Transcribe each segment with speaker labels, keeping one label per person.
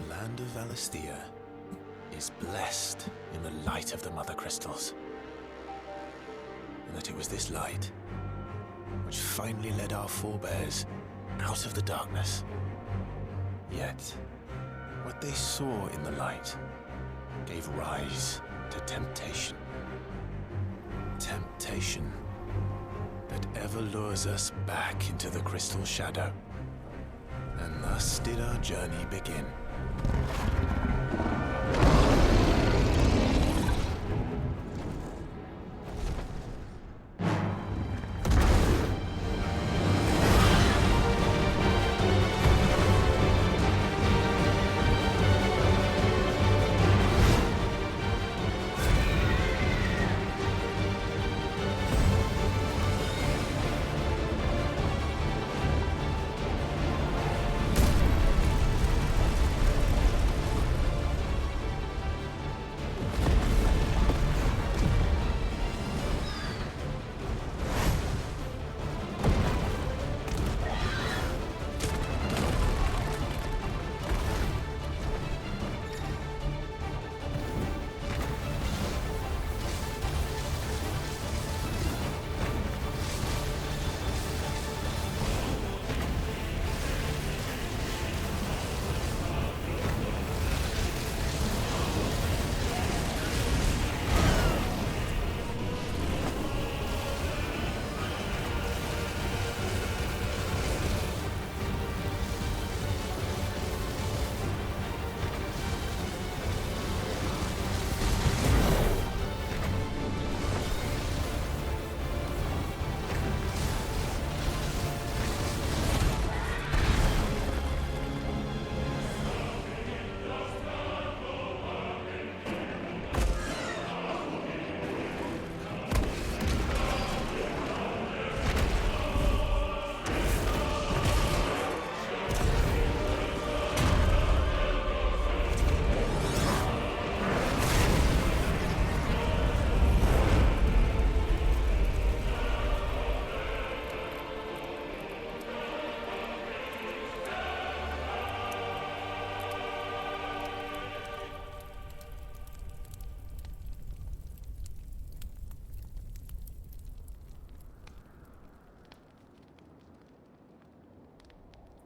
Speaker 1: land of Valisthea is blessed in the light of the Mother Crystals. And that it was this light which finally led our forebears out of the darkness. Yet, what they saw in the light gave rise to temptation. Temptation that ever lures us back into the crystal shadow. And thus did our journey begin.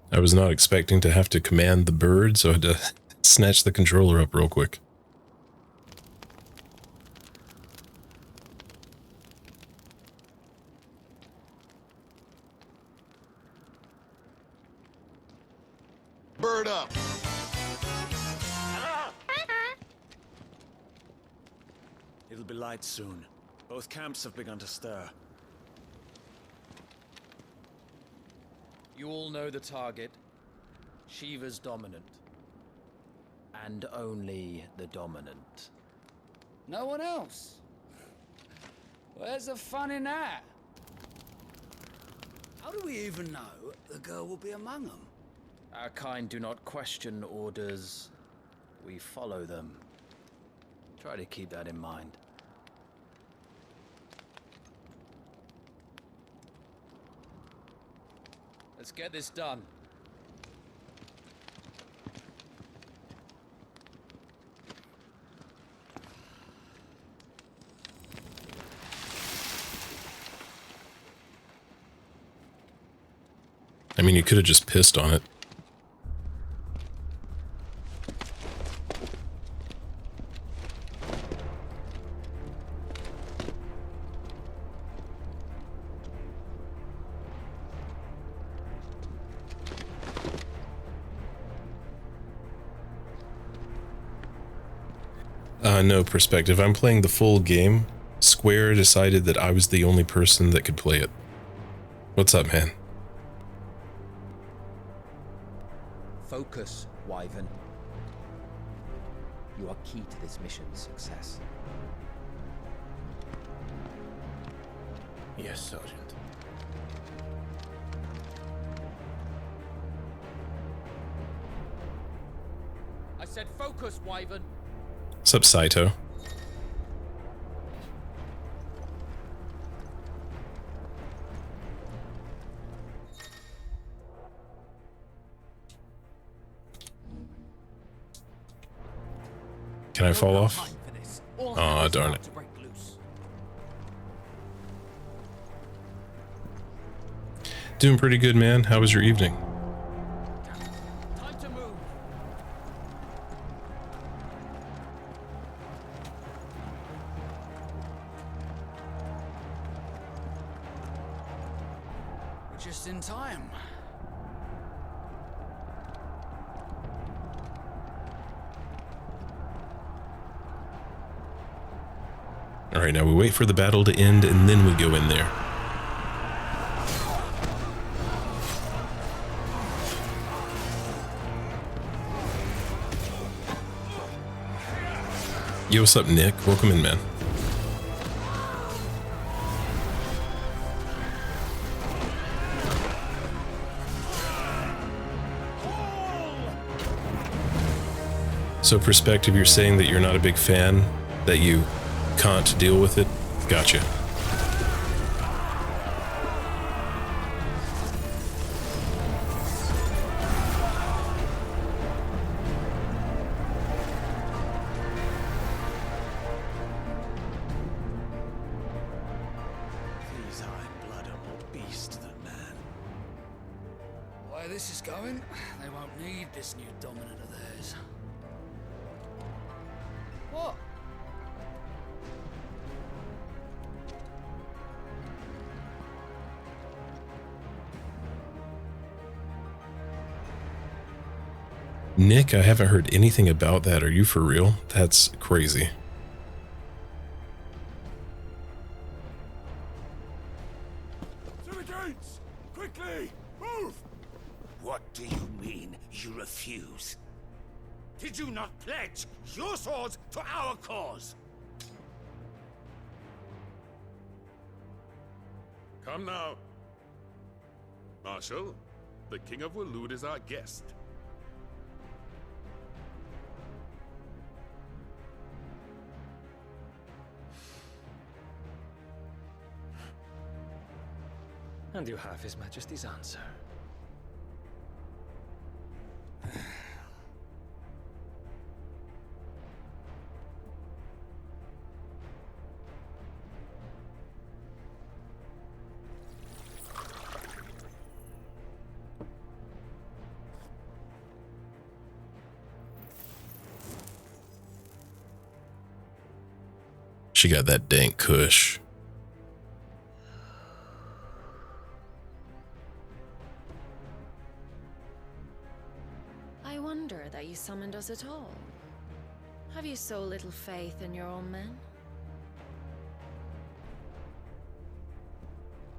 Speaker 2: I was not expecting to have to command the bird, so I had to snatch the controller up real quick.
Speaker 3: Bird up.
Speaker 4: It'll be light soon. Both camps have begun to stir.
Speaker 5: You all know the target. Shiva's dominant. And only the dominant.
Speaker 6: No one else? Where's the fun in that? How do we even know the girl will be among them?
Speaker 5: Our kind do not question orders. We follow them. Try to keep that in mind. Let's get this done.
Speaker 2: I mean, you could have just pissed on it. No perspective. I'm playing the full game. Square decided that I was the only person that could play it. What's up, man?
Speaker 7: Focus, Wyvern. You are key to this mission's success.
Speaker 1: Yes, Sergeant.
Speaker 5: I said focus, Wyvern.
Speaker 2: What's up, Saito? Can I fall off? Aw, darn it. Doing pretty good, man. How was your evening?
Speaker 6: Time to move. We're just in time.
Speaker 2: Alright, now we wait for the battle to end and then we go in there. Yo, what's up, Nick? Welcome in, man. So, Perspective, you're saying that you're not a big fan, that you can't deal with it? Gotcha.
Speaker 4: These Iron-blood are more beast than man.
Speaker 6: The way this is going, they won't need this new dominant of theirs. What?
Speaker 2: Nick, I haven't heard anything about that. Are you for real? That's crazy.
Speaker 3: To the gates! Quickly! Move!
Speaker 8: What do you mean you refuse? Did you not pledge your swords to our cause?
Speaker 3: Come now. Marshal, the King of Waloed is our guest.
Speaker 5: And you have His Majesty's answer.
Speaker 2: She got that dank kush.
Speaker 9: I wonder that you summoned us at all. Have you so little faith in your own men?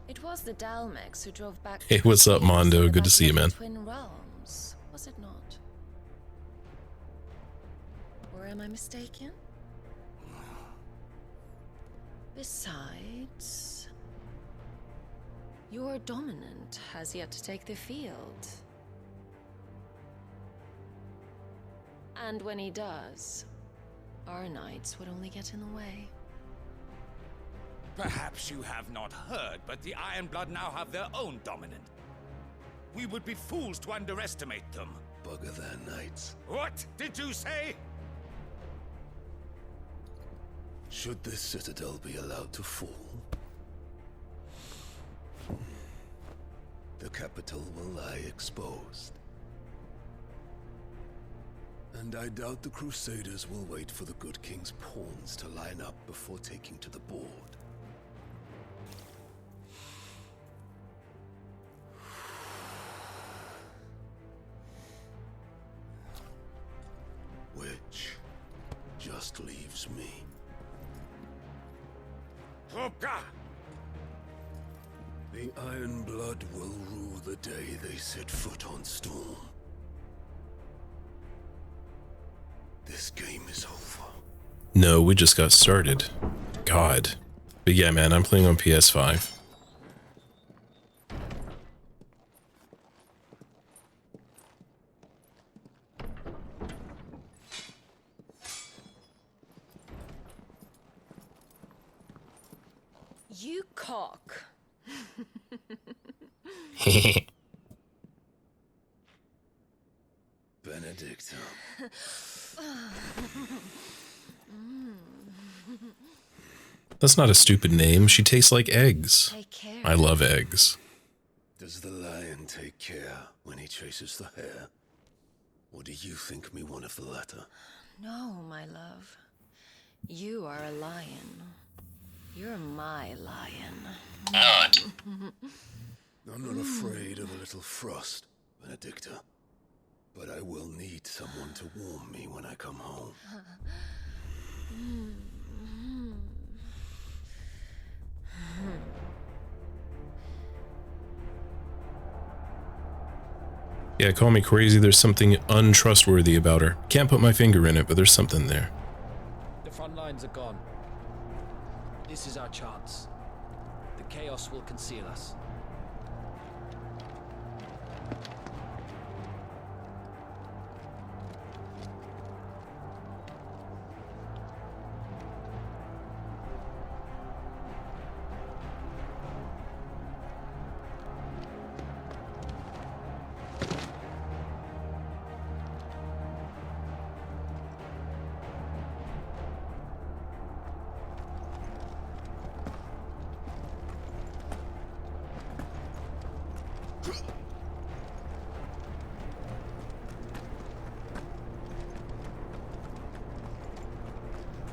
Speaker 9: It was the Dalmex who drove back.
Speaker 2: Hey, what's up, Mondo? Good to see you, man.
Speaker 9: Twin realms, was it not? Or am I mistaken? Besides, your dominant has yet to take the field. And when he does, our knights would only get in the way.
Speaker 8: Perhaps you have not heard, but the Ironblood now have their own dominant. We would be fools to underestimate them.
Speaker 3: Bugger their knights.
Speaker 8: What did you say?
Speaker 3: Should this citadel be allowed to fall, the capital will lie exposed. And I doubt the Crusaders will wait for the good king's pawns to line up before taking to the board. Which just leaves me.
Speaker 8: Hopka!
Speaker 3: The Ironblood will rule the day they set foot on Storm. This game is over.
Speaker 2: No, we just got started. God. But yeah, man, I'm playing on PS5.
Speaker 9: You cock.
Speaker 3: Benedictum.
Speaker 2: That's not a stupid name. She tastes like eggs.
Speaker 9: Take care.
Speaker 2: I love eggs.
Speaker 3: Does the lion take care when he chases the hare? Or do you think me one of the latter?
Speaker 9: No, my love. You are a lion. You're my lion.
Speaker 3: I'm not afraid of a little frost, Benedicta. But I will need someone to warm me when I come home.
Speaker 2: Yeah, call me crazy. There's something untrustworthy about her. Can't put my finger in it, but there's something there.
Speaker 5: The front lines are gone. This is our chance. The chaos will conceal us.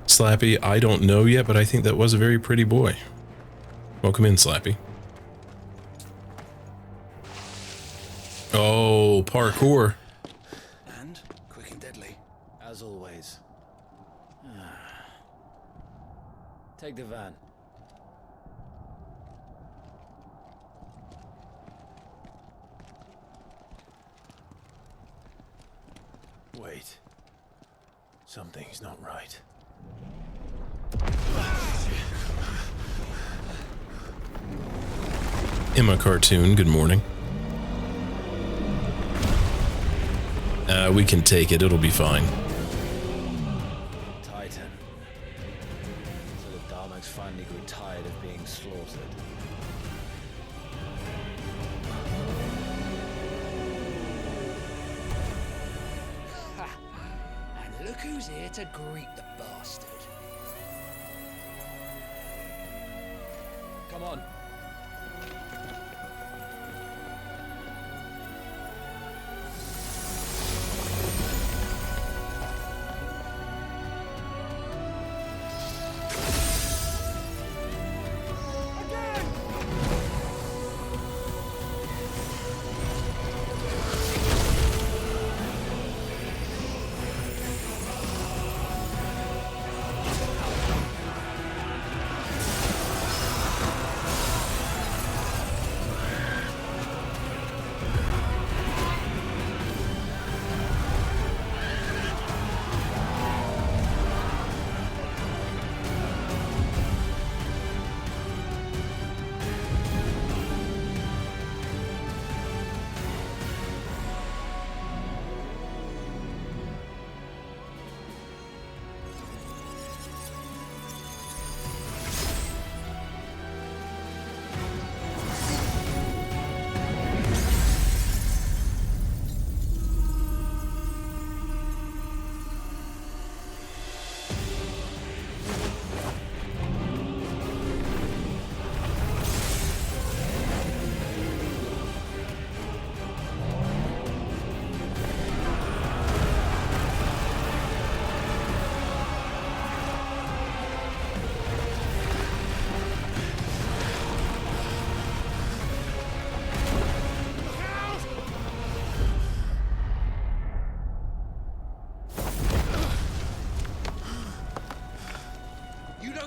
Speaker 2: Slappy, I don't know yet, but I think that was a very pretty boy. Welcome in, Slappy. Oh, parkour.
Speaker 4: And quick and deadly.
Speaker 5: As always. Take the van.
Speaker 1: Wait. Something's not right.
Speaker 2: Emma Cartoon, good morning. We can take it, it'll be fine.
Speaker 5: Titan. So the Darmax finally grew tired of being slaughtered.
Speaker 6: And look who's here to greet the bastard.
Speaker 5: Come on.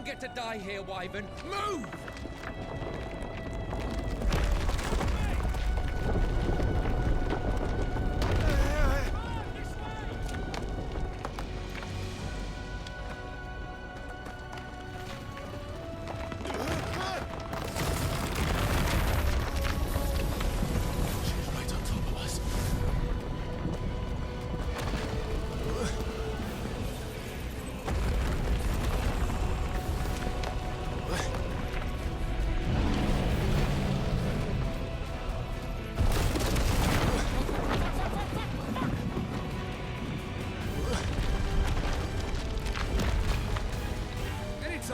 Speaker 6: Get to die here, Wyvern. Move!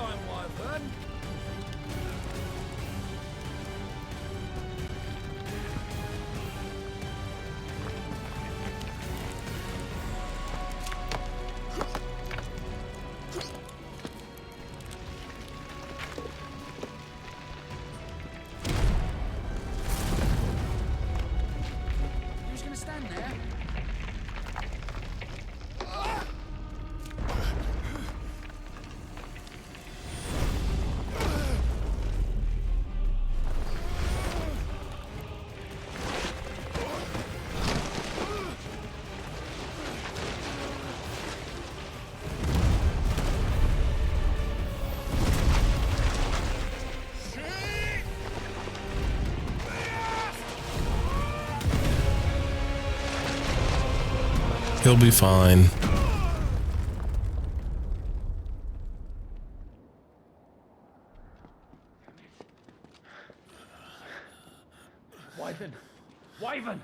Speaker 6: time, Wyvern. You was gonna stand there?
Speaker 2: He'll be fine.
Speaker 6: Wyvern! Wyvern!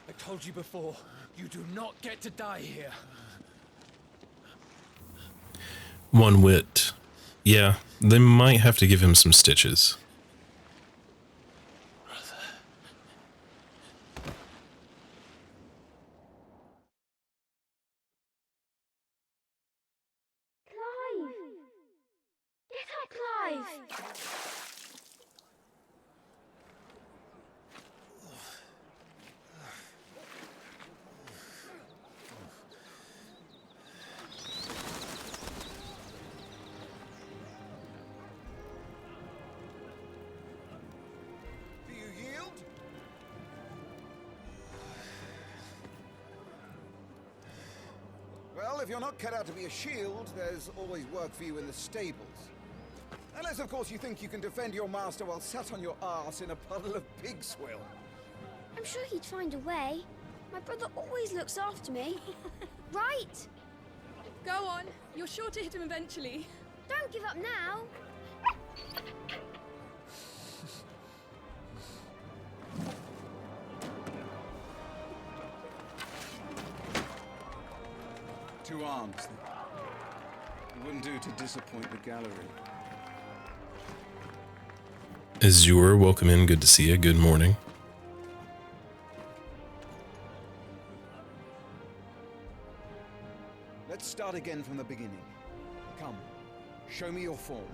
Speaker 6: I told you before, you do not get to die here.
Speaker 2: One wit. Yeah, they might have to give him some stitches.
Speaker 10: Clive! Get up, Clive!
Speaker 3: Do you yield? Well, if you're not cut out to be a shield, there's always work for you in the stables. Unless, of course, you think you can defend your master while sat on your arse in a puddle of pig swill.
Speaker 10: I'm sure he'd find a way. My brother always looks after me. Right?
Speaker 11: Go on. You're sure to hit him eventually.
Speaker 10: Don't give up now.
Speaker 3: Two arms. It wouldn't do to disappoint the gallery.
Speaker 2: Azure, welcome in. Good to see you. Good morning.
Speaker 3: Let's start again from the beginning. Come, show me your form.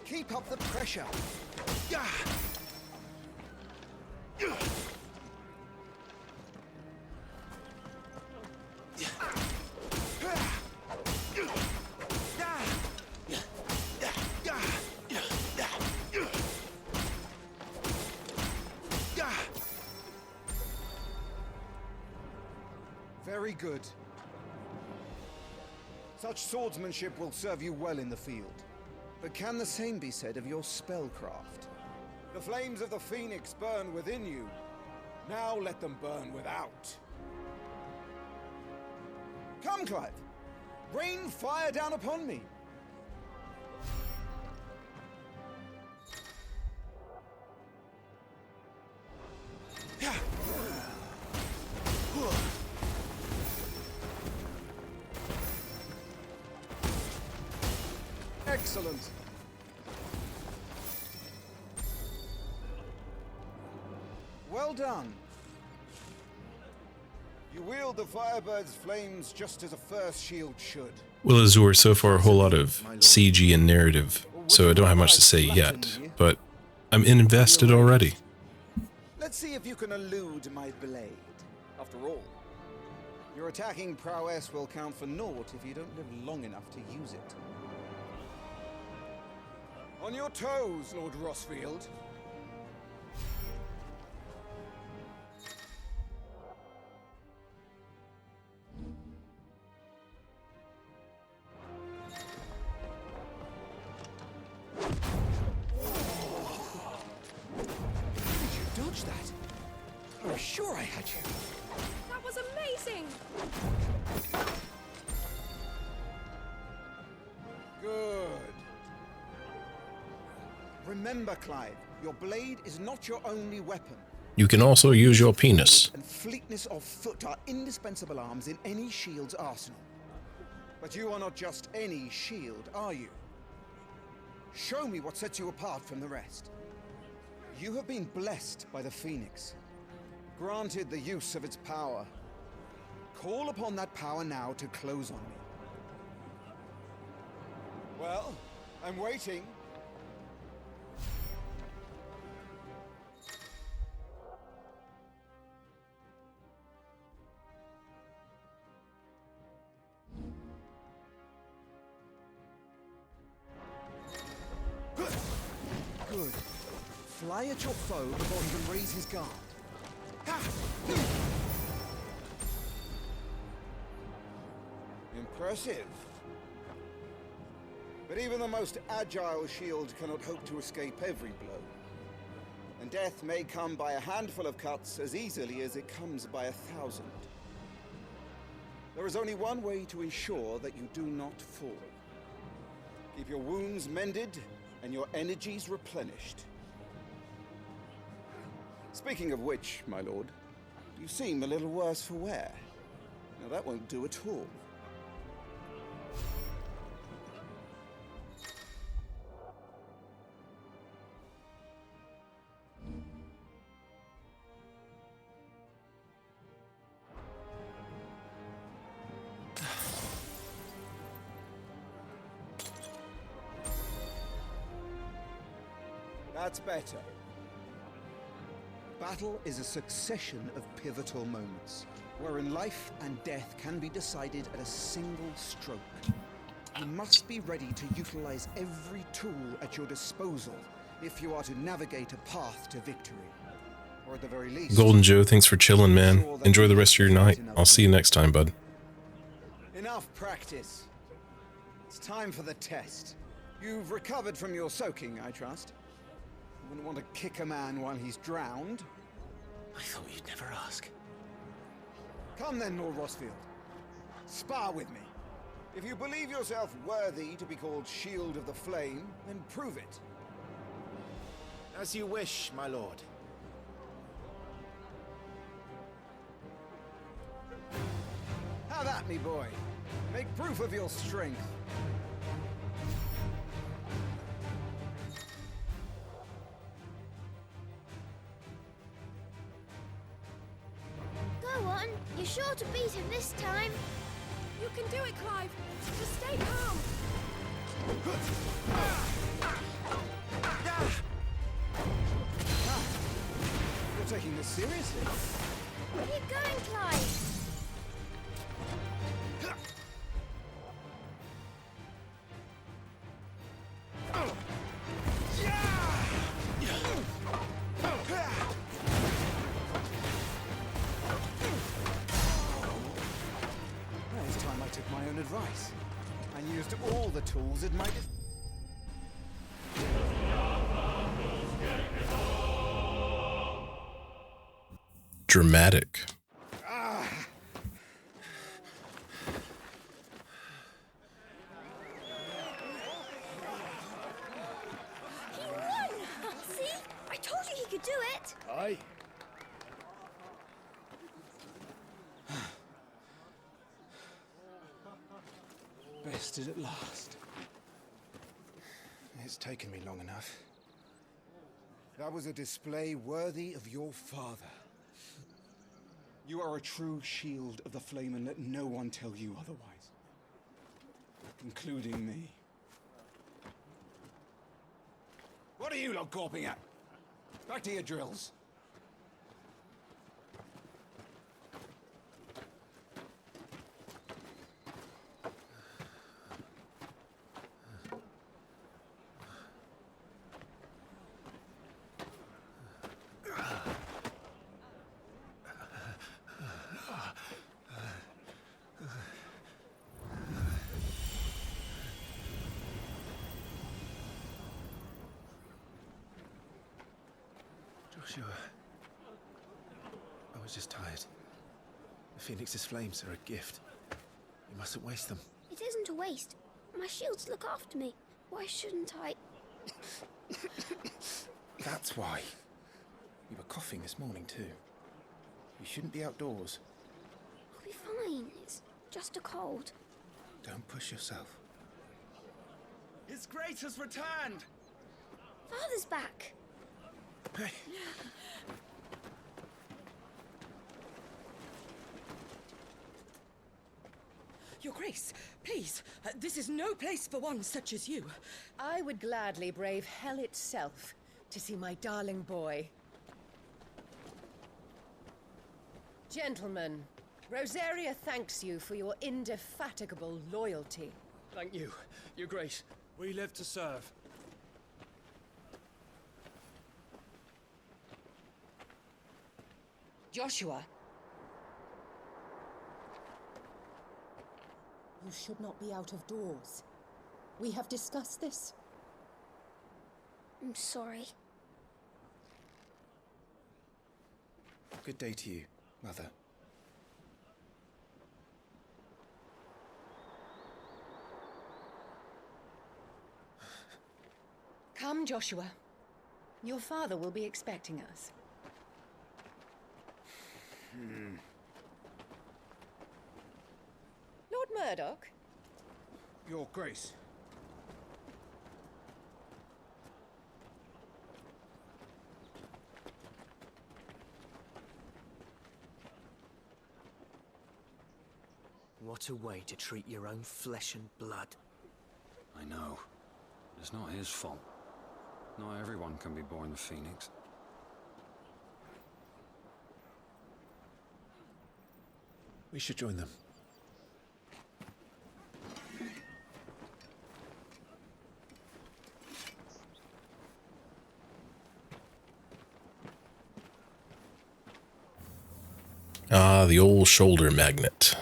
Speaker 3: Keep up the pressure. Yeah. Very good. Such swordsmanship will serve you well in the field. But can the same be said of your spellcraft? The flames of the Phoenix burn within you. Now let them burn without. Come, Clive. Rain fire down upon me. Excellent. Well done. You wield the Firebird's flames just as a first shield should.
Speaker 2: Well, Azure, so far a whole lot of CG and narrative, so I don't have much to say yet, but I'm invested already.
Speaker 3: Let's see if you can elude my blade. After all, your attacking prowess will count for naught if you don't live long enough to use it. On your toes, Lord Rossfield. Did you dodge that? I was sure I had you.
Speaker 11: That was amazing!
Speaker 3: Good. Remember, Clive, your blade is not your only weapon.
Speaker 2: You can also use your penis.
Speaker 3: And fleetness of foot are indispensable arms in any shield's arsenal. But you are not just any shield, are you? Show me what sets you apart from the rest. You have been blessed by the Phoenix, granted the use of its power. Call upon that power now to close on me. Well, I'm waiting. Good. Fly at your foe before he can raise his guard. Impressive. But even the most agile shield cannot hope to escape every blow. And death may come by a handful of cuts as easily as it comes by 1,000. There is only one way to ensure that you do not fall. Keep your wounds mended and your energies replenished. Speaking of which, my lord, you seem a little worse for wear. Now that won't do at all. That's better. Battle is a succession of pivotal moments, wherein life and death can be decided at a single stroke. You must be ready to utilize every tool at your disposal if you are to navigate a path to victory. Or at the very least...
Speaker 2: Golden Joe, thanks for chilling, man. Enjoy the rest of your night. I'll see you next time, bud.
Speaker 3: Enough practice. It's time for the test. You've recovered from your soaking, I trust. You wouldn't want to kick a man while he's drowned.
Speaker 1: I thought you'd never ask.
Speaker 3: Come then, Lord Rosfield. Spar with me. If you believe yourself worthy to be called Shield of the Flame, then prove it.
Speaker 1: As you wish, my lord.
Speaker 3: Have at me, boy. Make proof of your strength.
Speaker 10: Go on, you're sure to beat him this time.
Speaker 11: You can do it, Clive. Just stay calm.
Speaker 3: You're taking this seriously.
Speaker 10: Keep going, Clive.
Speaker 3: It's time I took my own advice and used all the tools at my
Speaker 2: Dramatic.
Speaker 10: He won! See? I told you he could do it.
Speaker 6: Aye.
Speaker 3: Bested at last. It's taken me long enough. That was a display worthy of your father. You are a true shield of the flame, and let no one tell you otherwise. Including me. What are you lot gawping at? Back to your drills.
Speaker 1: Joshua. I was just tired. The Phoenix's flames are a gift. You mustn't waste them.
Speaker 10: It isn't a waste. My shields look after me. Why shouldn't I?
Speaker 1: That's why. You were coughing this morning too. You shouldn't be outdoors.
Speaker 10: I'll be fine. It's just a cold.
Speaker 1: Don't push yourself.
Speaker 4: His Grace has returned!
Speaker 10: Father's back.
Speaker 1: Hey.
Speaker 12: Your Grace, please, this is no place for one such as you.
Speaker 13: I would gladly brave hell itself to see my darling boy. Gentlemen, Rosaria thanks you for your indefatigable loyalty.
Speaker 5: Thank you, Your Grace.
Speaker 4: We live to serve.
Speaker 12: Joshua. You should not be out of doors. We have discussed this.
Speaker 10: I'm sorry.
Speaker 1: Good day to you, Mother.
Speaker 13: Come, Joshua. Your father will be expecting us. Lord Murdoch?
Speaker 3: Your Grace.
Speaker 14: What a way to treat your own flesh and blood.
Speaker 15: I know. It's not his fault. Not everyone can be born the Phoenix.
Speaker 1: We should join them.
Speaker 2: Ah, the old shoulder magnet.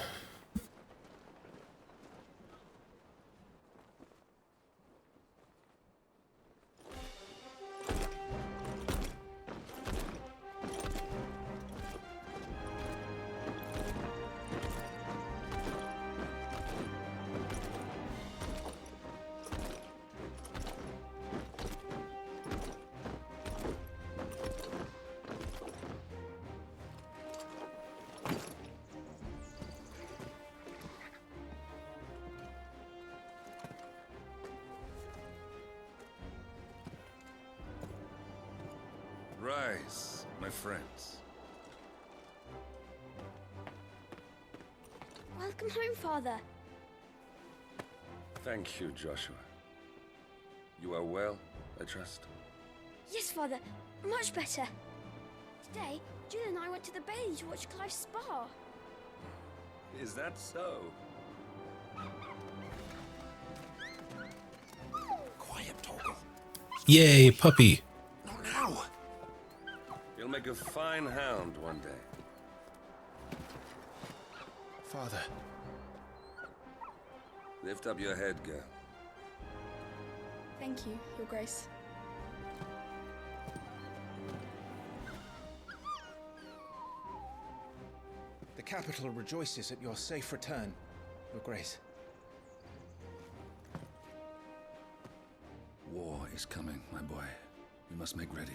Speaker 16: Rise, my friends.
Speaker 10: Welcome home, Father.
Speaker 16: Thank you, Joshua. You are well, I trust?
Speaker 10: Yes, Father. Much better. Today, Jill and I went to the Bailey to watch Clive's spa.
Speaker 16: Is that so?
Speaker 1: Quiet, Torgal.
Speaker 2: Yay, puppy.
Speaker 1: Not now.
Speaker 16: You'll make a fine hound one day.
Speaker 1: Father.
Speaker 16: Lift up your head, girl.
Speaker 11: Thank you, Your Grace.
Speaker 1: The capital rejoices at your safe return, Your Grace.
Speaker 15: War is coming, my boy. You must make ready.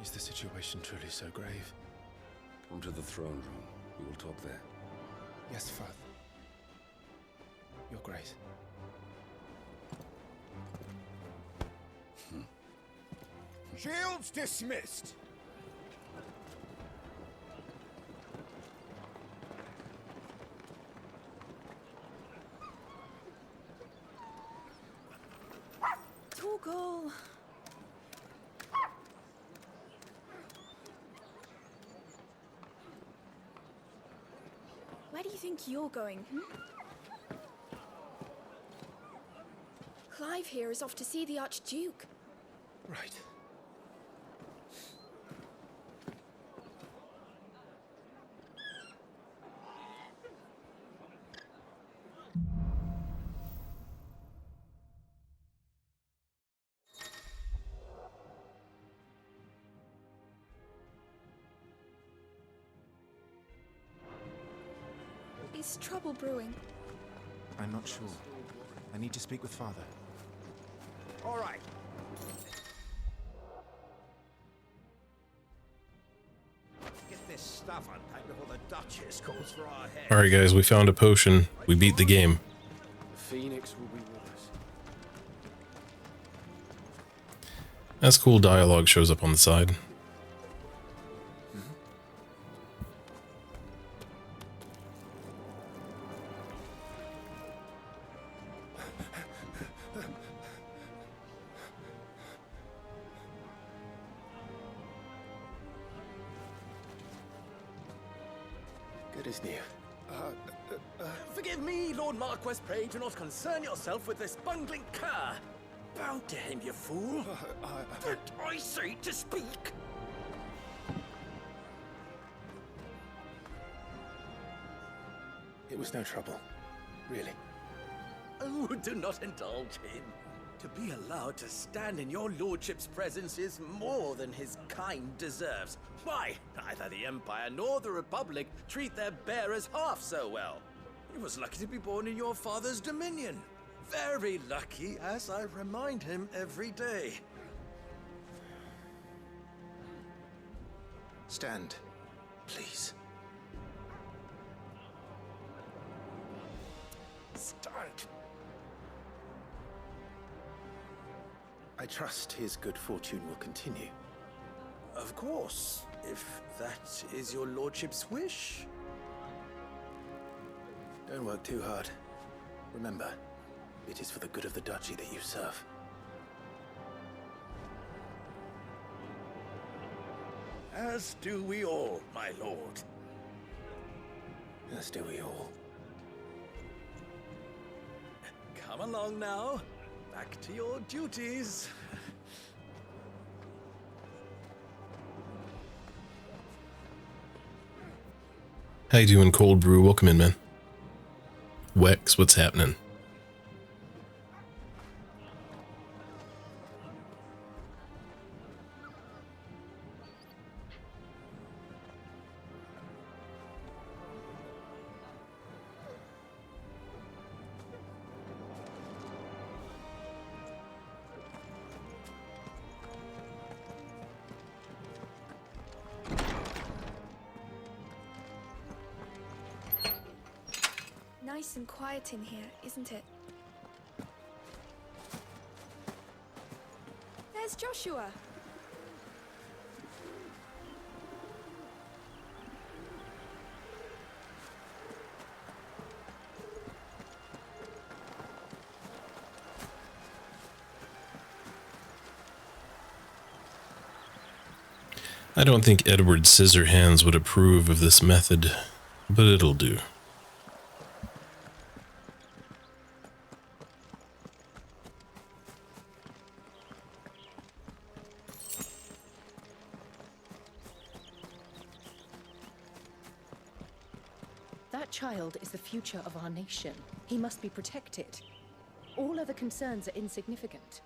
Speaker 1: Is the situation truly so grave?
Speaker 15: Come to the throne room. We will talk there.
Speaker 1: Yes, Father. Your Grace.
Speaker 3: Shields dismissed!
Speaker 11: Torgal! Where do you think you're going, Clive here is off to see the Archduke.
Speaker 1: Right.
Speaker 11: Is trouble brewing?
Speaker 1: I'm not sure. I need to speak with Father.
Speaker 3: All right. Get this stuff unpacked before the Duchess calls for our head.
Speaker 2: Alright guys, we found a potion. We beat the game.
Speaker 15: The Phoenix will be with us.
Speaker 2: That's cool dialogue shows up on the side.
Speaker 1: Good as new.
Speaker 14: Forgive me, Lord Marquess, pray do not concern yourself with this bungling cur. Bow to him, you fool. Did I say to speak?
Speaker 1: It was no trouble. Really.
Speaker 14: Oh, do not indulge him. To be allowed to stand in your lordship's presence is more than his kind deserves. Why, neither the Empire nor the Republic treat their bearers half so well. He was lucky to be born in your father's dominion. Very lucky, as I remind him every day.
Speaker 1: Stand, please.
Speaker 14: Stand.
Speaker 1: I trust his good fortune will continue.
Speaker 14: Of course, if that is your lordship's wish.
Speaker 1: Don't work too hard. Remember, it is for the good of the duchy that you serve.
Speaker 14: As do we all, my lord.
Speaker 1: As do we all.
Speaker 14: Come along now. Back to your duties.
Speaker 2: How you doing, Cold Brew? Welcome in, man. Wex, what's happening?
Speaker 11: Nice and quiet in here, isn't it? There's Joshua.
Speaker 2: I don't think Edward Scissorhands would approve of this method, but it'll do.
Speaker 13: That child is the future of our nation. He must be protected. All other concerns are insignificant.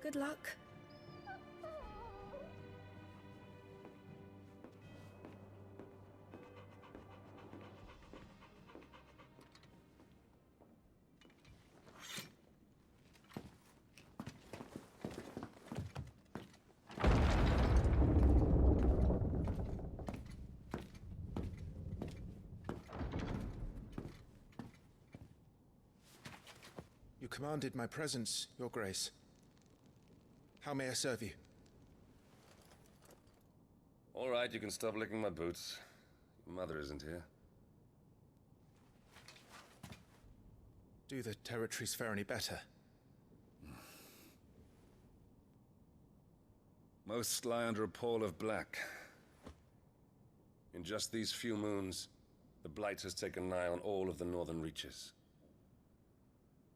Speaker 11: Good luck.
Speaker 1: You commanded my presence, Your Grace. How may I serve you?
Speaker 16: All right, you can stop licking my boots. Your mother isn't here.
Speaker 1: Do the territories fare any better?
Speaker 16: Most lie under a pall of black. In just these few moons, the The Blight has taken nigh on all of the northern reaches.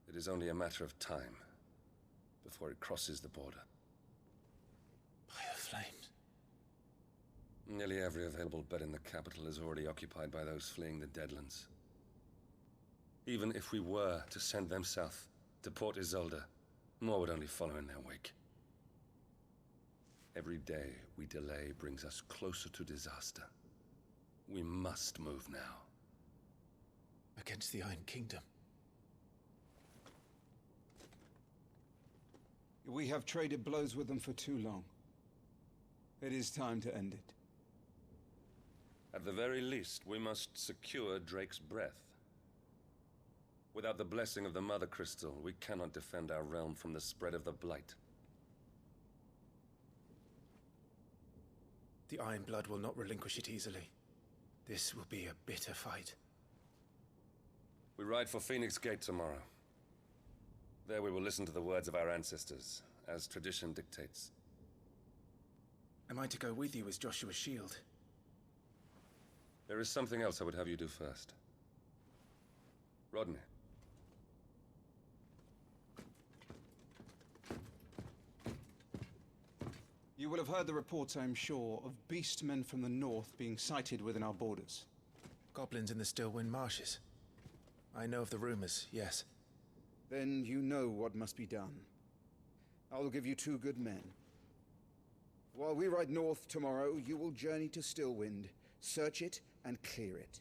Speaker 16: It is only a matter of time before it crosses the border.
Speaker 1: By the flames.
Speaker 16: Nearly every available bed in the capital is already occupied by those fleeing the Deadlands. Even if we were to send them south, to Port Isolde, more would only follow in their wake. Every day we delay brings us closer to disaster. We must move now.
Speaker 1: Against the Iron Kingdom.
Speaker 3: We have traded blows with them for too long. It is time to end it.
Speaker 16: At the very least, we must secure Drake's breath. Without the blessing of the Mother Crystal, we cannot defend our realm from the spread of the Blight.
Speaker 1: The Iron Blood will not relinquish it easily. This will be a bitter fight.
Speaker 16: We ride for Phoenix Gate tomorrow. There we will listen to the words of our ancestors, as tradition dictates.
Speaker 1: Am I to go with you as Joshua's shield?
Speaker 16: There is something else I would have you do first. Rodney.
Speaker 3: You will have heard the reports, I am sure, of beastmen from the north being sighted within our borders.
Speaker 1: Goblins in the Stillwind Marshes. I know of the rumors, yes.
Speaker 3: Then you know what must be done. I will give you 2 good men. While we ride north tomorrow, you will journey to Stillwind, search it and clear it.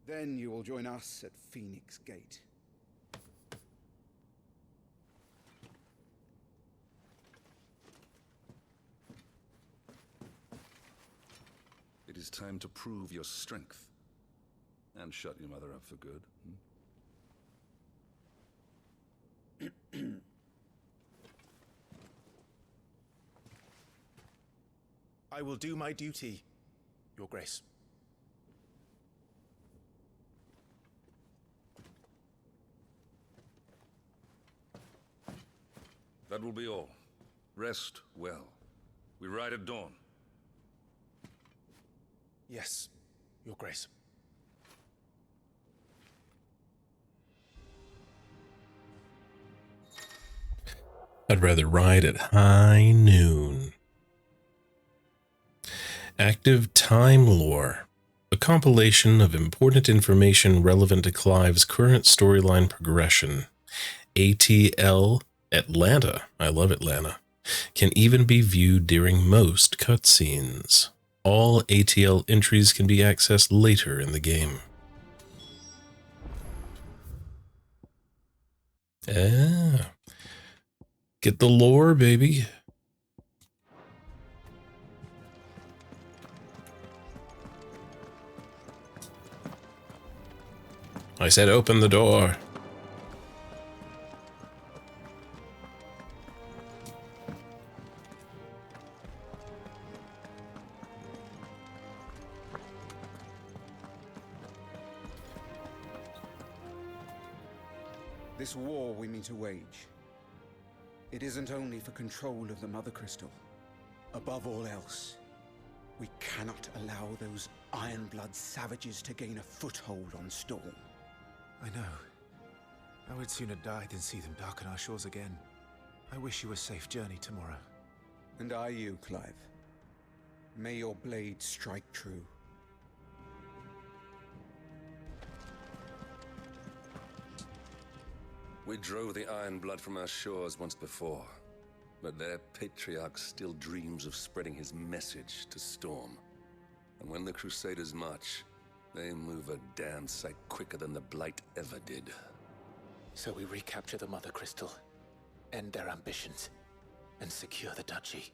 Speaker 3: Then you will join us at Phoenix Gate.
Speaker 17: It is time to prove your strength. And shut your mother up for good.
Speaker 1: I will do my duty, Your Grace.
Speaker 17: That will be all. Rest well. We ride at dawn.
Speaker 1: Yes, Your Grace.
Speaker 2: I'd rather ride at high noon. Active Time Lore. A compilation of important information relevant to Clive's current storyline progression. ATL Atlanta. I love Atlanta. Can even be viewed during most cutscenes. All ATL entries can be accessed later in the game. Ah. Get the lore, baby. I said open the door.
Speaker 3: This war we mean to wage, it isn't only for control of the Mother Crystal. Above all else, we cannot allow those Ironblood savages to gain a foothold on Storm.
Speaker 1: I know. I would sooner die than see them darken our shores again. I wish you a safe journey tomorrow.
Speaker 3: And I you, Clive. May your blade strike true.
Speaker 16: We drove the Ironblood from our shores once before, but their patriarch still dreams of spreading his message to Storm. And when the Crusaders march, they move a damn sight quicker than the Blight ever did.
Speaker 1: So we recapture the Mother Crystal, end their ambitions, and secure the duchy.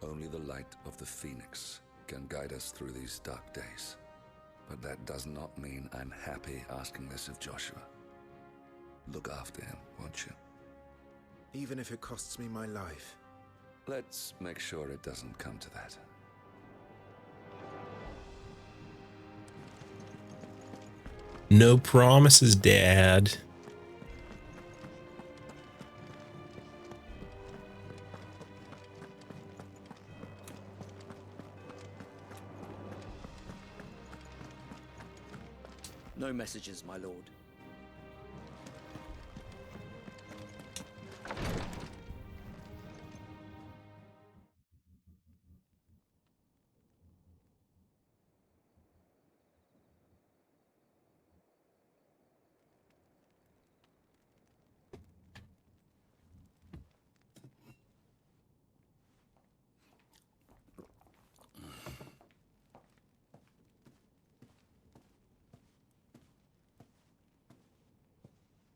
Speaker 17: Only the light of the Phoenix can guide us through these dark days. But that does not mean I'm happy asking this of Joshua. Look after him, won't you?
Speaker 1: Even if it costs me my life.
Speaker 17: Let's make sure it doesn't come to that.
Speaker 2: No promises, Dad.
Speaker 14: No messages, my lord.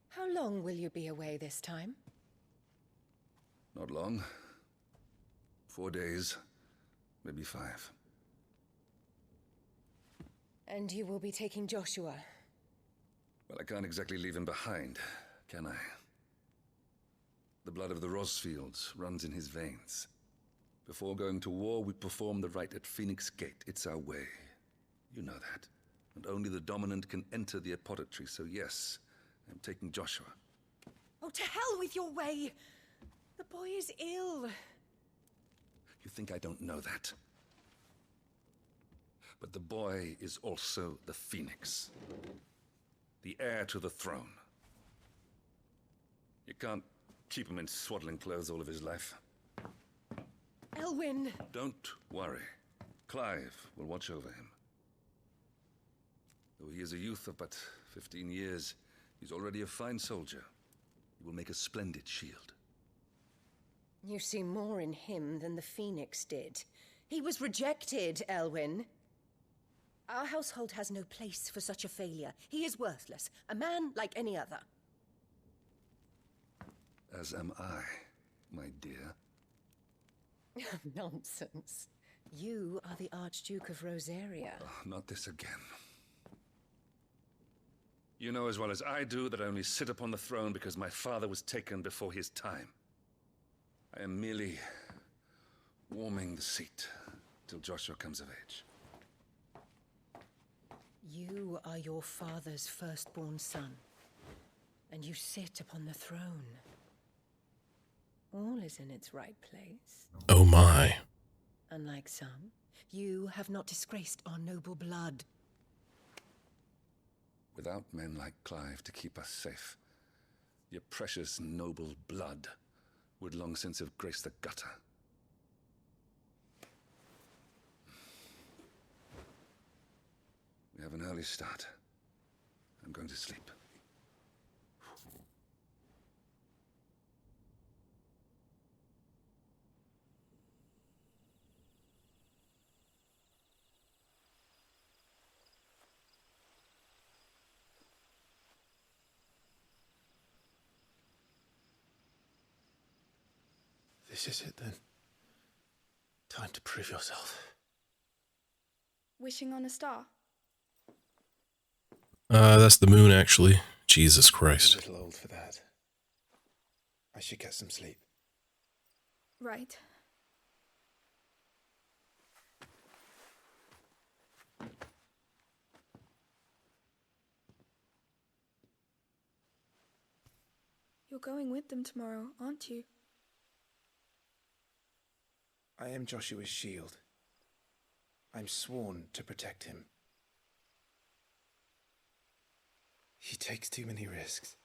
Speaker 13: How long will you be away this time?
Speaker 17: Not long. 4 days, maybe 5.
Speaker 13: And you will be taking Joshua?
Speaker 17: Well, I can't exactly leave him behind, can I? The blood of the Rosfields runs in his veins. Before going to war, we perform the rite at Phoenix Gate. It's our way. You know that. And only the dominant can enter the apothecary, so yes, I'm taking Joshua.
Speaker 12: Oh, to hell with your way! The boy is ill.
Speaker 17: You think I don't know that? But the boy is also the Phoenix. The heir to the throne. You can't keep him in swaddling clothes all of his life.
Speaker 12: Elwyn!
Speaker 17: Don't worry. Clive will watch over him. Though he is a youth of but 15 years, he's already a fine soldier. He will make a splendid shield.
Speaker 13: You see more in him than the Phoenix did. He was rejected, Elwyn. Our household has no place for such a failure. He is worthless, a man like any other.
Speaker 17: As am I, my dear.
Speaker 13: Nonsense. You are the Archduke of Rosaria.
Speaker 17: Oh, not this again. You know as well as I do that I only sit upon the throne because my father was taken before his time. I am merely warming the seat till Joshua comes of age.
Speaker 13: You are your father's firstborn son, and you sit upon the throne. All is in its right place.
Speaker 2: Oh my.
Speaker 13: Unlike some, you have not disgraced our noble blood.
Speaker 17: Without men like Clive to keep us safe, your precious noble blood would long since have graced the gutter. We have an early start. I'm going to sleep.
Speaker 1: This is it then. Time to prove yourself.
Speaker 11: Wishing on a star?
Speaker 2: That's the moon, actually. Jesus Christ.
Speaker 1: I'm a little old for that. I should get some sleep.
Speaker 11: Right. You're going with them tomorrow, aren't you?
Speaker 1: I am Joshua's shield. I'm sworn to protect him. He takes too many risks.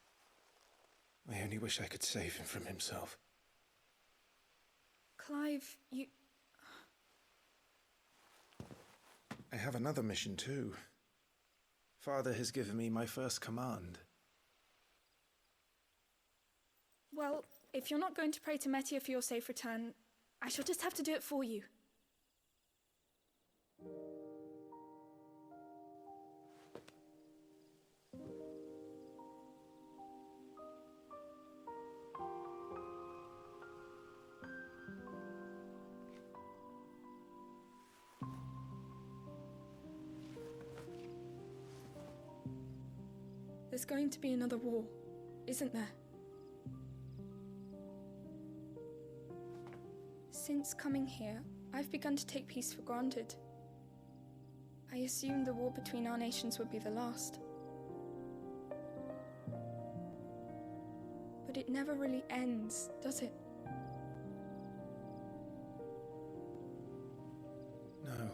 Speaker 1: I only wish I could save him from himself.
Speaker 11: Clive, you...
Speaker 1: I have another mission too. Father has given me my first command.
Speaker 11: Well, if you're not going to pray to Metia for your safe return, I shall just have to do it for you. There's going to be another war, isn't there? Since coming here, I've begun to take peace for granted. I assumed the war between our nations would be the last. But it never really ends, does it?
Speaker 1: No.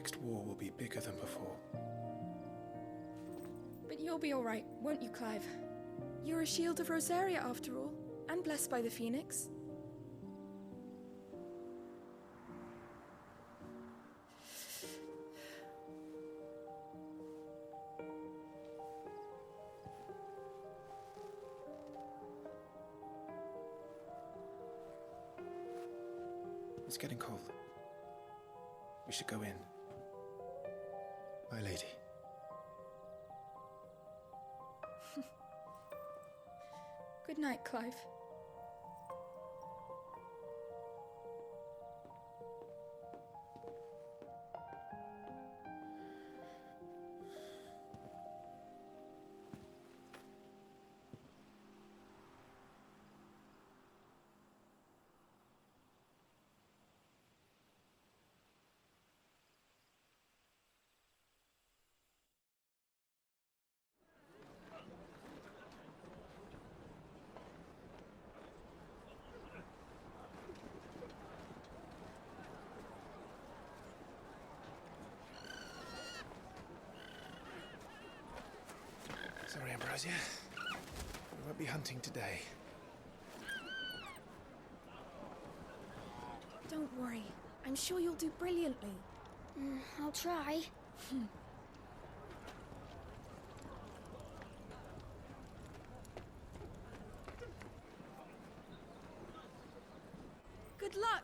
Speaker 18: next war will be bigger than before.
Speaker 11: But you'll be all right, won't you, Clive? You're a shield of Rosaria, after all, and blessed by the Phoenix.
Speaker 18: It's getting cold. We should go in. My lady.
Speaker 11: Good night, Clive.
Speaker 18: Sorry, Ambrosia. We won't be hunting today.
Speaker 11: Don't worry. I'm sure you'll do brilliantly.
Speaker 10: I'll try.
Speaker 11: Good luck!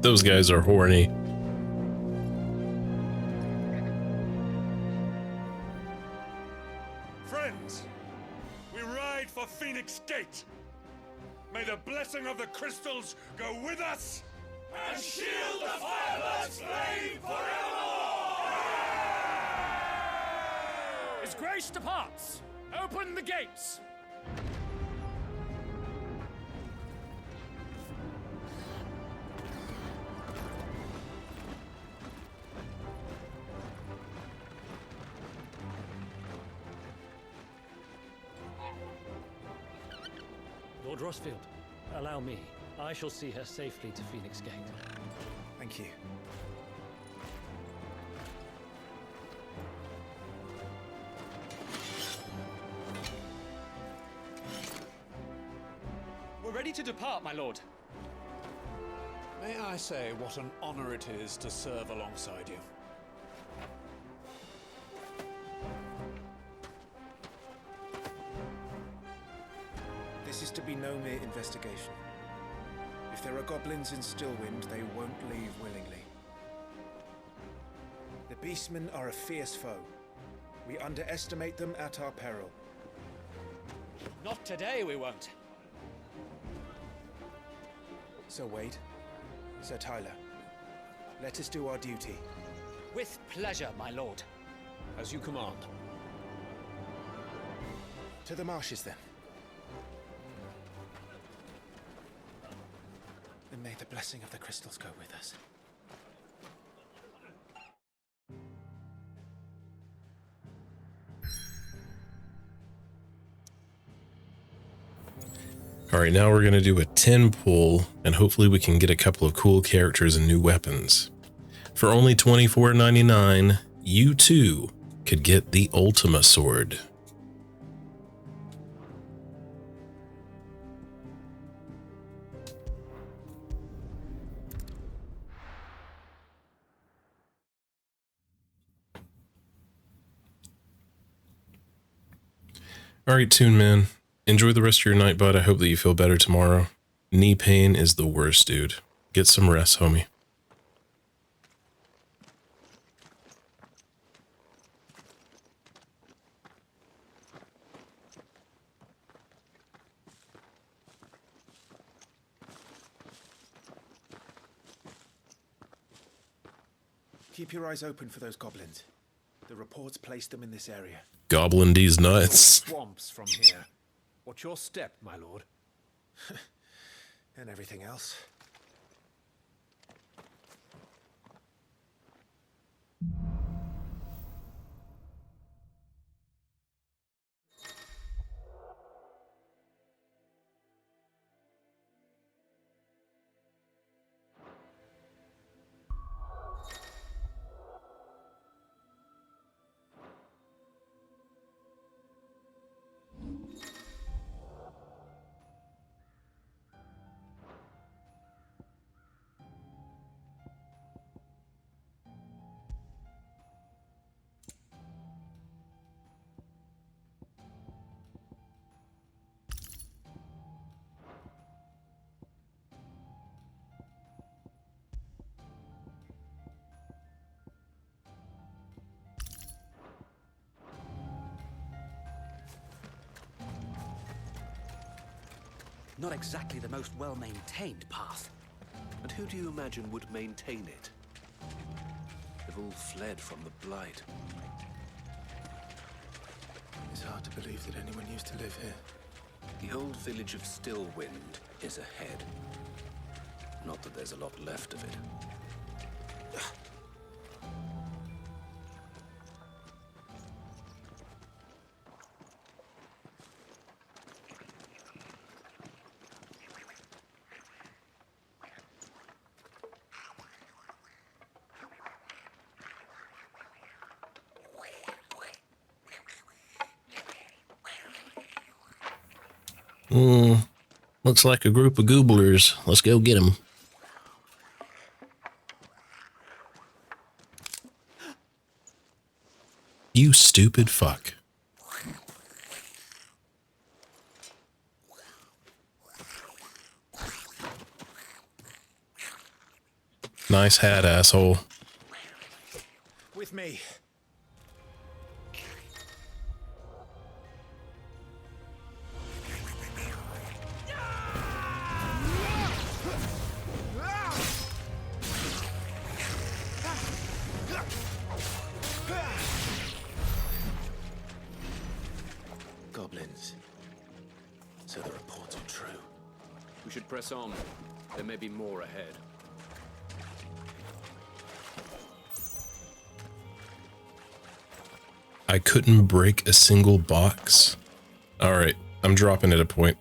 Speaker 2: Those guys are horny.
Speaker 8: Friends, we ride for Phoenix Gate. May the blessing of the crystals go with us and shield the Firebird's flame forevermore!
Speaker 6: His Grace departs! Open the gates!
Speaker 19: Lord Rossfield, allow me. I shall see her safely to Phoenix Gate.
Speaker 18: Thank you.
Speaker 6: We're ready to depart, my lord.
Speaker 20: May I say what an honor it is to serve alongside you?
Speaker 18: This is to be no mere investigation. If there are goblins in Stillwind, they won't leave willingly. The Beastmen are a fierce foe. We underestimate them at our peril.
Speaker 6: Not today, we won't.
Speaker 18: Sir Wade, Sir Tyler, let us do our duty.
Speaker 6: With pleasure, my lord.
Speaker 20: As you command.
Speaker 18: To the marshes, then. And may the blessing of the crystals go with us.
Speaker 2: All right, now we're going to do a 10 pull, and hopefully we can get a couple of cool characters and new weapons. For only $24.99, you too could get the Ultima Sword. All right, Toon Man. Enjoy the rest of your night, bud. I hope that you feel better tomorrow. Knee pain is the worst, dude. Get some rest, homie.
Speaker 18: Keep your eyes open for those goblins. The reports placed them in this area.
Speaker 2: Goblin these nuts.
Speaker 20: Swamps from here. What's your step, my lord?
Speaker 18: And everything else.
Speaker 14: Not exactly the most well-maintained path.
Speaker 21: And who do you imagine would maintain it? They've all fled from the Blight.
Speaker 1: It's hard to believe that anyone used to live here.
Speaker 21: The old village of Stillwind is ahead. Not that there's a lot left of it.
Speaker 2: Looks like a group of gooblers. Let's go get them. You stupid fuck. Nice hat, asshole.
Speaker 18: With me.
Speaker 21: Goblins. So the reports are true.
Speaker 22: We should press on. There may be more ahead.
Speaker 2: I couldn't break a single box. Alright, I'm dropping at a point.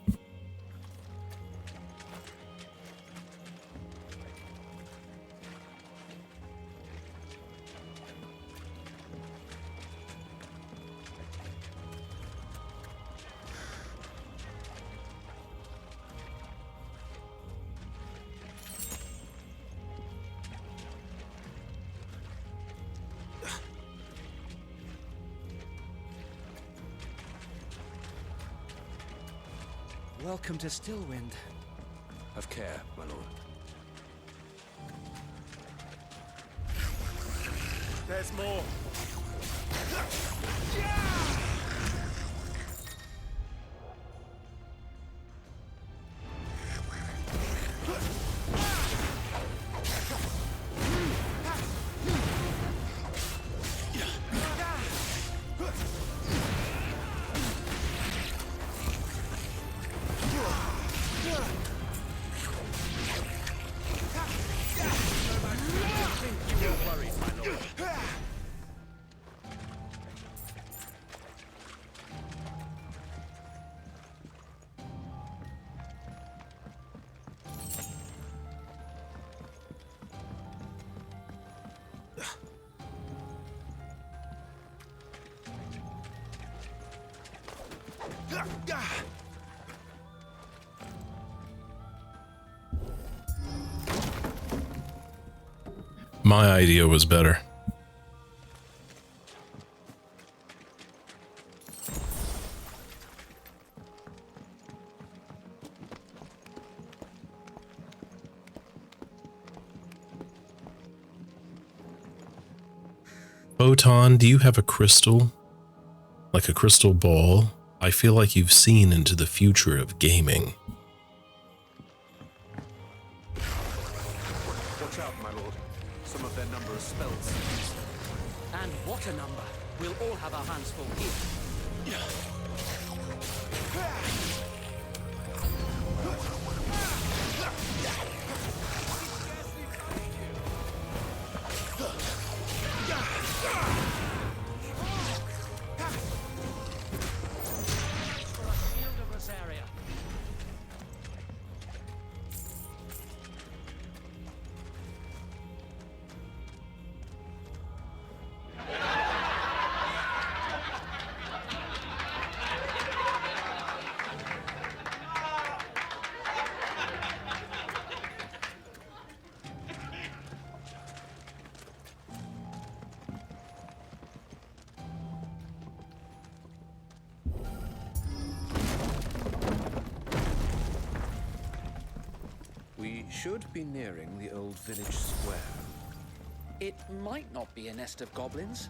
Speaker 14: Welcome to Stillwind.
Speaker 21: Have care, my lord.
Speaker 18: There's more.
Speaker 2: My idea was better. Photon, do you have a crystal? Like a crystal ball? I feel like you've seen into the future of gaming.
Speaker 21: Watch out, my lord. Some of their number of spells.
Speaker 14: And what a number. We'll all have our hands full here.
Speaker 21: We should be nearing the old village square.
Speaker 14: It might not be a nest of goblins.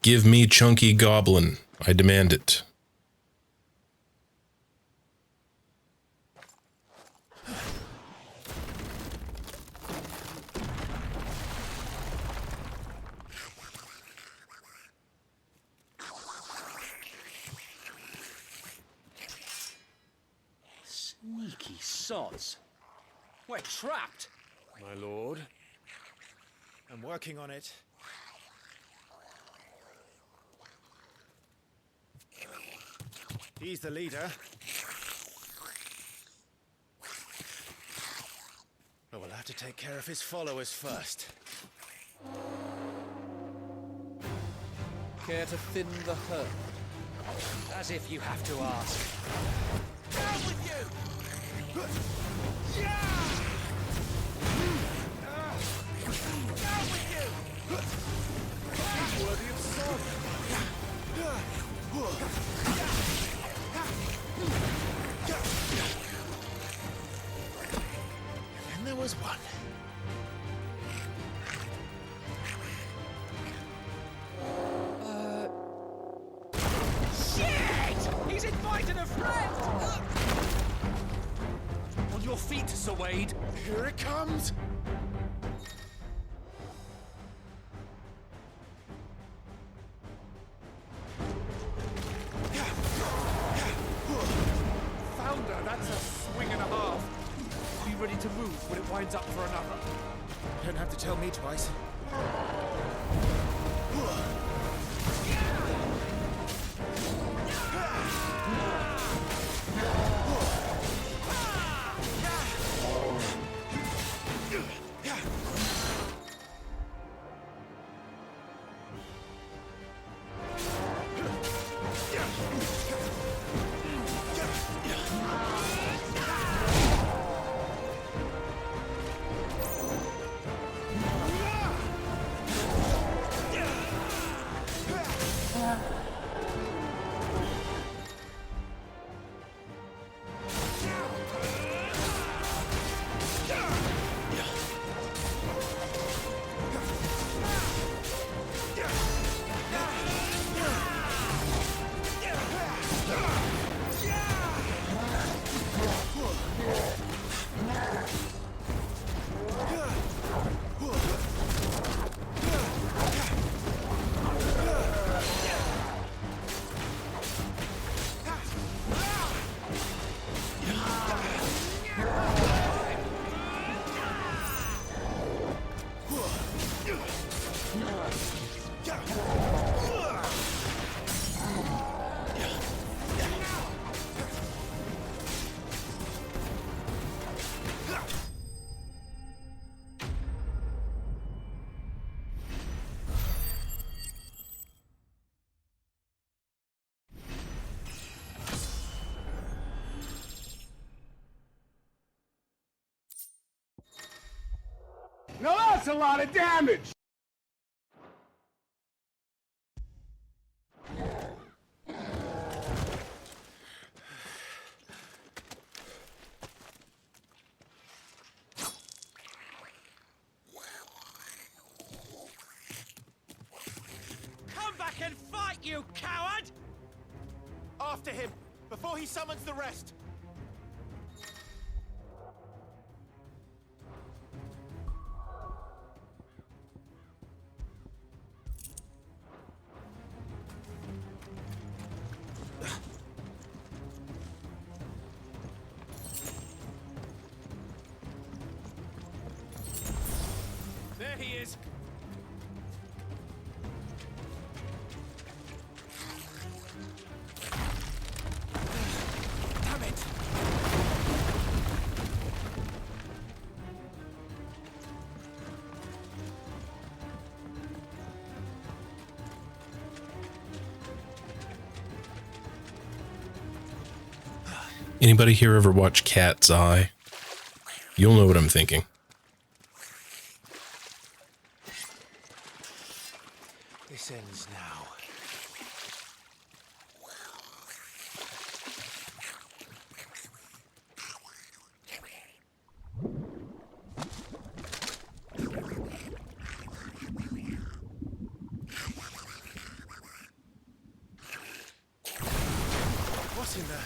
Speaker 2: Give me chunky goblin. I demand it.
Speaker 6: Sneaky sods. We're trapped.
Speaker 18: My lord. I'm working on it. He's the leader. But we'll have to take care of his followers first.
Speaker 6: Care to thin the herd? As if you have to ask. Down with you! Down with you! He's worthy of song.
Speaker 18: And there was one.
Speaker 6: Shit! He's invited a friend! On your feet, Sir Wade.
Speaker 18: Here it comes!
Speaker 6: Founder, that's a swing and a half. Be ready to move when it winds up for another.
Speaker 18: You don't have to tell me twice.
Speaker 8: Now that's a lot of damage!
Speaker 6: Come back and fight, you coward!
Speaker 18: After him, before he summons the rest!
Speaker 6: There he is!
Speaker 18: Damn it!
Speaker 2: Anybody here ever watch Cat's Eye? You'll know what I'm thinking.
Speaker 18: This ends now. What in the...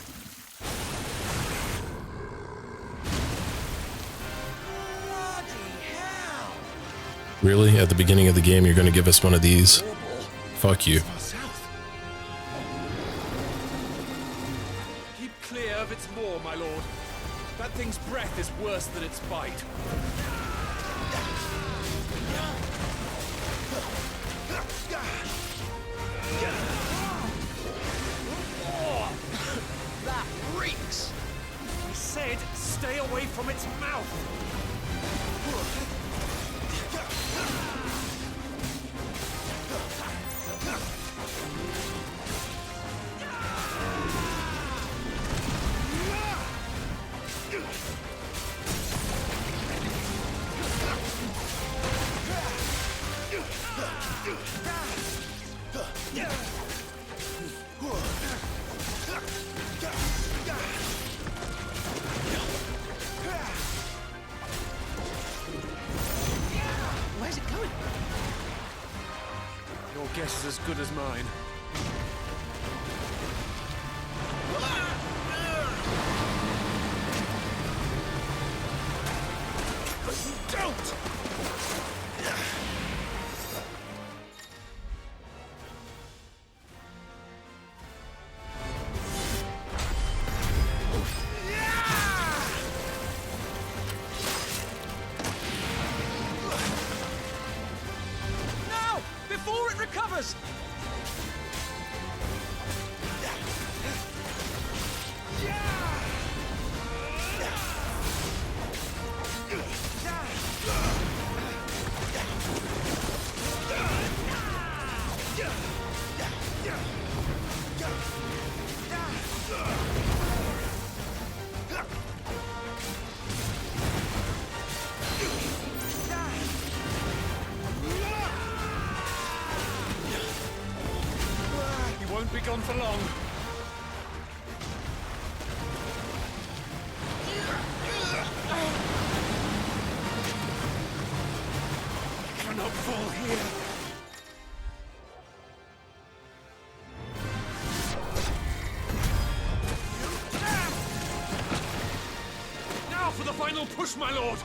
Speaker 2: Really? At the beginning of the game, you're going to give us one of these? Fuck you.
Speaker 20: Keep clear of its maw, my lord. That thing's breath is worse than its bite.
Speaker 14: That reeks!
Speaker 20: I said, stay away from its mouth!
Speaker 14: Where's it going?
Speaker 20: Your guess is as good as mine.
Speaker 14: Don't!
Speaker 20: Now! Before it recovers! He won't be gone for long. I cannot fall here. Now for the final push, my lord!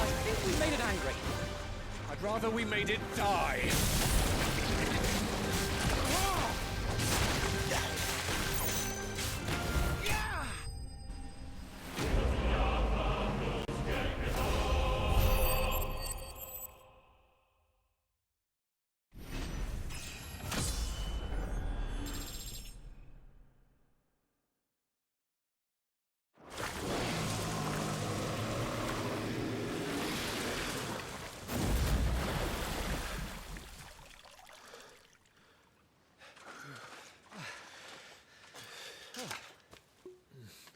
Speaker 14: I think we made it angry.
Speaker 20: I'd rather we made it die.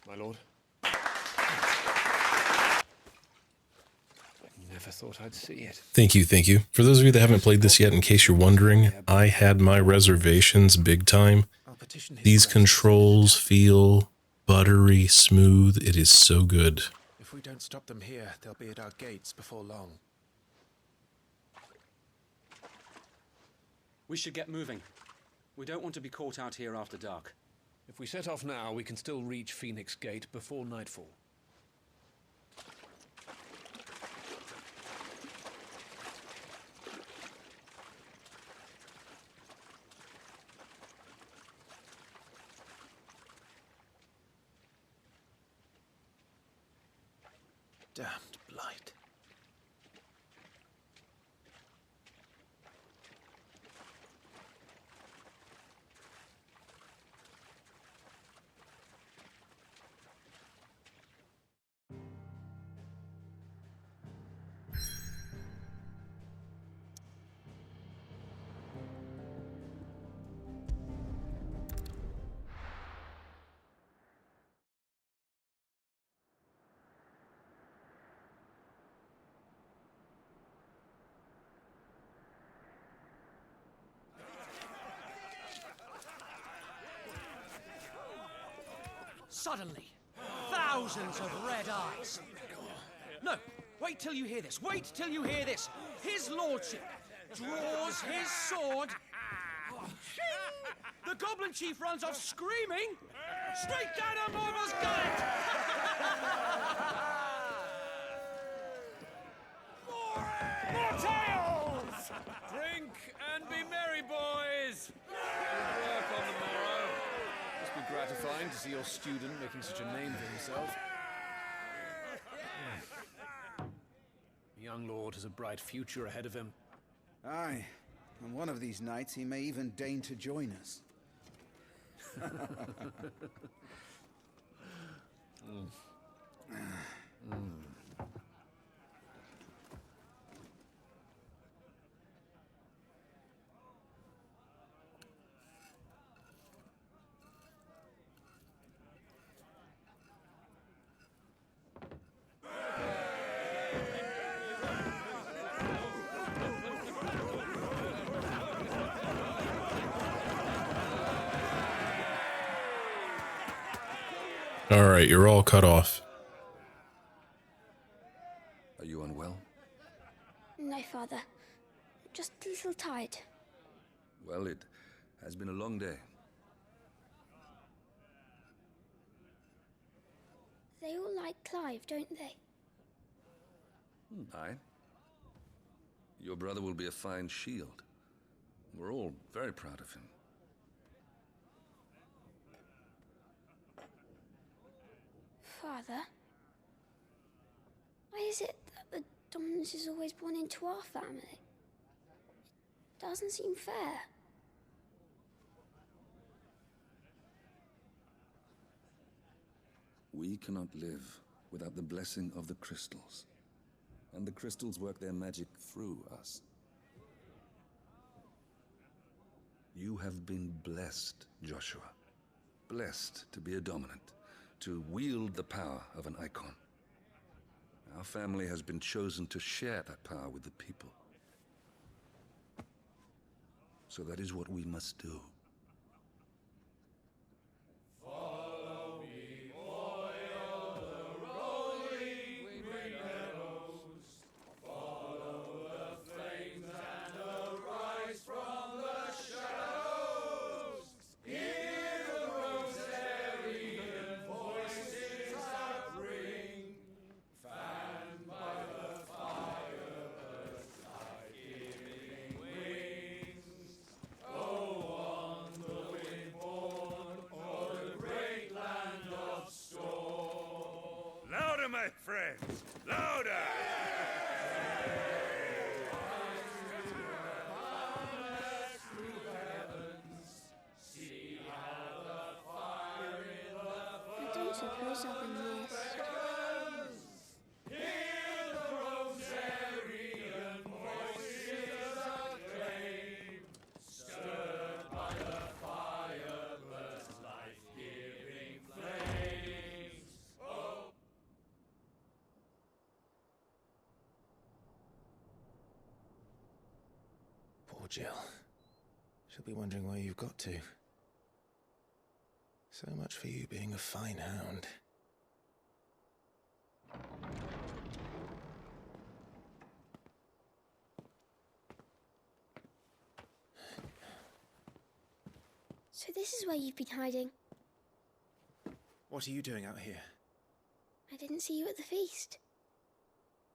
Speaker 20: My lord. I never thought I'd see it.
Speaker 2: Thank you, thank you. For those of you that haven't played this yet, in case you're wondering, I had my reservations big time. These controls feel buttery smooth. It is so good.
Speaker 18: If we don't stop them here, they'll be at our gates before long.
Speaker 21: We should get moving. We don't want to be caught out here after dark.
Speaker 20: If we set off now, we can still reach Phoenix Gate before nightfall.
Speaker 18: Damned blight.
Speaker 6: suddenly, thousands of red eyes. No, wait till you hear this. Wait till you hear this. His lordship draws his sword. The goblin chief runs off screaming, straight down a Morval's gullet.
Speaker 8: More tales! Drink and be merry, boys! Good work on the morrow. Must be gratifying to see your student making such a name for himself. The young lord has a bright future ahead of him.
Speaker 3: Aye, and one of these nights he may even deign to join us.
Speaker 2: All right, you're all cut off.
Speaker 17: Are you unwell?
Speaker 10: No, Father. Just a little tired.
Speaker 17: Well, it has been a long day.
Speaker 10: They all like Clive, don't they?
Speaker 17: Aye. Your brother will be a fine shield. We're all very proud of him.
Speaker 10: Father? Why is it that the dominance is always born into our family? It doesn't seem fair.
Speaker 17: We cannot live without the blessing of the crystals. And the crystals work their magic through us. You have been blessed, Joshua. Blessed to be a dominant, to wield the power of an icon. Our family has been chosen to share that power with the people. So that is what we must do.
Speaker 8: My friends, louder!
Speaker 10: I don't suppose I've been missed.
Speaker 1: Poor Jill. She'll be wondering where you've got to. So much for you being a fine hound.
Speaker 10: So this is where you've been hiding.
Speaker 1: What are you doing out here?
Speaker 10: I didn't see you at the feast.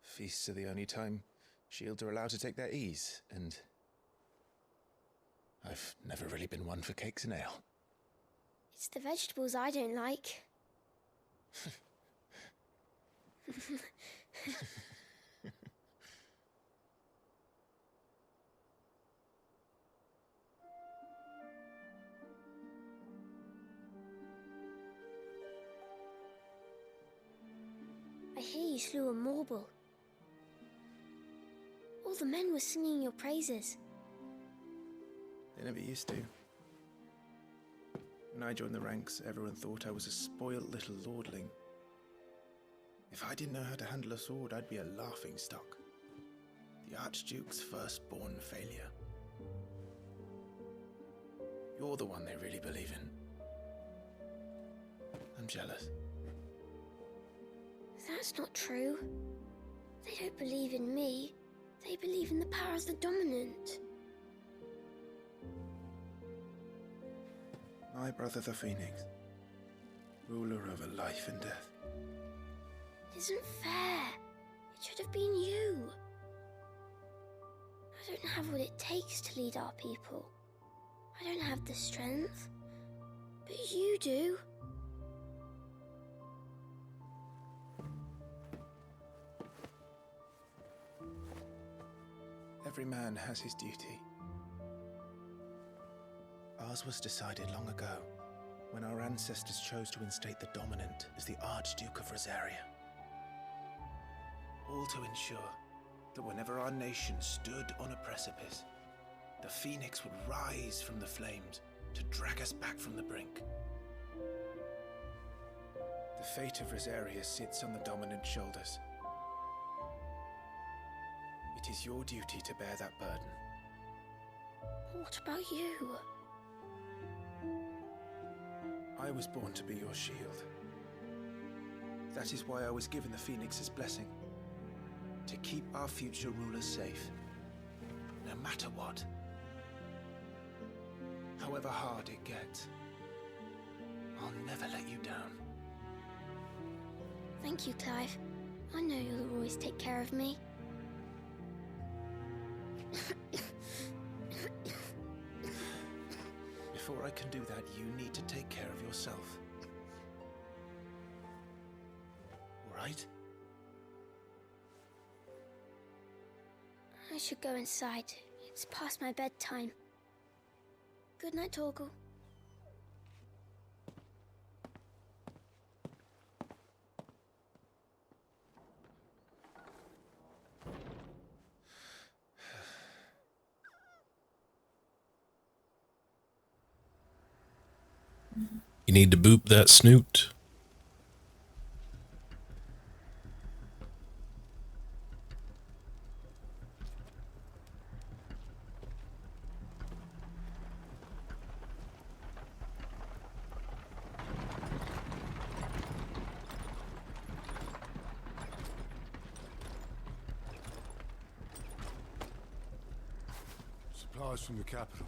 Speaker 1: Feasts are the only time shields are allowed to take their ease, and I've never really been one for cakes and ale.
Speaker 10: It's the vegetables I don't like. I hear you slew a Morble. All the men were singing your praises.
Speaker 1: They never used to. When I joined the ranks, everyone thought I was a spoiled little lordling. If I didn't know how to handle a sword, I'd be a laughingstock. The Archduke's firstborn failure. You're the one they really believe in. And jealous.
Speaker 10: That's not true. They don't believe in me. They believe in the power of the dominant.
Speaker 3: My brother the Phoenix, ruler over life and death.
Speaker 10: It isn't fair. It should have been you. I don't have what it takes to lead our people. I don't have the strength. But you do.
Speaker 3: Every man has his duty. Ours was decided long ago, when our ancestors chose to instate the dominant as the Archduke of Rosaria. All to ensure that whenever our nation stood on a precipice, the Phoenix would rise from the flames to drag us back from the brink. The fate of Rosaria sits on the dominant's shoulders. It is your duty to bear that burden.
Speaker 10: What about you?
Speaker 3: I was born to be your shield. That is why I was given the Phoenix's blessing. To keep our future rulers safe, no matter what. However hard it gets, I'll never let you down.
Speaker 10: Thank you, Clive. I know you'll always take care of me.
Speaker 3: Before I can do that, you need to take care of yourself. All right?
Speaker 10: I should go inside. It's past my bedtime. Good night, Torgal.
Speaker 2: You need to boop that snoot.
Speaker 8: Supplies from the capital.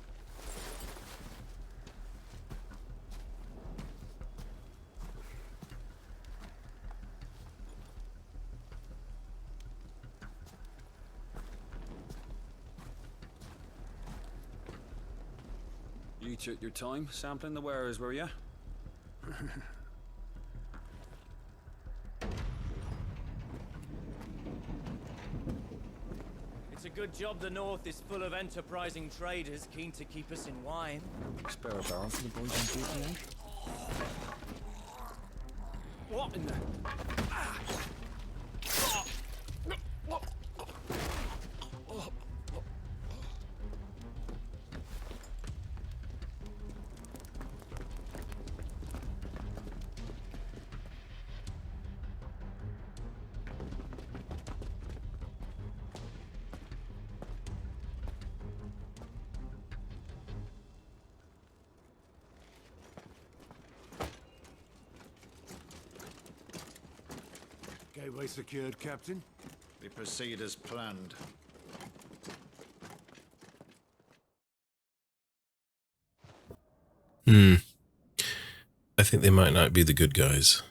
Speaker 15: You took your time sampling the wares, were you?
Speaker 6: It's a good job the North is full of enterprising traders keen to keep us in wine.
Speaker 15: Spare a barrel for the boys on duty, eh?
Speaker 6: What in the...
Speaker 8: Gateway secured, Captain.
Speaker 7: We proceed as planned.
Speaker 2: I think they might not be the good guys.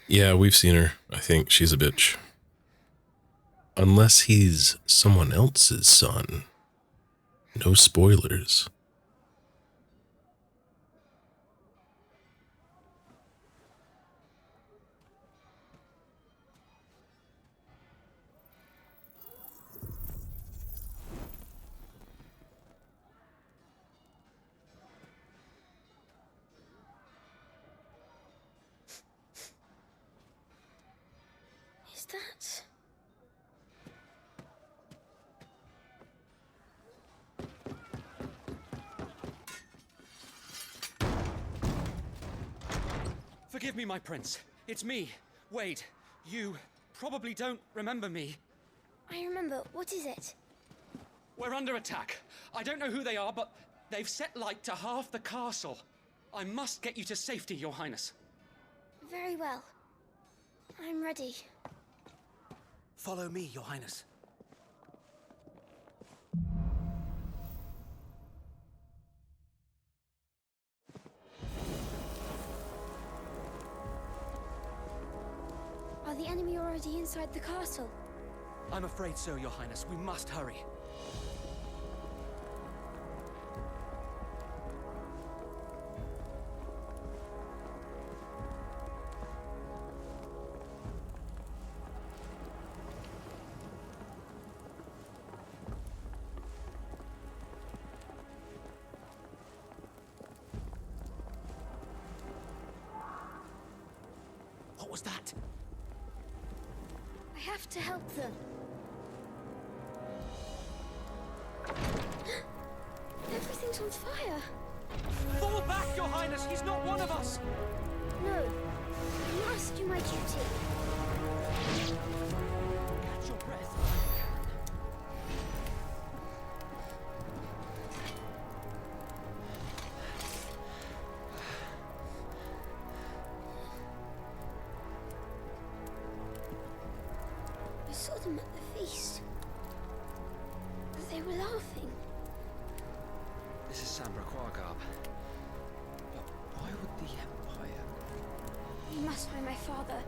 Speaker 2: Yeah, we've seen her. I think she's a bitch. Unless he's someone else's son. No spoilers.
Speaker 10: Is that...
Speaker 6: Forgive me, my prince. It's me, Wade. You probably don't remember me.
Speaker 10: I remember. What is it?
Speaker 6: We're under attack. I don't know who they are, but they've set light to half the castle. I must get you to safety, Your Highness.
Speaker 10: Very well. I'm ready.
Speaker 6: Follow me, Your Highness.
Speaker 10: Are the enemy already inside the castle?
Speaker 6: I'm afraid so, Your Highness. We must hurry. What was that?
Speaker 10: I have to help them. Everything's on fire.
Speaker 6: Fall back, Your Highness! He's not one of us!
Speaker 10: No. I must do my duty.
Speaker 6: Catch your breath.
Speaker 10: I saw them at the feast. They were laughing.
Speaker 6: This is Sambra Quargarb. But why would the Empire...
Speaker 10: We must find my father.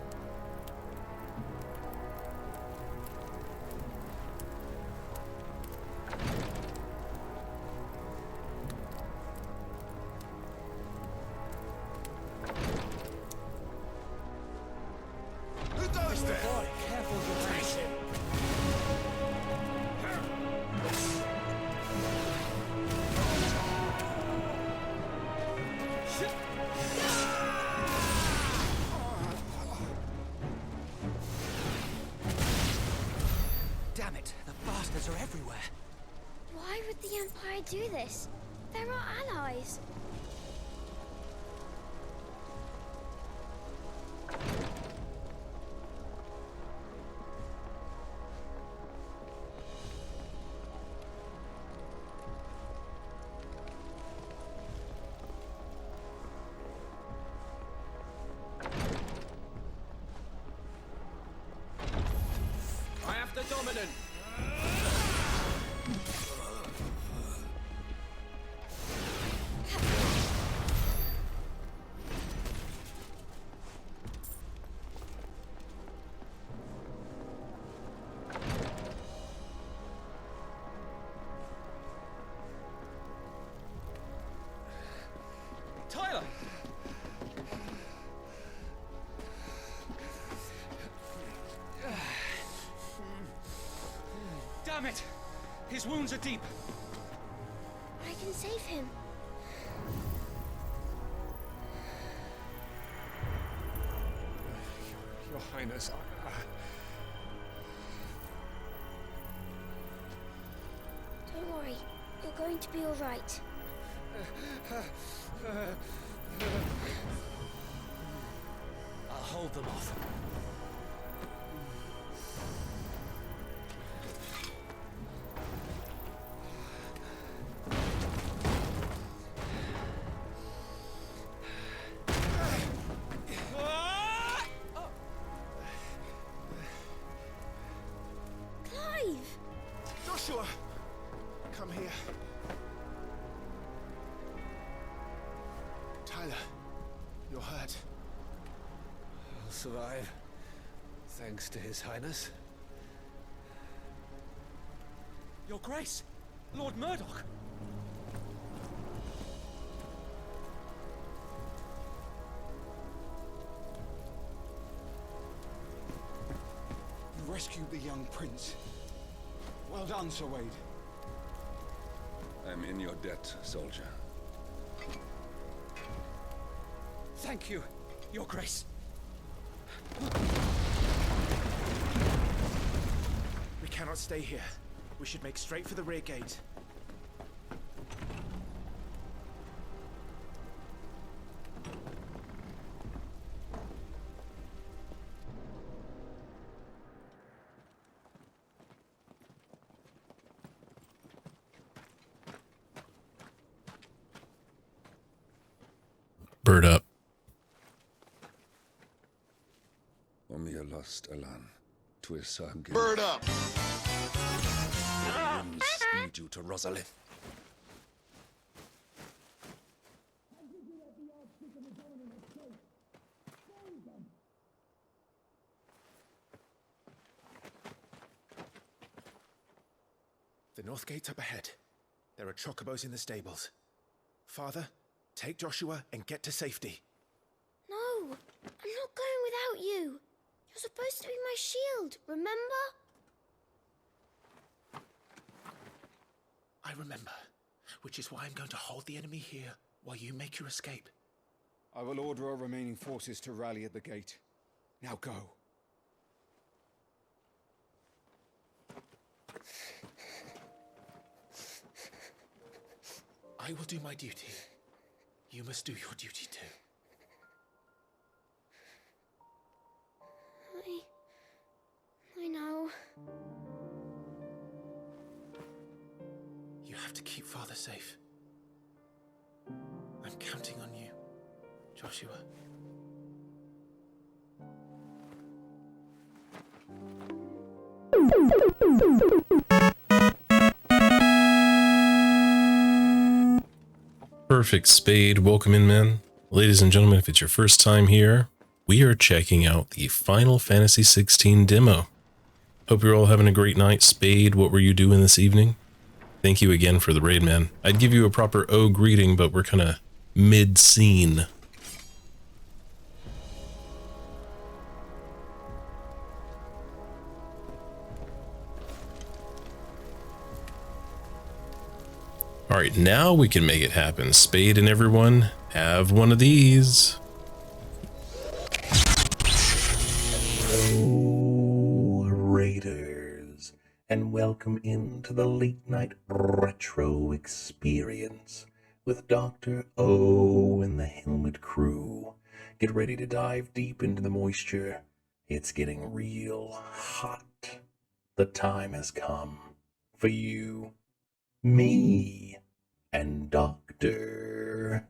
Speaker 6: Who goes there? Boy, careful, Your Highness. Damn it, the bastards are everywhere.
Speaker 10: Why would the Empire do this? They're our allies.
Speaker 6: I have the dominant. Tyler! Damn it! His wounds are deep.
Speaker 10: I can save him.
Speaker 18: Your Highness,
Speaker 10: Don't worry. You're going to be all right.
Speaker 6: I'll hold them off.
Speaker 10: Clive!
Speaker 18: Joshua! Come here. Tyler, you're hurt.
Speaker 20: I'll survive. Thanks to His Highness.
Speaker 6: Your Grace! Lord Murdoch!
Speaker 3: You rescued the young prince. Well done, Sir Wade.
Speaker 17: I'm in your debt, soldier.
Speaker 6: Thank you, Your Grace.
Speaker 18: We cannot stay here. We should make straight for the rear gate.
Speaker 2: Bird up.
Speaker 17: Omia lost Alan. Twisag.
Speaker 5: Bird up!
Speaker 17: Speed you to Rosalith.
Speaker 18: The north gate's up ahead. There are chocobos in the stables. Father, take Joshua and get to safety.
Speaker 10: No, I'm not going without you. You're supposed to be my shield, remember?
Speaker 18: I remember, which is why I'm going to hold the enemy here while you make your escape.
Speaker 3: I will order our remaining forces to rally at the gate. Now go.
Speaker 18: I will do my duty. You must do your duty too.
Speaker 10: I know.
Speaker 18: You have to keep Father safe. I'm counting on you, Joshua.
Speaker 2: Perfect Spade, welcome in, man. Ladies and gentlemen, if it's your first time here, we are checking out the Final Fantasy XVI demo. Hope you're all having a great night. Spade, what were you doing this evening? Thank you again for the raid, man. I'd give you a proper O greeting, but we're kind of mid-scene. Alright, now we can make it happen. Spade and everyone, have one of these.
Speaker 9: Hello, Raiders, and welcome into the late night retro experience with Dr. O and the Helmet crew. Get ready to dive deep into the moisture. It's getting real hot. The time has come for you, me, and Dr.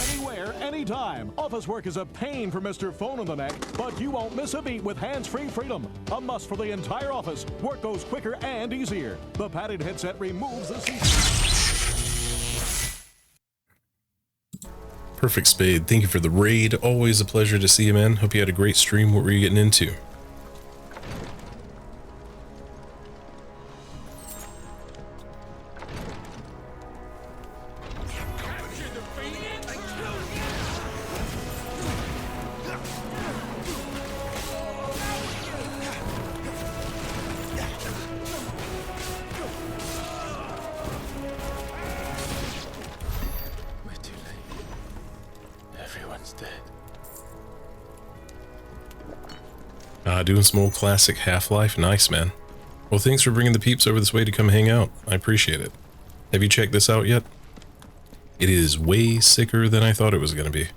Speaker 23: Anywhere, anytime. Office work is a pain for Mr. Phone in the Neck, but you won't miss a beat with hands-free freedom. A must for the entire office. Work goes quicker and easier. The padded headset removes the seat.
Speaker 2: Perfect Spade, thank you for the raid. Always a pleasure to see you, man. Hope you had a great stream. What were you getting into? Doing some old classic Half-Life. Nice, man. Well, thanks for bringing the peeps over this way to come hang out. I appreciate it. Have you checked this out yet? It is way sicker than I thought it was going to be.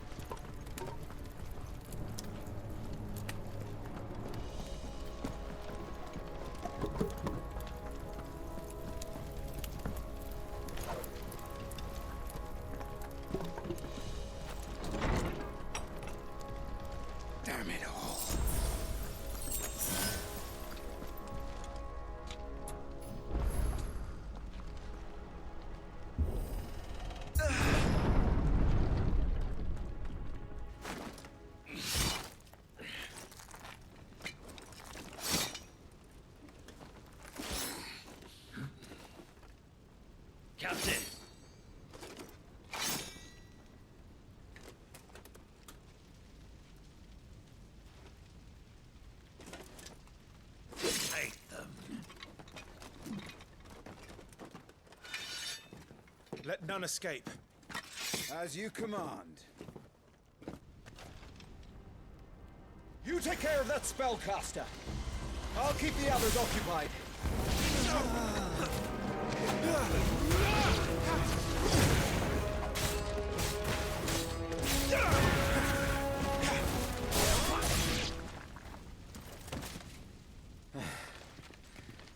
Speaker 6: Captain! Take them.
Speaker 18: Let none escape.
Speaker 3: As you command. You take care of that spellcaster. I'll keep the others occupied.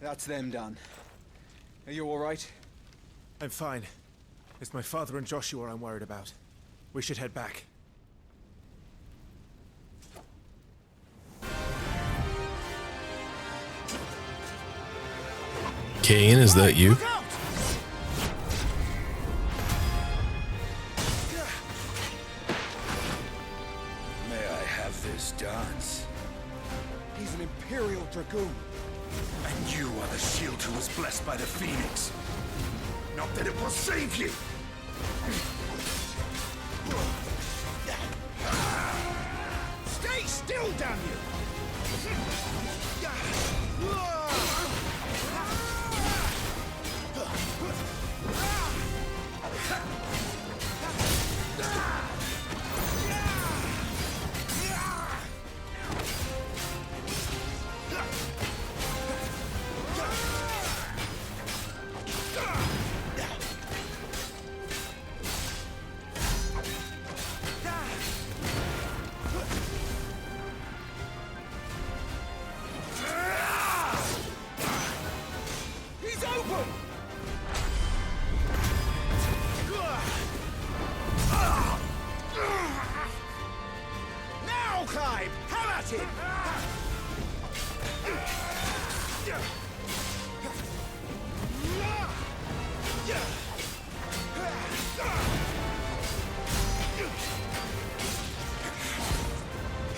Speaker 3: That's them done. Are you all right?
Speaker 18: I'm fine. It's my father and Joshua I'm worried about. We should head back.
Speaker 2: Kane, is that you?
Speaker 3: May I have this dance? He's an Imperial Dragoon.
Speaker 4: And you are the shield who was blessed by the Phoenix. Not that it will save you!
Speaker 3: Stay still, damn you!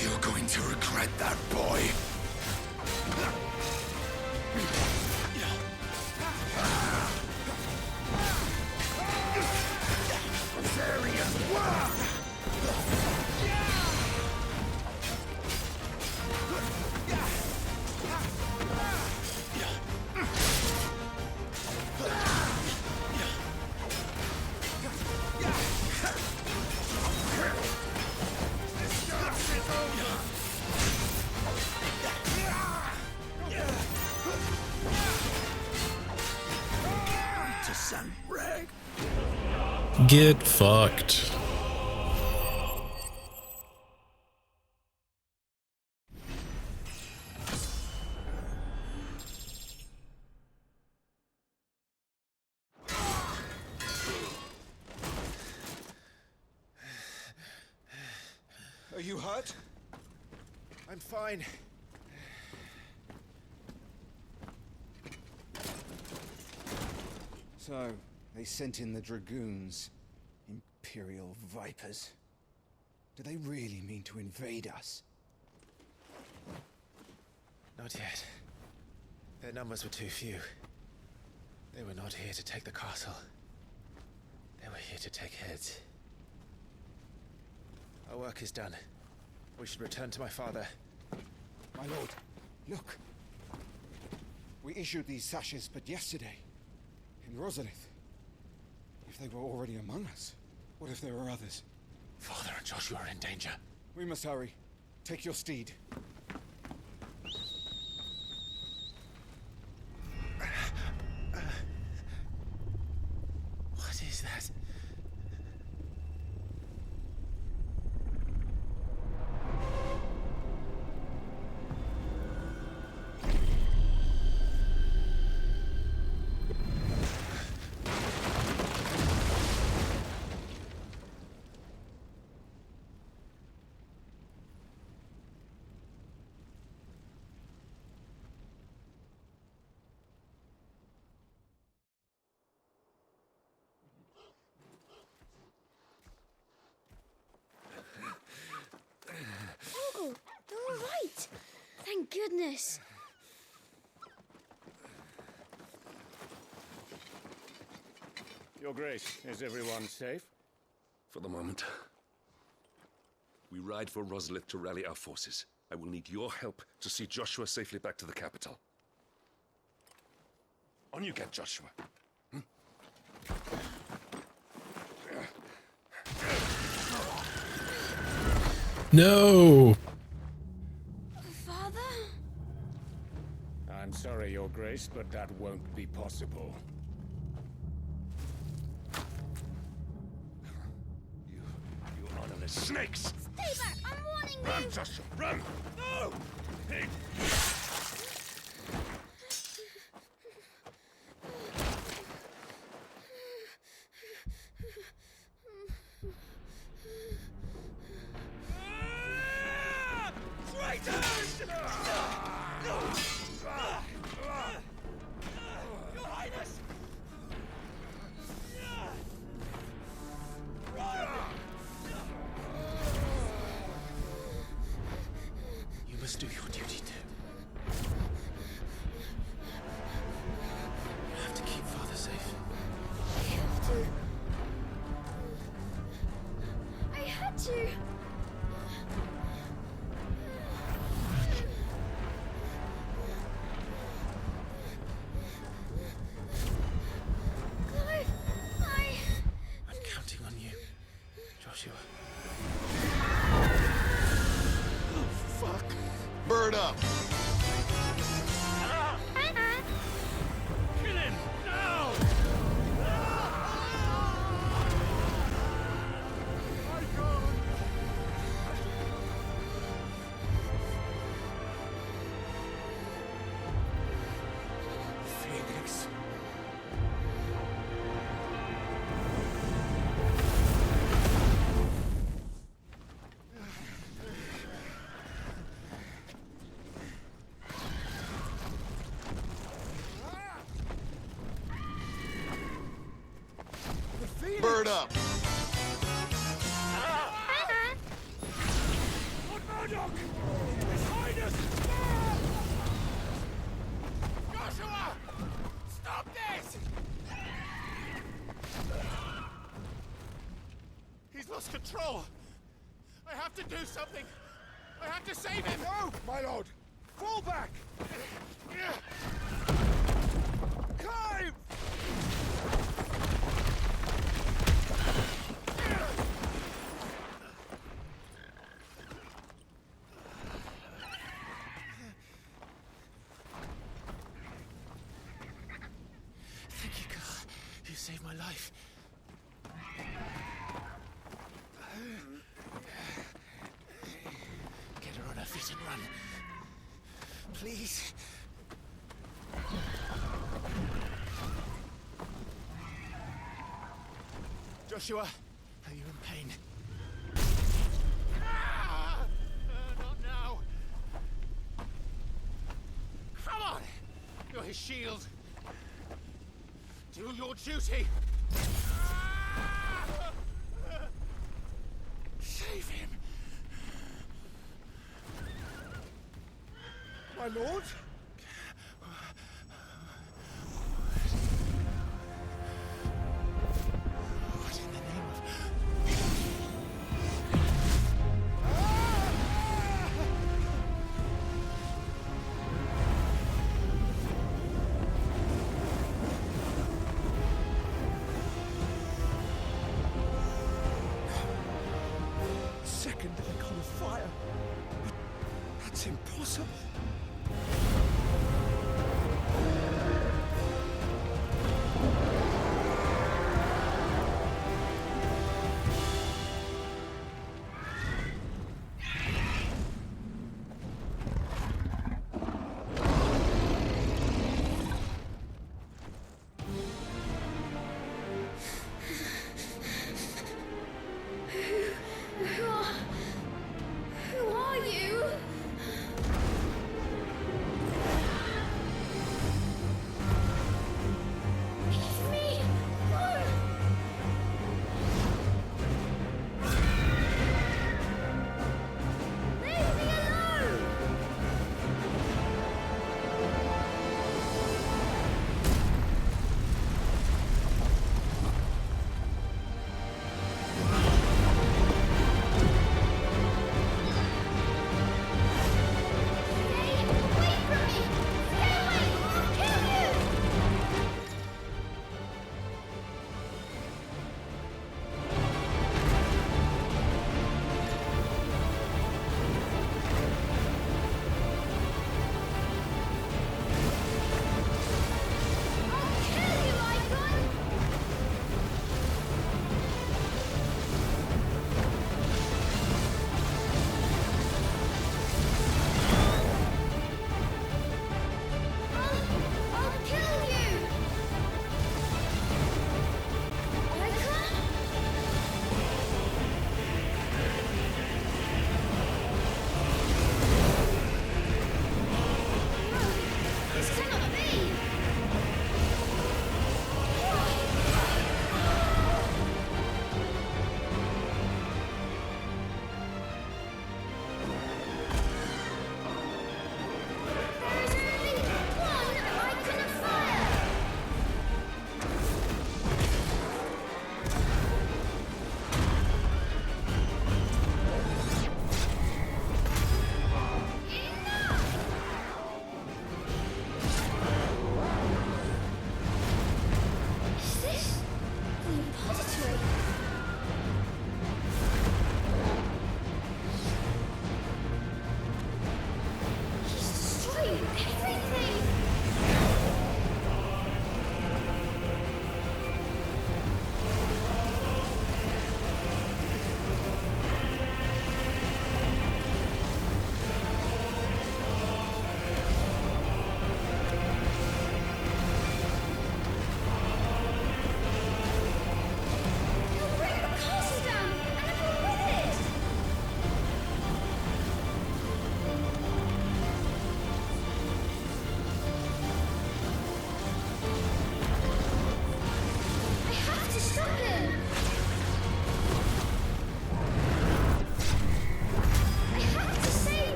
Speaker 4: You're going to regret that, boy.
Speaker 2: Get fucked.
Speaker 3: Are you hurt?
Speaker 18: I'm fine.
Speaker 3: So, they sent in the Dragoons. Imperial Vipers. Do they really mean to invade us?
Speaker 18: Not yet. Their numbers were too few. They were not here to take the castle. They were here to take heads. Our work is done. We should return to my father.
Speaker 3: My lord, look. We issued these sashes but yesterday. In Rosalith. If they were already among us, what if there were others?
Speaker 18: Father and Joshua are in danger.
Speaker 3: We must hurry. Take your steed.
Speaker 18: What is that?
Speaker 10: Oh, they're all right. Thank goodness.
Speaker 20: Your Grace, is everyone safe?
Speaker 4: For the moment. We ride for Rosalith to rally our forces. I will need your help to see Joshua safely back to the capital. On you get, Joshua.
Speaker 2: No!
Speaker 10: Father?
Speaker 20: I'm sorry, Your Grace, but that won't be possible.
Speaker 4: You honorless snakes!
Speaker 10: Stay back! I'm warning you!
Speaker 4: Run, Joshua, run! No!
Speaker 1: must do your duty too. You have to keep Father safe.
Speaker 10: I have to. I had to. Clive,
Speaker 1: I'm counting on you, Joshua.
Speaker 3: Oh, fuck. Bird up.
Speaker 8: Kill him! Now! My God!
Speaker 1: Phoenix.
Speaker 3: Bird up.
Speaker 8: Lord Murdoch! His Highness! Joshua! Stop this!
Speaker 3: He's lost control. I have to do something. I have to save him. No, my lord. Fall back. Clive!
Speaker 1: Thank you, Carl. You saved my life. Get her on her feet and run. Please. Joshua, are you in pain?
Speaker 3: Not now. Come on. You're his shield. Do your duty. Save him. My lord?
Speaker 1: What in the name of...
Speaker 3: Second icon of fire. But that's impossible.
Speaker 10: Who are you?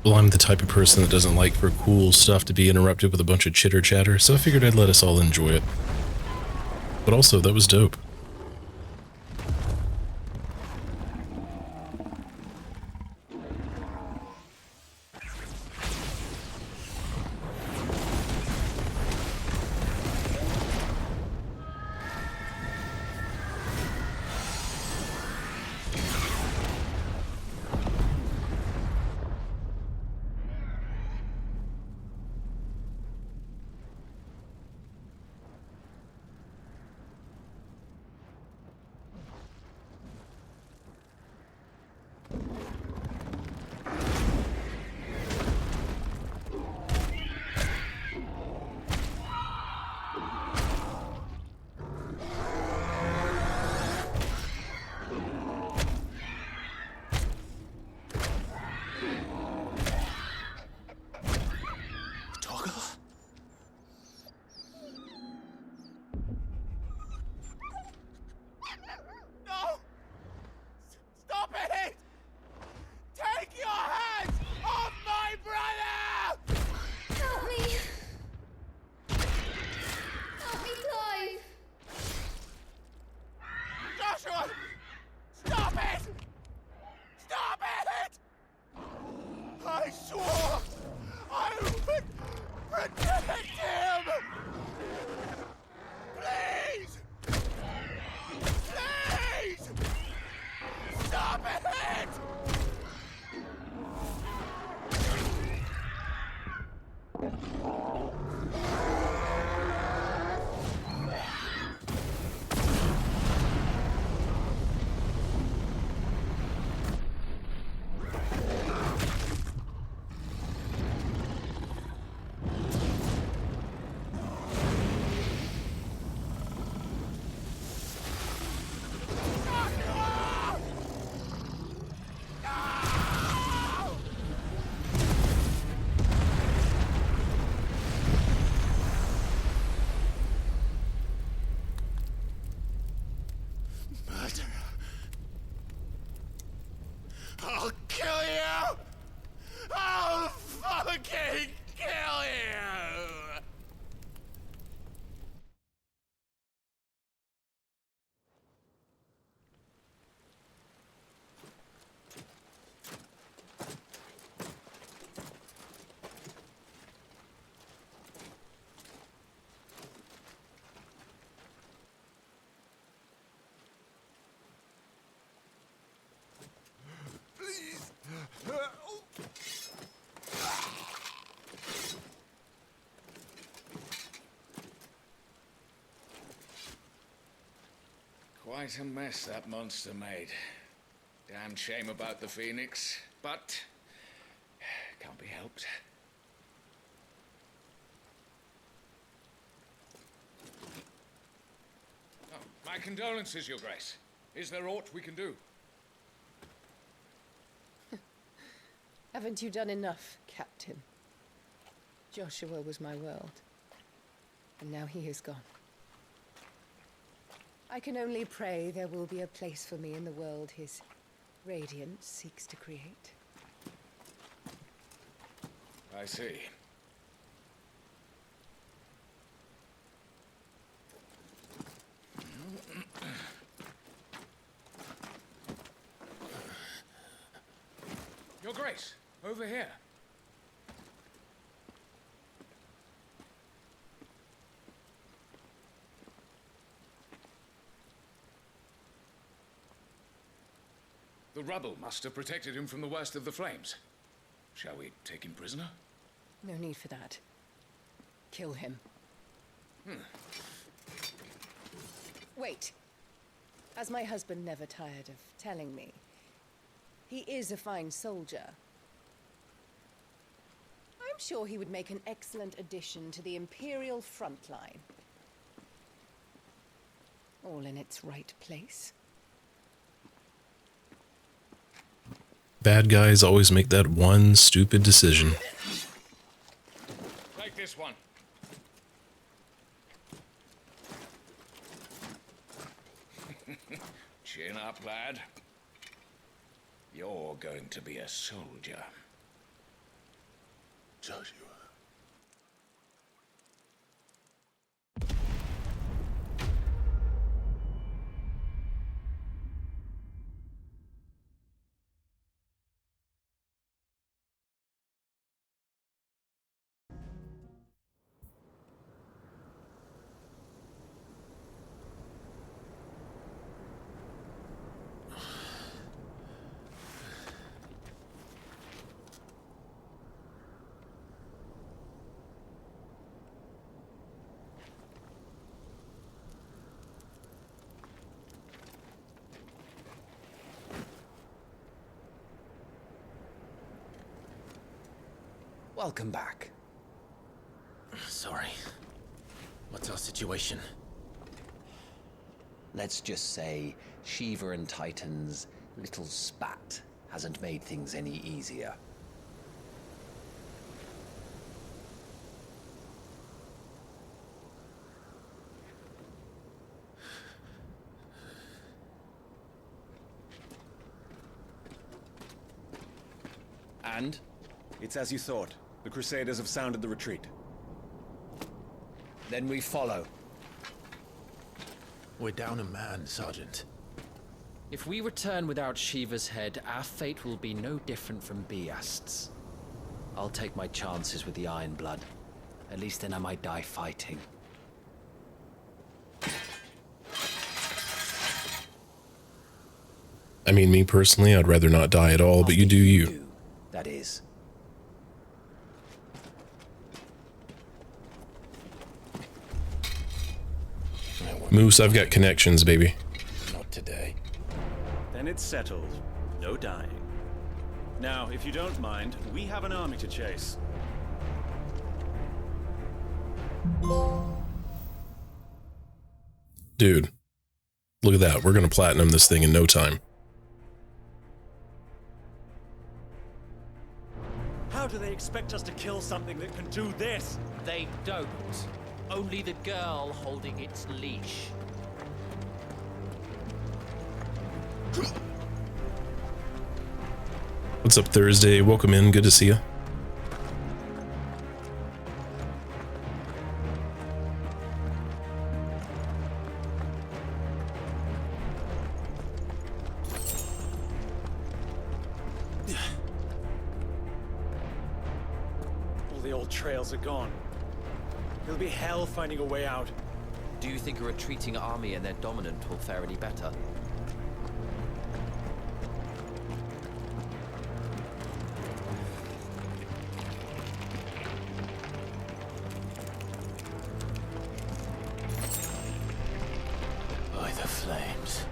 Speaker 2: Well, I'm the type of person that doesn't like for cool stuff to be interrupted with a bunch of chitter chatter, so I figured I'd let us all enjoy it. But also, that was dope.
Speaker 8: I'll kill you! I'll fucking kill you!
Speaker 21: Quite a mess that monster made. Damn shame about the Phoenix, but can't be helped. Oh, my condolences, Your Grace. Is there aught we can do?
Speaker 13: Haven't you done enough, Captain? Joshua was my world, and now he is gone. I can only pray there will be a place for me in the world his radiance seeks to create.
Speaker 21: I see. Your Grace, over here. The rubble must have protected him from the worst of the flames. Shall we take him prisoner?
Speaker 13: No need for that. Kill him. Wait. As my husband never tired of telling me, he is a fine soldier. I'm sure he would make an excellent addition to the Imperial front line. All in its right place.
Speaker 2: Bad guys always make that one stupid decision.
Speaker 21: Take this one. Chin up, lad. You're going to be a soldier.
Speaker 9: Joshua.
Speaker 18: Welcome back.
Speaker 6: Sorry. What's our situation?
Speaker 18: Let's just say Shiva and Titan's little spat hasn't made things any easier.
Speaker 20: And? It's as you thought. The Crusaders have sounded the retreat.
Speaker 18: Then we follow.
Speaker 1: We're down a man, Sergeant.
Speaker 6: If we return without Shiva's head, our fate will be no different from Biast's.
Speaker 18: I'll take my chances with the Iron Blood. At least then I might die fighting.
Speaker 2: I mean, me personally, I'd rather not die at all, but you do you.
Speaker 18: That is.
Speaker 2: Moose, I've got connections, baby.
Speaker 1: Not today.
Speaker 5: Then it's settled. No dying. Now, if you don't mind, we have an army to chase.
Speaker 2: Dude, look at that. We're gonna platinum this thing in no time.
Speaker 5: How do they expect us to kill something that can do this?
Speaker 6: They don't. Only the girl holding its leash.
Speaker 2: What's up, Thursday? Welcome in. Good to see you.
Speaker 5: All the old trails are gone. It'll be hell finding a way out.
Speaker 6: Do you think a retreating army and their dominant will fare any better?
Speaker 1: By the flames.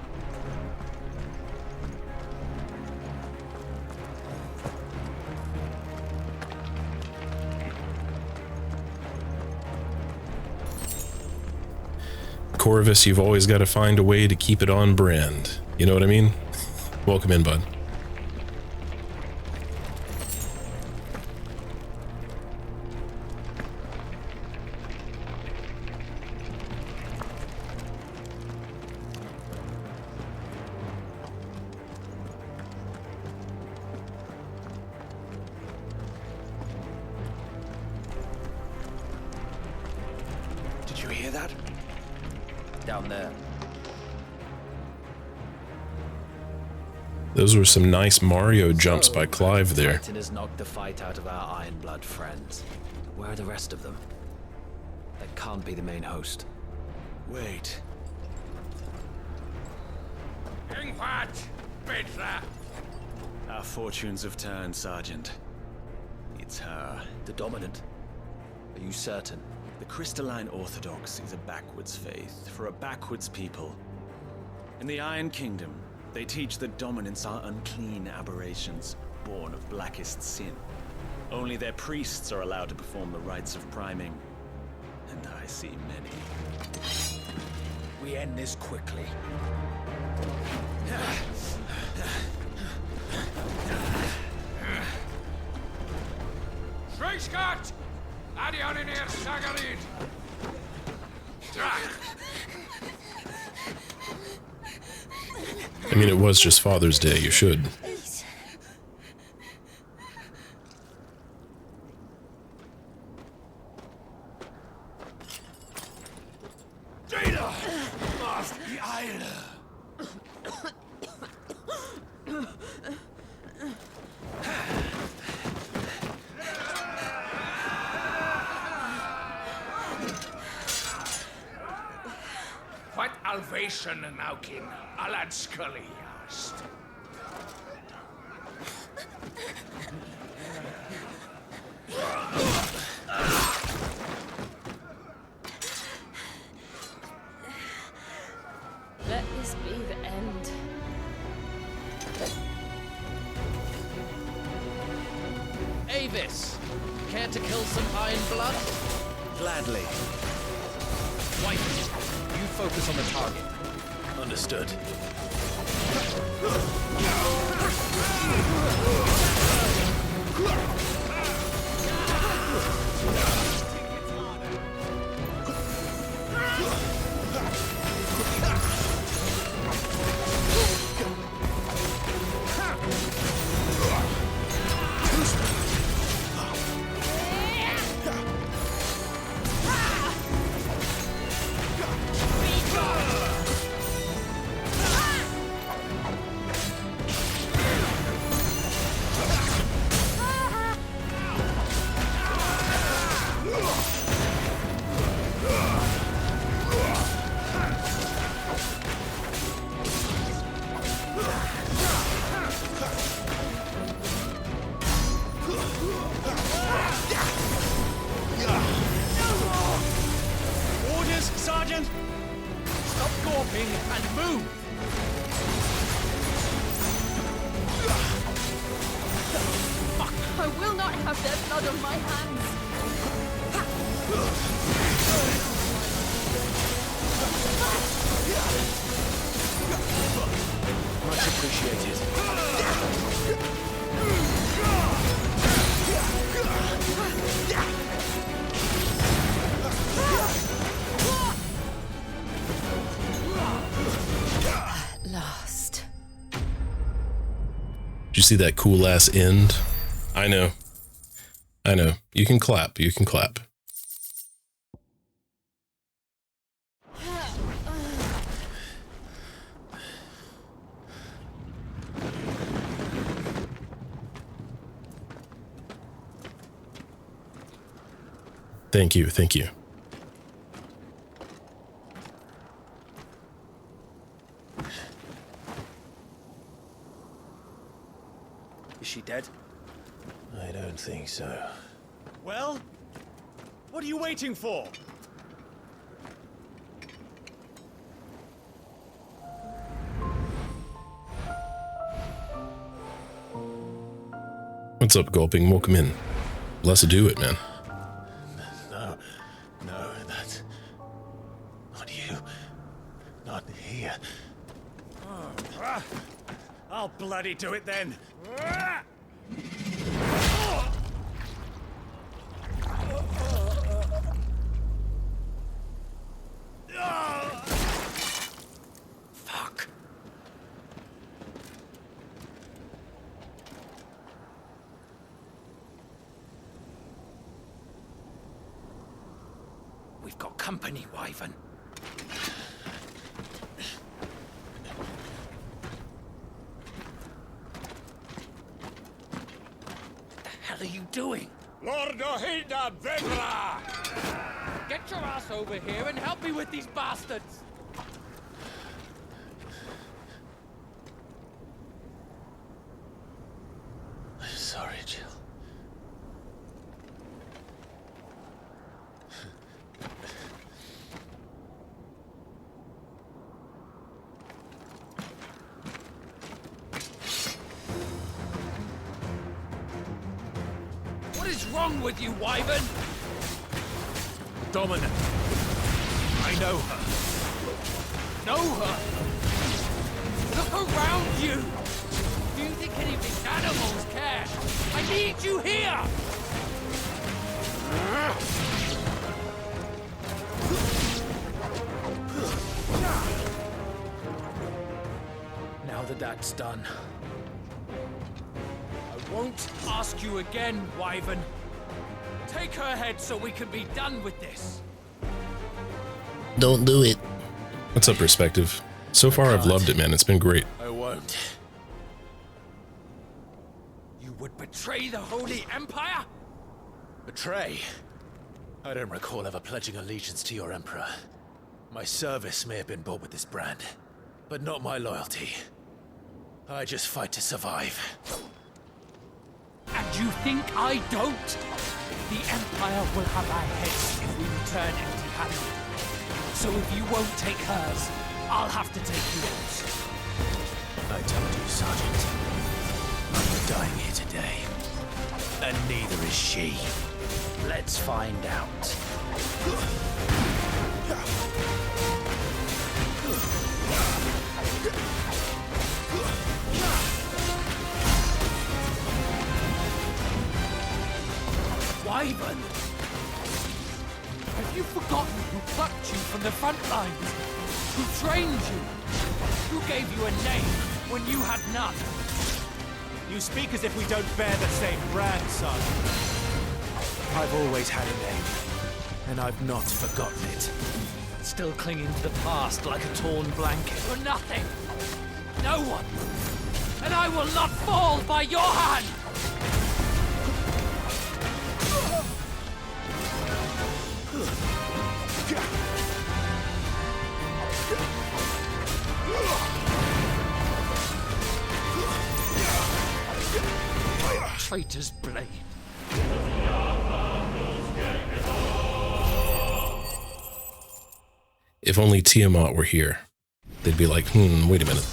Speaker 2: Corvus, you've always got to find a way to keep it on brand. You know what I mean? Welcome in, bud.
Speaker 20: Did you hear that?
Speaker 6: Down there.
Speaker 2: Those were some nice Mario jumps by Clive there.
Speaker 18: Titan has knocked the fight out of our Iron Blood friends. Where are the rest of them? That can't be the main host.
Speaker 20: Wait. Our fortunes have turned, Sergeant. It's her.
Speaker 18: The dominant? Are you certain?
Speaker 20: The Crystalline Orthodox is a backwards faith for a backwards people. In the Iron Kingdom, they teach that dominants are unclean aberrations, born of blackest sin. Only their priests are allowed to perform the rites of priming. And I see many.
Speaker 6: We end this quickly.
Speaker 8: Schreischgott! Adion in er Sagarid!
Speaker 2: I mean, it was just Father's Day. You should.
Speaker 21: Nation Naukin Aladskaliast.
Speaker 11: Let this be the end.
Speaker 14: Avis, care to kill some Iron Blood?
Speaker 20: Gladly.
Speaker 14: Wipe, you focus on the target.
Speaker 20: Understood.
Speaker 6: Sergeant! Stop gawping and move!
Speaker 11: I will not have their blood on my hands.
Speaker 20: Much appreciated.
Speaker 13: Last.
Speaker 2: Did you see that cool ass end? I know. I know. You can clap. You can clap. Thank you. Thank you.
Speaker 20: Is she dead?
Speaker 1: I don't think so.
Speaker 6: Well, what are you waiting for?
Speaker 2: What's up, Gulping? Welcome in. Let's do it, man.
Speaker 1: No, that's not you. Not here.
Speaker 6: I'll bloody do it then.
Speaker 14: Fuck. We've got company, Wyvern. What the hell are you doing?
Speaker 21: Lord Ohida Vedra!
Speaker 14: Get your ass over here and help me with these bastards!
Speaker 1: I'm sorry, Jill.
Speaker 14: What is wrong with you, Wyvern?
Speaker 6: Dominant. I know her.
Speaker 14: Know her? Look around you! Do you think any of these animals care? I need you here! Now that that's done, I won't ask you again, Wyvern. Take her head so we can be done with this.
Speaker 2: Don't do it. What's up, Perspective? So far, I've loved it, man. It's been great.
Speaker 14: I won't. You would betray the Holy Empire?
Speaker 20: Betray? I don't recall ever pledging allegiance to your Emperor.
Speaker 1: My service may have been bought with this brand, but not my loyalty. I just fight to survive.
Speaker 6: And you think I don't? The Empire will have our heads if we return empty-handed. So if you won't take hers, I'll have to take yours.
Speaker 1: I told you, Sergeant. I'm not dying here today. And neither is she.
Speaker 6: Let's find out. Wyvern! Have you forgotten who plucked you from the front lines? Who trained you? Who gave you a name when you had none?
Speaker 1: You speak as if we don't bear the same brand, Sergeant. I've always had a name, and I've not forgotten it.
Speaker 6: Still clinging to the past like a torn blanket. For nothing! No one! And I will not fall by your hand! Traitor's blade.
Speaker 2: If only Tiamat were here, they'd be like, wait a minute.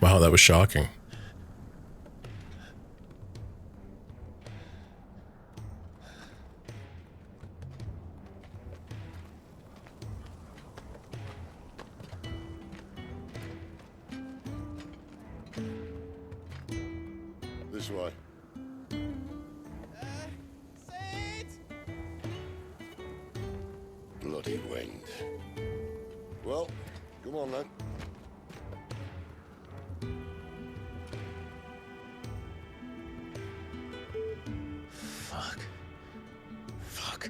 Speaker 2: Wow, that was shocking.
Speaker 12: This way. Bloody wind. Well, come on then.
Speaker 1: Fuck. Fuck.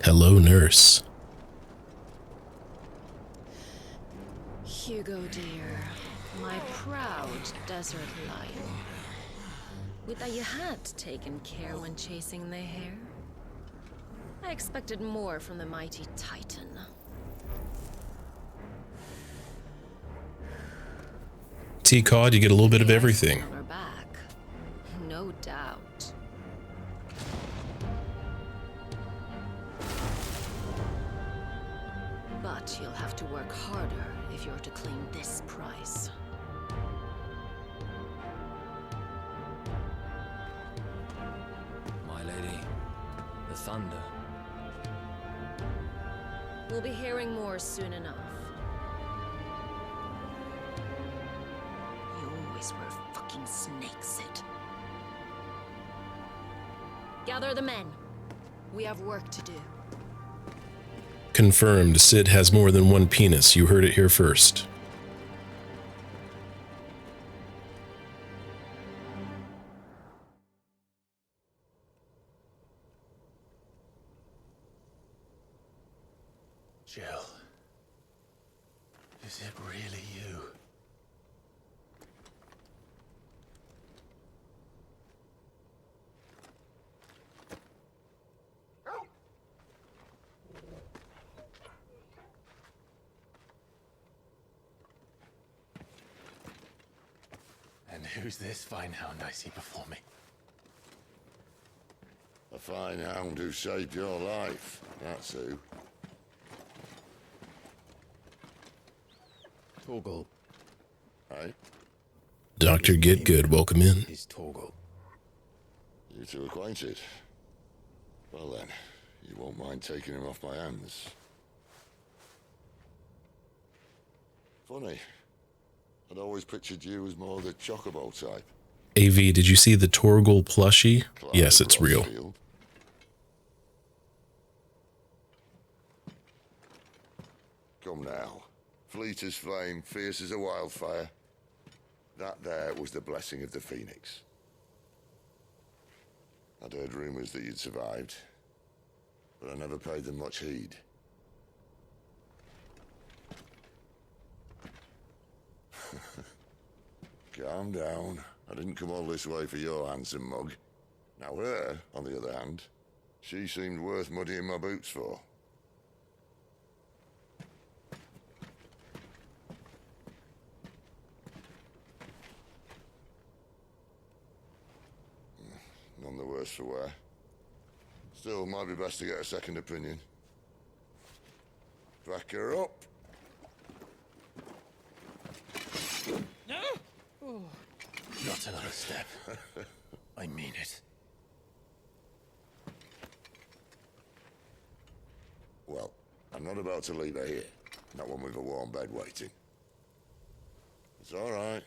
Speaker 2: Hello, nurse.
Speaker 16: Hugo, dear, my proud desert lion. Would that you had taken care when chasing the hare? I expected more from the mighty Titan.
Speaker 2: T-Cod, you get a little bit of everything.
Speaker 16: On her back, no doubt. But you'll have to work harder if you're to claim this prize.
Speaker 15: My lady, the thunder.
Speaker 16: We'll be hearing more soon enough. You always were a fucking snake, Sid. Gather the men. We have work to do.
Speaker 2: Confirmed, Sid has more than one penis. You heard it here first.
Speaker 1: Jill. Is it really you? And who's this fine hound I see before me?
Speaker 12: A fine hound who saved your life, that's who.
Speaker 1: Torgal.
Speaker 12: Hey?
Speaker 2: Dr. Get Good, welcome in.
Speaker 1: Is Torgal.
Speaker 12: You two acquainted? Well then, you won't mind taking him off my hands. Funny. I'd always pictured you as more the chocobo type.
Speaker 2: AV, did you see the Torgal plushie?
Speaker 12: Clive
Speaker 2: Yes, it's real.
Speaker 12: Rossfield. Come now. Fleet as flame, fierce as a wildfire. That there was the blessing of the Phoenix. I'd heard rumors that you'd survived, but I never paid them much heed. Calm down. I didn't come all this way for your handsome mug. Now her, on the other hand, she seemed worth muddying my boots for. None the worse for wear. Still, might be best to get a second opinion. Back her up.
Speaker 6: No? Oh.
Speaker 1: Not another step. I mean it.
Speaker 12: Well, I'm not about to leave her here. Not when we've a warm bed waiting. It's all right.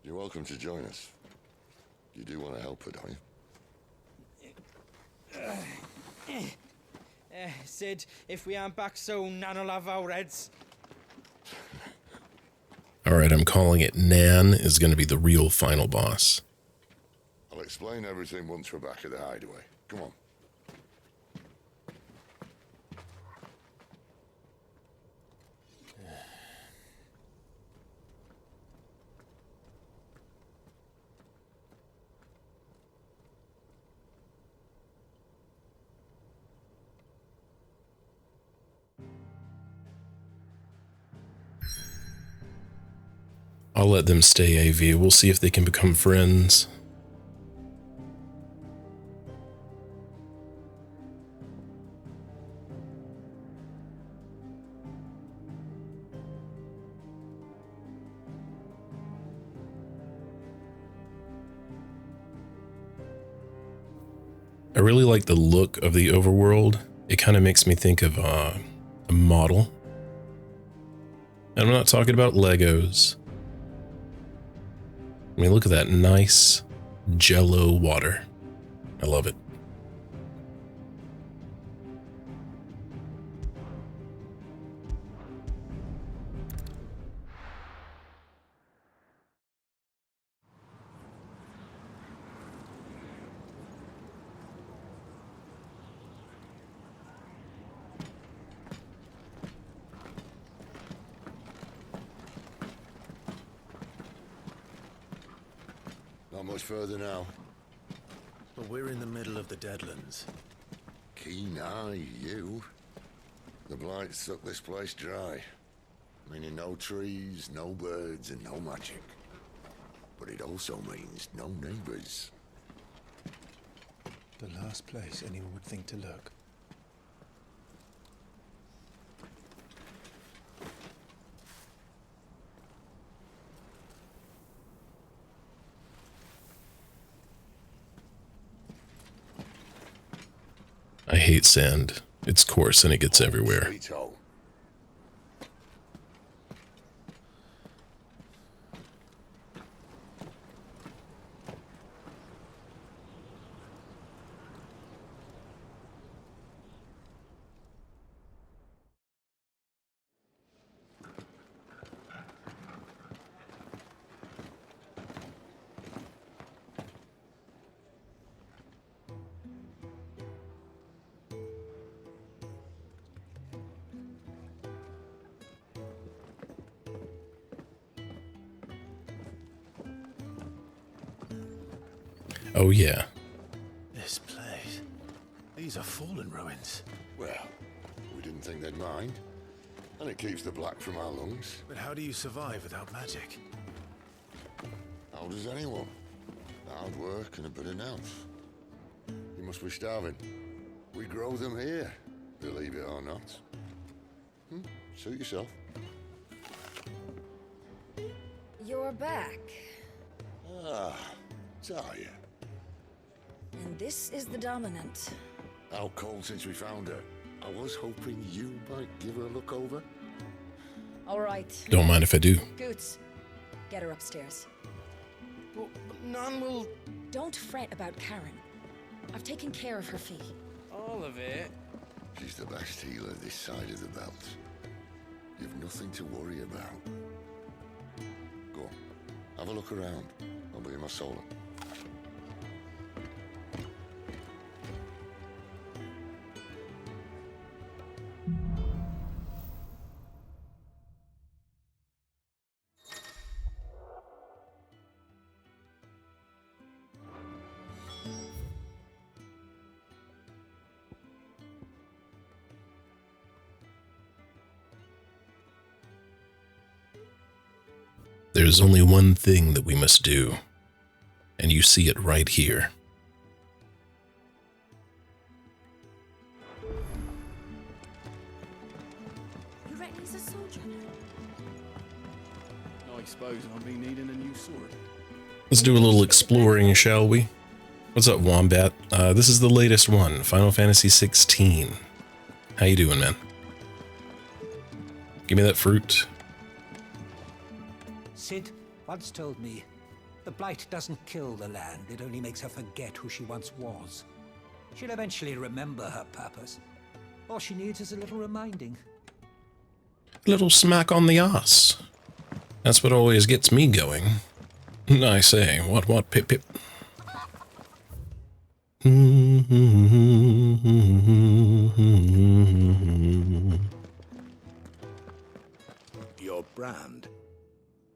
Speaker 12: You're welcome to join us. You do want to help her, don't you?
Speaker 6: Sid, if we aren't back soon, Nan'll have our heads.
Speaker 2: Alright, I'm calling it. Nan is going to be the real final boss.
Speaker 12: I'll explain everything once we're back at the hideaway. Come on.
Speaker 2: I'll let them stay, AV. We'll see if they can become friends. I really like the look of the overworld. It kind of makes me think of a model. And I'm not talking about Legos. I mean, look at that nice jello water. I love it.
Speaker 12: Not much further now.
Speaker 1: But we're in the middle of the Deadlands.
Speaker 12: Keen eye, you. The blight sucked this place dry. Meaning no trees, no birds, and no magic. But it also means no neighbors.
Speaker 1: The last place anyone would think to look.
Speaker 2: I hate sand. It's coarse and it gets everywhere.
Speaker 12: Sweet home.
Speaker 2: Oh, yeah.
Speaker 1: This place. These are fallen ruins.
Speaker 12: Well, we didn't think they'd mind. And it keeps the black from our lungs.
Speaker 1: But how do you survive without magic?
Speaker 12: How does anyone? Hard work and a bit of nous. You must be starving. We grow them here, believe it or not. Suit yourself.
Speaker 7: You're back.
Speaker 12: Ah, Talia.
Speaker 7: And this is the Dominant.
Speaker 12: How cold since we found her. I was hoping you might give her a look over.
Speaker 7: All right.
Speaker 2: Don't mind if I do.
Speaker 7: Goots, get her upstairs.
Speaker 6: Well, none will...
Speaker 7: Don't fret about Karen. I've taken care of her fee.
Speaker 6: All of it?
Speaker 12: She's the best healer this side of the belt. You've nothing to worry about. Go on, have a look around. I'll be in my solar.
Speaker 2: There's only one thing that we must do, and you see it right here.
Speaker 10: You reckon he's a soldier now?
Speaker 5: I suppose I'll be needing a new sword.
Speaker 2: Let's do a little exploring, shall we? What's up, Wombat? This is the latest one, Final Fantasy XVI. How you doing, man? Give me that fruit.
Speaker 19: Sid once told me, the blight doesn't kill the land, it only makes her forget who she once was. She'll eventually remember her purpose. All she needs is a little reminding.
Speaker 2: A little smack on the ass. That's what always gets me going. I say, what, pip, pip.
Speaker 22: Your brand.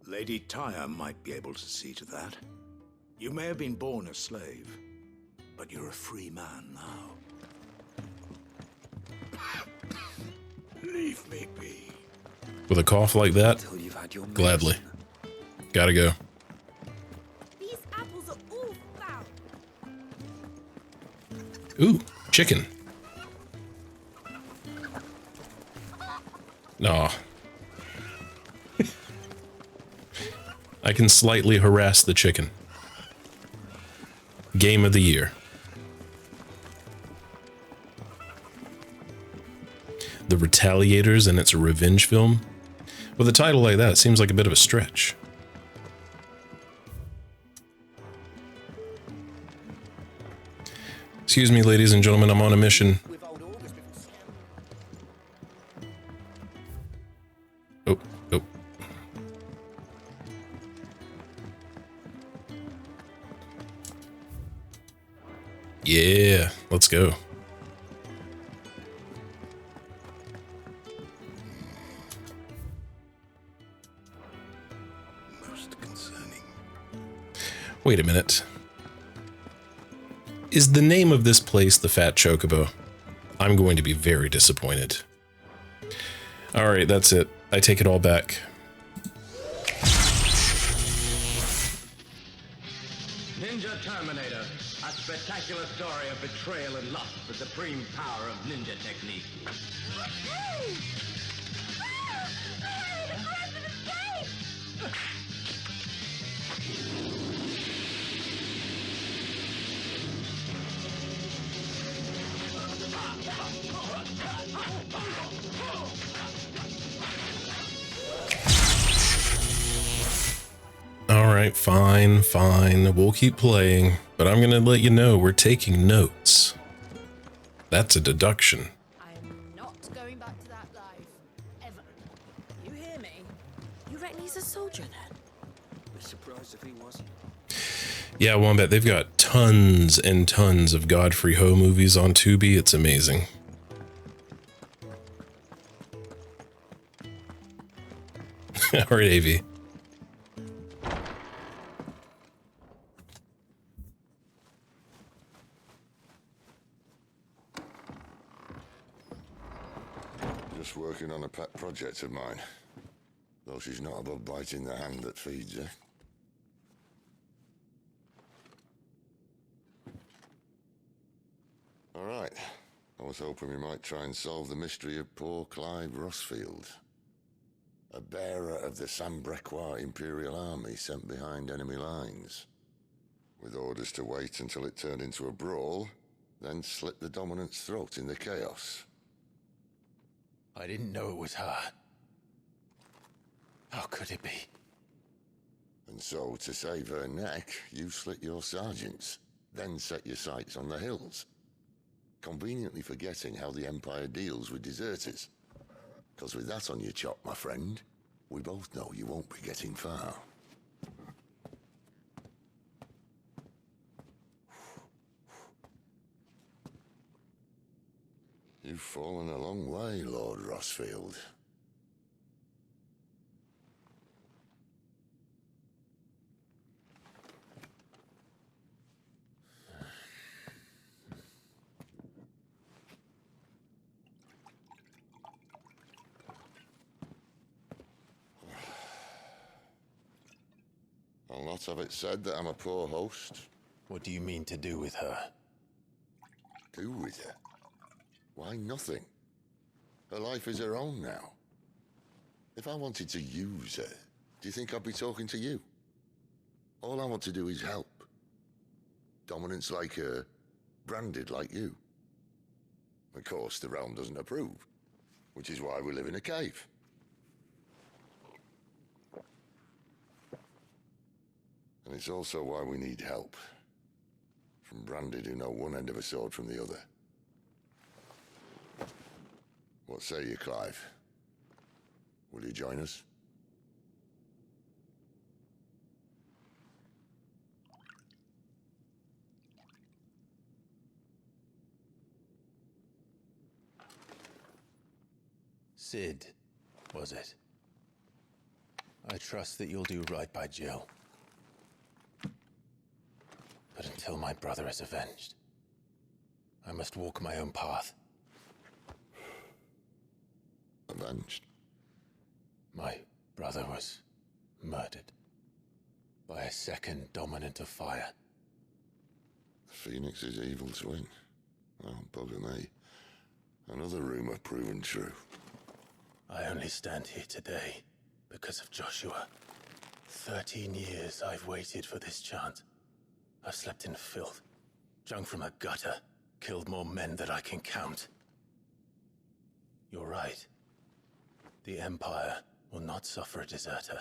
Speaker 22: Lady Tyre might be able to see to that. You may have been born a slave, but you're a free man now. Leave me be.
Speaker 2: With a cough like that? Gladly. Gotta go.
Speaker 10: These apples are all foul.
Speaker 2: Ooh, chicken. Aw. I can slightly harass the chicken. Game of the year. The Retaliators, and it's a revenge film? With a title like that, it seems like a bit of a stretch. Excuse me, ladies and gentlemen, I'm on a mission. Oh, oh. Yeah, let's go.
Speaker 12: Most concerning.
Speaker 2: Wait a minute. Is the name of this place the Fat Chocobo? I'm going to be very disappointed. Alright, that's it. I take it all back.
Speaker 24: Ninja Terminator, a spectacular story of betrayal and lust, the supreme power of ninja technique.
Speaker 2: Alright, fine, fine. We'll keep playing, but I'm gonna let you know we're taking notes. That's a deduction.
Speaker 11: Not going back to that life. Ever. You hear me?
Speaker 10: You reckon he's a soldier then?
Speaker 14: Be surprised if he wasn't.
Speaker 2: Yeah, Wombat, they've got tons and tons of Godfrey Ho movies on Tubi. It's amazing. Alright, AV.
Speaker 12: Just working on a pet project of mine. Though she's not above biting the hand that feeds her. All right. I was hoping we might try and solve the mystery of poor Clive Rossfield. A bearer of the Sambrequois Imperial Army sent behind enemy lines. With orders to wait until it turned into a brawl, then slit the dominant's throat in the chaos.
Speaker 1: I didn't know it was her. How could it be?
Speaker 12: And so, to save her neck, you slit your sergeants, then set your sights on the hills. Conveniently forgetting how the Empire deals with deserters. Because with that on your chop, my friend, we both know you won't be getting far. You've fallen a long way, Lord Rossfield. I'll not have it said that I'm a poor host.
Speaker 1: What do you mean to do with her?
Speaker 12: Do with her? Why, nothing. Her life is her own now. If I wanted to use her, do you think I'd be talking to you? All I want to do is help. Dominants like her, branded like you. Of course, the realm doesn't approve, which is why we live in a cave. And it's also why we need help. From branded who know one end of a sword from the other. What say you, Clive? Will you join us?
Speaker 1: Sid, was it? I trust that you'll do right by Jill. But until my brother is avenged, I must walk my own path.
Speaker 12: Avenged?
Speaker 1: My brother was murdered by a second dominant of fire.
Speaker 12: Phoenix's evil twin. Oh, bugger me. Another rumor proven true.
Speaker 1: I only stand here today because of Joshua. 13 years I've waited for this chance. I've slept in filth, drunk from a gutter, killed more men than I can count. You're right. The Empire will not suffer a deserter.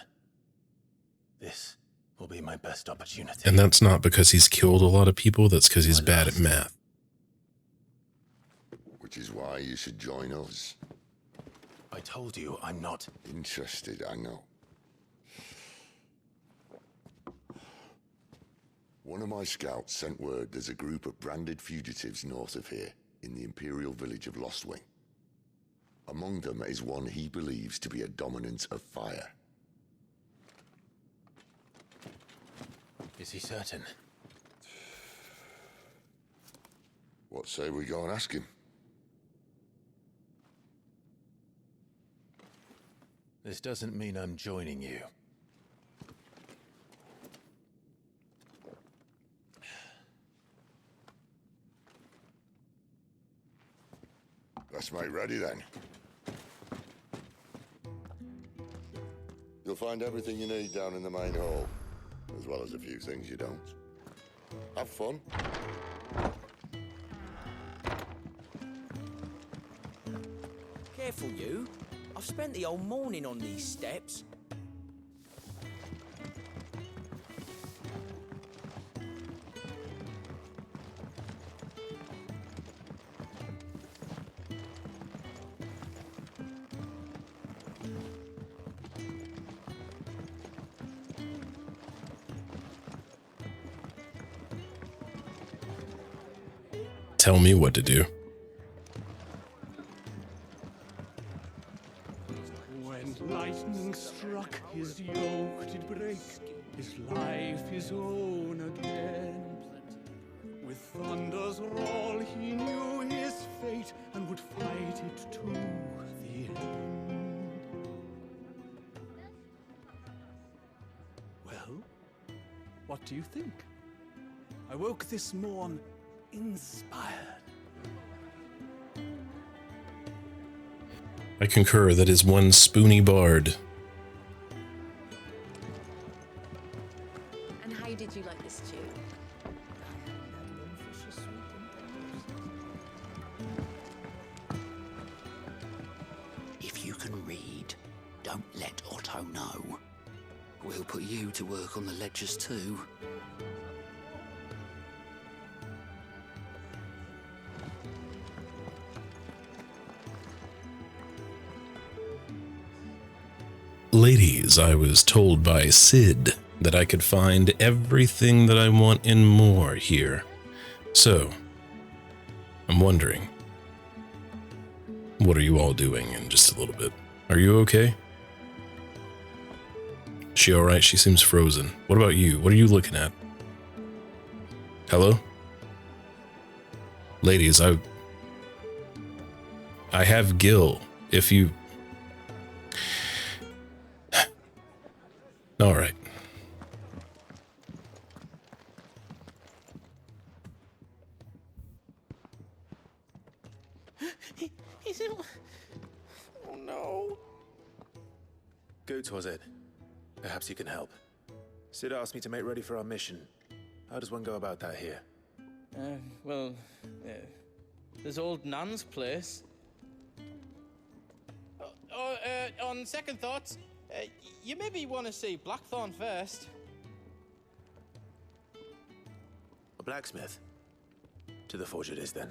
Speaker 1: This will be my best opportunity.
Speaker 2: And that's not because he's killed a lot of people, that's because he's bad at math.
Speaker 12: Which is why you should join us.
Speaker 1: I told you I'm not
Speaker 12: interested, I know. One of my scouts sent word there's a group of branded fugitives north of here, in the Imperial village of Lostwing. Among them is one he believes to be a dominant of fire.
Speaker 1: Is he certain?
Speaker 12: What say we go and ask him?
Speaker 1: This doesn't mean I'm joining you.
Speaker 12: Let's make ready then. You'll find everything you need down in the main hall, as well as a few things you don't. Have fun.
Speaker 6: Careful, you. I've spent the whole morning on these steps.
Speaker 2: Tell me what to do.
Speaker 3: When lightning struck, his yoke did break, his life his own again. With thunder's roll he knew his fate, and would fight it to the What do you think? I woke this morn inspired.
Speaker 2: I concur, that is one spoony bard.
Speaker 16: And how did you like this tune?
Speaker 4: If you can read, don't let Otto know. We'll put you to work on the ledgers too.
Speaker 2: Ladies, I was told by Sid that I could find everything that I want and more here. So, I'm wondering, what are you all doing in just a little bit? Are you okay? She alright? She seems frozen. What about you? What are you looking at? Hello? Ladies, I have Gil. If you... Alright.
Speaker 18: He's in... Oh no. Goots, was it? Perhaps you can help. Sid asked me to make ready for our mission. How does one go about that here?
Speaker 9: Well, there's old Nan's place. On second thoughts, you maybe want to see Blackthorn first.
Speaker 18: A blacksmith? To the forge it is, then.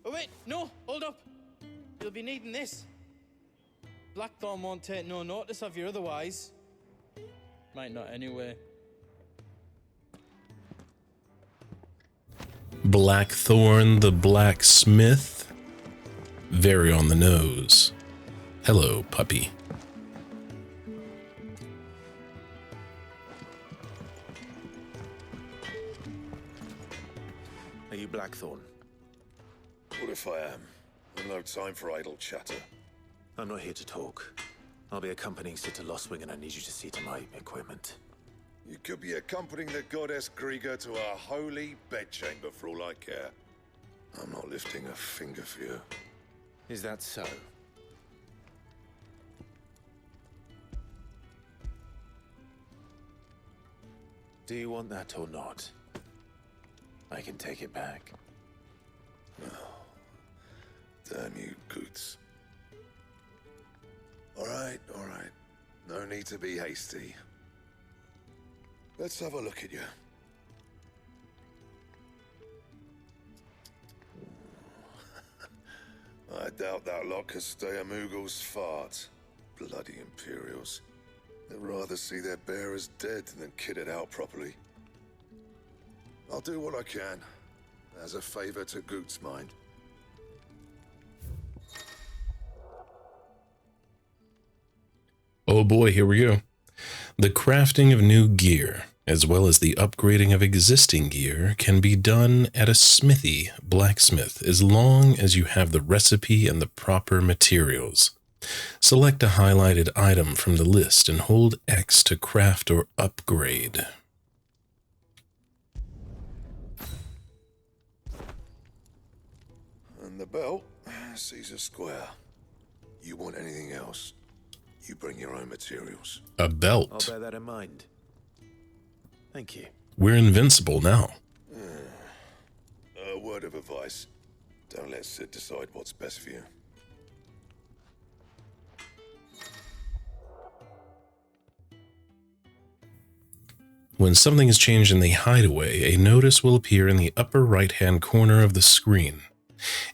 Speaker 9: Oh wait, no, hold up. You'll be needing this. Blackthorn won't take no notice of you otherwise. Might not anyway.
Speaker 2: Blackthorn the blacksmith? Very on the nose. Hello, puppy.
Speaker 18: Are you Blackthorn?
Speaker 12: What if I am? I've no time for idle chatter.
Speaker 18: I'm not here to talk. I'll be accompanying Sid to Lostwing, and I need you to see to my equipment.
Speaker 12: You could be accompanying the goddess Krieger to our holy bedchamber for all I care. I'm not lifting a finger for you.
Speaker 18: Is that so? Do you want that or not? I can take it back.
Speaker 12: Oh, damn you, Goots. All right. No need to be hasty. Let's have a look at you. I doubt that lot could stay a Moogle's fart. Bloody Imperials. They'd rather see their bearers dead than kitted out properly. I'll do what I can, as a favor to Goot's mind.
Speaker 2: Oh boy, here we go. The crafting of new gear, as well as the upgrading of existing gear, can be done at a smithy blacksmith as long as you have the recipe and the proper materials. Select a highlighted item from the list and hold X to craft or upgrade.
Speaker 12: And the belt sees a square. You want anything else? You bring your own materials.
Speaker 2: A belt.
Speaker 18: I'll bear that in mind. Thank you.
Speaker 2: We're invincible now.
Speaker 12: A word of advice. Don't let Sid decide what's best for you.
Speaker 2: When something is changed in the hideaway, a notice will appear in the upper right-hand corner of the screen.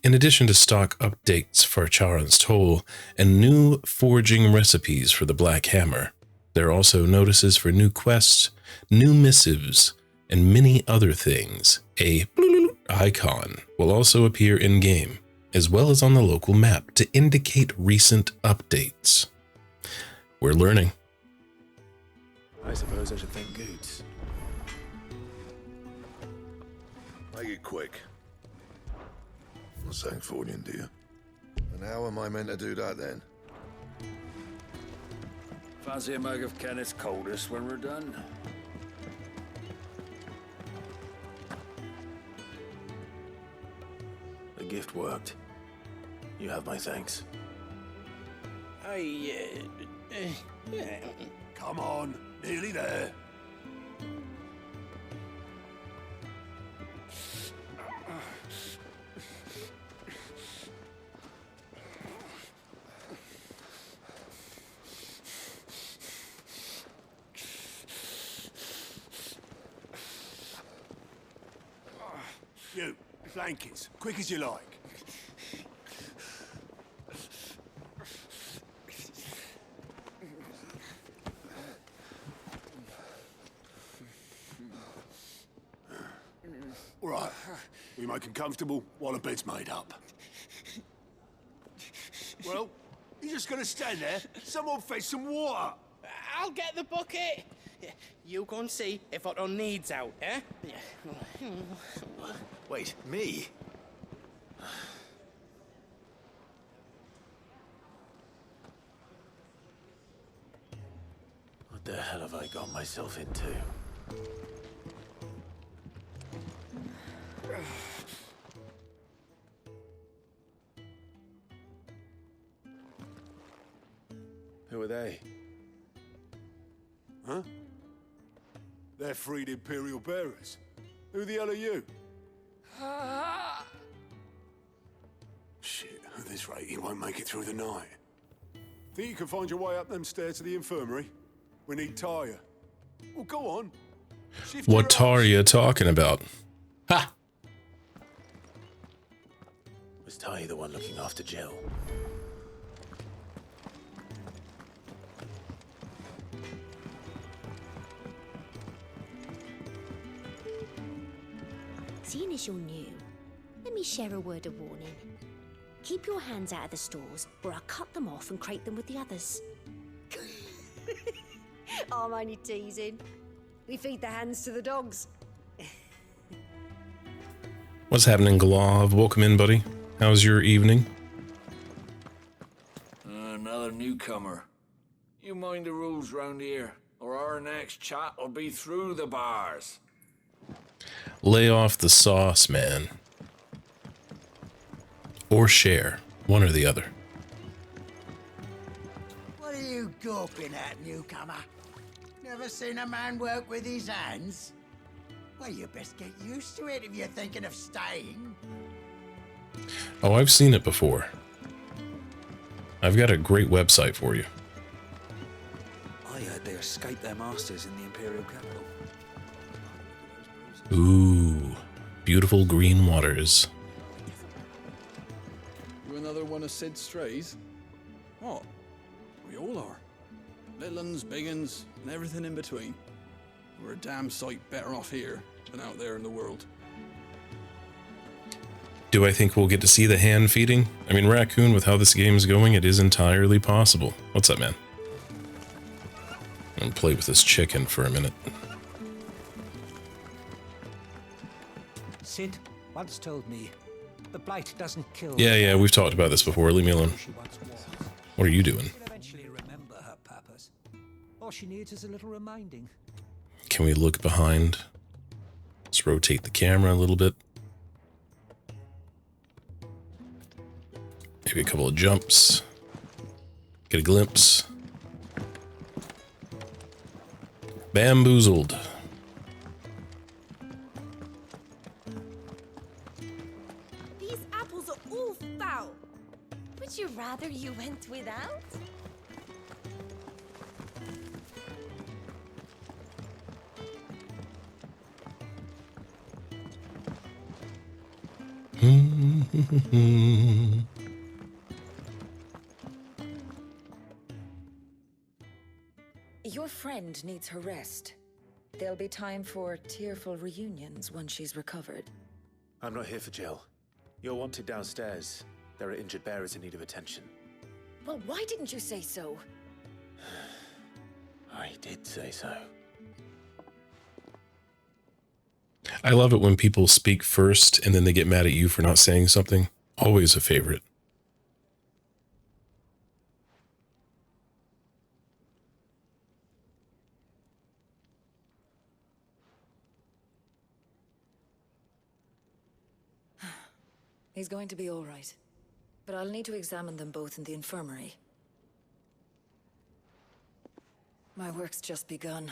Speaker 2: In addition to stock updates for Charon's Toll and new forging recipes for the Black Hammer, there are also notices for new quests, new missives, and many other things. A icon will also appear in-game, as well as on the local map to indicate recent updates. We're learning.
Speaker 18: I suppose I should thank Goots.
Speaker 12: Make it quick. Not saying Fordian, do you? And how am I meant to do that then?
Speaker 21: Fancy a mug of Kenneth's coldest when we're done?
Speaker 1: The gift worked. You have my thanks.
Speaker 12: Come on, nearly there. You, blankets, quick as you like. All right, we make him comfortable while the bed's made up. Well, you're just gonna stand there? Someone fetch some water.
Speaker 9: I'll get the bucket. You go and see if Otto needs out, eh?
Speaker 1: Wait, me? What the hell have I got myself into?
Speaker 18: Who are they?
Speaker 12: Huh? They're freed Imperial bearers. Who the hell are you? Shit, at this rate, he won't make it through the night. Think you can find your way up them stairs to the infirmary? We need Tyre. Well, go on. Shift
Speaker 2: What tar are you talking about? Ha!
Speaker 1: Was Ty the one looking after Jill?
Speaker 8: Seeing as you're new, let me share a word of warning. Keep your hands out of the stores, or I'll cut them off and crate them with the others. I'm only teasing. We feed the hands to the dogs.
Speaker 2: What's happening, Glove? Welcome in, buddy. How's your evening?
Speaker 21: Another newcomer. You mind the rules round here, or our next chat will be through the bars.
Speaker 2: Lay off the sauce, man. Or share. One or the other.
Speaker 13: What are you gawping at, newcomer? Never seen a man work with his hands? Well, you best get used to it if you're thinking of staying.
Speaker 2: Oh, I've seen it before. I've got a great website for you.
Speaker 4: I heard they escaped their masters in the Imperial capital.
Speaker 2: Ooh, beautiful green waters.
Speaker 3: You another one of Sid's strays? What? We all are. Little uns, big uns, and everything in between. We're a damn sight better off here than out there in the world.
Speaker 2: Do I think we'll get to see the hand feeding? I mean, Raccoon, with how this game's going, it is entirely possible. What's up, man? I'm gonna play with this chicken for a minute.
Speaker 19: Sid once told me, the blight doesn't kill...
Speaker 2: Yeah, we've talked about this before. Leave me alone. What are you doing?
Speaker 19: She'll eventually remember her purpose. All she needs is a little reminding.
Speaker 2: Can we look behind? Let's rotate the camera a little bit. Maybe a couple of jumps. Get a glimpse. Bamboozled.
Speaker 11: These apples are all foul. Would you rather you went without?
Speaker 7: Your friend needs her rest. There'll be time for tearful reunions once she's recovered.
Speaker 1: I'm not here for Jill. You're wanted downstairs. There are injured bearers in need of attention.
Speaker 7: Well, why didn't you say so?
Speaker 1: I did say so.
Speaker 2: I love it when people speak first and then they get mad at you for not saying something. Always a favorite.
Speaker 7: He's going to be all right. But I'll need to examine them both in the infirmary. My work's just begun.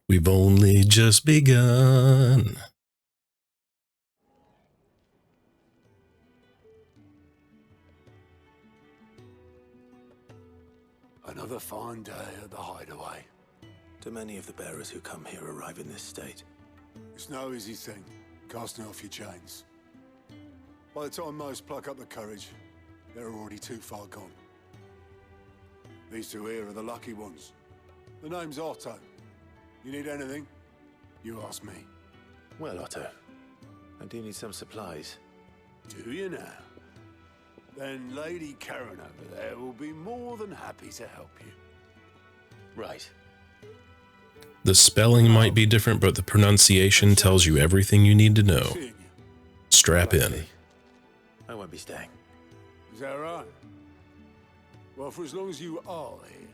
Speaker 2: We've only just begun.
Speaker 1: Another fine day at the hideaway.
Speaker 18: Do many of the bearers who come here arrive in this state?
Speaker 1: It's no easy thing, casting off your chains. By the time most pluck up the courage, they're already too far gone. These two here are the lucky ones. The name's Otto. You need anything? You ask me.
Speaker 18: Well, Otto, I do need some supplies.
Speaker 1: Do you now? Then Lady Karen over there will be more than happy to help you.
Speaker 18: Right.
Speaker 2: The spelling might be different, but the pronunciation tells you everything you need to know. Strap in.
Speaker 18: I won't be staying.
Speaker 1: Is that right? Well, for as long as you are here,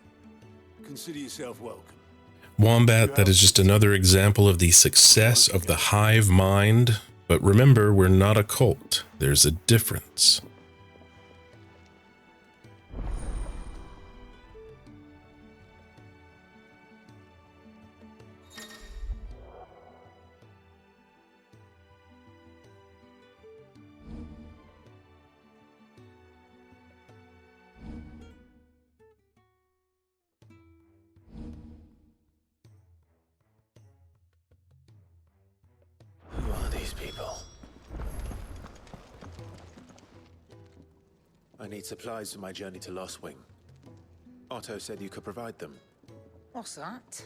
Speaker 1: consider yourself welcome.
Speaker 2: Wombat, that is just another example of the success of the hive mind. But remember, we're not a cult. There's a difference.
Speaker 18: Who are these people? I need supplies for my journey to Lost Wing. Otto said you could provide them.
Speaker 15: What's that?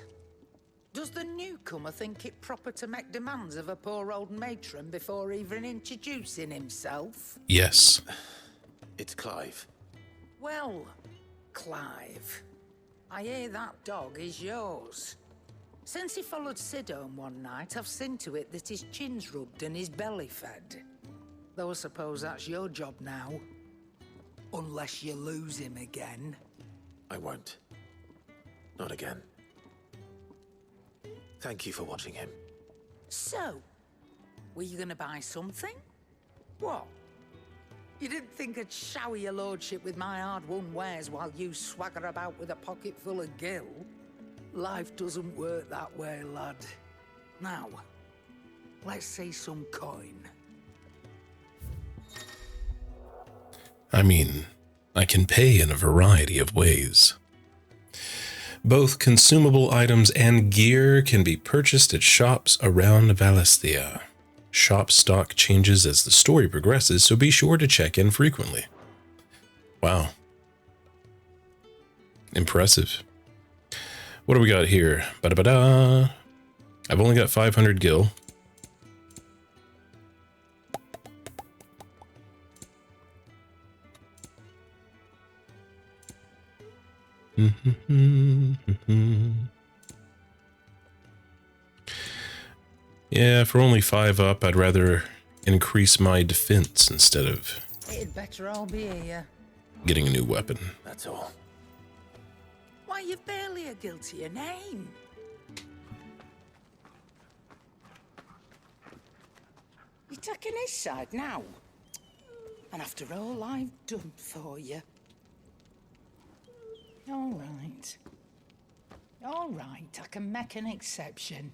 Speaker 15: Does the newcomer think it proper to make demands of a poor old matron before even introducing himself?
Speaker 2: Yes.
Speaker 18: It's Clive.
Speaker 15: Well, Clive, I hear that dog is yours. Since he followed Sid home one night, I've seen to it that his chin's rubbed and his belly fed. Though I suppose that's your job now. Unless you lose him again.
Speaker 18: I won't. Not again. Thank you for watching him.
Speaker 15: So, were you gonna buy something? What? You didn't think I'd shower your lordship with my hard-won wares while you swagger about with a pocket full of gil? Life doesn't work that way, lad. Now, let's see some coin.
Speaker 2: I mean, I can pay in a variety of ways. Both consumable items and gear can be purchased at shops around Valisthea. Shop stock changes as the story progresses, so be sure to check in frequently. Wow. Impressive. What do we got here? Ba-da-ba-da. I've only got 500 gil. Yeah, for only 5 up, I'd rather increase my defense instead of
Speaker 15: It'd better all be here.
Speaker 2: getting a new weapon.
Speaker 18: That's all.
Speaker 15: Why, you've barely a gil to your name. You're taking his side now. And after all I've done for you. All right. All right, I can make an exception.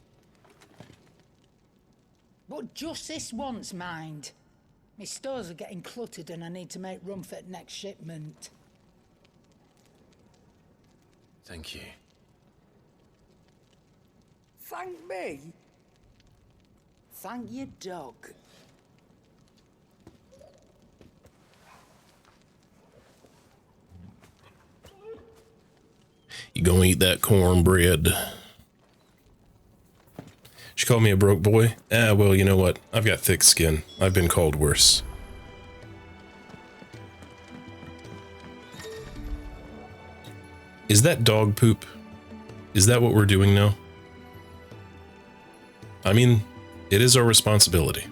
Speaker 15: But just this once, mind. My stores are getting cluttered and I need to make room for the next shipment.
Speaker 18: Thank you.
Speaker 15: Thank me? Thank your dog.
Speaker 2: You gonna eat that cornbread? She called me a broke boy? Ah, well, you know what? I've got thick skin. I've been called worse. Is that dog poop? Is that what we're doing now? I mean, it is our responsibility.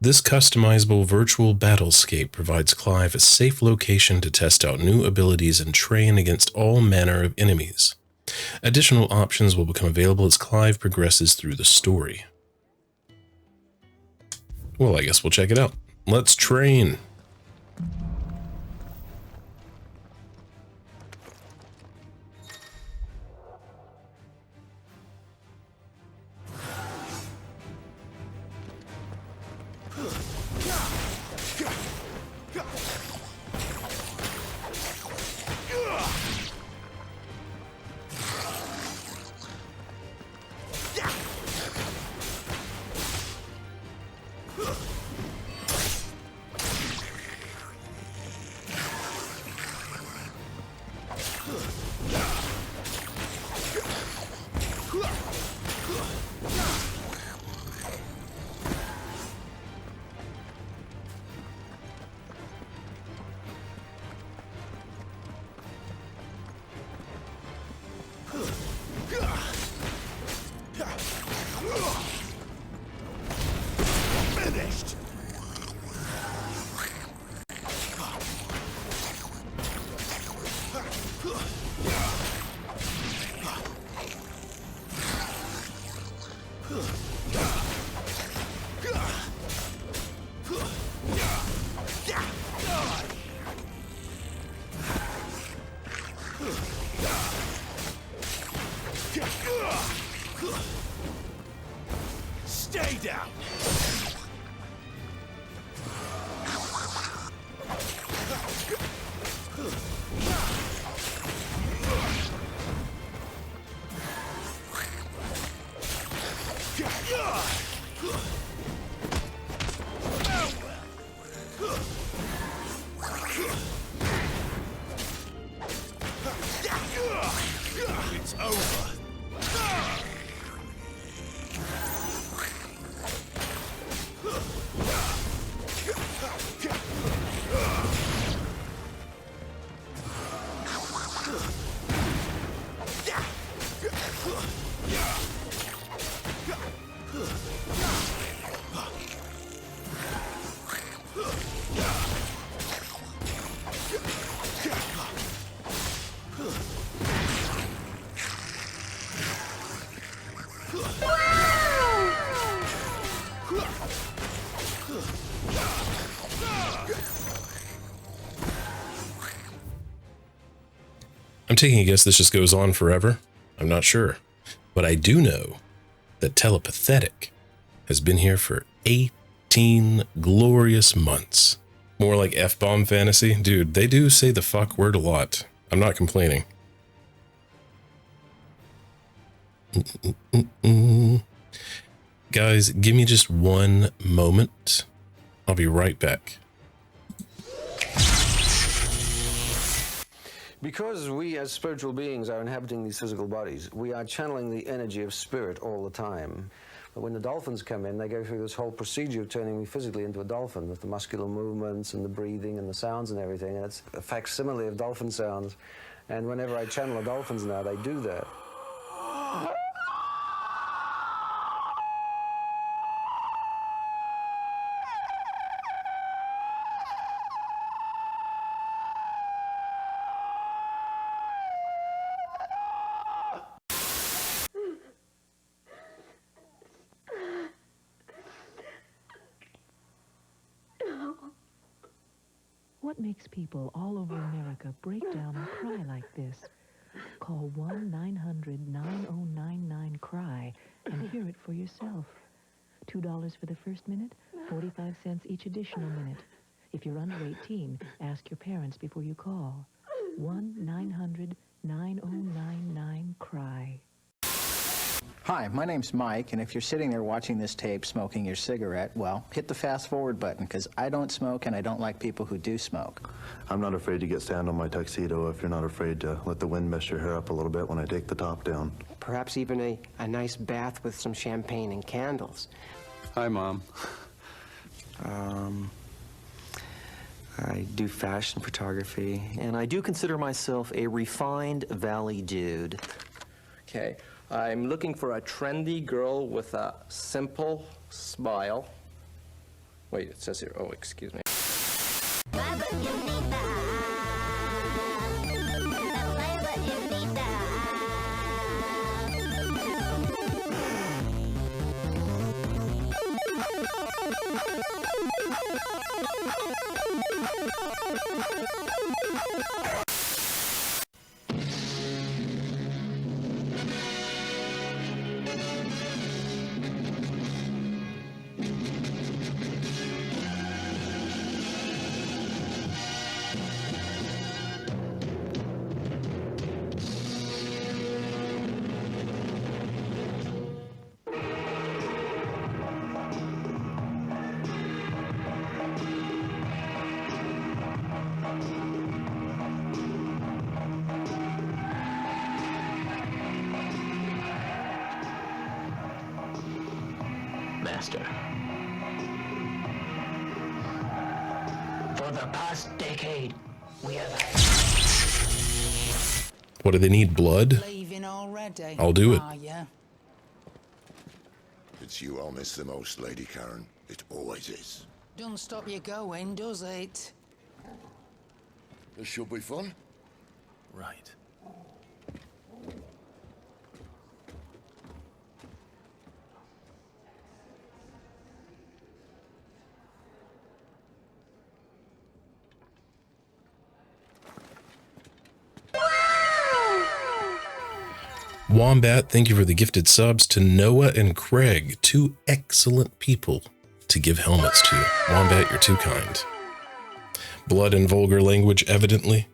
Speaker 2: This customizable virtual battlescape provides Clive a safe location to test out new abilities and train against all manner of enemies. Additional options will become available as Clive progresses through the story. Well, I guess we'll check it out. Let's train.
Speaker 1: Finished! Stay down! It's over.
Speaker 2: I'm taking a guess this just goes on forever. I'm not sure. But I do know that Telepathetic has been here for 18 glorious months. More like F-bomb fantasy. Dude, they do say the fuck word a lot. I'm not complaining. Guys, give me just one moment. I'll be right back.
Speaker 5: Because we as spiritual beings are inhabiting these physical bodies, we are channeling the energy of spirit all the time. But when the dolphins come in, they go through this whole procedure of turning me physically into a dolphin with the muscular movements and the breathing and the sounds and everything. And it's a facsimile of dolphin sounds. And whenever I channel the dolphins now, they do that.
Speaker 17: What makes people all over America break down and cry like this? Call 1-900-9099-CRY and hear it for yourself. $2 for the first minute, 45 cents each additional minute. If you're under 18, ask your parents before you call. 1-900-9099-CRY.
Speaker 20: Hi, my name's Mike, and if you're sitting there watching this tape smoking your cigarette, well, hit the fast forward button, because I don't smoke and I don't like people who do smoke.
Speaker 23: I'm not afraid to get sand on my tuxedo if you're not afraid to let the wind mess your hair up a little bit when I take the top down.
Speaker 25: Perhaps even a nice bath with some champagne and candles.
Speaker 26: Hi, Mom. I do fashion photography, and I do consider myself a refined valley dude. Okay, I'm looking for a trendy girl with a simple smile Wait, it says here. Oh, excuse me.
Speaker 6: Master. For the past decade, we have had...
Speaker 2: What do they need? Blood?
Speaker 15: Leaving already?
Speaker 2: I'll do it.
Speaker 15: Yeah.
Speaker 12: It's you I'll miss the most, Lady Karen. It always is.
Speaker 15: Don't stop you going, does it?
Speaker 12: This should be fun.
Speaker 1: Right.
Speaker 2: Wombat, thank you for the gifted subs. To Noah and Craig, two excellent people to give helmets to. Wombat, you're too kind. Blood and vulgar language, evidently.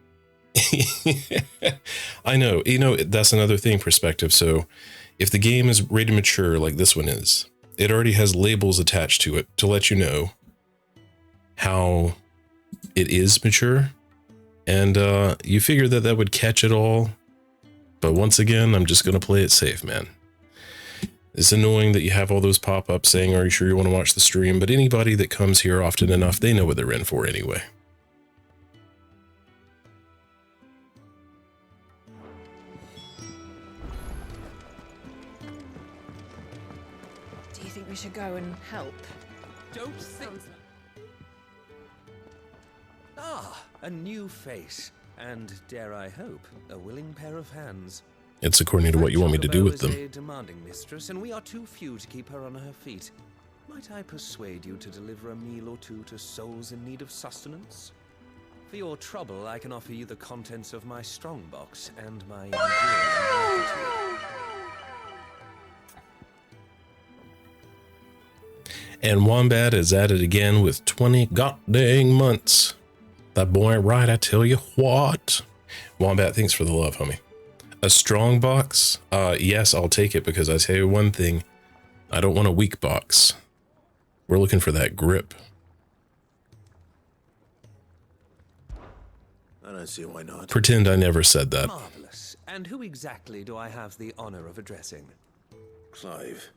Speaker 2: I know, you know, that's another thing, perspective. So if the game is rated mature like this one is, it already has labels attached to it to let you know how it is mature. And you figure that that would catch it all. But once again, I'm just going to play it safe, man. It's annoying that you have all those pop-ups saying, are you sure you want to watch the stream? But anybody that comes here often enough, they know what they're in for anyway.
Speaker 11: Do you think we should go and help?
Speaker 10: Don't think... Ah, a new face. And, dare I hope, a willing pair of hands.
Speaker 2: It's according to what you want me to do with
Speaker 10: Chocobo
Speaker 2: them.
Speaker 10: is a demanding mistress, and we are too few to keep her on her feet. Might I persuade you to deliver a meal or two to souls in need of sustenance? For your trouble, I can offer you the contents of my strongbox and my enduring gratitude.
Speaker 2: And Wombat is at it again with 20 goddamn months. That boy right, I tell you what. Wombat, thanks for the love, homie. A strong box? Yes, I'll take it, because I tell you one thing, I don't want a weak box. We're looking for that grip.
Speaker 1: I don't see why not.
Speaker 2: Pretend I never said that.
Speaker 10: Marvelous. And who exactly do I have the honor of addressing?
Speaker 1: Clive.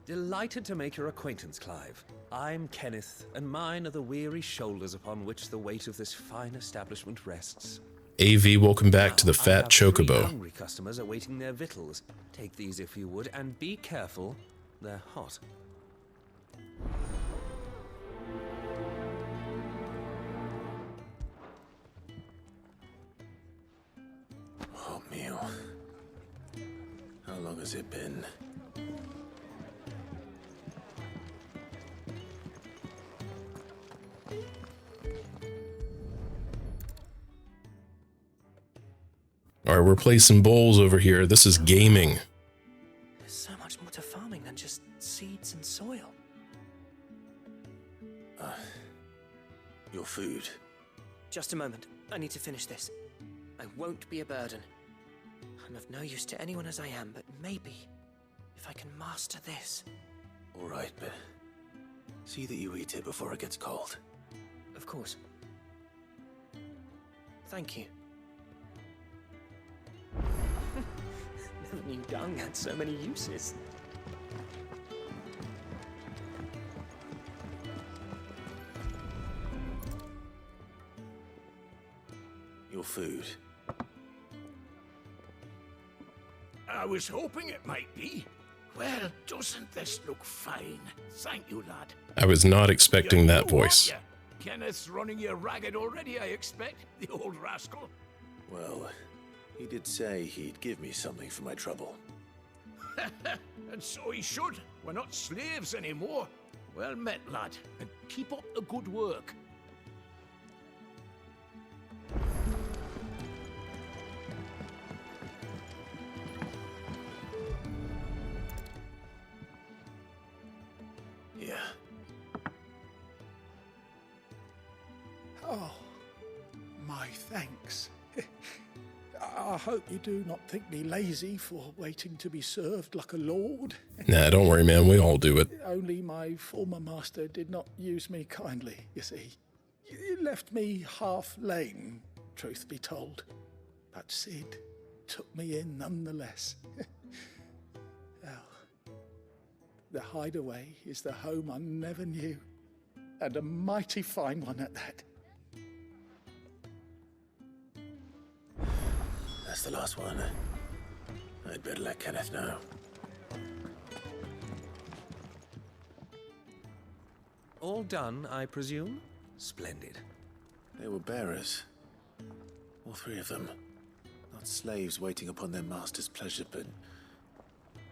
Speaker 10: Delighted to make your acquaintance, Clive. I'm Kenneth, and mine are the weary shoulders upon which the weight of this fine establishment rests.
Speaker 2: AV, welcome back to the
Speaker 10: I
Speaker 2: Fat
Speaker 10: have 3
Speaker 2: Chocobo.
Speaker 10: hungry customers awaiting their victuals. Take these if you would, and be careful. They're hot.
Speaker 1: Hot meal. How long has it been?
Speaker 2: All right, we're placing bowls over here. This is gaming.
Speaker 6: There's so much more to farming than just seeds and soil.
Speaker 1: Your food.
Speaker 6: Just a moment. I need to finish this. I won't be a burden. I'm of no use to anyone as I am, but maybe if I can master this.
Speaker 1: All right, but see that you eat it before it gets cold.
Speaker 6: Of course. Thank you. Never knew dung had so many uses.
Speaker 1: Your food.
Speaker 14: I was hoping it might be.
Speaker 8: Well, doesn't this look fine? Thank you, lad.
Speaker 2: I was not expecting that
Speaker 8: You,
Speaker 2: voice.
Speaker 8: aren't ya? Kenneth's running you ragged already, I expect, the old rascal.
Speaker 1: Well, he did say he'd give me something for my trouble.
Speaker 8: And so he should. We're not slaves anymore. Well met, lad, and keep up the good work.
Speaker 1: Yeah.
Speaker 9: Oh, my thanks. I hope you do not think me lazy for waiting to be served like a lord.
Speaker 2: Nah, don't worry, man. We all do it.
Speaker 9: Only my former master did not use me kindly, you see. You left me half lame, truth be told. But Sid took me in nonetheless. Well, the hideaway is the home I never knew. And a mighty fine one at that.
Speaker 1: That's the last one. I'd better let Kenneth know.
Speaker 10: All done, I presume? Splendid.
Speaker 1: They were bearers. All three of them. Not slaves waiting upon their master's pleasure, but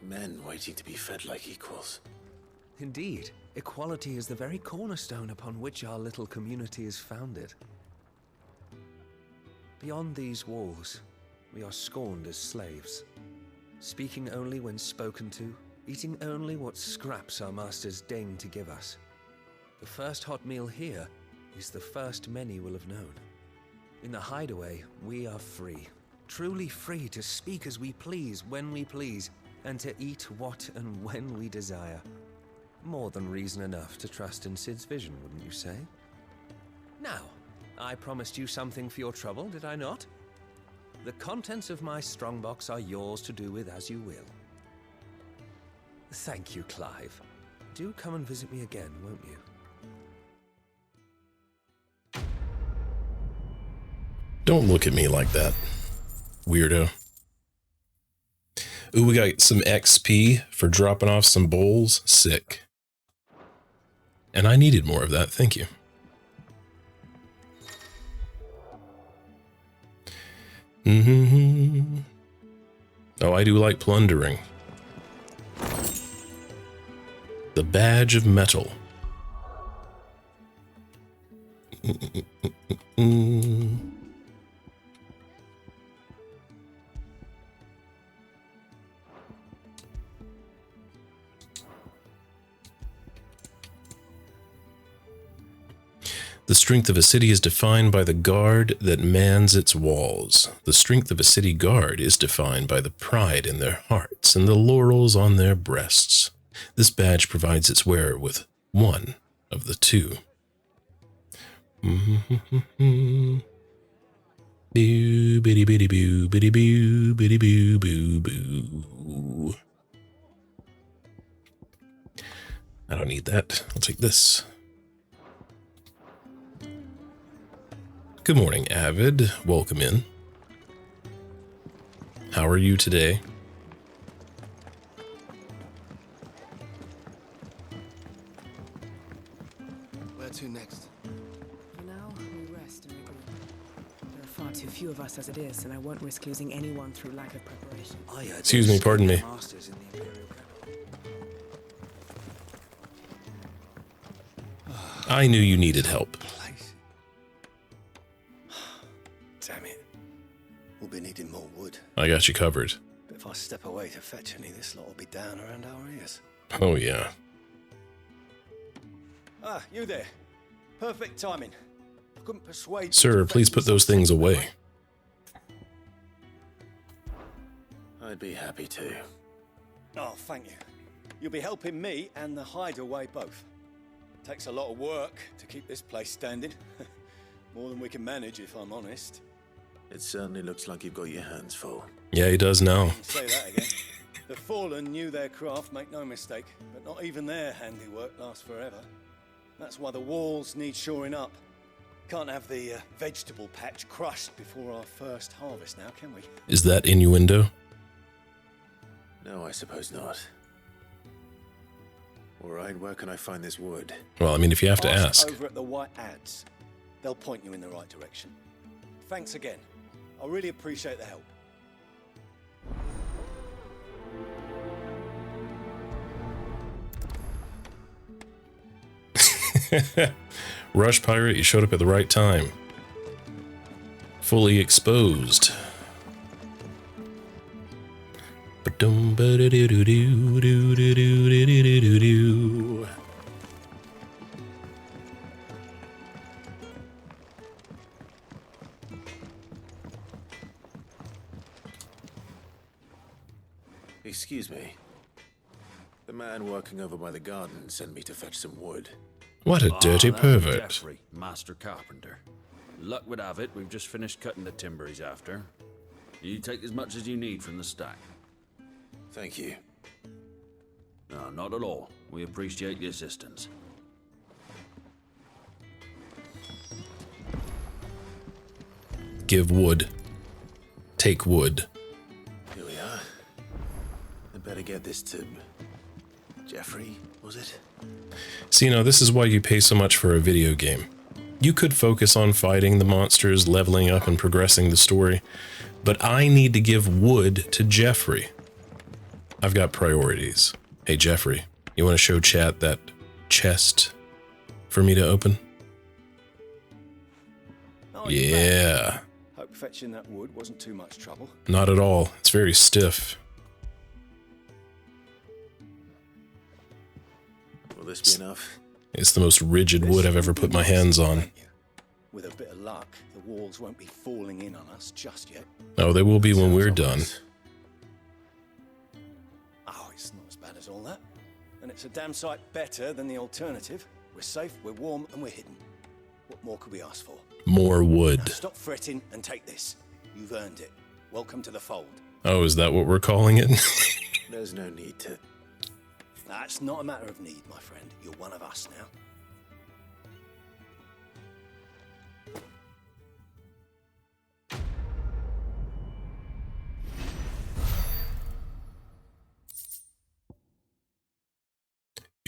Speaker 1: men waiting to be fed like equals.
Speaker 10: Indeed, equality is the very cornerstone upon which our little community is founded. Beyond these walls, we are scorned as slaves, speaking only when spoken to, eating only what scraps our masters deign to give us. The first hot meal here is the first many will have known. In the hideaway, we are free, truly free to speak as we please, when we please, and to eat what and when we desire. More than reason enough to trust in Sid's vision, wouldn't you say? Now, I promised you something for your trouble, did I not? The contents of my strongbox are yours to do with as you will. Thank you, Clive. Do come and visit me again, won't you?
Speaker 2: Don't look at me like that, weirdo. Ooh, we got some XP for dropping off some bowls. Sick. And I needed more of that, thank you. Oh, I do like plundering. The badge of metal. The strength of a city is defined by the guard that mans its walls. The strength of a city guard is defined by the pride in their hearts and the laurels on their breasts. This badge provides its wearer with one of the two. Boo, bitty, bitty, boo, bitty, boo, bitty, boo, boo, boo. I don't need that. I'll take this. Good morning, Avid. Welcome in. How are you today?
Speaker 14: Where to next?
Speaker 16: For now, we rest and regroup. There are far too few of us as it is, and I won't risk losing anyone through lack of preparation.
Speaker 2: Excuse me, pardon me. I knew you needed help.
Speaker 14: Damn it. We'll be needing more wood.
Speaker 2: I got you covered.
Speaker 14: But if I step away to fetch any, this lot will be down around our ears.
Speaker 2: Oh, yeah.
Speaker 22: Ah, you there. Perfect timing. I couldn't persuade
Speaker 2: Sir, please put those things away.
Speaker 1: I'd be happy to.
Speaker 22: Oh, thank you. You'll be helping me and the hideaway both. Takes a lot of work to keep this place standing. More than we can manage, if I'm honest.
Speaker 1: It certainly looks like you've got your hands full.
Speaker 2: Yeah, he does now.
Speaker 22: Say that again. The fallen knew their craft, make no mistake, but not even their handiwork lasts forever. That's why the walls need shoring up. Can't have the vegetable patch crushed before our first harvest now, can we?
Speaker 2: Is that innuendo?
Speaker 1: No, I suppose not.
Speaker 18: All right, where can I find this wood?
Speaker 2: Well, I mean, if you have to ask.
Speaker 22: Over at the White Ads. They'll point you in the right direction. Thanks again. I really appreciate the help.
Speaker 2: Rush Pirate, you showed up at the right time. Fully exposed.
Speaker 18: Excuse me. The man working over by the garden sent me to fetch some wood.
Speaker 2: What a dirty
Speaker 3: that's
Speaker 2: pervert.
Speaker 3: Jeffrey, master carpenter. Luck would have it, we've just finished cutting the timber he's after. You take as much as you need from the stack.
Speaker 18: Thank you.
Speaker 3: No, not at all. We appreciate the assistance.
Speaker 2: Give wood. Take wood.
Speaker 18: Here we are. I better get this to Jeffrey, was it?
Speaker 2: See, now this is why you pay so much for a video game. You could focus on fighting the monsters, leveling up, and progressing the story, but I need to give wood to Jeffrey. I've got priorities. Hey, Jeffrey, you want to show chat that chest for me to open?
Speaker 22: Oh,
Speaker 2: yeah.
Speaker 22: Hope fetching that wood wasn't too much trouble.
Speaker 2: Not at all. It's very stiff.
Speaker 18: Will this be enough?
Speaker 2: It's the most rigid wood I've ever put my hands on.
Speaker 22: With a bit of luck, the walls won't be falling in on us just yet.
Speaker 2: Oh, they will be when we're done.
Speaker 22: Oh, it's not as bad as all that. And it's a damn sight better than the alternative. We're safe, we're warm, and we're hidden. What more could we ask for?
Speaker 2: More wood.
Speaker 22: Now stop fretting and take this. You've earned it. Welcome to the fold.
Speaker 2: Oh, is that what we're calling it?
Speaker 18: There's no need to...
Speaker 22: That's not a matter of need, my friend. You're one of us now.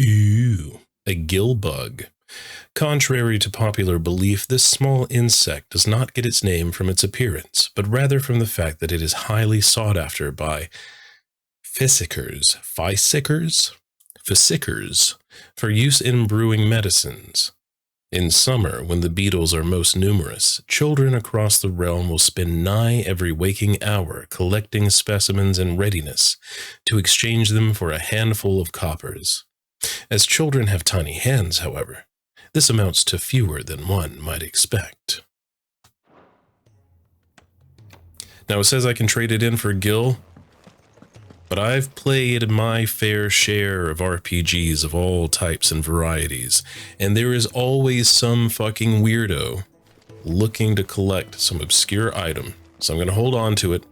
Speaker 2: Ooh, a gill bug. Contrary to popular belief, this small insect does not get its name from its appearance, but rather from the fact that it is highly sought after by physicians for use in brewing medicines. In summer, when the beetles are most numerous, children across the realm will spend nigh every waking hour collecting specimens in readiness to exchange them for a handful of coppers. As children have tiny hands, however, this amounts to fewer than one might expect. Now it says I can trade it in for Gil, but I've played my fair share of RPGs of all types and varieties, and there is always some fucking weirdo looking to collect some obscure item, so I'm going to hold on to it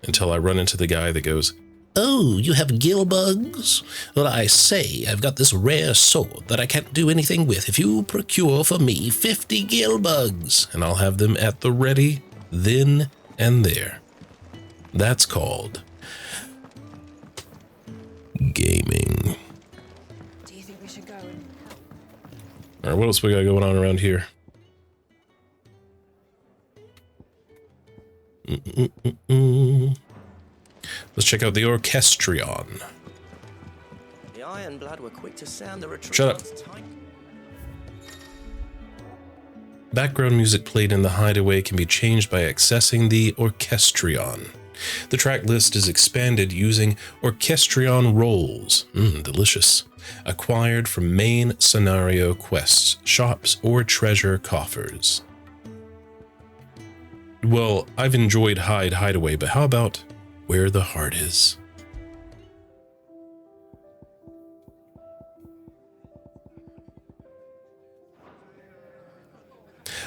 Speaker 2: until I run into the guy that goes, "Oh, you have gill bugs? Well, I say, I've got this rare sword that I can't do anything with if you procure for me 50 gill bugs, and I'll have them at the ready then and there." That's called gaming.
Speaker 16: Do you think we should go and help?
Speaker 2: All right, what else we got going on around here? Let's check out the Orchestrion.
Speaker 6: The Ironblood were quick to sound the retreat.
Speaker 2: Shut up. Background music played in the hideaway can be changed by accessing the Orchestrion. The track list is expanded using Orchestrion roles, delicious, acquired from main scenario quests, shops, or treasure coffers. Well, I've enjoyed Hideaway, but how about Where the Heart Is?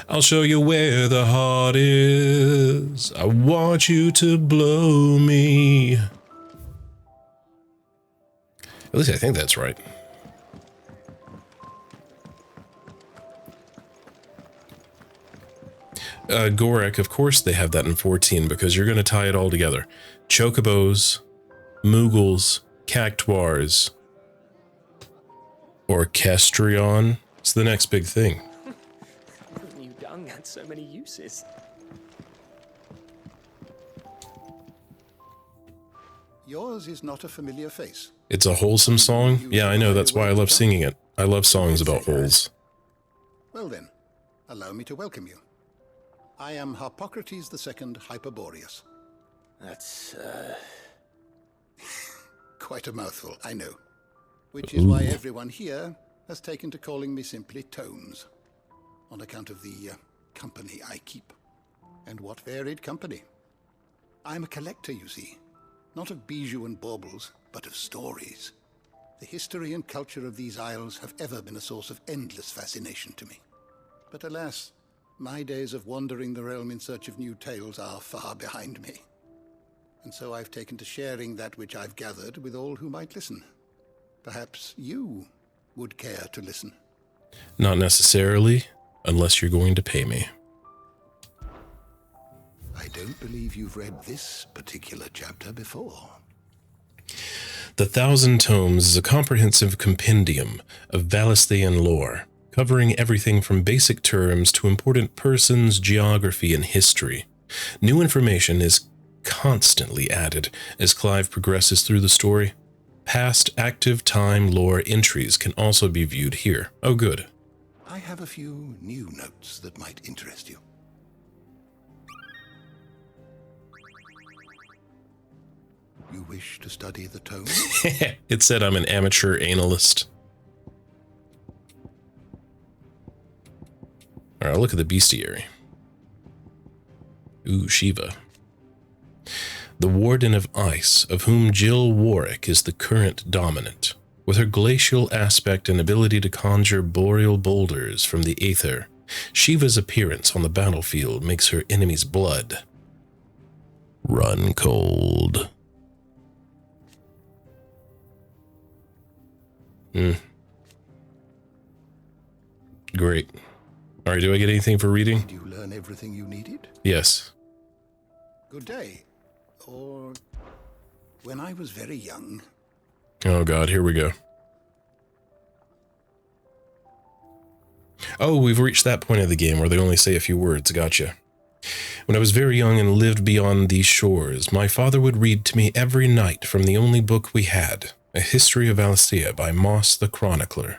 Speaker 2: I'll show you where the heart is. I want you to blow me. At least I think that's right. Gorek, of course they have that in 14 because you're going to tie it all together. Chocobos, Moogles, Cactuars, Orchestrion. It's the next big thing.
Speaker 6: Who knew dung had so many uses?
Speaker 4: Yours is not a familiar face.
Speaker 2: It's a wholesome song? Yeah, I know. That's why I love singing it. I love songs about holes.
Speaker 4: Well then, allow me to welcome you. I am Harpocrates II Hyperboreus.
Speaker 8: That's,
Speaker 4: Quite a mouthful, I know. Which is why everyone here has taken to calling me simply Tomes, on account of the company I keep. And what varied company. I'm a collector, you see. Not of bijou and baubles, but of stories. The history and culture of these isles have ever been a source of endless fascination to me. But alas, my days of wandering the realm in search of new tales are far behind me. And so I've taken to sharing that which I've gathered with all who might listen. Perhaps you would care to listen.
Speaker 2: Not necessarily, unless you're going to pay me.
Speaker 4: I don't believe you've read this particular chapter before.
Speaker 2: The Thousand Tomes is a comprehensive compendium of Valisthian lore, covering everything from basic terms to important persons, geography, and history. New information is constantly added as Clive progresses through the story. Past active time lore entries can also be viewed here. Oh, good.
Speaker 4: I have a few new notes that might interest you. You wish to study the tome?
Speaker 2: It said I'm an amateur analyst. Alright, look at the bestiary. Ooh, Shiva. The Warden of Ice, of whom Jill Warwick is the current dominant. With her glacial aspect and ability to conjure boreal boulders from the aether, Shiva's appearance on the battlefield makes her enemy's blood run cold. Great. Alright, do I get anything for reading?
Speaker 4: Did you learn everything you needed?
Speaker 2: Yes.
Speaker 4: Good day. Or when I was very young.
Speaker 2: Oh god, here we go. Oh, we've reached that point of the game where they only say a few words. Gotcha. When I was very young and lived beyond these shores, my father would read to me every night from the only book we had, A History of Valisthea by Moss the Chronicler.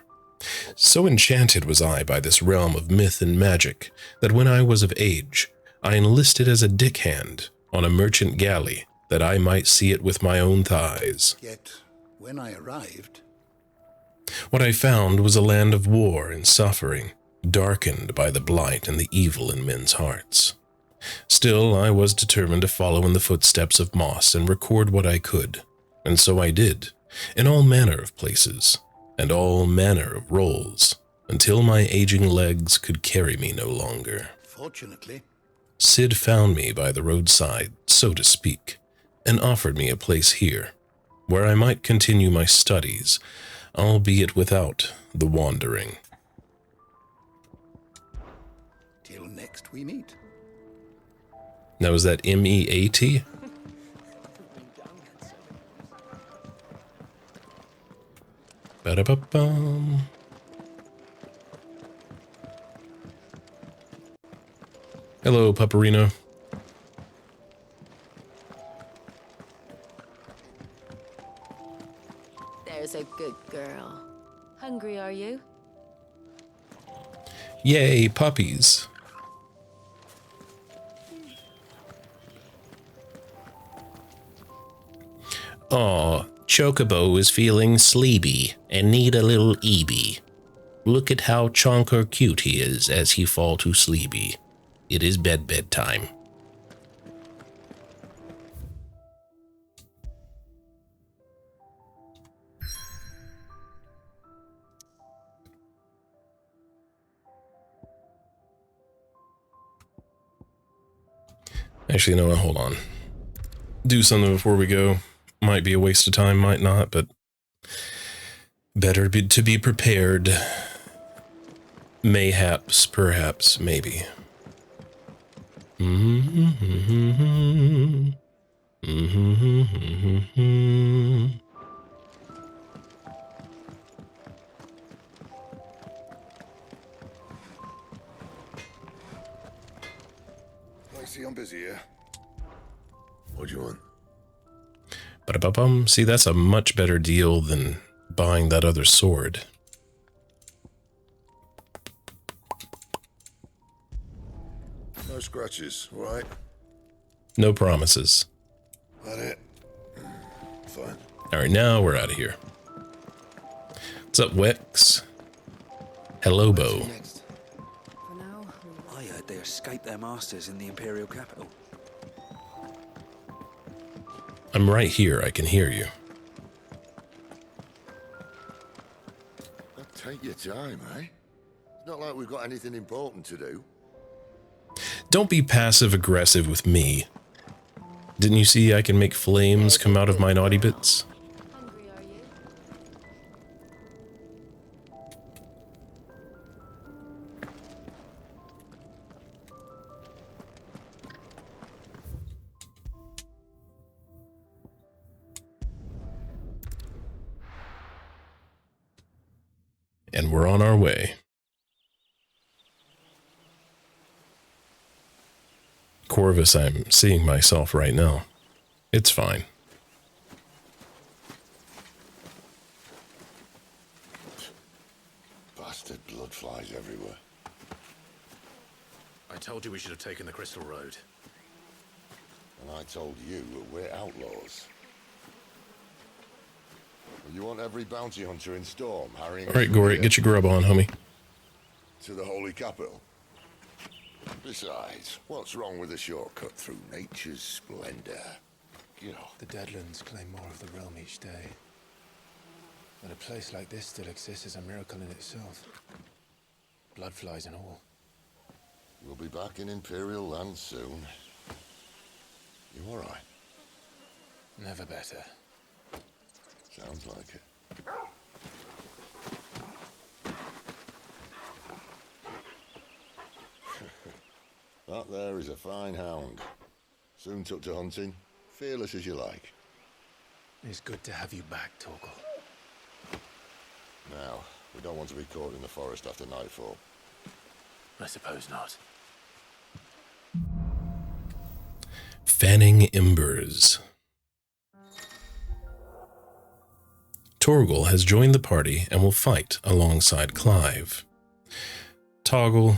Speaker 2: So enchanted was I by this realm of myth and magic that when I was of age, I enlisted as a dickhand on a merchant galley that I might see it with my own thighs.
Speaker 4: Yet, when I arrived...
Speaker 2: What I found was a land of war and suffering, darkened by the blight and the evil in men's hearts. Still, I was determined to follow in the footsteps of Moss and record what I could, and so I did, in all manner of places, and all manner of roles, until my aging legs could carry me no longer.
Speaker 4: Fortunately,
Speaker 2: Sid found me by the roadside, so to speak, and offered me a place here, where I might continue my studies, albeit without the wandering.
Speaker 4: Till next we meet.
Speaker 2: Now is that M-E-A-T? Ba-da-ba-bum. Hello, Pupperino.
Speaker 7: There's a good girl. Hungry, are you?
Speaker 2: Yay, puppies. Aw, Chocobo is feeling sleepy and need a little EB. Look at how chonker cute he is as he fall to sleepy. It is bedtime. Actually, no, hold on. Do something before we go. Might be a waste of time, might not, but better to be prepared. Mayhaps, perhaps, maybe.
Speaker 12: I see I'm busy here. What do you want?
Speaker 2: Ba-da-ba-bum. See, that's a much better deal than buying that other sword.
Speaker 12: No scratches, right?
Speaker 2: No promises.
Speaker 12: That it? Fine.
Speaker 2: Alright, now we're out of here. What's up, Wex? Hello, Bo.
Speaker 5: I heard they escaped their masters in the Imperial capital.
Speaker 2: I'm right here. I can hear you.
Speaker 12: Take your time, eh? It's not like we've got anything important to do.
Speaker 2: Don't be passive-aggressive with me. Didn't you see I can make flames come out of my naughty bits? And we're on our way. Corvus, I'm seeing myself right now. It's fine.
Speaker 12: Bastard blood flies everywhere.
Speaker 18: I told you we should have taken the Crystal Road.
Speaker 12: And I told you that we're outlaws. You want every bounty hunter in Storm harrying...
Speaker 2: Alright, Gory, get your grub on, homie.
Speaker 12: To the Holy Capital. Besides, what's wrong with a shortcut through nature's splendor? You know.
Speaker 18: The Deadlands claim more of the realm each day. But a place like this still exists is a miracle in itself. Bloodflies and all.
Speaker 12: We'll be back in Imperial land soon. You alright?
Speaker 18: Never better.
Speaker 12: Sounds like it. That there is a fine hound. Soon took to hunting. Fearless as you like.
Speaker 18: It's good to have you back, Torgal.
Speaker 12: Now, we don't want to be caught in the forest after nightfall.
Speaker 18: I suppose not.
Speaker 2: Fanning Embers. Torgal has joined the party and will fight alongside Clive. Toggle,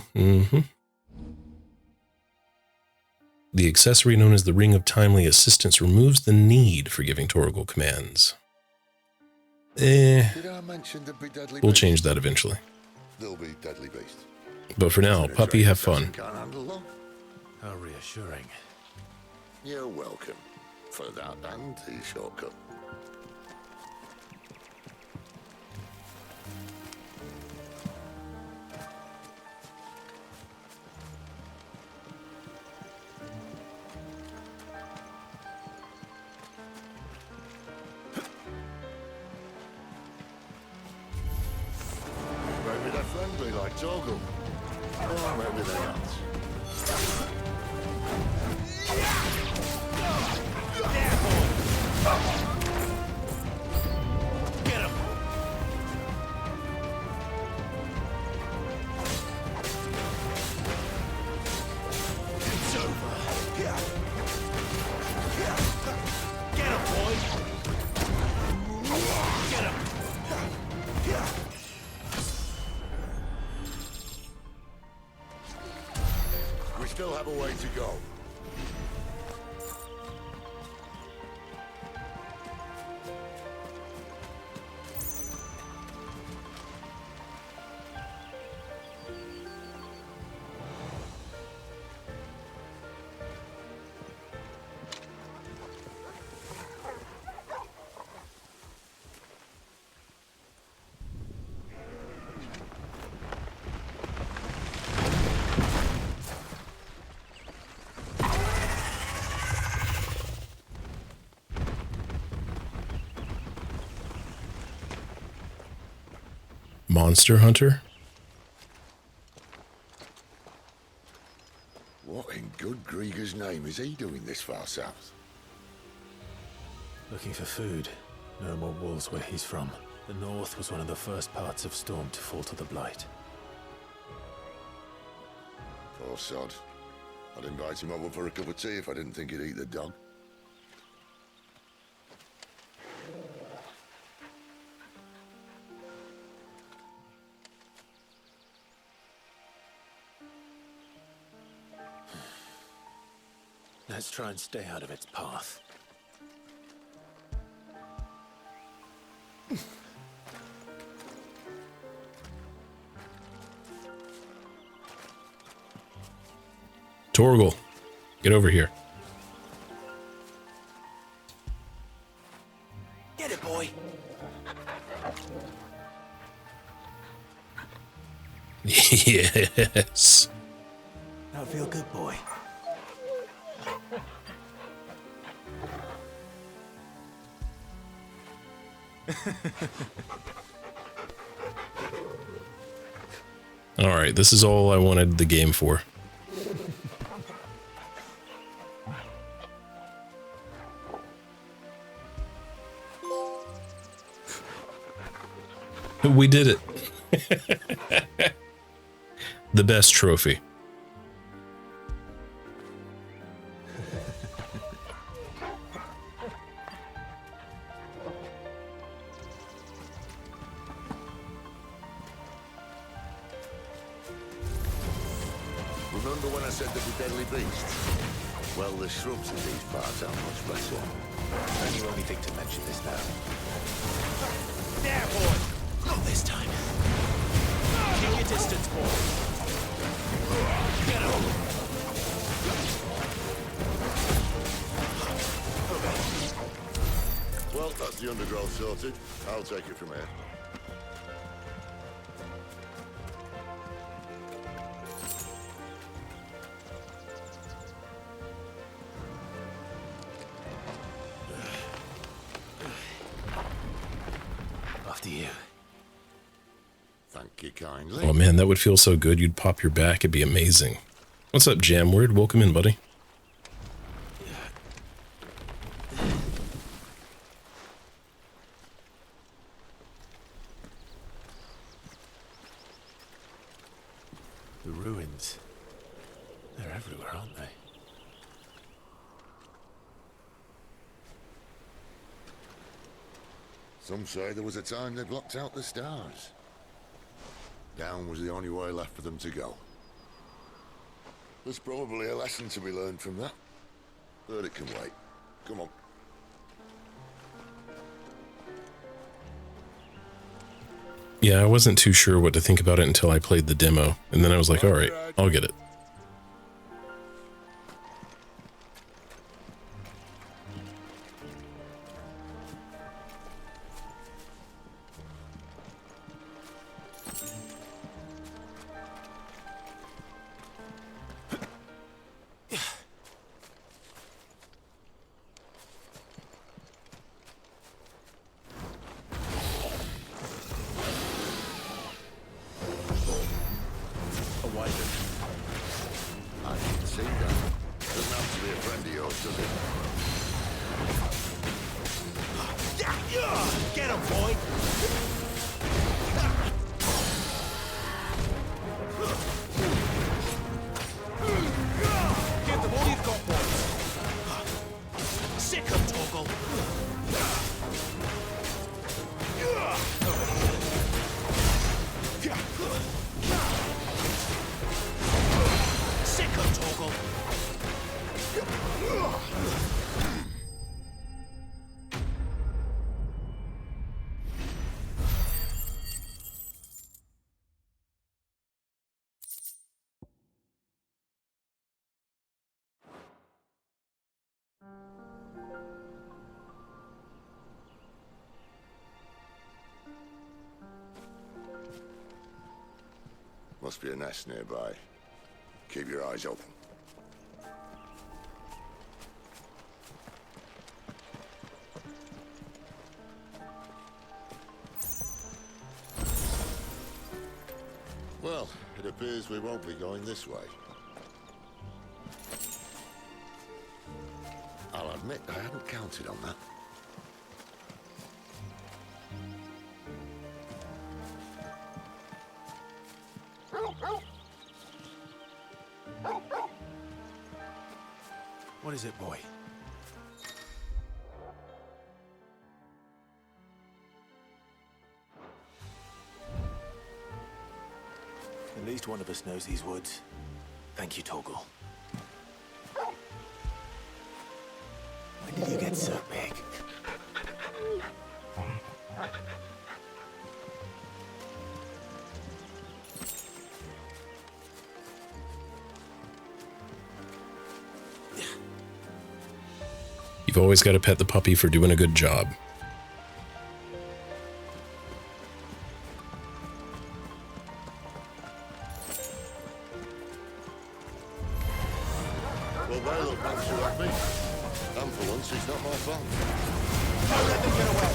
Speaker 2: The accessory known as the Ring of Timely Assistance removes the need for giving Torgal commands.
Speaker 12: Did I mention there'd be deadly
Speaker 2: We'll
Speaker 12: beasts?
Speaker 2: change that eventually.
Speaker 12: There'll be deadly beasts.
Speaker 2: But for now, puppy, have fun.
Speaker 12: Can't handle them.
Speaker 18: How reassuring.
Speaker 12: You're welcome. For that and the shortcut. Maybe they're friendly like Torgal. Or maybe they're not.
Speaker 8: Get him! It's over. Get him, boy! Get him!
Speaker 12: We still have a way to go.
Speaker 2: Monster Hunter?
Speaker 12: What in good Grieger's name is he doing this far south?
Speaker 18: Looking for food. No more wolves where he's from. The north was one of the first parts of Storm to fall to the Blight.
Speaker 12: Poor sod. I'd invite him over for a cup of tea if I didn't think he'd eat the dog.
Speaker 18: Let's try and stay out of its path.
Speaker 2: Torgal, get over here.
Speaker 6: Get it, boy.
Speaker 2: Yes.
Speaker 6: That'll feel good, boy.
Speaker 2: All right, this is all I wanted the game for. We did it. The best trophy.
Speaker 12: Remember when I said they were deadly beasts? Well, the shrubs in these parts are much better.
Speaker 18: And you only think to mention this now.
Speaker 6: There, boy. Not this time. Keep your distance, boy. Get him.
Speaker 12: Well, that's the undergrowth sorted. I'll take it from here.
Speaker 18: After you.
Speaker 12: Thank you kindly.
Speaker 2: Oh man, that would feel so good. You'd pop your back. It'd be amazing. What's up, Jamward? Welcome in, buddy.
Speaker 1: The ruins. They're everywhere, aren't they?
Speaker 12: Some say there was a time they blocked out the stars. Down was the only way left for them to go. There's probably a lesson to be learned from that. But it can wait. Come on.
Speaker 2: Yeah, I wasn't too sure what to think about it until I played the demo, and then I was like, all right, I'll get it.
Speaker 12: I didn't see that. Doesn't have to be a friend of yours, does it?
Speaker 6: Get him, boy. Give them all you've got, boys. Sick 'em, Torgal. Sick 'em, Torgal.
Speaker 12: Must be a nest nearby. Keep your eyes open. Well, it appears we won't be going this way. I'll admit I hadn't counted on that.
Speaker 18: What is it, boy? At least one of us knows these woods. Thank you, Torgal. When did you get so big?
Speaker 2: You've always got to pet the puppy for doing a good job.
Speaker 12: Well, they look nice to like me. And for once, it's not my fault.
Speaker 8: Don't let them get away.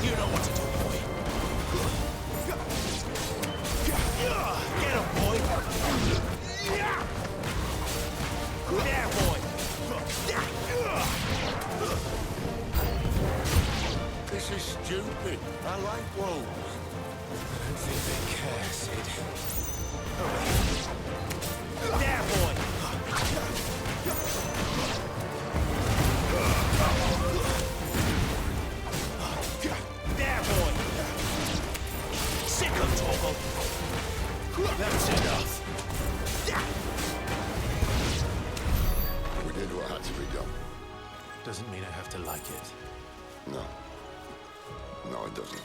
Speaker 8: You know what to do, boy. Get him, boy. There, boy.
Speaker 12: This is stupid. I like wolves.
Speaker 8: I don't think they care, Sid. There, boy. There, boy. Sick of Torgal. That's enough.
Speaker 12: We did what had to be done.
Speaker 18: Doesn't mean I have to like it.
Speaker 12: No. No, it doesn't.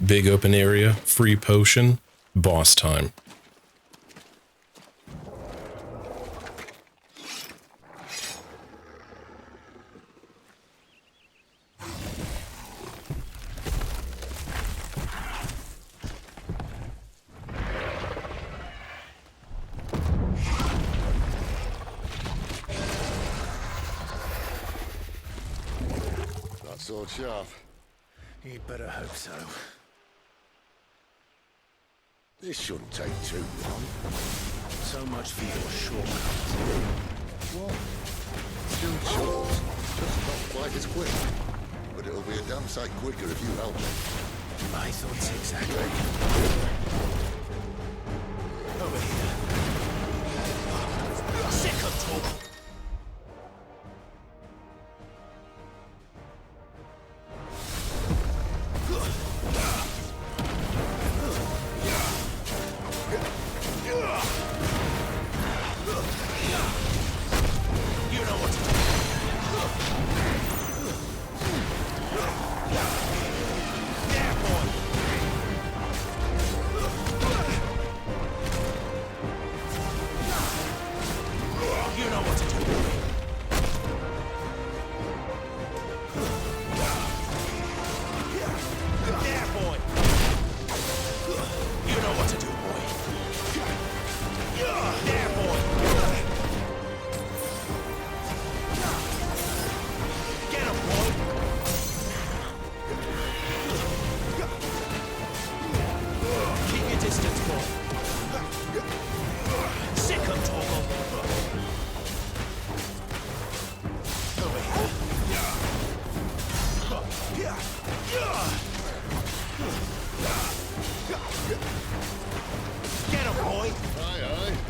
Speaker 2: Big open area, free potion, boss time.
Speaker 12: That sword sharp.
Speaker 18: You'd better hope so.
Speaker 12: This shouldn't take too long.
Speaker 18: So much for your shortcuts.
Speaker 12: What? Still short. Just not quite as quick. But it'll be a damn sight quicker if you help me.
Speaker 18: My thoughts exactly. Over here.
Speaker 8: Sick of Torgal.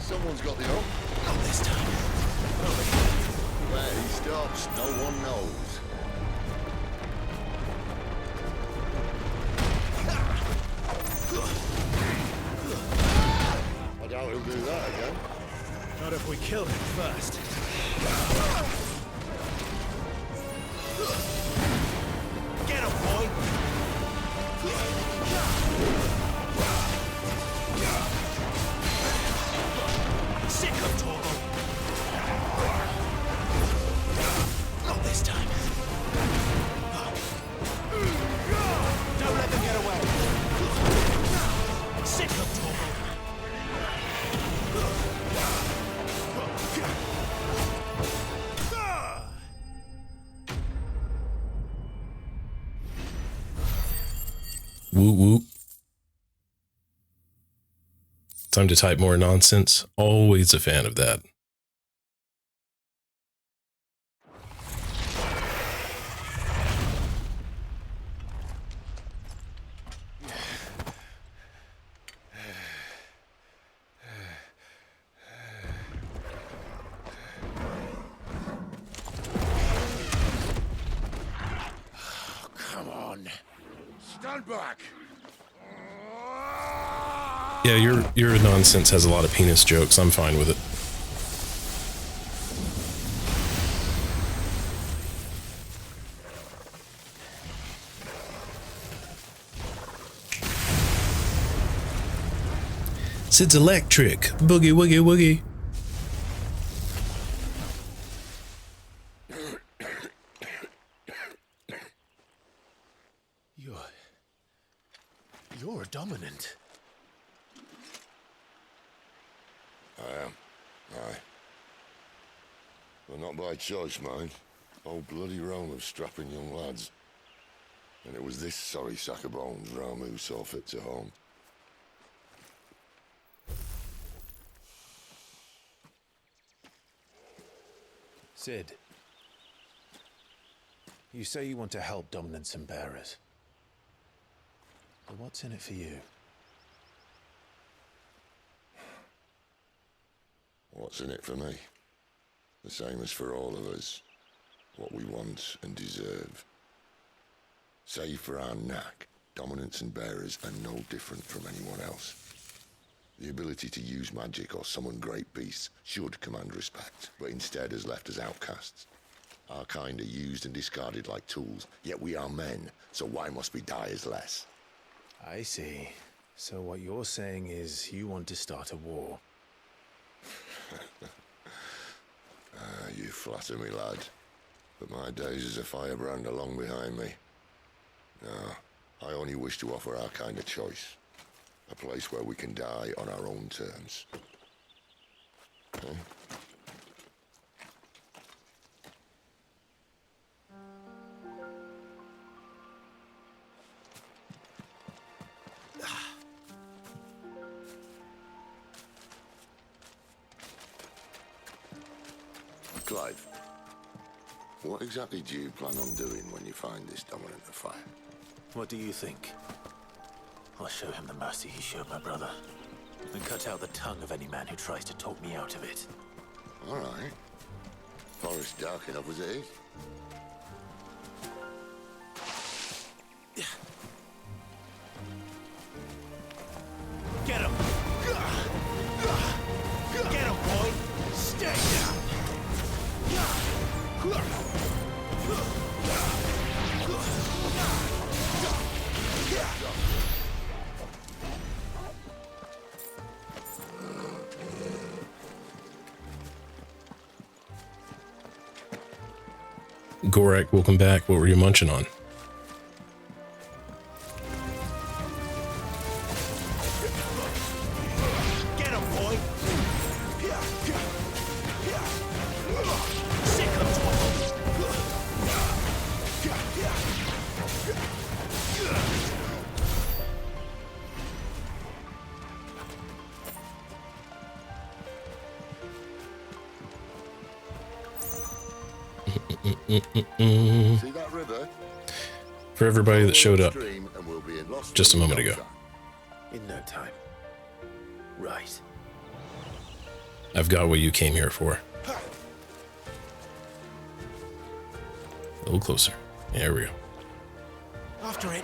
Speaker 12: Someone's got the hook.
Speaker 8: Not this time.
Speaker 12: Where he stops, no one knows. I doubt he'll do that again.
Speaker 18: Not if we kill him first.
Speaker 8: Get him, boy. Sick of Torgal. Not this time. Don't let them get away. Sick of Torgal.
Speaker 2: Woot woot. Time to type more nonsense. Always a fan of that.
Speaker 12: Come on. Stand back.
Speaker 2: Yeah, your nonsense has a lot of penis jokes. I'm fine with it. Sid's electric. Boogie woogie woogie.
Speaker 18: You're dominant.
Speaker 12: I am. Aye. But not by choice, mind. Whole bloody realm of strapping young lads. And it was this sorry sack of bones Ramu saw fit to home.
Speaker 18: Sid, you say you want to help dominants and bearers. But what's in it for you?
Speaker 12: What's in it for me? The same as for all of us. What we want and deserve. Save for our knack, dominants and bearers are no different from anyone else. The ability to use magic or summon great beasts should command respect, but instead has left us outcasts. Our kind are used and discarded like tools, yet we are men, so why must we die as less?
Speaker 18: I see. So what you're saying is you want to start a war.
Speaker 12: You flatter me, lad. But my days as a firebrand are long behind me. No, I only wish to offer our kind a choice. A place where we can die on our own terms. Okay? Clive, what exactly do you plan on doing when you find this dominant of fire?
Speaker 18: What do you think?
Speaker 1: I'll show him the mercy he showed my brother, and cut out the tongue of any man who tries to talk me out of it.
Speaker 12: All right. Forest dark enough as it is.
Speaker 8: Get him! Get him, boy! Stay down!
Speaker 2: Gorak, welcome back. What were you munching on?
Speaker 8: Get him, boy! Sick of
Speaker 12: See that river?
Speaker 2: For everybody that showed up just a moment ago.
Speaker 18: In no time. Right.
Speaker 2: I've got what you came here for. A little closer. There we go.
Speaker 8: After it.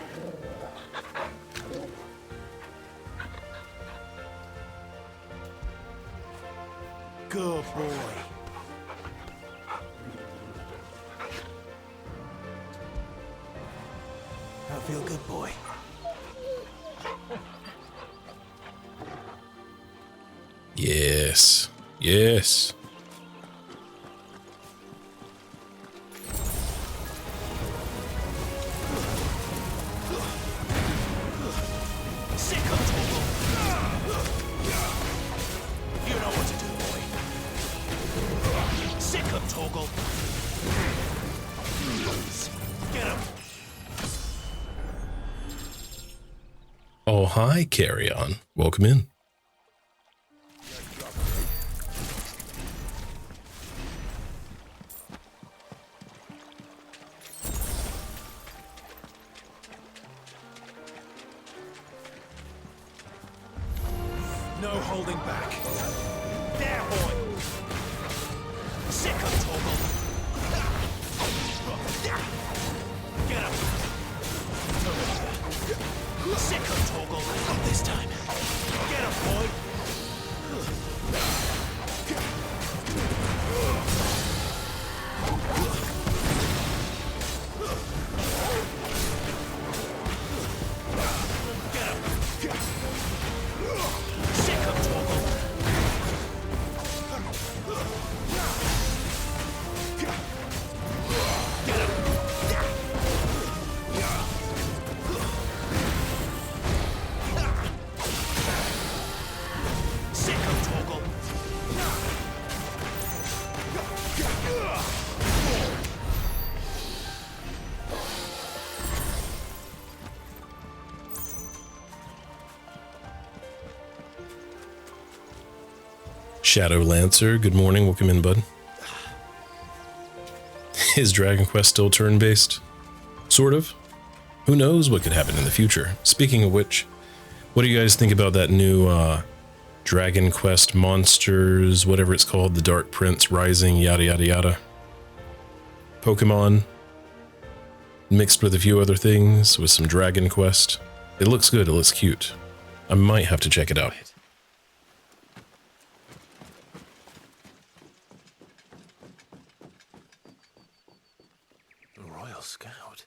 Speaker 8: Good boy. I feel good, boy.
Speaker 2: Yes. Yes.
Speaker 8: Sick of Toggle. You know what to do, boy. Sick of Toggle. Get him.
Speaker 2: hi, Carry On. Welcome in.
Speaker 8: No holding back. There, boy. Sick of Toggle. Get up. Sick of Toggle. Not this time. Get up, boy.
Speaker 2: Shadow Lancer, good morning. Welcome in, bud. Is Dragon Quest still turn-based? Sort of. Who knows what could happen in the future? Speaking of which, what do you guys think about that new Dragon Quest Monsters, whatever it's called, the Dark Prince Rising, yada yada yada? Pokemon, mixed with a few other things, with some Dragon Quest. It looks good, it looks cute. I might have to check it out.
Speaker 1: Scout.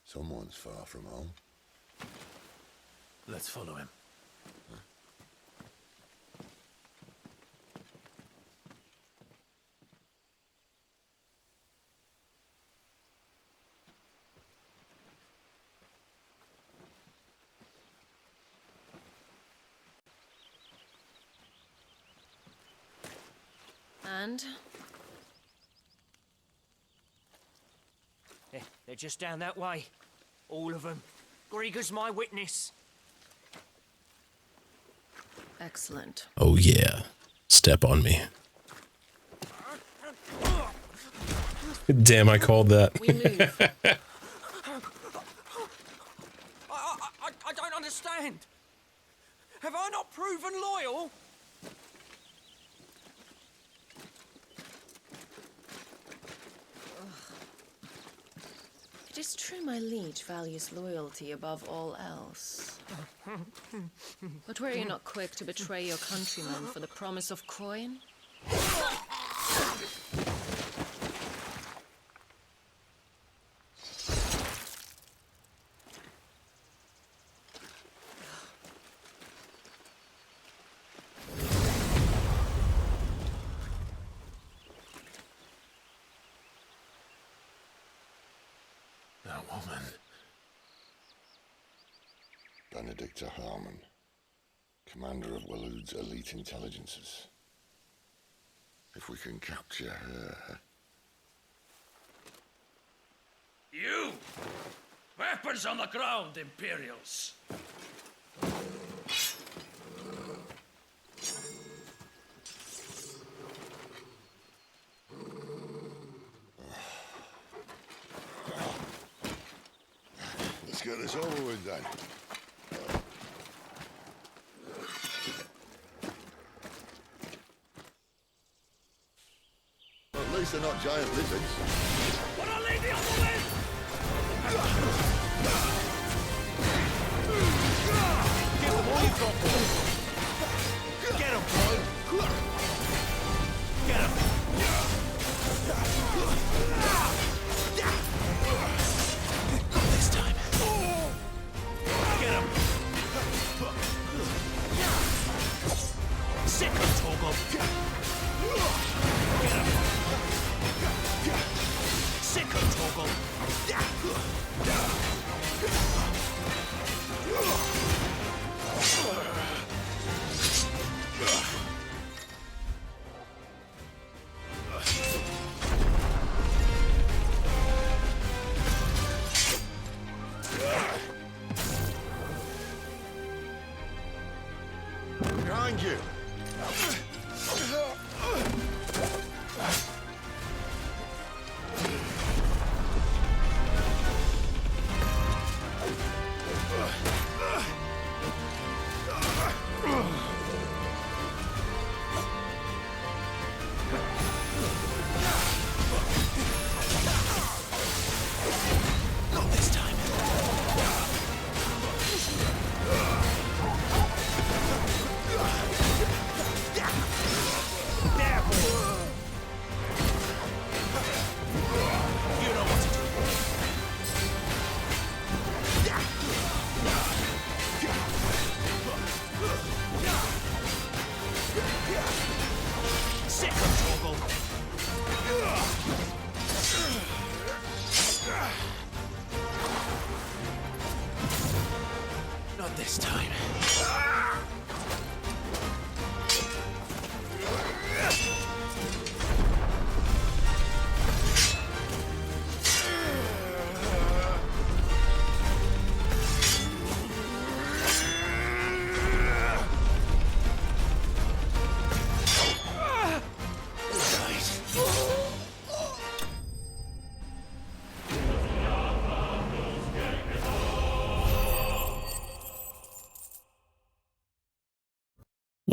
Speaker 12: Someone's far from home.
Speaker 1: Let's follow him.
Speaker 7: And?
Speaker 6: They're just down that way. All of them. Grieger's my witness.
Speaker 7: Excellent.
Speaker 2: Oh yeah. Step on me. Damn, I called that.
Speaker 6: We move. I don't understand. Have I not proven loyal?
Speaker 7: It is true my liege values loyalty above all else. But were you not quick to betray your countrymen for the promise of coin?
Speaker 1: That woman.
Speaker 12: Benedicta Harmon, commander of Waloed's elite intelligences. If we can capture her...
Speaker 8: You! Weapons on the ground, Imperials!
Speaker 12: Let's get this over with then. At least they're not giant lizards.
Speaker 8: What a lady on the way! Give them all you've got, boy. Get him, boy. Get him.
Speaker 1: Not this time.
Speaker 8: Get him. Sick of Toggle. Get him. Sick of Toggle.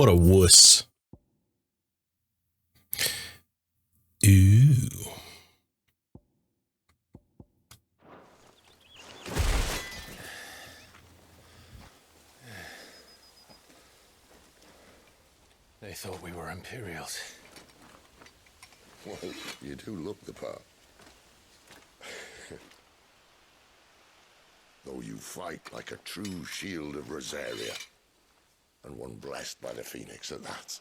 Speaker 2: What a wuss. Ooh.
Speaker 18: They thought we were Imperials.
Speaker 12: Well, you do look the part. Though you fight like a true shield of Rosaria, and one blessed by the Phoenix at that.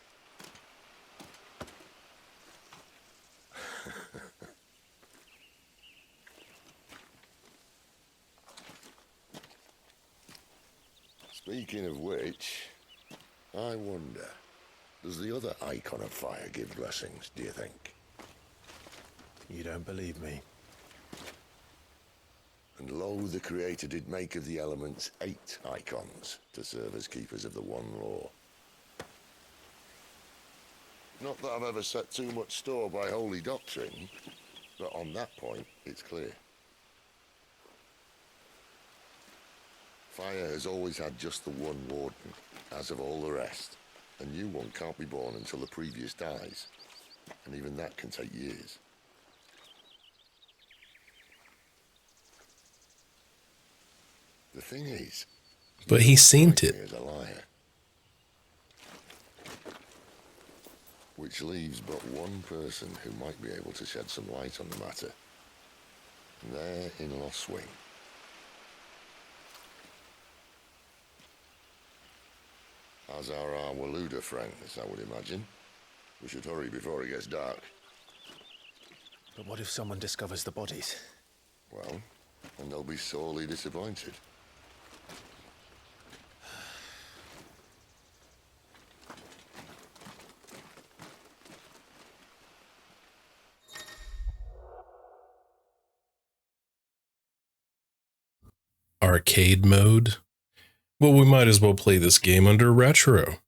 Speaker 12: Speaking of which, I wonder, does the other icon of fire give blessings, do you think?
Speaker 18: You don't believe me?
Speaker 12: And lo, the Creator did make of the elements 8 icons to serve as keepers of the one law. Not that I've ever set too much store by holy doctrine, but on that point, it's clear. Fire has always had just the one warden, as of all the rest. A new one can't be born until the previous dies, and even that can take years. The thing is,
Speaker 2: but he seen it.
Speaker 12: As a liar. Which leaves but one person who might be able to shed some light on the matter. Their in-law swing. As are our Waluda friends, I would imagine. We should hurry before it gets dark.
Speaker 18: But what if someone discovers the bodies?
Speaker 12: Well, and they'll be sorely disappointed.
Speaker 2: Arcade mode? Well, we might as well play this game under retro.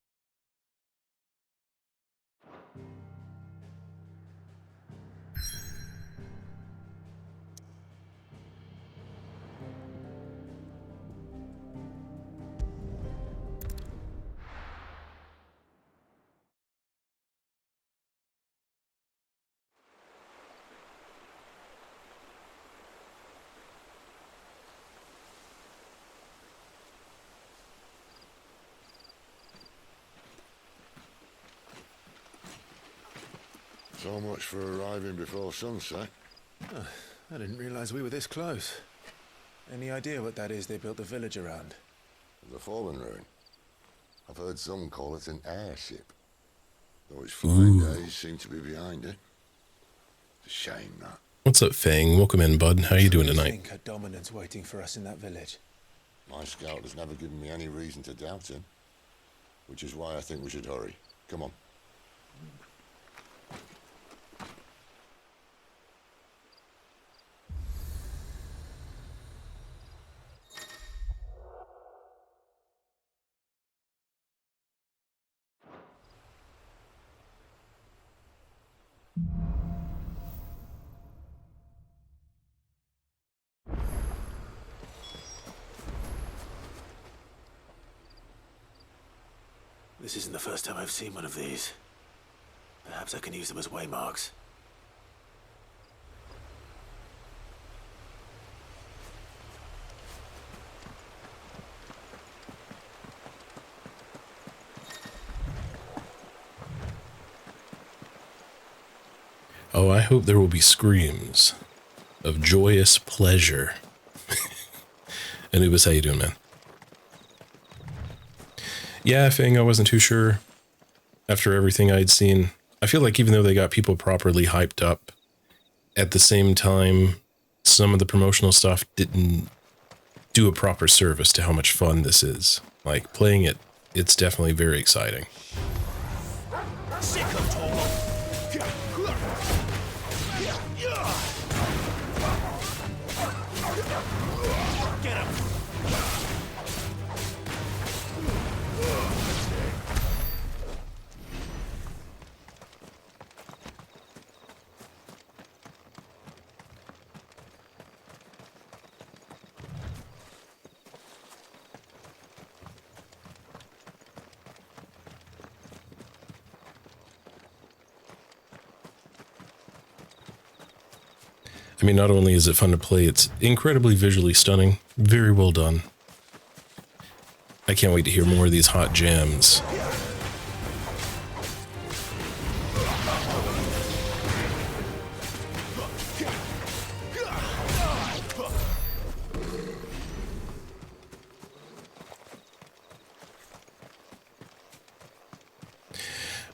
Speaker 12: So much for arriving before sunset.
Speaker 18: Oh, I didn't realize we were this close. Any idea what that is they built the village around?
Speaker 12: The fallen ruin. I've heard some call it an airship. Though its flying days seem to be behind it. It's a shame, that.
Speaker 2: What's up, Fang? Welcome in, bud. How you doing tonight?
Speaker 18: I think a dominance waiting for us in that village.
Speaker 12: My scout has never given me any reason to doubt him. Which is why I think we should hurry. Come on.
Speaker 1: This isn't the first time I've seen one of these. Perhaps I can use them as waymarks.
Speaker 2: Oh, I hope there will be screams of joyous pleasure. Anubis, how you doing, man? Yeah, Fang, I wasn't too sure after everything I'd seen. I feel like even though they got people properly hyped up, at the same time, some of the promotional stuff didn't do a proper service to how much fun this is. Like, playing it, it's definitely very exciting. I mean, not only is it fun to play, it's incredibly visually stunning. Very well done. I can't wait to hear more of these hot jams.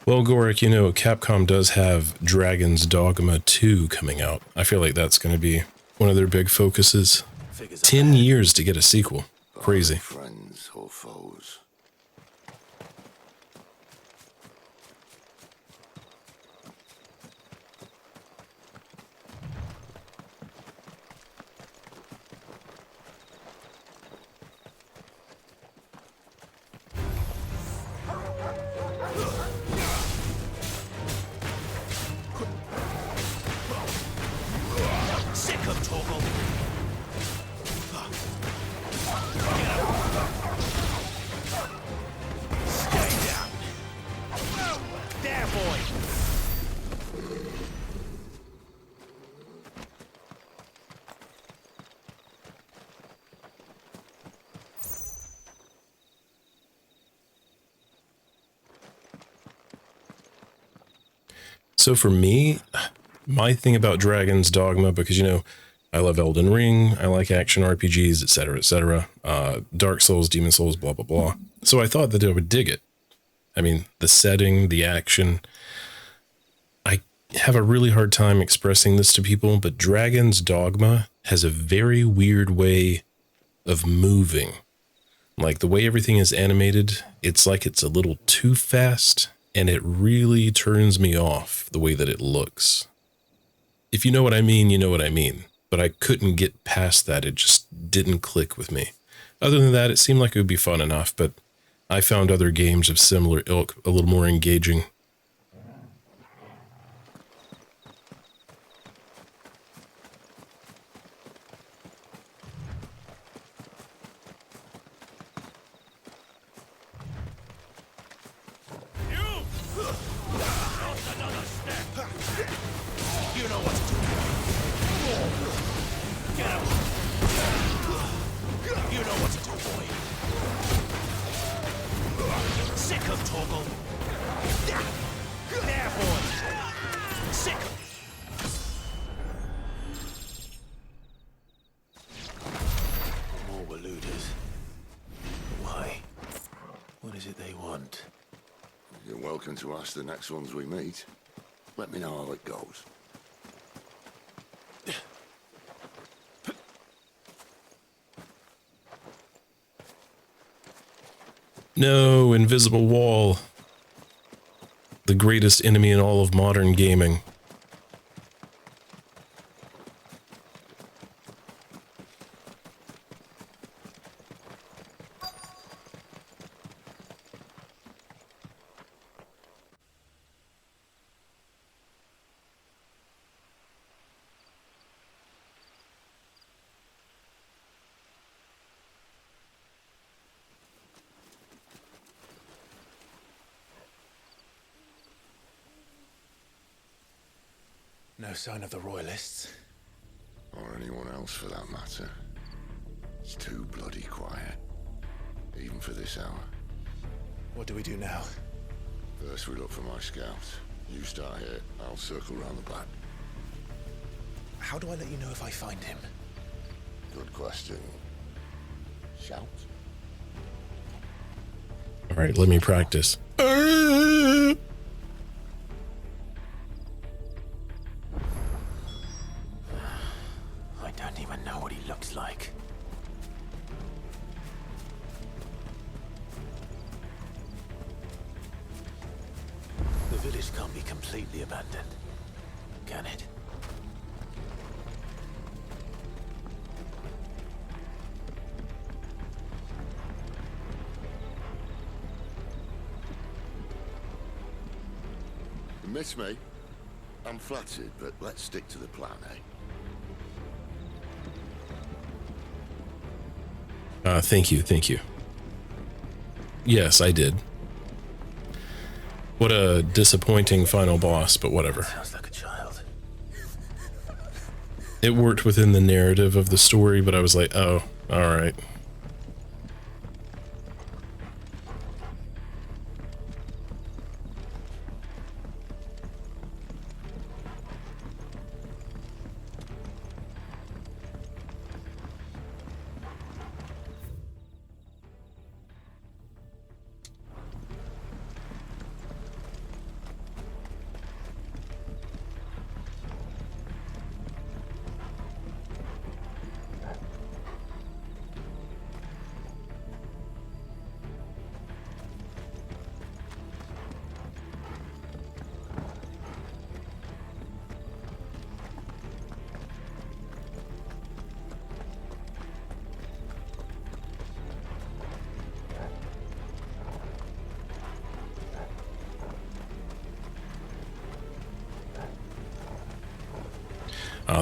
Speaker 2: Well, Gorik, you know, Capcom does have Dragon's Dogma 2 coming out. I feel like that's going to be one of their big focuses. 10 years to get a sequel. Crazy.
Speaker 12: Friends or foes?
Speaker 8: Sick of Torgal. Stay down. There, boy.
Speaker 2: So for me, my thing about Dragon's Dogma, because, you know, I love Elden Ring, I like action RPGs, etc., Dark Souls, Demon Souls, blah, blah, blah. So I thought that I would dig it. I mean, the setting, the action. I have a really hard time expressing this to people, but Dragon's Dogma has a very weird way of moving. Like, the way everything is animated, it's like it's a little too fast, and it really turns me off the way that it looks. If you know what I mean, you know what I mean. But I couldn't get past that. It just didn't click with me. Other than that, it seemed like it would be fun enough, but I found other games of similar ilk a little more engaging.
Speaker 8: You know what to do. Get up. You know what to do, boy. Sick of Torgal. There, boy. Sick of...
Speaker 1: More Waluders. Why? What is it they want?
Speaker 12: You're welcome to ask the next ones we meet. Let me know how it goes.
Speaker 2: No, Invisible Wall. The greatest enemy in all of modern gaming.
Speaker 18: No sign of the Royalists.
Speaker 12: Or anyone else for that matter. It's too bloody quiet. Even for this hour.
Speaker 18: What do we do now?
Speaker 12: First we look for my scouts. You start here, I'll circle round the back.
Speaker 18: How do I let you know if I find him?
Speaker 12: Good question. Shout.
Speaker 2: Alright, let me practice.
Speaker 1: I don't even know what he looks like. The village can't be completely abandoned, can it?
Speaker 12: You miss me? I'm flattered, but let's stick to the plan, eh?
Speaker 2: Thank you, thank you. Yes, I did. What a disappointing final boss, but whatever.
Speaker 1: Sounds like a child.
Speaker 2: It worked within the narrative of the story, but I was like, oh, alright.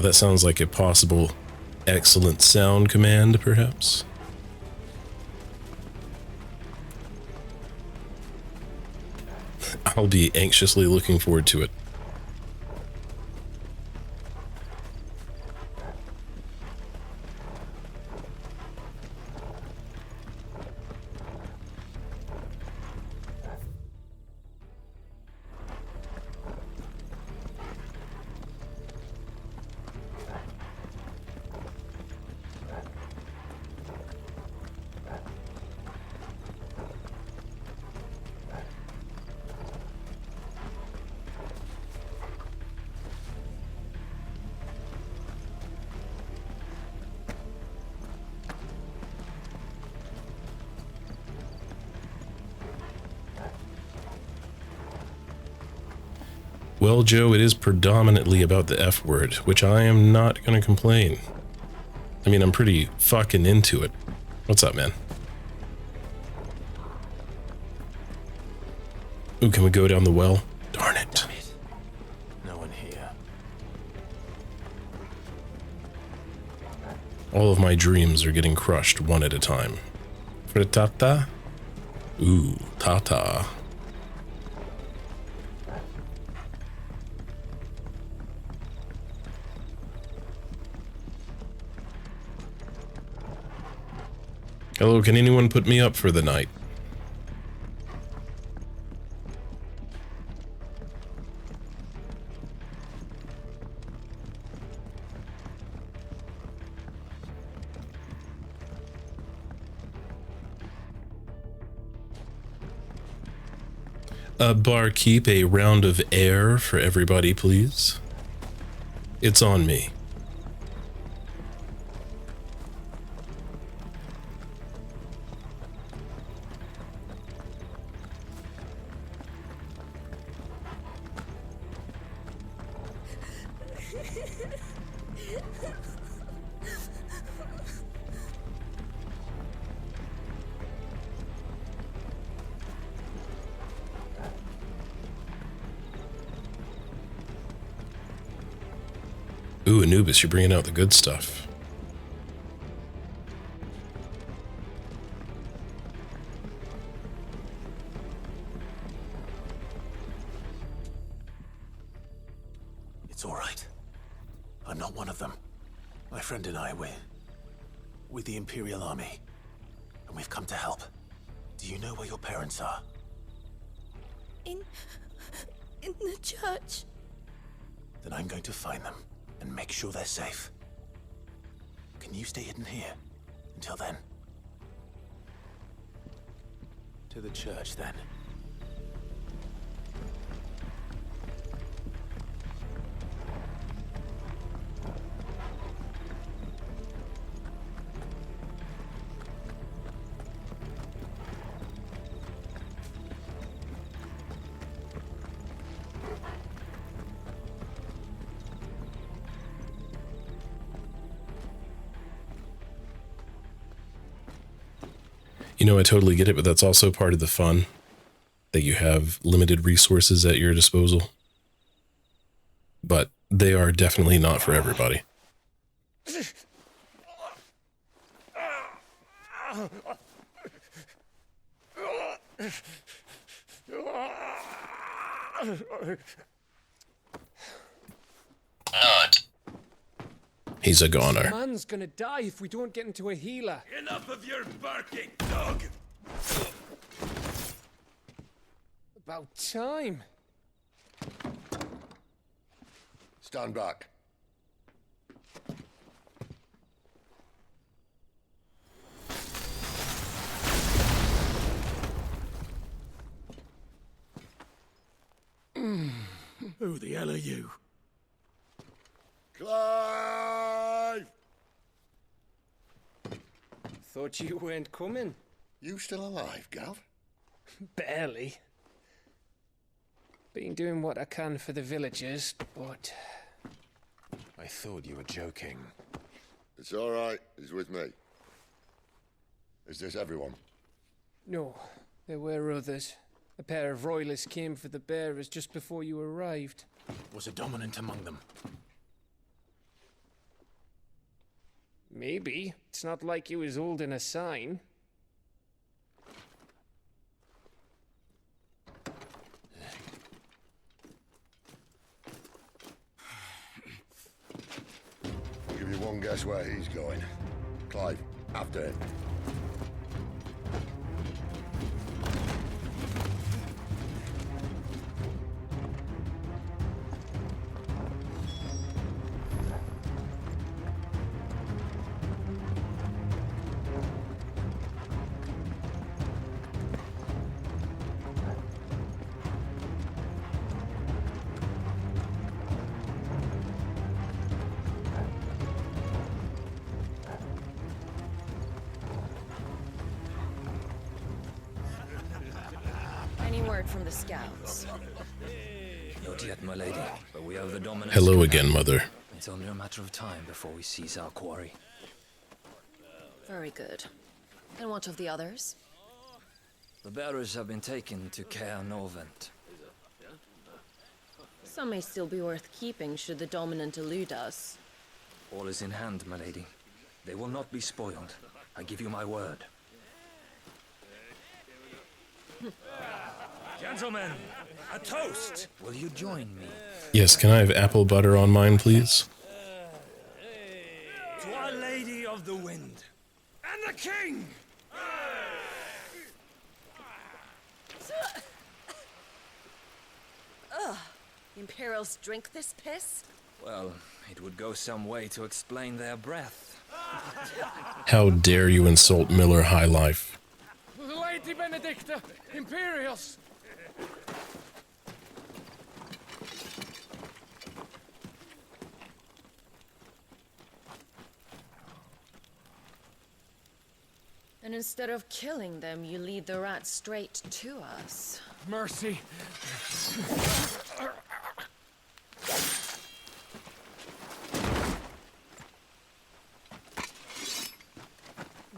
Speaker 2: That sounds like a possible excellent sound command, perhaps. I'll be anxiously looking forward to it. Well, Joe, it is predominantly about the F word, which I am not going to complain. I mean, I'm pretty fucking into it. What's up, man? Ooh, can we go down the well? Darn it.
Speaker 18: Damn it. No one here.
Speaker 2: All of my dreams are getting crushed one at a time. Frittata? Ooh, tata. Hello, can anyone put me up for the night? Barkeep, a round of air for everybody, please. It's on me. Ooh, Anubis, you're bringing out the good stuff.
Speaker 1: It's all right. I'm not one of them. My friend and I, we're with the Imperial Army, and we've come to help. Do you know where your parents are?
Speaker 11: In the church.
Speaker 1: Then I'm going to find them and make sure they're safe. Can you stay hidden here until then?
Speaker 18: To the church, then.
Speaker 2: You know, I totally get it, but that's also part of the fun, that you have limited resources at your disposal. But they are definitely not for everybody.
Speaker 13: Not.
Speaker 2: He's a goner.
Speaker 13: Man's gonna die if we don't get into a healer.
Speaker 8: Enough of your barking, dog!
Speaker 13: About time.
Speaker 12: Stand back.
Speaker 8: Who the hell are you?
Speaker 12: Clive!
Speaker 13: Thought you weren't coming.
Speaker 12: You still alive, Gav?
Speaker 13: Barely. Been doing what I can for the villagers, but...
Speaker 18: I thought you were joking.
Speaker 12: It's all right. He's with me. Is this everyone?
Speaker 13: No, there were others. A pair of royalists came for the bearers just before you arrived.
Speaker 8: Was a dominant among them?
Speaker 13: Maybe. It's not like he was holding a sign.
Speaker 12: I'll give you one guess where he's going. Clive, after him.
Speaker 7: Any word from the scouts?
Speaker 17: Not yet, my lady, but we have the dominant.
Speaker 2: Hello again, Mother.
Speaker 17: It's only a matter of time before we seize our quarry.
Speaker 7: Very good. And what of the others?
Speaker 17: The bearers have been taken to Caer Novent.
Speaker 7: Some may still be worth keeping should the dominant elude us.
Speaker 17: All is in hand, my lady. They will not be spoiled. I give you my word. Gentlemen, a toast! Will you join me?
Speaker 2: Yes, can I have apple butter on mine, please?
Speaker 17: To Our Lady of the Wind and the King!
Speaker 7: Ugh. Imperials drink this piss?
Speaker 17: Well, it would go some way to explain their breath.
Speaker 2: How dare you insult Miller High Life?
Speaker 13: Lady Benedicta! Imperials!
Speaker 7: And instead of killing them, you lead the rats straight to us.
Speaker 13: Mercy!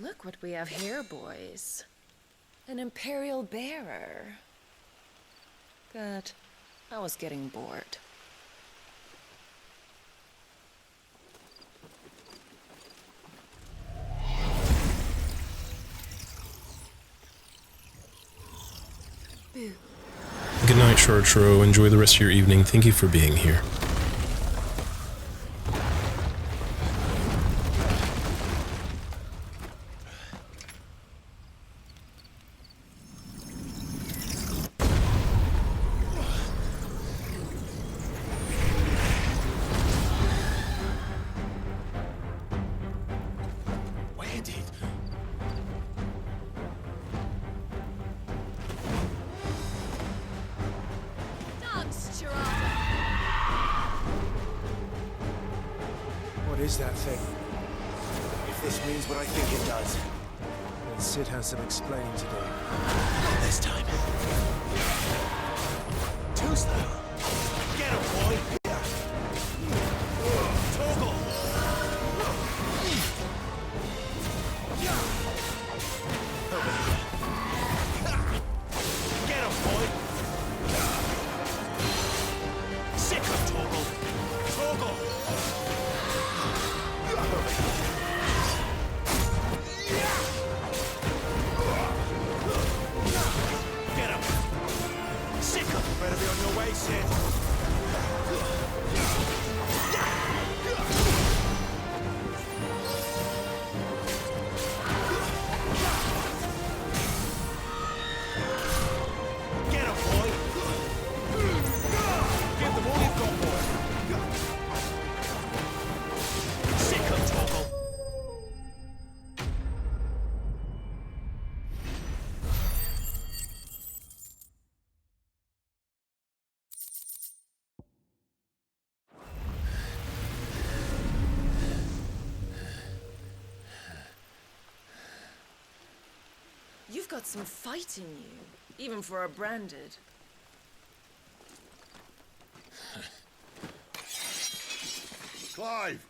Speaker 7: Look what we have here, boys. An Imperial bearer. Good. I was getting bored.
Speaker 2: Good night, Chartreau. Enjoy the rest of your evening. Thank you for being here.
Speaker 18: What is that thing? If this means what I think it does, then Sid has some explaining to do.
Speaker 8: Not this time. Too slow. Get him, boy! Toggle! Get him, boy! Sick of Toggle! Toggle! Get him! Sick of! Better be on your way, Sid!
Speaker 7: You've got some fight in you, even for a branded.
Speaker 12: Clive!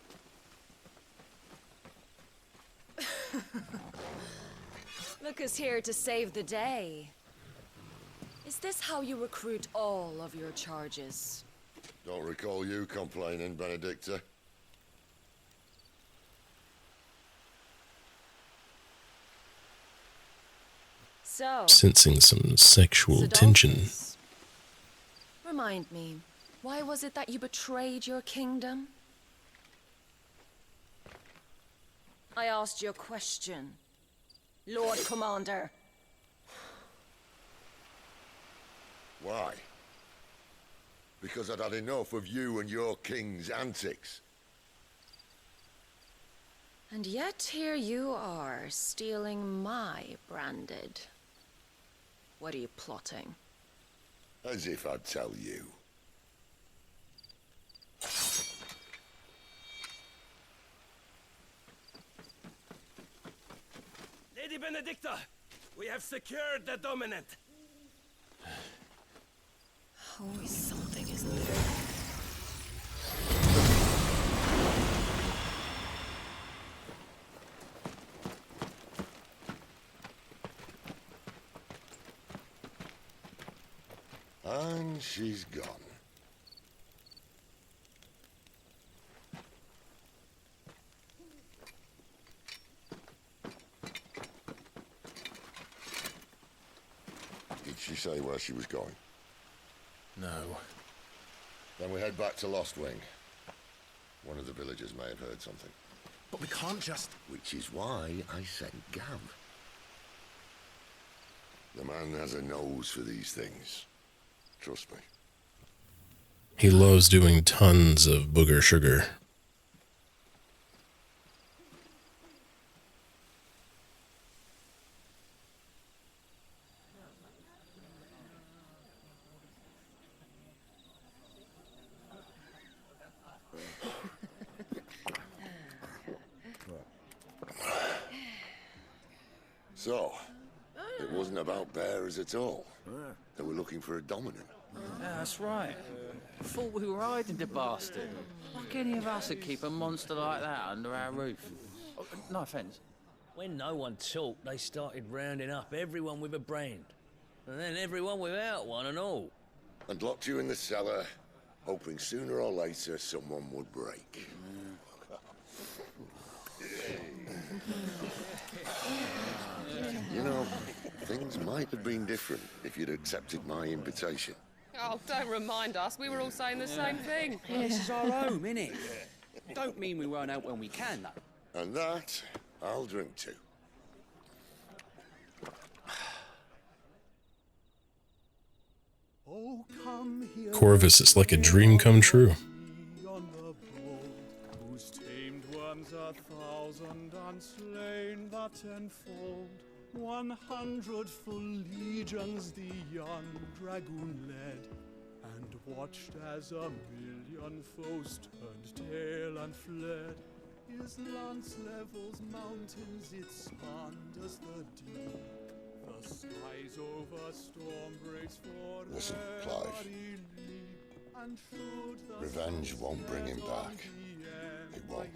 Speaker 7: Look who's here to save the day. Is this how you recruit all of your charges?
Speaker 12: Don't recall you complaining, Benedicta.
Speaker 7: So,
Speaker 2: Sensing some sexual tension.
Speaker 7: remind me, why was it that you betrayed your kingdom? I asked you a question, Lord Commander.
Speaker 12: Why? Because I'd had enough of you and your king's antics.
Speaker 7: And yet here you are, stealing my branded. What are you plotting?
Speaker 12: As if I'd tell you.
Speaker 19: Lady Benedicta, we have secured the dominant.
Speaker 7: Always something, isn't there?
Speaker 12: And she's gone. Did she say where she was going?
Speaker 2: No.
Speaker 12: Then we head back to Lost Wing. One of the villagers may have heard something.
Speaker 1: But we can't just...
Speaker 12: Which is why I sent Gav. The man has a nose for these things. Trust me.
Speaker 2: He loves doing tons of booger sugar.
Speaker 12: So, it wasn't about bearers at all. They were looking for a dominant.
Speaker 3: Yeah, that's right. Thought we were hiding the bastard. Like any of us would keep a monster like that under our roof. Oh, no offence.
Speaker 19: When no one talked, they started rounding up everyone with a brand. And then everyone without one and all.
Speaker 12: And locked you in the cellar, hoping sooner or later someone would break. You know, things might have been different if you'd accepted my invitation.
Speaker 11: Oh, don't remind us. We were all saying the same thing.
Speaker 5: Yeah, this is our home, innit? Don't mean we won't out when we can, though.
Speaker 12: And that, I'll drink to.
Speaker 20: Oh, come here.
Speaker 2: Corvus is like a dream come true.
Speaker 20: Whose tamed worms 1,000 unslain that tenfold. 100 full legions the young dragoon led, and watched as 1,000,000 foes turned tail and fled. His lance levels mountains, it spanned as the deep. The skies over storm breaks for
Speaker 12: Listen, Clive.
Speaker 20: and should the
Speaker 12: Revenge won't bring him back. It won't.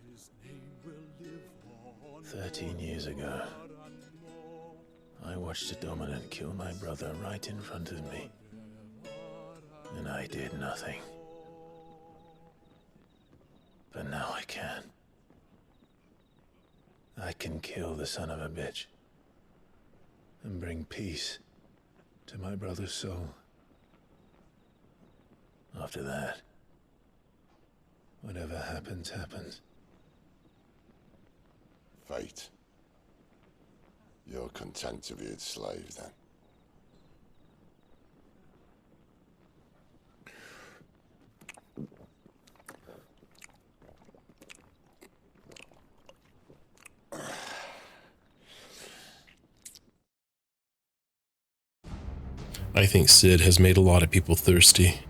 Speaker 20: his name will live on.
Speaker 1: 13 years ago, I watched a dominant kill my brother right in front of me. And I did nothing. But now I can. I can kill the son of a bitch and bring peace to my brother's soul. After that, whatever happens, happens.
Speaker 12: Fate. You're content to be its slave, then?
Speaker 2: I think Sid has made a lot of people thirsty.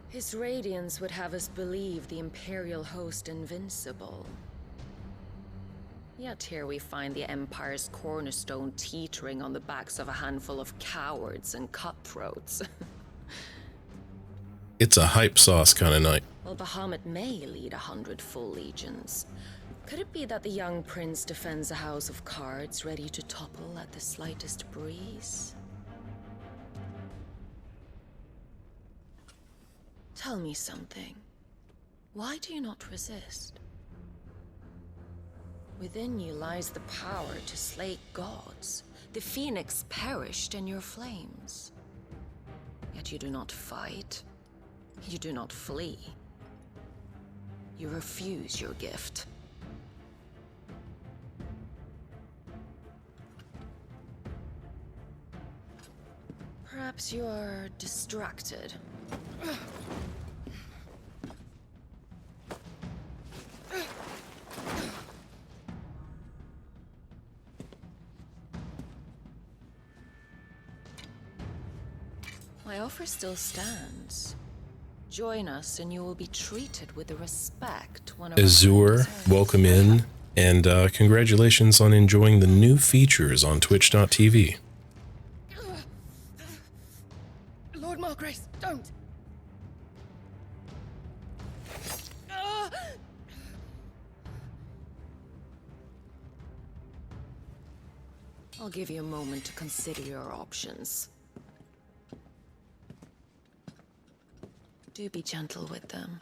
Speaker 7: His radiance would have us believe the Imperial host invincible. Yet here we find the Empire's cornerstone teetering on the backs of a handful of cowards and cutthroats.
Speaker 2: It's a hype sauce kind of night.
Speaker 7: Well, Bahamut may lead 100 full legions. Could it be that the young prince defends a house of cards ready to topple at the slightest breeze? Tell me something. Why do you not resist? Within you lies the power to slay gods. The phoenix perished in your flames. Yet you do not fight. You do not flee. You refuse your gift. Perhaps you are distracted. My offer still stands. Join us and you will be treated with the respect one of our
Speaker 2: Azure,
Speaker 7: deserves.
Speaker 2: welcome in, and congratulations on enjoying the new features on twitch.tv.
Speaker 6: Lord Margrace, don't!
Speaker 7: I'll give you a moment to consider your options. Do be gentle with them.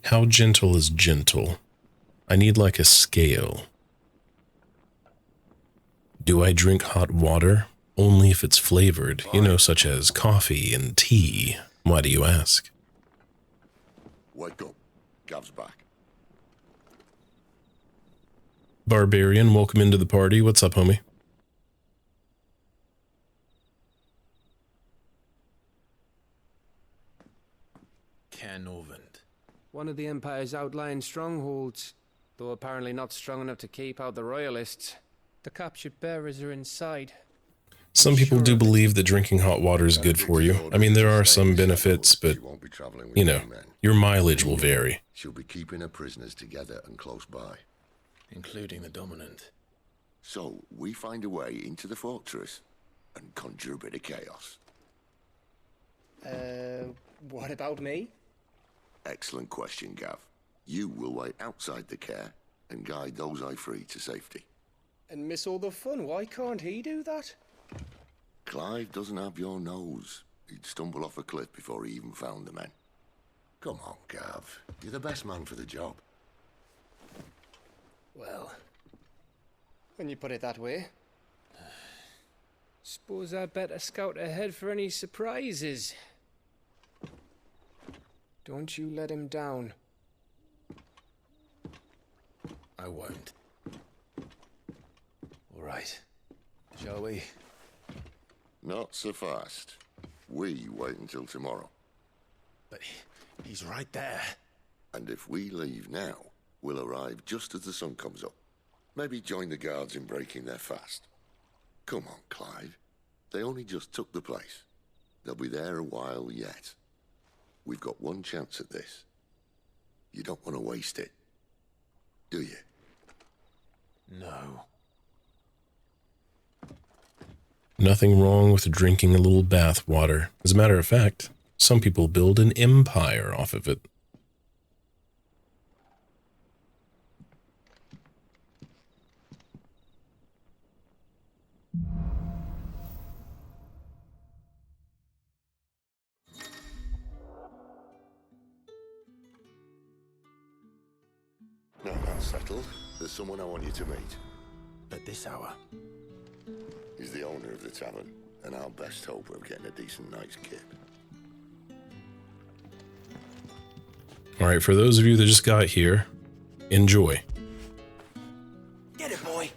Speaker 2: How gentle is gentle? I need like a scale. Do I drink hot water? Only if it's flavored, you know, such as coffee and tea. Why do you ask?
Speaker 12: Wake up. Gav's back.
Speaker 2: Barbarian, welcome into the party. What's up, homie?
Speaker 18: Canovant.
Speaker 13: One of the Empire's outlying strongholds, though apparently not strong enough to keep out the Royalists. The captured bearers are inside.
Speaker 2: Some people do believe that drinking hot water is good for you. I mean, there are some benefits, but, you know, your mileage will vary.
Speaker 12: She'll be keeping her prisoners together and close by.
Speaker 1: Including the dominant.
Speaker 12: So, we find a way into the fortress and conjure a bit of chaos.
Speaker 6: What about me?
Speaker 12: Excellent question, Gav. You will wait outside the care and guide those I free to safety.
Speaker 13: And miss all the fun. Why can't he do that?
Speaker 12: Clive doesn't have your nose. He'd stumble off a cliff before he even found the men. Come on, Gav. You're the best man for the job.
Speaker 13: Well, when you put it that way. Suppose I'd better scout ahead for any surprises. Don't you let him down.
Speaker 1: I won't. All right. Shall we?
Speaker 12: Not so fast. We wait until tomorrow.
Speaker 1: But he's right there.
Speaker 12: And if we leave now, we'll arrive just as the sun comes up. Maybe join the guards in breaking their fast. Come on, Clive. They only just took the place. They'll be there a while yet. We've got one chance at this. You don't want to waste it, do you?
Speaker 1: No.
Speaker 2: Nothing wrong with drinking a little bath water. As a matter of fact, some people build an empire off of it.
Speaker 12: Now that's settled. There's someone I want you to meet.
Speaker 1: At this hour?
Speaker 12: He's the owner of the tavern, and our best hope of getting a decent night's kip.
Speaker 2: All right, for those of you that just got here, enjoy.
Speaker 6: Get it, boy!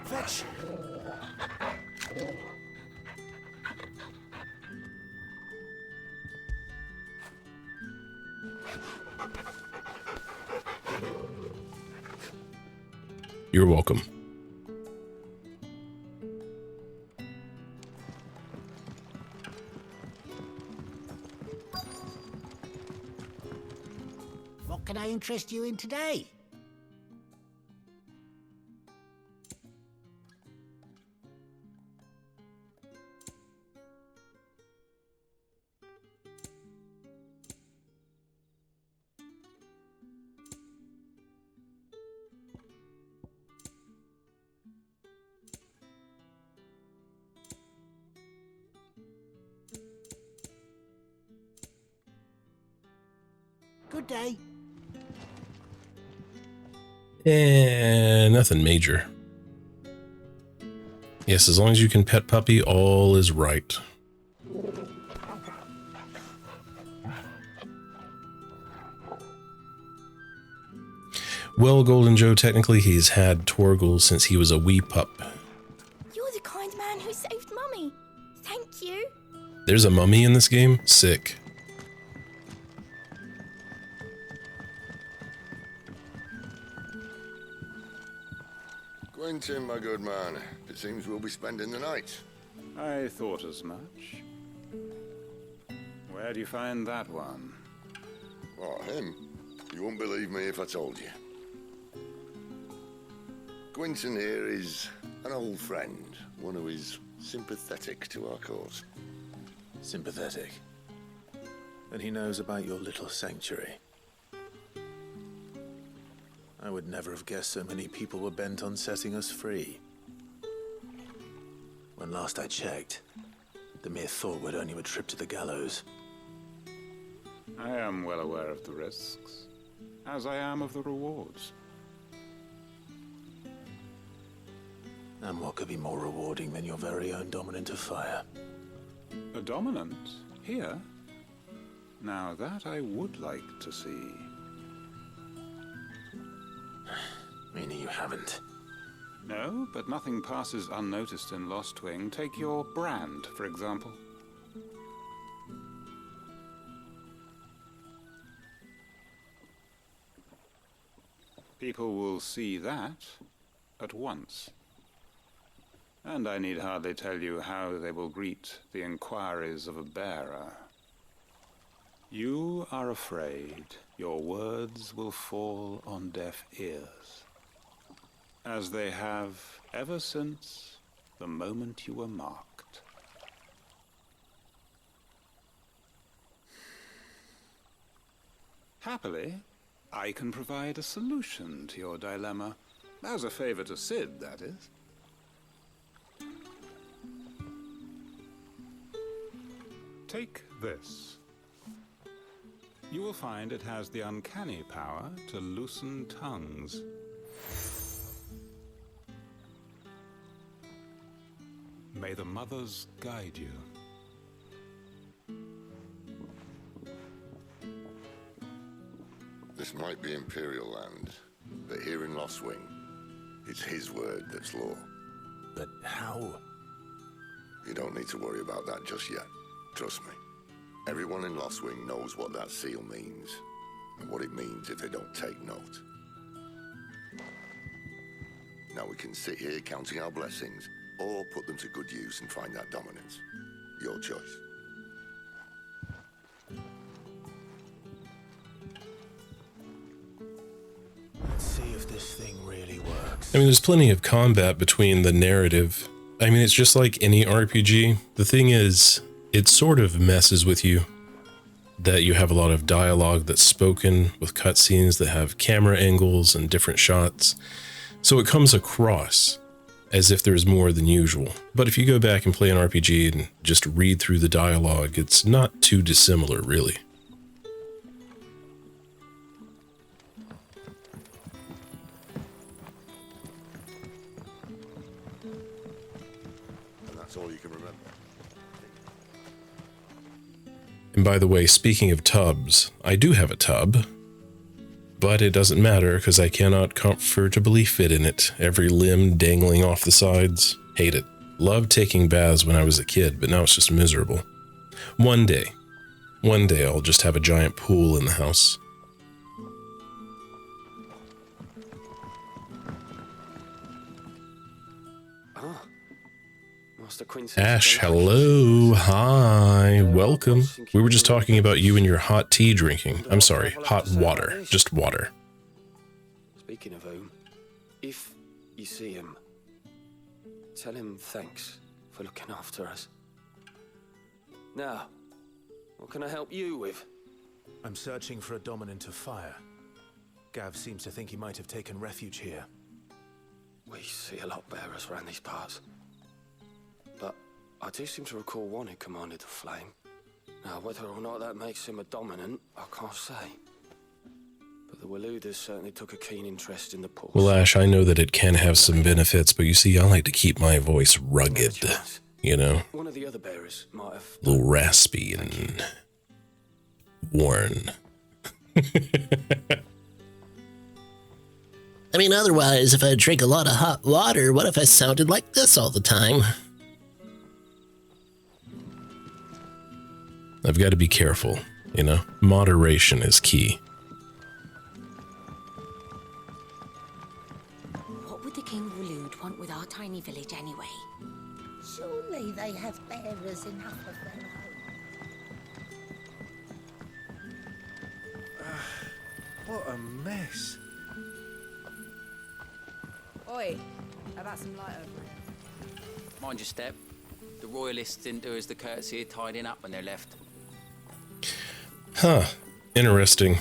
Speaker 8: Fetch!
Speaker 2: You're welcome.
Speaker 15: What can I interest you in today? Good day.
Speaker 2: Nothing major. Yes, as long as you can pet puppy, all is right. Well, Golden Joe, technically he's had Torgal since he was a wee pup.
Speaker 11: You're the kind man who saved Mummy. Thank you.
Speaker 2: There's a mummy in this game? Sick.
Speaker 12: Quentin, my good man, it seems we'll be spending the night.
Speaker 21: I thought as much. Where do you find that one?
Speaker 12: Oh, him? You won't believe me if I told you. Quentin here is an old friend, one who is sympathetic to our cause.
Speaker 1: Sympathetic? Then he knows about your little sanctuary. I would never have guessed so many people were bent on setting us free. When last I checked, the mere thought would earn you a trip to the gallows.
Speaker 21: I am well aware of the risks, as I am of the rewards.
Speaker 1: And what could be more rewarding than your very own dominant of fire?
Speaker 21: A dominant? Here? Now that I would like to see.
Speaker 1: Meaning you haven't?
Speaker 21: No, but nothing passes unnoticed in Lost Wing. Take your brand, for example. People will see that at once. And I need hardly tell you how they will greet the inquiries of a bearer. You are afraid your words will fall on deaf ears, as they have ever since the moment you were marked. Happily, I can provide a solution to your dilemma, as a favor to Sid, that is. Take this. You will find it has the uncanny power to loosen tongues. May the mothers guide you.
Speaker 12: This might be Imperial land, but here in Lost Wing, it's his word that's law.
Speaker 1: But how?
Speaker 12: You don't need to worry about that just yet. Trust me. Everyone in Lost Wing knows what that seal means, and what it means if they don't take note. Now we can sit here counting our blessings, or put them to good use and find that dominance. Your choice.
Speaker 1: Let's see if this thing really works.
Speaker 2: I mean, there's plenty of combat between the narrative. I mean, it's just like any RPG. The thing is, it sort of messes with you that you have a lot of dialogue that's spoken with cutscenes that have camera angles and different shots. So it comes across as if there's more than usual. But if you go back and play an RPG and just read through the dialogue, it's not too dissimilar, really.
Speaker 12: And that's all you can remember.
Speaker 2: And by the way, speaking of tubs, I do have a tub. But it doesn't matter, because I cannot comfortably fit in it. Every limb dangling off the sides. Hate it. Loved taking baths when I was a kid, but now it's just miserable. One day I'll just have a giant pool in the house.
Speaker 9: Ah. Master Quincy.
Speaker 2: Ash, hello. Hi. Welcome. We were just talking about you and your hot tea drinking. I'm sorry, hot water. Just water.
Speaker 9: Speaking of whom, if you see him, tell him thanks for looking after us. Now, what can I help you with?
Speaker 18: I'm searching for a dominant of fire. Gav seems to think he might have taken refuge here.
Speaker 9: We see a lot bearers around these parts. But I do seem to recall one who commanded the flame. Now, whether or not that makes him a dominant, I can't say. But the Waluders certainly took a keen interest in the pulse.
Speaker 2: Well, Ash, I know that it can have some benefits, but you see, I like to keep my voice rugged, you know?
Speaker 9: One of the other bearers might have...
Speaker 2: A little raspy and worn.
Speaker 10: I mean, otherwise, if I drink a lot of hot water, what if I sounded like this all the time?
Speaker 2: I've got to be careful, you know? Moderation is key.
Speaker 23: What would the King of Walud want with our tiny village anyway?
Speaker 15: Surely they have bearers enough of their own.
Speaker 18: What a mess.
Speaker 16: Oi, how about some light over here?
Speaker 3: Mind your step. The royalists didn't do us the courtesy of tidying up when they left.
Speaker 2: Huh. Interesting.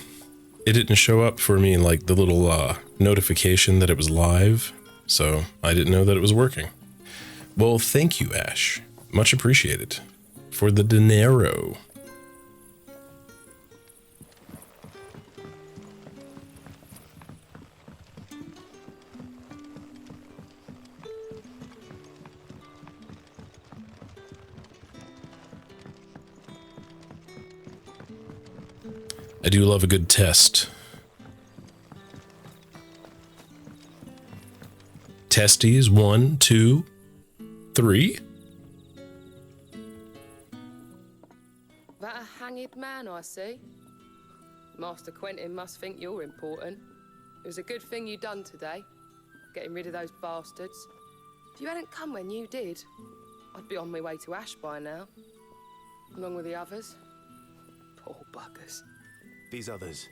Speaker 2: It didn't show up for me like the little notification that it was live, so I didn't know that it was working. Well, thank you, Ash. Much appreciated. For the dinero. I do love a good test. Testes, 1, 2, 3.
Speaker 24: That a hanged man, I see. Master Quentin must think you're important. It was a good thing you done today, getting rid of those bastards. If you hadn't come when you did, I'd be on my way to Ash by now, along with the others. Poor buggers.
Speaker 18: These others,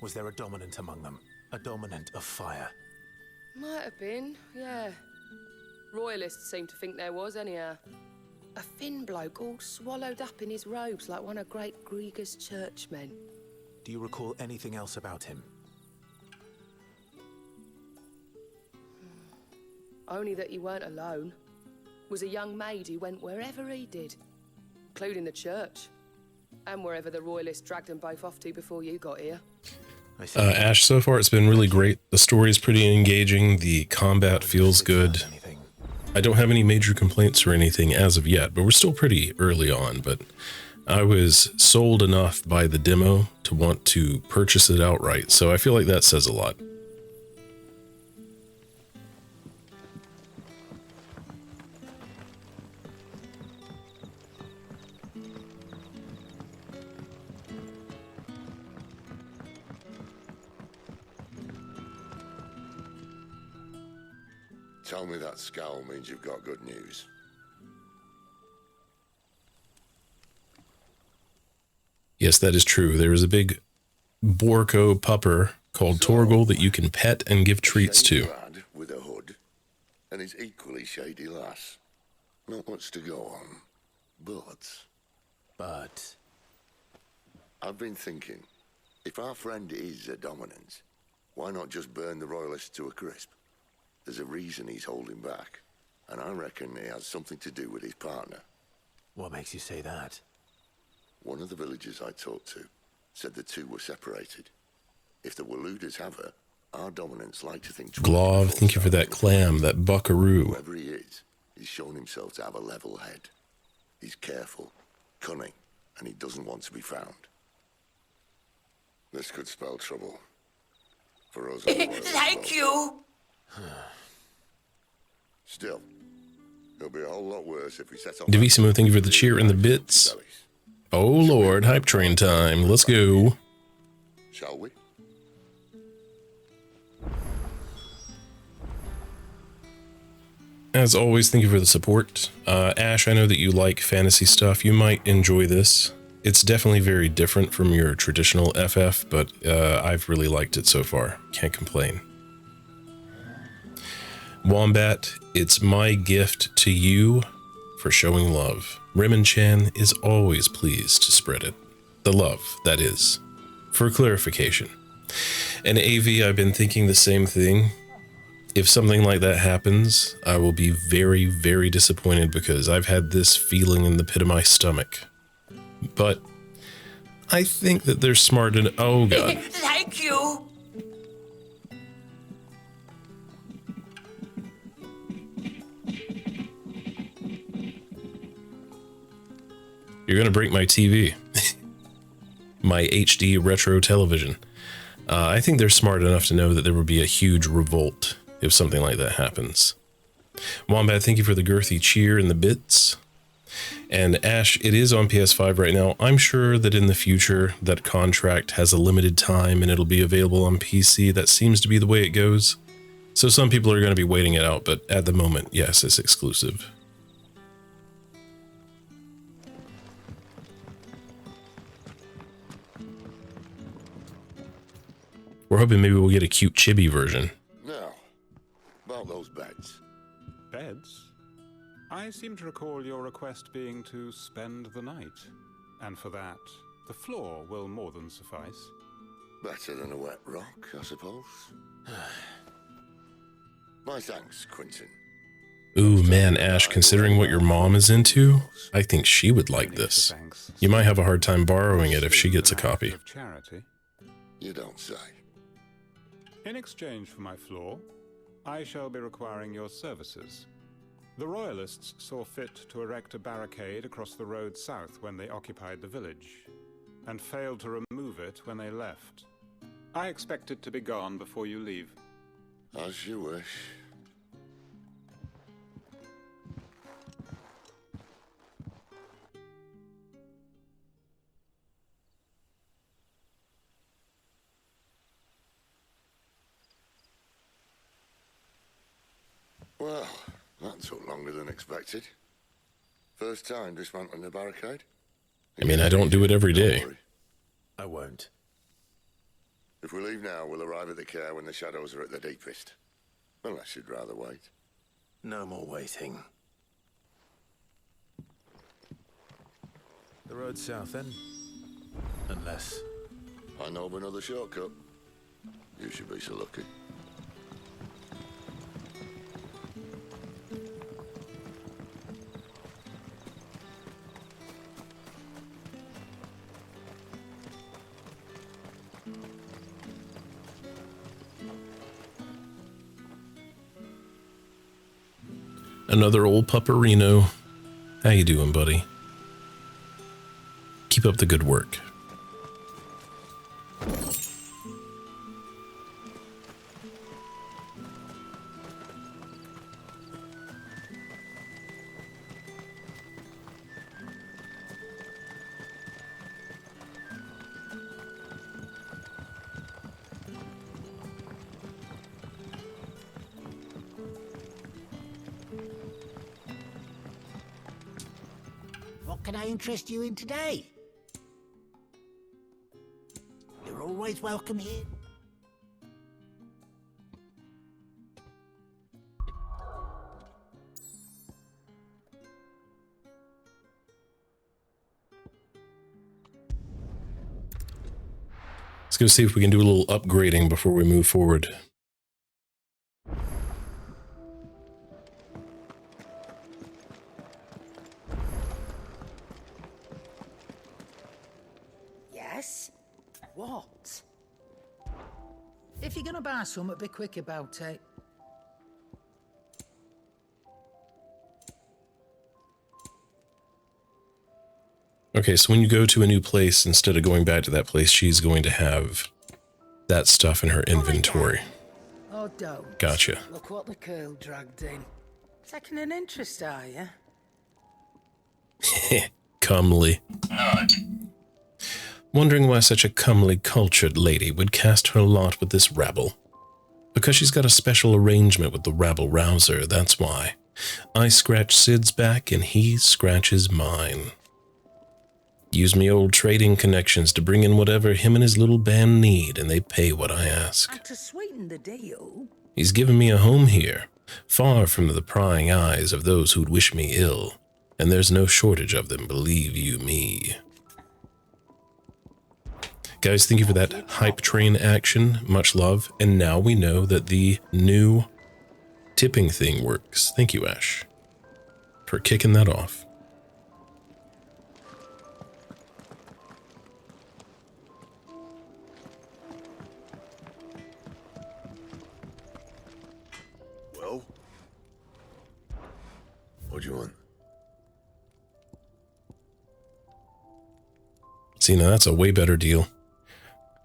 Speaker 18: was there a dominant among them? A dominant of fire?
Speaker 24: Might have been, yeah. Royalists seem to think there was, anyhow. A thin bloke all swallowed up in his robes like one of Great Grieger's churchmen.
Speaker 18: Do you recall anything else about him?
Speaker 24: Only that he weren't alone. Was a young maid who went wherever he did, including the church. And wherever the royalists dragged them both off to before you got here.
Speaker 2: Ash, so far it's been really great. The story's pretty engaging. The combat feels good. I don't have any major complaints or anything as of yet, but we're still pretty early on. But I was sold enough by the demo to want to purchase it outright. So I feel like that says a lot.
Speaker 12: Tell me that scowl means you've got good news.
Speaker 2: Yes, that is true. There is a big Borco pupper called Torgal that you can pet and give treats to.
Speaker 12: Lad with a hood, and his equally shady lass. Not much to go on, but... I've been thinking, if our friend is a dominant, why not just burn the royalists to a crisp? There's a reason he's holding back, and I reckon it has something to do with his partner.
Speaker 18: What makes you say that?
Speaker 12: One of the villagers I talked to said the two were separated. If the Waluders have her, our dominants like to think...
Speaker 2: Glov, thank you for that clam, that buckaroo.
Speaker 12: Whoever he is, he's shown himself to have a level head. He's careful, cunning, and he doesn't want to be found. This could spell trouble. For us...
Speaker 23: Thank you!
Speaker 12: Still, it'll be a whole lot worse if we set off...
Speaker 2: Divisive, thank you for the cheer and the bits. Oh lord, hype train time. Let's go.
Speaker 12: Shall we?
Speaker 2: As always, thank you for the support. Ash, I know that you like fantasy stuff. You might enjoy this. It's definitely very different from your traditional FF, but I've really liked it so far. Can't complain. Wombat, it's my gift to you for showing love. Rimmon-chan is always pleased to spread it. The love, that is. For clarification. And AV, I've been thinking the same thing. If something like that happens, I will be very, very disappointed because I've had this feeling in the pit of my stomach. But I think that they're smart and oh god.
Speaker 23: Thank you.
Speaker 2: You're gonna break my TV. My HD retro television. I think they're smart enough to know that there would be a huge revolt if something like that happens. Wombat, thank you for the girthy cheer and the bits. And Ash, it is on PS5 right now. I'm sure that in the future that contract has a limited time and it'll be available on PC. That seems to be the way it goes. So some people are going to be waiting it out, but at the moment, yes, it's exclusive. We're hoping maybe we'll get a cute chibi version.
Speaker 12: Now, about those beds.
Speaker 21: Beds? I seem to recall your request being to spend the night. And for that, the floor will more than suffice.
Speaker 12: Better than a wet rock, I suppose. My thanks, Quentin.
Speaker 2: Ooh, man, Ash, considering what your mom is into, I think she would like this. You might have a hard time borrowing it if she gets a copy.
Speaker 12: You don't say.
Speaker 21: In exchange for my floor, I shall be requiring your services. The Royalists saw fit to erect a barricade across the road south when they occupied the village, and failed to remove it when they left. I expect it to be gone before you leave.
Speaker 12: As you wish. Well, that took longer than expected. First time dismantling the barricade?
Speaker 2: I mean, I don't do it every day.
Speaker 1: I won't.
Speaker 12: If we leave now, we'll arrive at the care when the shadows are at their deepest. Unless you'd rather wait.
Speaker 1: No more waiting. The road south, then? Unless...
Speaker 12: I know of another shortcut. You should be so lucky.
Speaker 2: Another old pupperino. How you doing, buddy? Keep up the good work.
Speaker 15: What can I interest you in today? You're always welcome here.
Speaker 2: Let's go see if we can do a little upgrading before we move forward.
Speaker 15: Yes? What? If you're gonna buy something, be quick about it.
Speaker 2: Okay, so when you go to a new place, instead of going back to that place, she's going to have that stuff in her inventory.
Speaker 15: Oh, don't.
Speaker 2: Gotcha.
Speaker 15: Look what the girl dragged in. Taking an interest, are you?
Speaker 2: Comely. Wondering why such a comely, cultured lady would cast her lot with this rabble. Because she's got a special arrangement with the rabble-rouser, that's why. I scratch Sid's back and he scratches mine. Use me old trading connections to bring in whatever him and his little band need, and they pay what I ask.
Speaker 15: And to sweeten the deal...
Speaker 2: He's given me a home here, far from the prying eyes of those who'd wish me ill, and there's no shortage of them, believe you me. Guys, thank you for that hype train action. Much love. And now we know that the new tipping thing works. Thank you, Ash, for kicking that off.
Speaker 12: Well? What do you want?
Speaker 2: See, now that's a way better deal.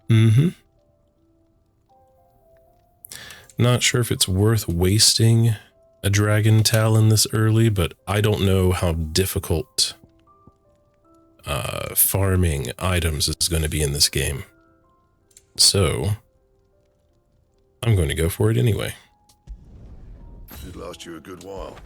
Speaker 2: Mm-hmm. Not sure if it's worth wasting a dragon talon this early, but I don't know how difficult farming items is going to be in this game. So, I'm going to go for it anyway.
Speaker 12: Should last you a good while.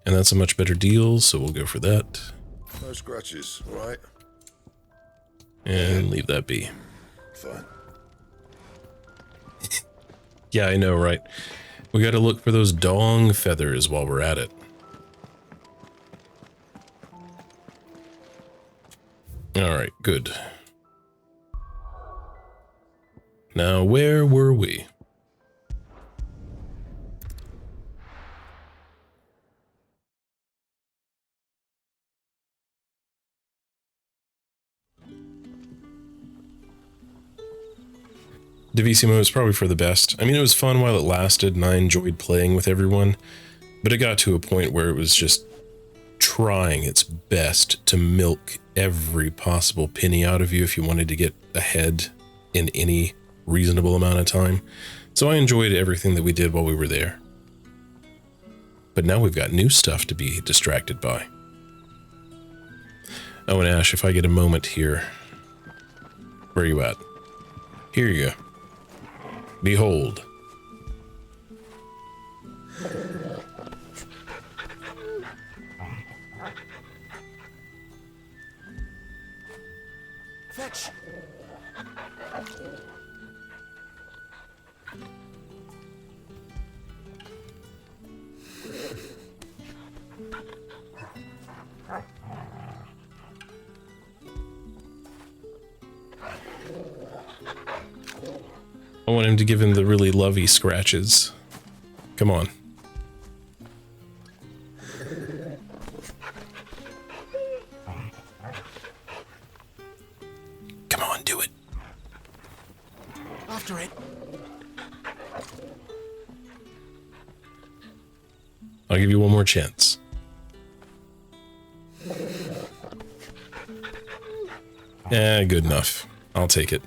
Speaker 2: And that's a much better deal, so we'll go for that.
Speaker 12: No scratches, right?
Speaker 2: And leave that be.
Speaker 12: Fine.
Speaker 2: Yeah, I know, right? We gotta look for those dong feathers while we're at it. Alright, good. Now, where were we? Divisive is probably for the best. I mean, it was fun while it lasted, and I enjoyed playing with everyone, but it got to a point where it was just trying its best to milk every possible penny out of you if you wanted to get ahead in any reasonable amount of time. So I enjoyed everything that we did while we were there. But now we've got new stuff to be distracted by. Oh, and Ash, if I get a moment here. Where are you at? Here you go. Behold.
Speaker 8: Fetch!
Speaker 2: I want him to give him the really lovey scratches. Come on. Come on, do it.
Speaker 8: After it.
Speaker 2: I'll give you one more chance. Good enough. I'll take it.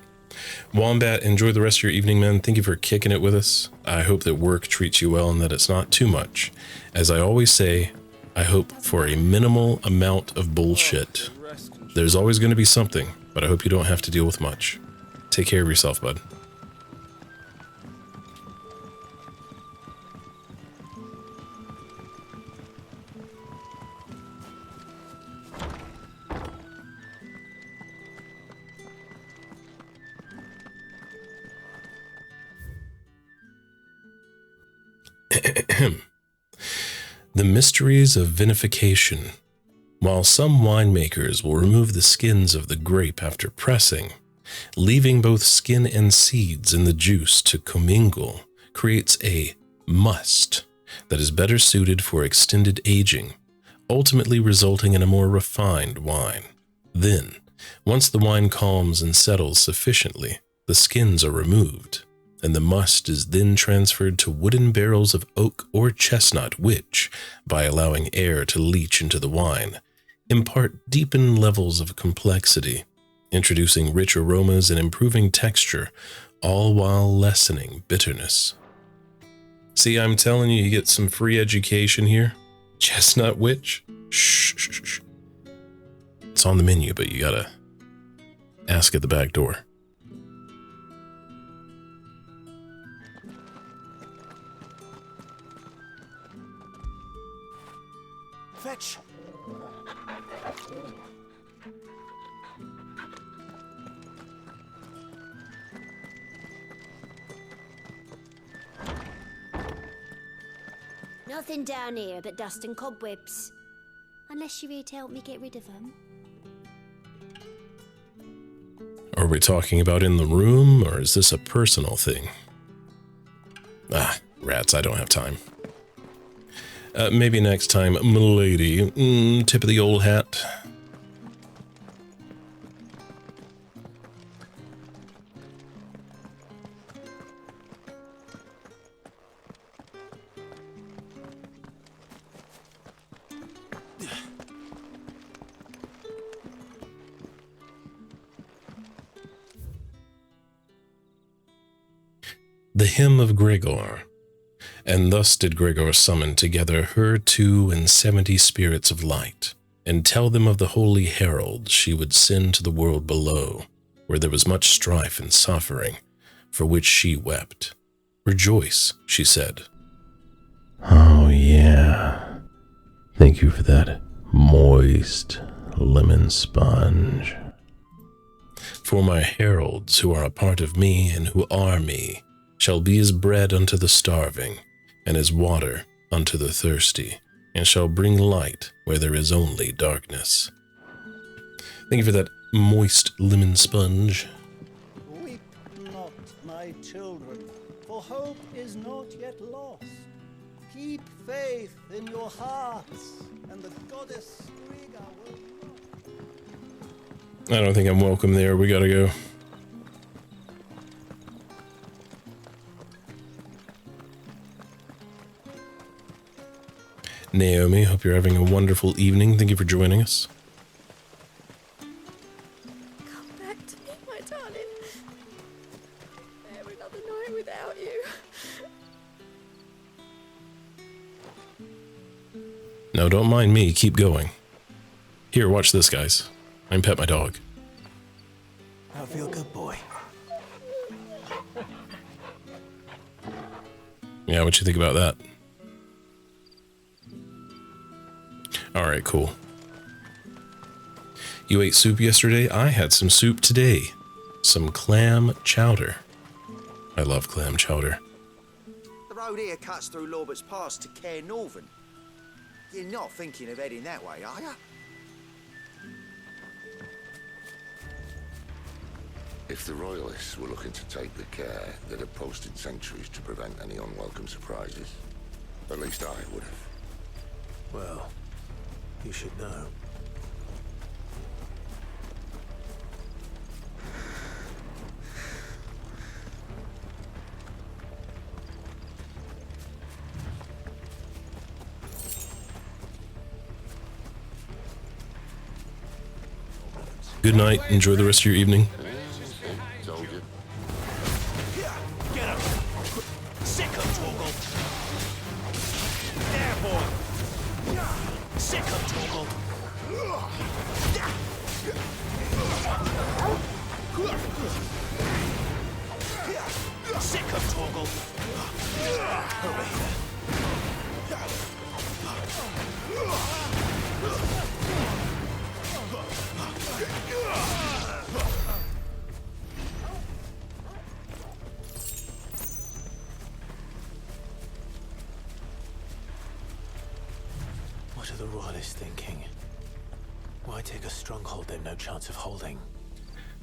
Speaker 2: Wombat, enjoy the rest of your evening, man. Thank you for kicking it with us. I hope that work treats you well and that it's not too much. As I always say, I hope for a minimal amount of bullshit. There's always going to be something, but I hope you don't have to deal with much. Take care of yourself, bud. The mysteries of vinification. While some winemakers will remove the skins of the grape after pressing, leaving both skin and seeds in the juice to commingle creates a must that is better suited for extended aging, ultimately resulting in a more refined wine. Then, once the wine calms and settles sufficiently, the skins are removed, and the must is then transferred to wooden barrels of oak or chestnut which, by allowing air to leach into the wine, impart deepened levels of complexity, introducing rich aromas and improving texture, all while lessening bitterness. See, I'm telling you, you get some free education here. Chestnut Witch? Shh, shh, shh, shh. It's on the menu, but you gotta ask at the back door.
Speaker 1: Fetch!
Speaker 4: Nothing down here but dust and cobwebs. Unless you're here to help me get rid of them.
Speaker 2: Are we talking about in the room, or is this a personal thing? Ah, rats, I don't have time. Maybe next time, m'lady. Tip of the old hat. The Hymn of Gregor. And thus did Gregor summon together her 72 spirits of light, and tell them of the holy herald she would send to the world below, where there was much strife and suffering, for which she wept. Rejoice, she said. Oh yeah. Thank you for that moist lemon sponge. For my heralds, who are a part of me and who are me, shall be as bread unto the starving, and as water unto the thirsty, and shall bring light where there is only darkness. Thank you for that moist lemon sponge.
Speaker 14: Weep not, my children, for hope is not yet lost. Keep faith in your hearts, and the goddess Striga will...
Speaker 2: I don't think I'm welcome there. We gotta go. Naomi, hope you're having a wonderful evening. Thank you for joining us.
Speaker 11: Come back to me, my darling. Bear another night without you.
Speaker 2: No, don't mind me. Keep going. Here, watch this, guys. I'm Pet My Dog.
Speaker 1: I feel good, boy.
Speaker 2: Yeah, what you think about that? Alright, cool. You ate soup yesterday? I had some soup today. Some clam chowder. I love clam chowder.
Speaker 17: The road here cuts through Lorbert's Pass to Care Northern. You're not thinking of heading that way, are you?
Speaker 12: If the Royalists were looking to take the care, they'd have posted sentries to prevent any unwelcome surprises. At least I would have.
Speaker 1: Well, you should know.
Speaker 2: Good night. Enjoy the rest of your evening.
Speaker 8: Get him! Sick of Torgal! There, boy! Sick of Torgal! Sick of Torgal! Over here.
Speaker 1: What are the Royalists thinking? Why take a stronghold they've no chance of holding?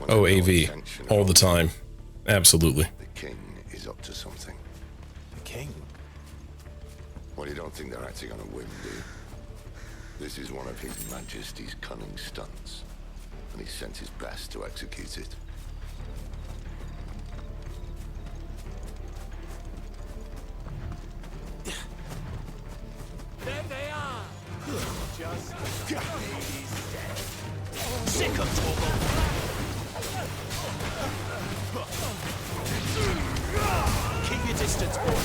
Speaker 2: Oh, AV. All the time. Absolutely.
Speaker 12: The king is up to something.
Speaker 1: The king?
Speaker 12: Well, you don't think they're acting on a whim, do you? This is one of His Majesty's cunning stunts, and he sent his best to execute it.
Speaker 8: There they are! Just sick of Torgal! Keep your distance, boy!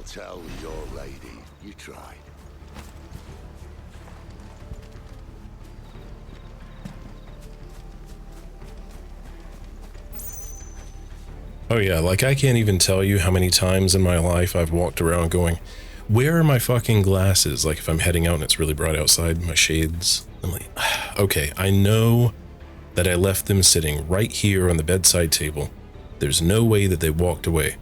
Speaker 12: I'll tell your lady you tried.
Speaker 2: Oh yeah, like I can't even tell you how many times in my life I've walked around going, where are my fucking glasses? Like if I'm heading out and it's really bright outside, my shades. I'm like, okay, I know that I left them sitting right here on the bedside table. There's no way that they walked away.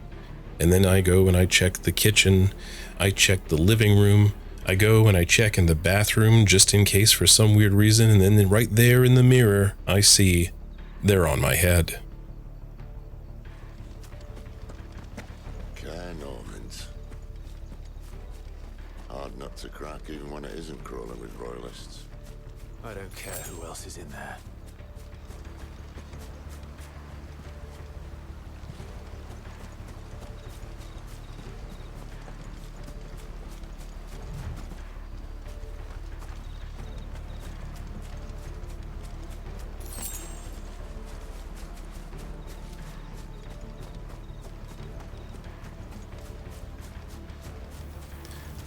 Speaker 2: And then I go and I check the kitchen, I check the living room, I go and I check in the bathroom just in case for some weird reason, and then right there in the mirror, I see they're on my head.
Speaker 12: Normans. Hard nut to crack even when it isn't crawling with royalists.
Speaker 1: I don't care who else is in there.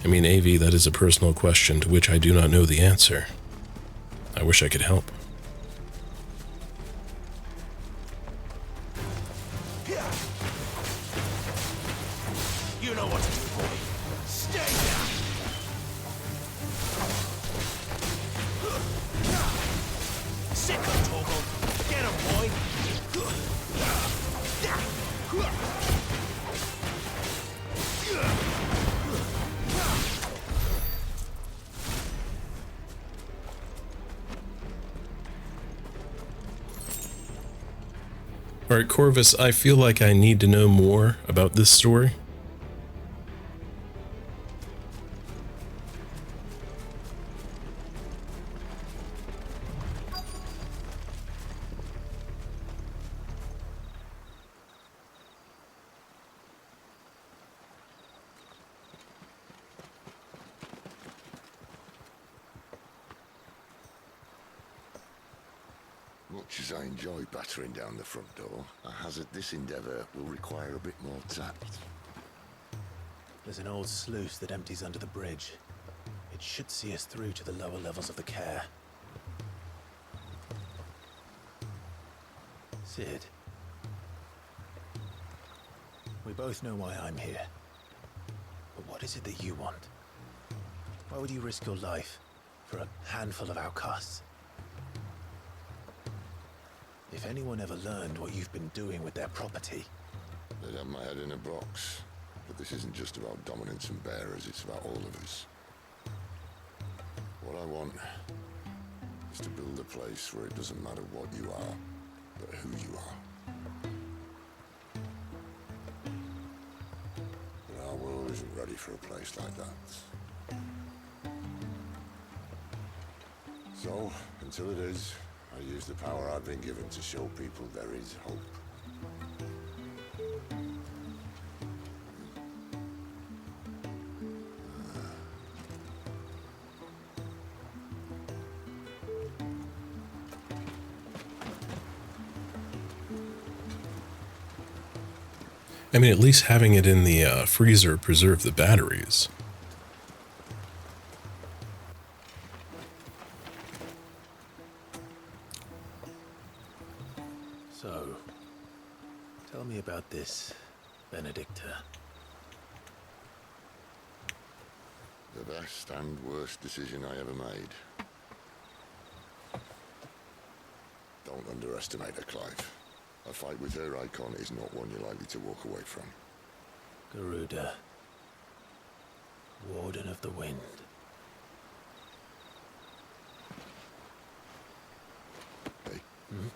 Speaker 2: I mean, AV, that is a personal question to which I do not know the answer. I wish I could help.
Speaker 1: You know what to do, boy. Stay down. Sit up, Torgal. Get him, boy.
Speaker 2: Alright, Corvus, I feel like I need to know more about this story.
Speaker 12: Much as I enjoy battering down the front door, I hazard this endeavour will require a bit more tact.
Speaker 1: There's an old sluice that empties under the bridge. It should see us through to the lower levels of the care. Sid. We both know why I'm here. But what is it that you want? Why would you risk your life for a handful of outcasts? If anyone ever learned what you've been doing with their property...
Speaker 12: They'd have my head in a box. But this isn't just about dominance and bearers, it's about all of us. What I want is to build a place where it doesn't matter what you are, but who you are. But our world isn't ready for a place like that. So, until it is, I use the power I've been given to show people there is hope.
Speaker 2: I mean, at least having it in the freezer preserved the batteries.
Speaker 1: So, tell me about this, Benedicta.
Speaker 12: The best and worst decision I ever made. Don't underestimate her, Clive. A fight with her icon is not one you're likely to walk away from.
Speaker 1: Garuda. Warden of the Wind.
Speaker 12: Hey.
Speaker 1: Hmm?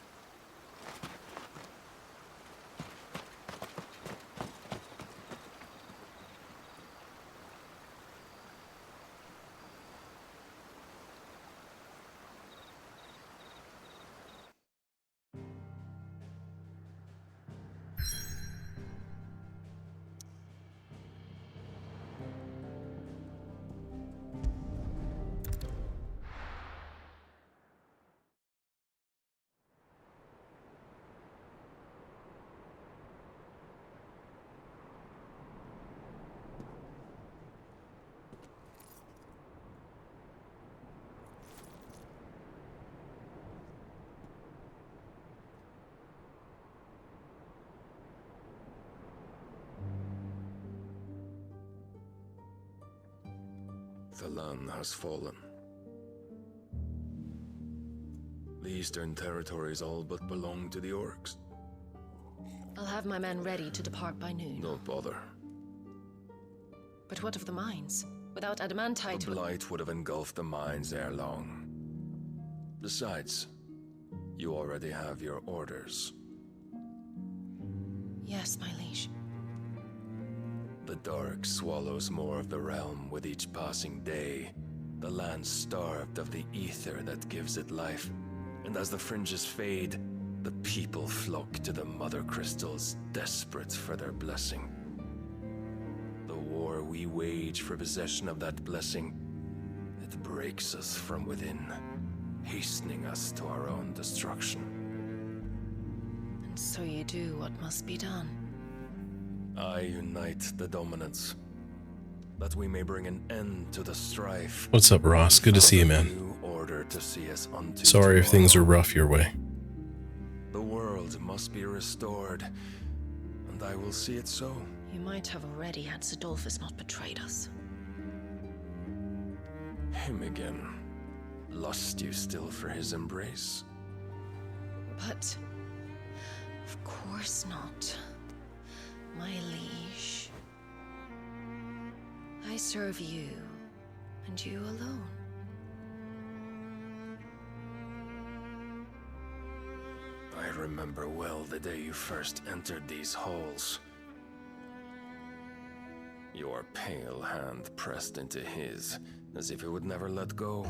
Speaker 5: The land has fallen. The Eastern territories all but belong to the orcs.
Speaker 7: I'll have my men ready to depart by noon.
Speaker 5: Don't bother.
Speaker 7: But what of the mines? Without adamantite...
Speaker 5: The blight would have engulfed the mines ere long. Besides, you already have your orders.
Speaker 7: Yes, my liege.
Speaker 5: The dark swallows more of the realm with each passing day. The land starved of the ether that gives it life. And as the fringes fade, the people flock to the mother crystals, desperate for their blessing. The war we wage for possession of that blessing, it breaks us from within, hastening us to our own destruction.
Speaker 7: And so you do what must be done.
Speaker 5: I unite the dominants, that we may bring an end to the strife.
Speaker 2: What's up, Ross? Good to see you, man.
Speaker 5: Order to see us unto
Speaker 2: Sorry if things are rough your way.
Speaker 5: The world must be restored, and I will see it so.
Speaker 7: You might have already had Zidolphus not betrayed us.
Speaker 5: Him again. Lust you still for his embrace?
Speaker 7: But... of course not. My liege. I serve you, and you alone.
Speaker 5: I remember well the day you first entered these halls. Your pale hand pressed into his, as if it would never let go.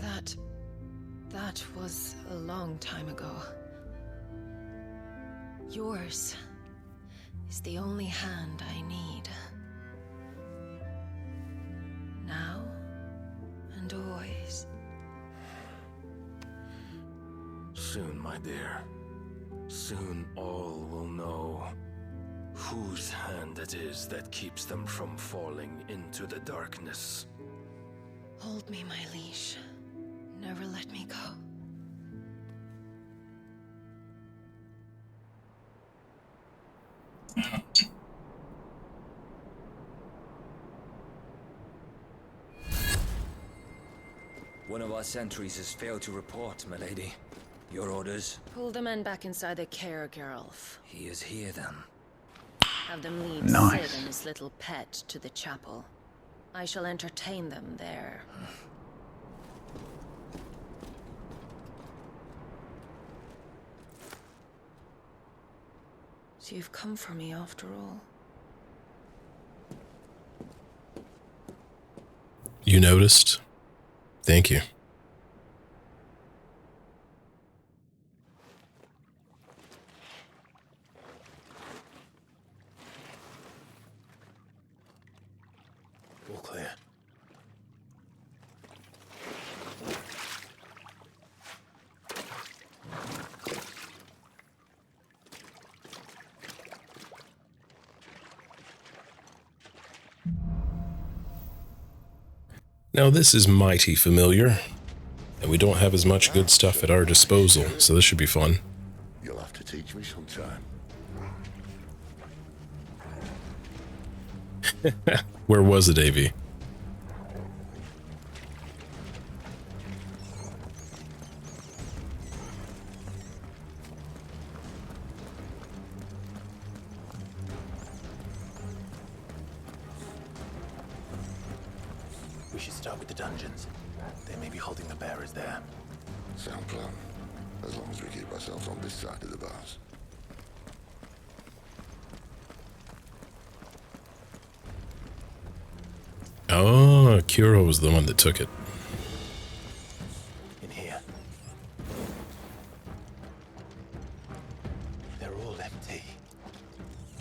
Speaker 7: That was a long time ago. Yours is the only hand I need. Now and always.
Speaker 5: Soon, my dear. Soon all will know whose hand it is that keeps them from falling into the darkness.
Speaker 7: Hold me, my liege. Never let me go.
Speaker 19: One of our sentries has failed to report, my lady. Your orders?
Speaker 7: Pull the men back inside their care, Geralf.
Speaker 19: He is here, then.
Speaker 7: Have them lead
Speaker 19: Nice.
Speaker 7: Sid and his little pet to the chapel. I shall entertain them there. So you've come for me after all.
Speaker 2: You noticed? Thank you.
Speaker 18: All clear.
Speaker 2: Now this is mighty familiar, and we don't have as much good stuff at our disposal, so this should be fun.
Speaker 12: You'll have to teach me sometime.
Speaker 2: Where was it, AV?
Speaker 18: We should start with the dungeons. They may be holding the bearers there.
Speaker 12: Sound plan. As long as we keep ourselves on this side of the bars.
Speaker 2: Oh, Kuro was the one that took it.
Speaker 18: In here. They're all empty.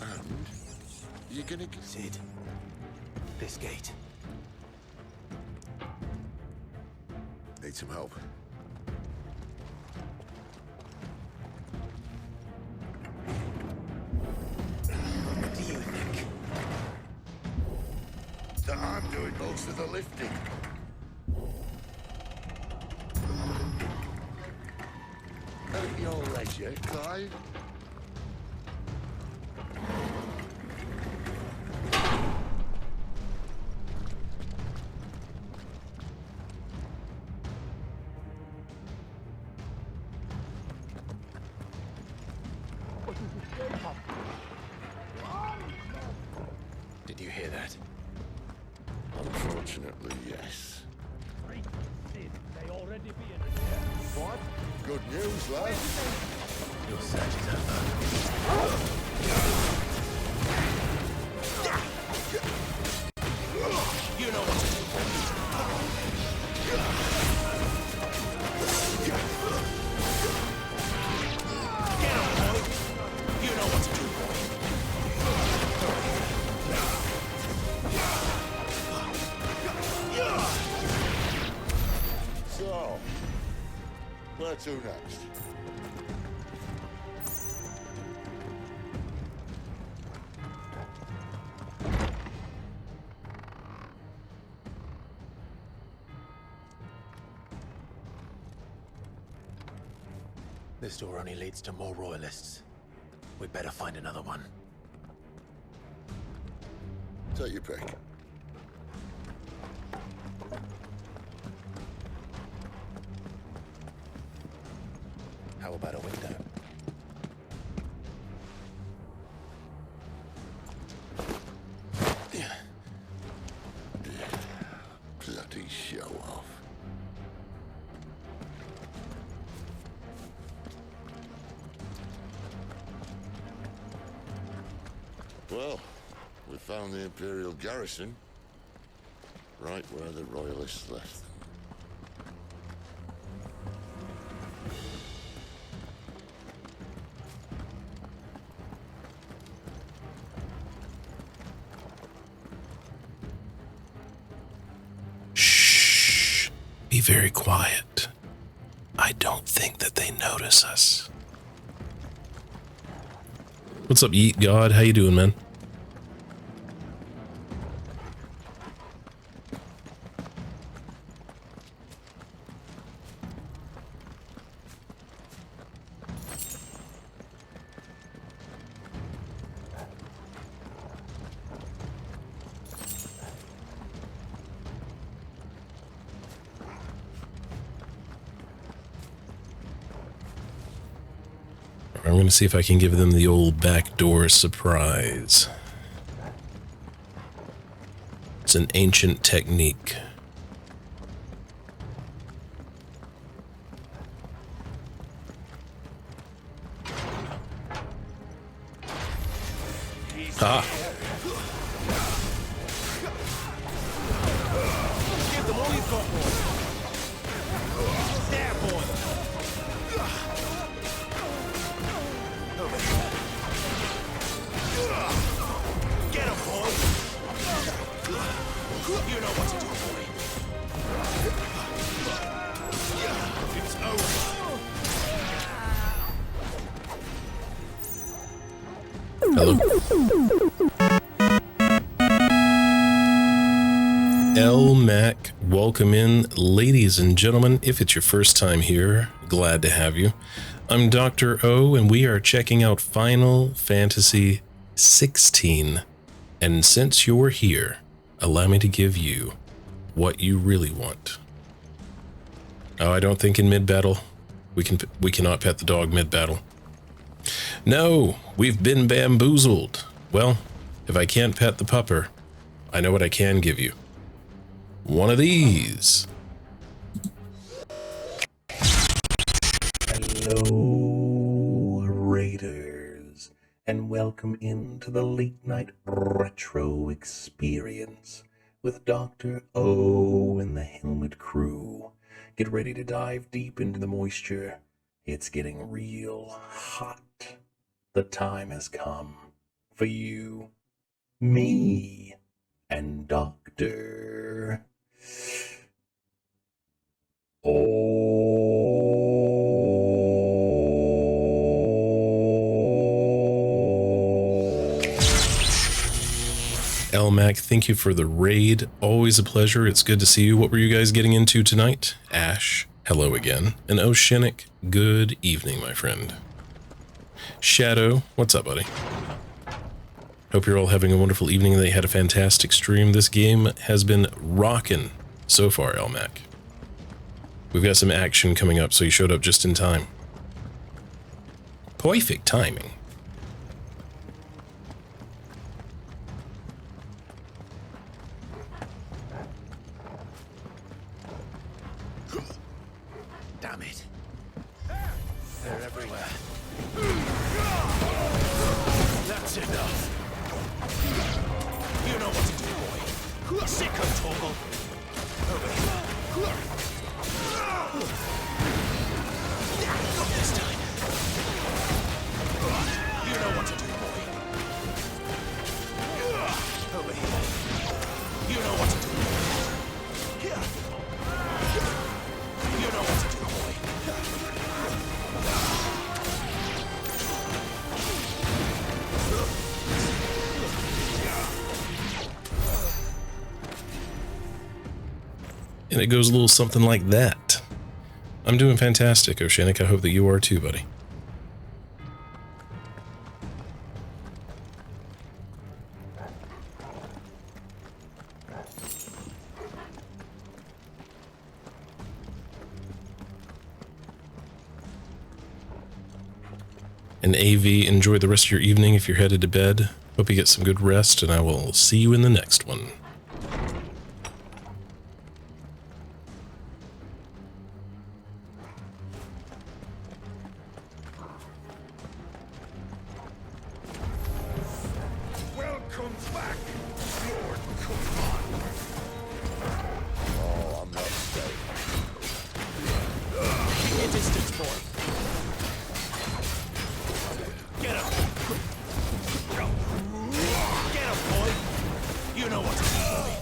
Speaker 12: And? You're gonna get...
Speaker 18: Sid. This gate.
Speaker 12: Need some help.
Speaker 18: What do you think?
Speaker 12: That I'm doing most of the lifting. At your leisure, Clive.
Speaker 1: that?
Speaker 12: Unfortunately, yes.
Speaker 8: They already be in the
Speaker 12: What? Good news, lad.
Speaker 1: Your search is over. You know what to do. Get him, boy. You know what to do, boy.
Speaker 12: So, where to next?
Speaker 1: This door only leads to more royalists. We'd better find another one.
Speaker 12: Take your pick.
Speaker 1: How about a window?
Speaker 12: Bloody show off. Well, we found the Imperial garrison, right where the Royalists left them.
Speaker 2: Shh. Be very quiet. I don't think that they notice us. What's up, Yeet God? How you doing, man? I'm going to see if I can give them the old backdoor surprise. It's an ancient technique. Ah.
Speaker 8: Give them all you've got, boy. There, boy. Get him, boy. You know what to do, boy. It's over.
Speaker 2: Hello. Mac, welcome in. Ladies and gentlemen, if it's your first time here, glad to have you. I'm Dr. O, and we are checking out Final Fantasy 16. And since you're here, allow me to give you what you really want. Oh, I don't think in mid-battle we cannot pet the dog mid-battle. No, we've been bamboozled. Well, if I can't pet the pupper, I know what I can give you. One of these.
Speaker 6: Hello, Raiders, and welcome into the late night retro experience with Dr. O and the Helmet Crew. Get ready to dive deep into the moisture. It's getting real hot. The time has come for you, me, and Dr.
Speaker 2: Mac, thank you for the raid. Always a pleasure. It's good to see you. What were you guys getting into tonight? Ash, hello again. And Oceanic, good evening, my friend. Shadow, what's up, buddy? Hope you're all having a wonderful evening. They had a fantastic stream. This game has been rocking so far, Mac. We've got some action coming up, so you showed up just in time. Perfect timing.
Speaker 1: Sicko Torgal! Over here. Not this time. You know what to do, boy. Over here. You know what to do, boy. Here. You know what to do, boy.
Speaker 2: And it goes a little something like that. I'm doing fantastic, Oceanic. I hope that you are too, buddy. And AV, enjoy the rest of your evening if you're headed to bed. Hope you get some good rest, and I will see you in the next one.
Speaker 12: Welcome back, Lord Command. Oh, I'm not staying.
Speaker 1: Keep your distance, boy. Get up. Get up, boy. You know what to do, boy.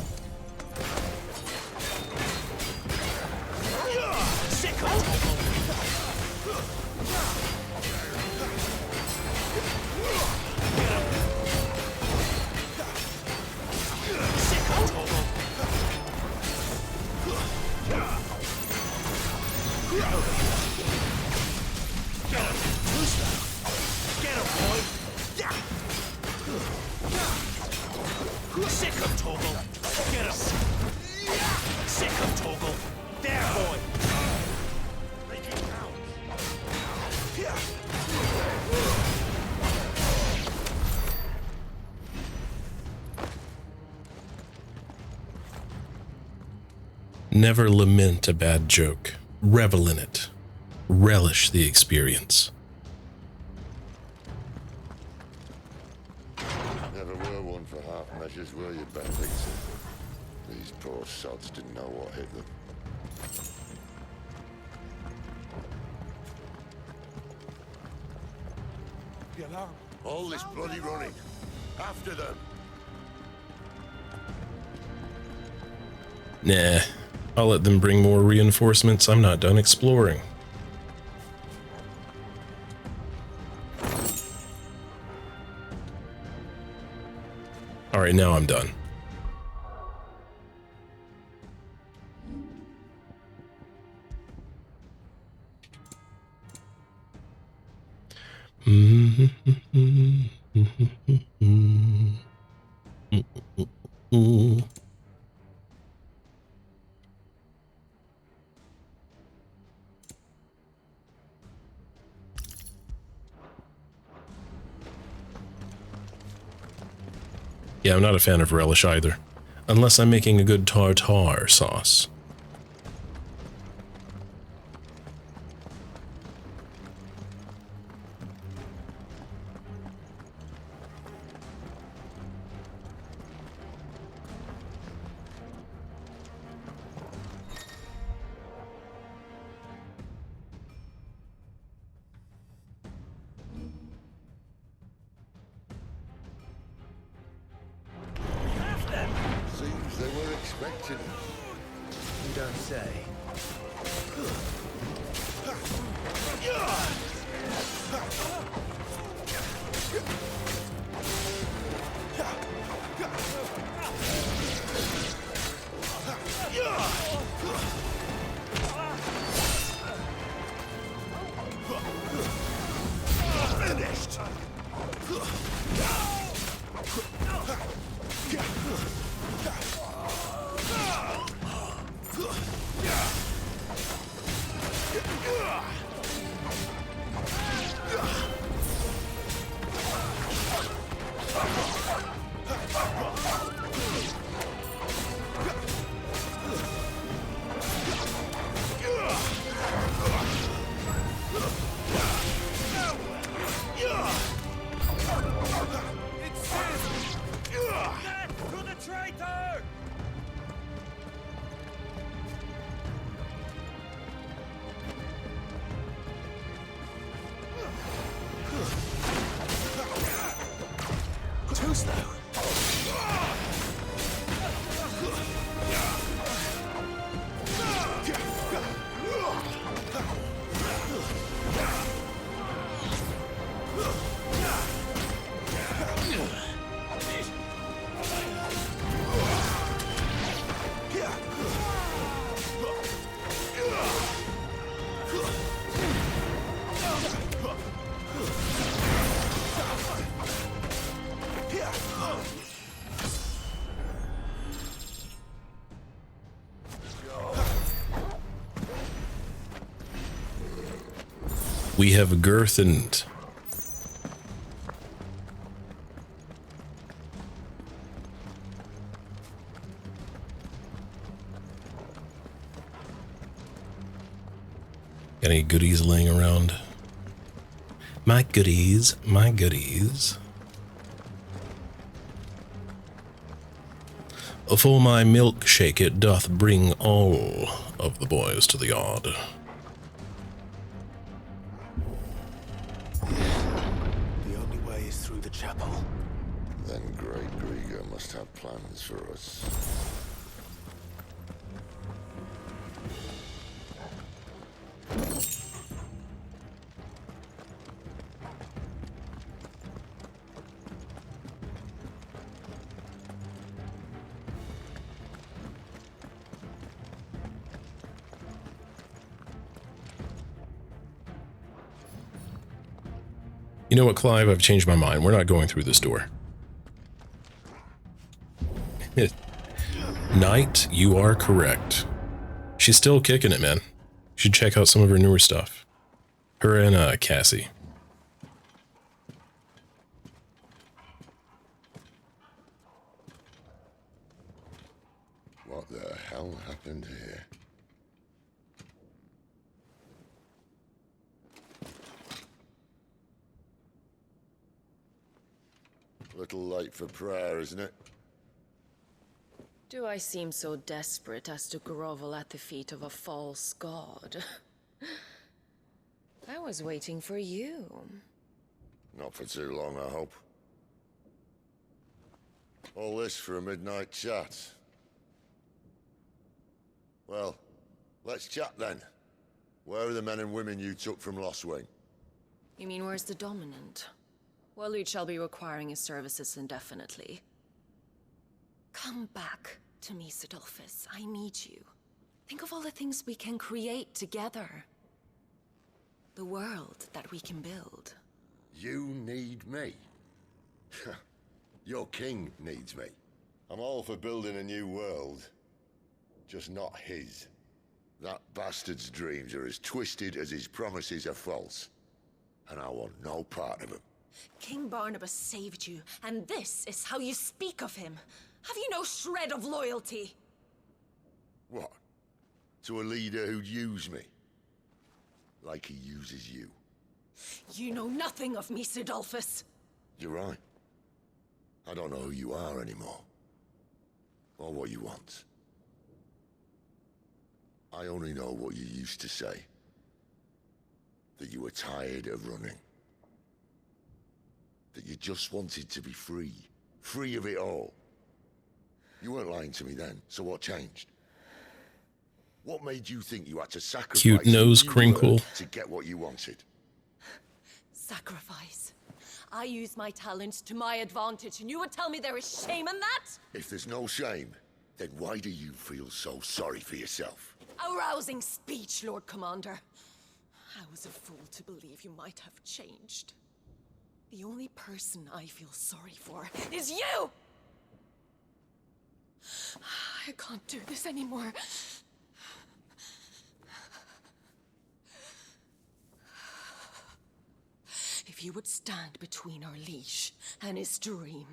Speaker 1: Sicko Torgal! Get up. Sicko Torgal! Get up. Who's that? Get up, boy. Sicko Torgal! Get up. Sicko Torgal! There, boy. Make it count.
Speaker 2: Never lament a bad joke. Revel in it. Relish the experience.
Speaker 12: Never were one for half measures, were you, Benedict? These poor sods didn't know what hit them.
Speaker 8: The alarm.
Speaker 12: All this bloody running. After them.
Speaker 2: Nah, I'll let them bring more reinforcements. I'm not done exploring. Alright, now I'm done. Yeah, I'm not a fan of relish either, unless I'm making a good tartare sauce.
Speaker 12: Seems they were expecting it.
Speaker 1: You don't say.
Speaker 12: Finished!
Speaker 2: We have girthened. Got any goodies laying around? My goodies, my goodies. For my milkshake it doth bring all of the boys to the yard.
Speaker 1: The only way is through the chapel.
Speaker 12: Then Great Grieger must have plans for us.
Speaker 2: You know what, Clive? I've changed my mind. We're not going through this door. Knight, you are correct. She's still kicking it, man. You should check out some of her newer stuff. Her and Cassie.
Speaker 12: What the hell happened here? A little late for prayer, isn't it?
Speaker 7: Do I seem so desperate as to grovel at the feet of a false god? I was waiting for you.
Speaker 12: Not for too long, I hope. All this for a midnight chat. Well, let's chat then. Where are the men and women you took from Lostwing?
Speaker 7: You mean where's the dominant? Waleed shall be requiring his services indefinitely. Come back to me, Sidolphus. I need you. Think of all the things we can create together. The world that we can build.
Speaker 12: You need me? Your king needs me. I'm all for building a new world. Just not his. That bastard's dreams are as twisted as his promises are false. And I want no part of them.
Speaker 7: King Barnabas saved you, and this is how you speak of him. Have you no shred of loyalty?
Speaker 12: What? To a leader who'd use me? Like he uses you.
Speaker 7: You know nothing of me, Sidolphus.
Speaker 12: You're right. I don't know who you are anymore. Or what you want. I only know what you used to say. That you were tired of running. That you just wanted to be free. Free of it all. You weren't lying to me then, so what changed? What made you think you had to sacrifice
Speaker 2: Cute nose crinkle
Speaker 12: to get what you wanted?
Speaker 7: Sacrifice. I use my talents to my advantage, and you would tell me there is shame in that?
Speaker 12: If there's no shame, then why do you feel so sorry for yourself?
Speaker 7: A rousing speech, Lord Commander. I was a fool to believe you might have changed. The only person I feel sorry for is you! I can't do this anymore. If you would stand between our liege and his dream,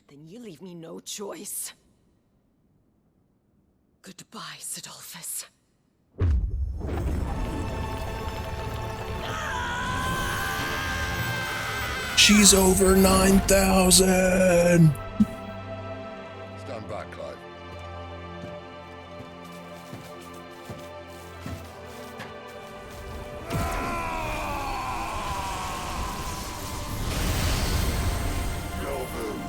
Speaker 7: then you leave me no choice. Goodbye, Sidolphus.
Speaker 2: She's over 9,000!
Speaker 12: Stand back, Clive. No move.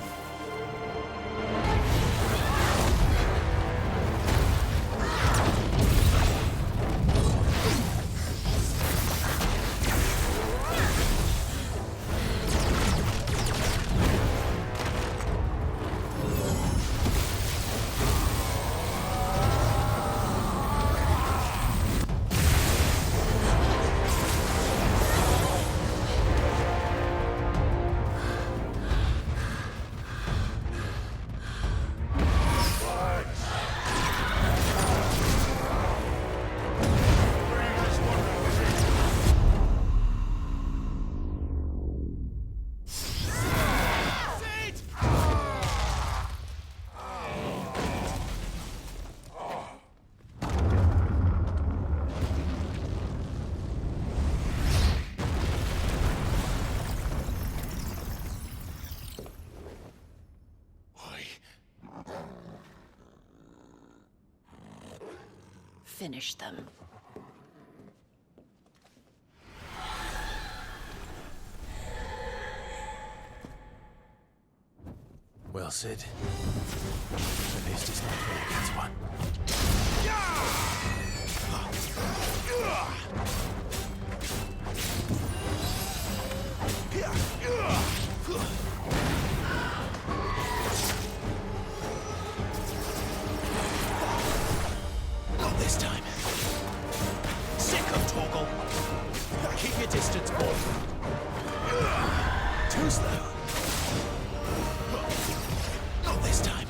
Speaker 7: finish them.
Speaker 1: Well, Sid. At least it's not me against one. Not this time. Sick of Torgal. Keep your distance, boy. Too slow. Not this time.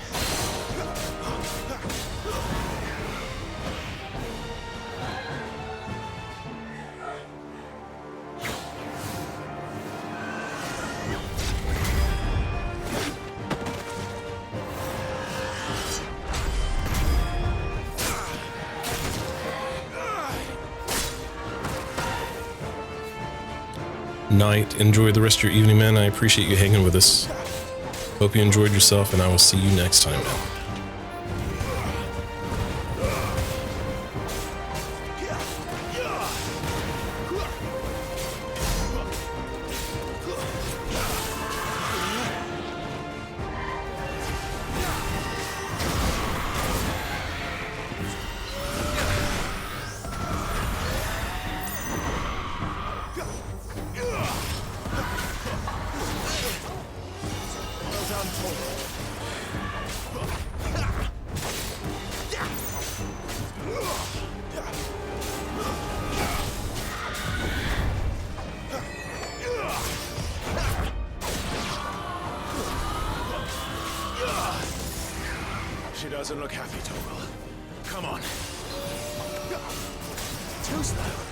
Speaker 2: Night. Enjoy the rest of your evening, man. I appreciate you hanging with us. Hope you enjoyed yourself, and I will see you next time, man.
Speaker 1: She doesn't look happy, Torgal. Come on. Too slow.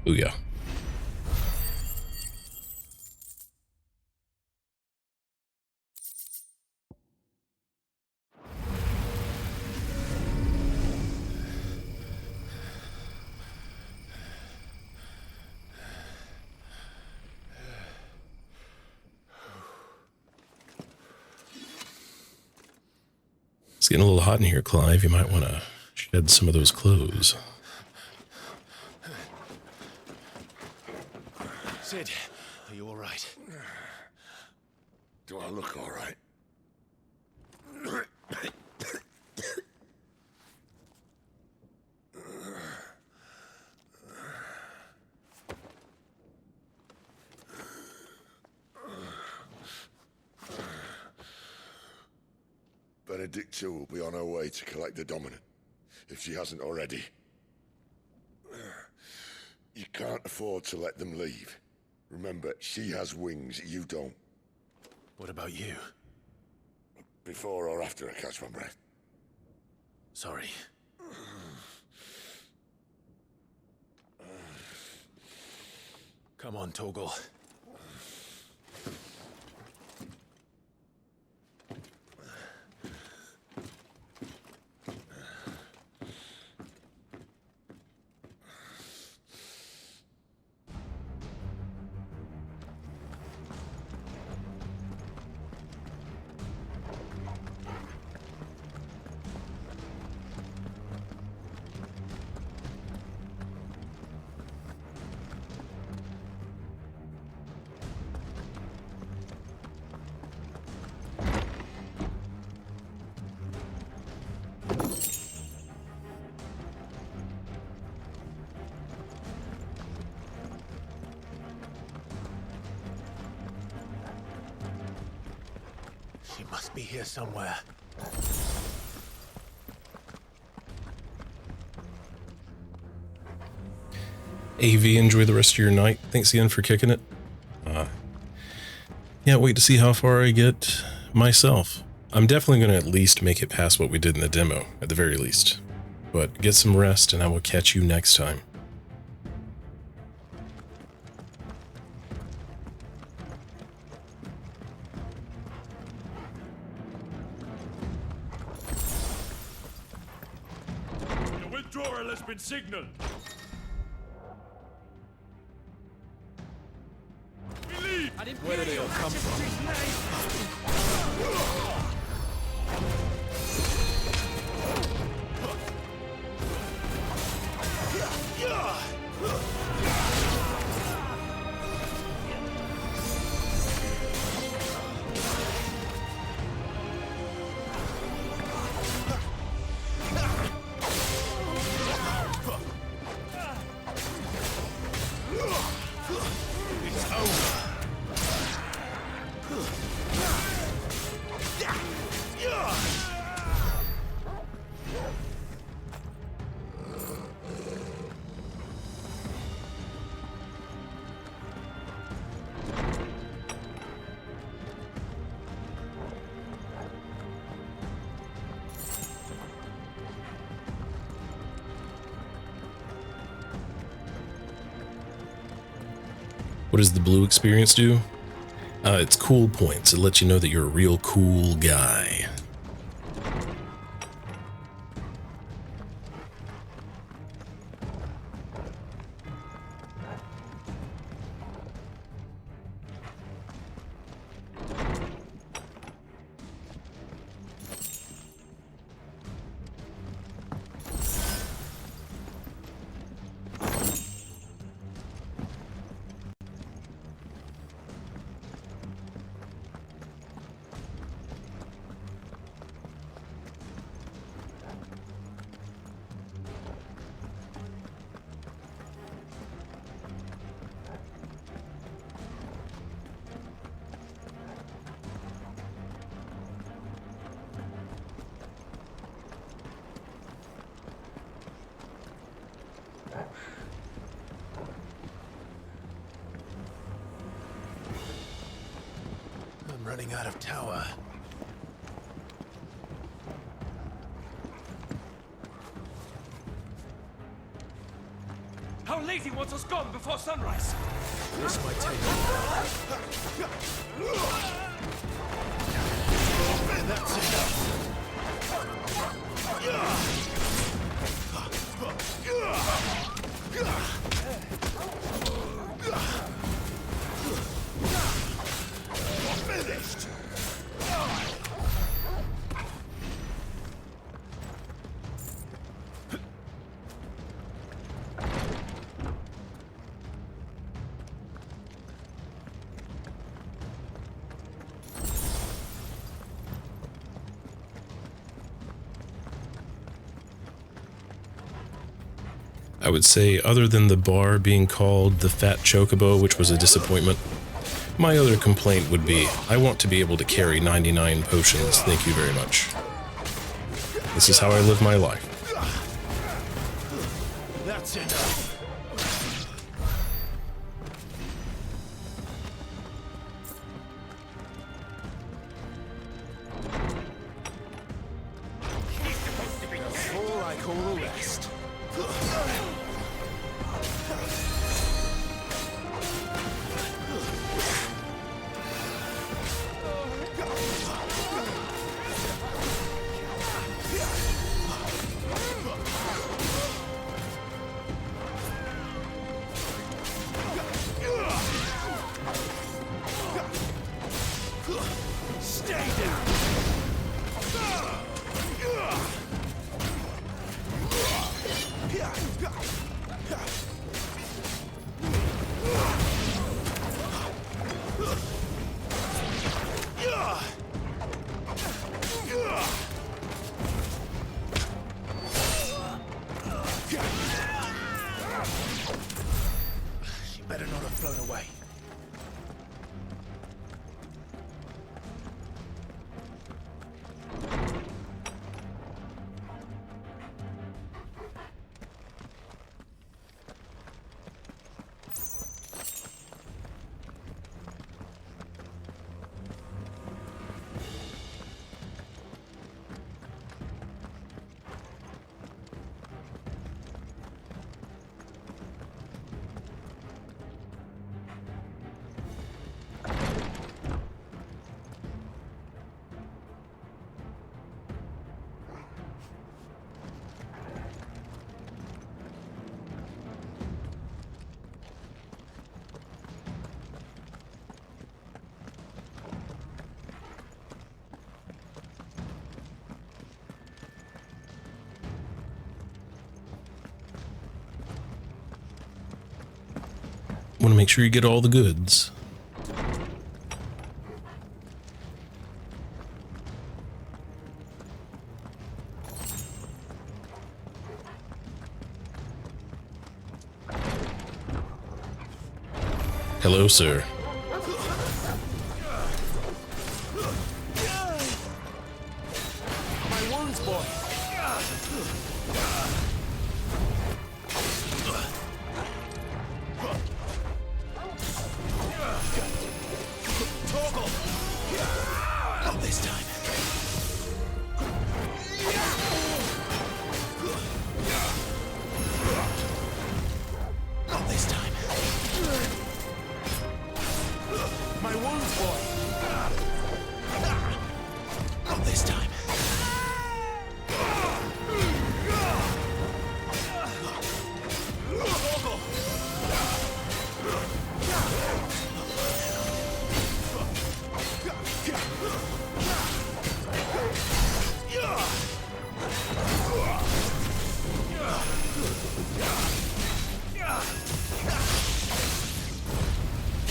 Speaker 2: Booyah. It's getting a little hot in here, Clive. You might want to shed some of those clothes.
Speaker 1: Sid, are you all right?
Speaker 12: Do I look all right? Benedicta will be on her way to collect the Dominant, if she hasn't already. You can't afford to let them leave. Remember, she has wings, you don't.
Speaker 1: What about you?
Speaker 12: Before or after I catch my breath?
Speaker 1: Sorry. Come on, Torgal. She must be here somewhere.
Speaker 2: AV, enjoy the rest of your night. Thanks again for kicking it. Can't wait to see how far I get myself. I'm definitely going to at least make it past what we did in the demo, at the very least. But get some rest, and I will catch you next time.
Speaker 9: The withdrawal has been signaled.
Speaker 1: Where do they all come from? It's over.
Speaker 2: What does the blue experience do? It's cool points. It lets you know that you're a real cool guy.
Speaker 1: I'm running out of tower.
Speaker 9: How late he wants us gone before sunrise?
Speaker 1: This might take That's enough. Finished.
Speaker 2: I would say, other than the bar being called the Fat Chocobo, which was a disappointment, my other complaint would be, I want to be able to carry 99 potions, thank you very much. This is how I live my life.
Speaker 1: That's enough. Before I call the rest. Stay down. She better not have flown away.
Speaker 2: Want to make sure you get all the goods. Hello, sir.
Speaker 8: My wounds, boy. Toggle. Not this time. Not this time. My wounds, boy. Not this time.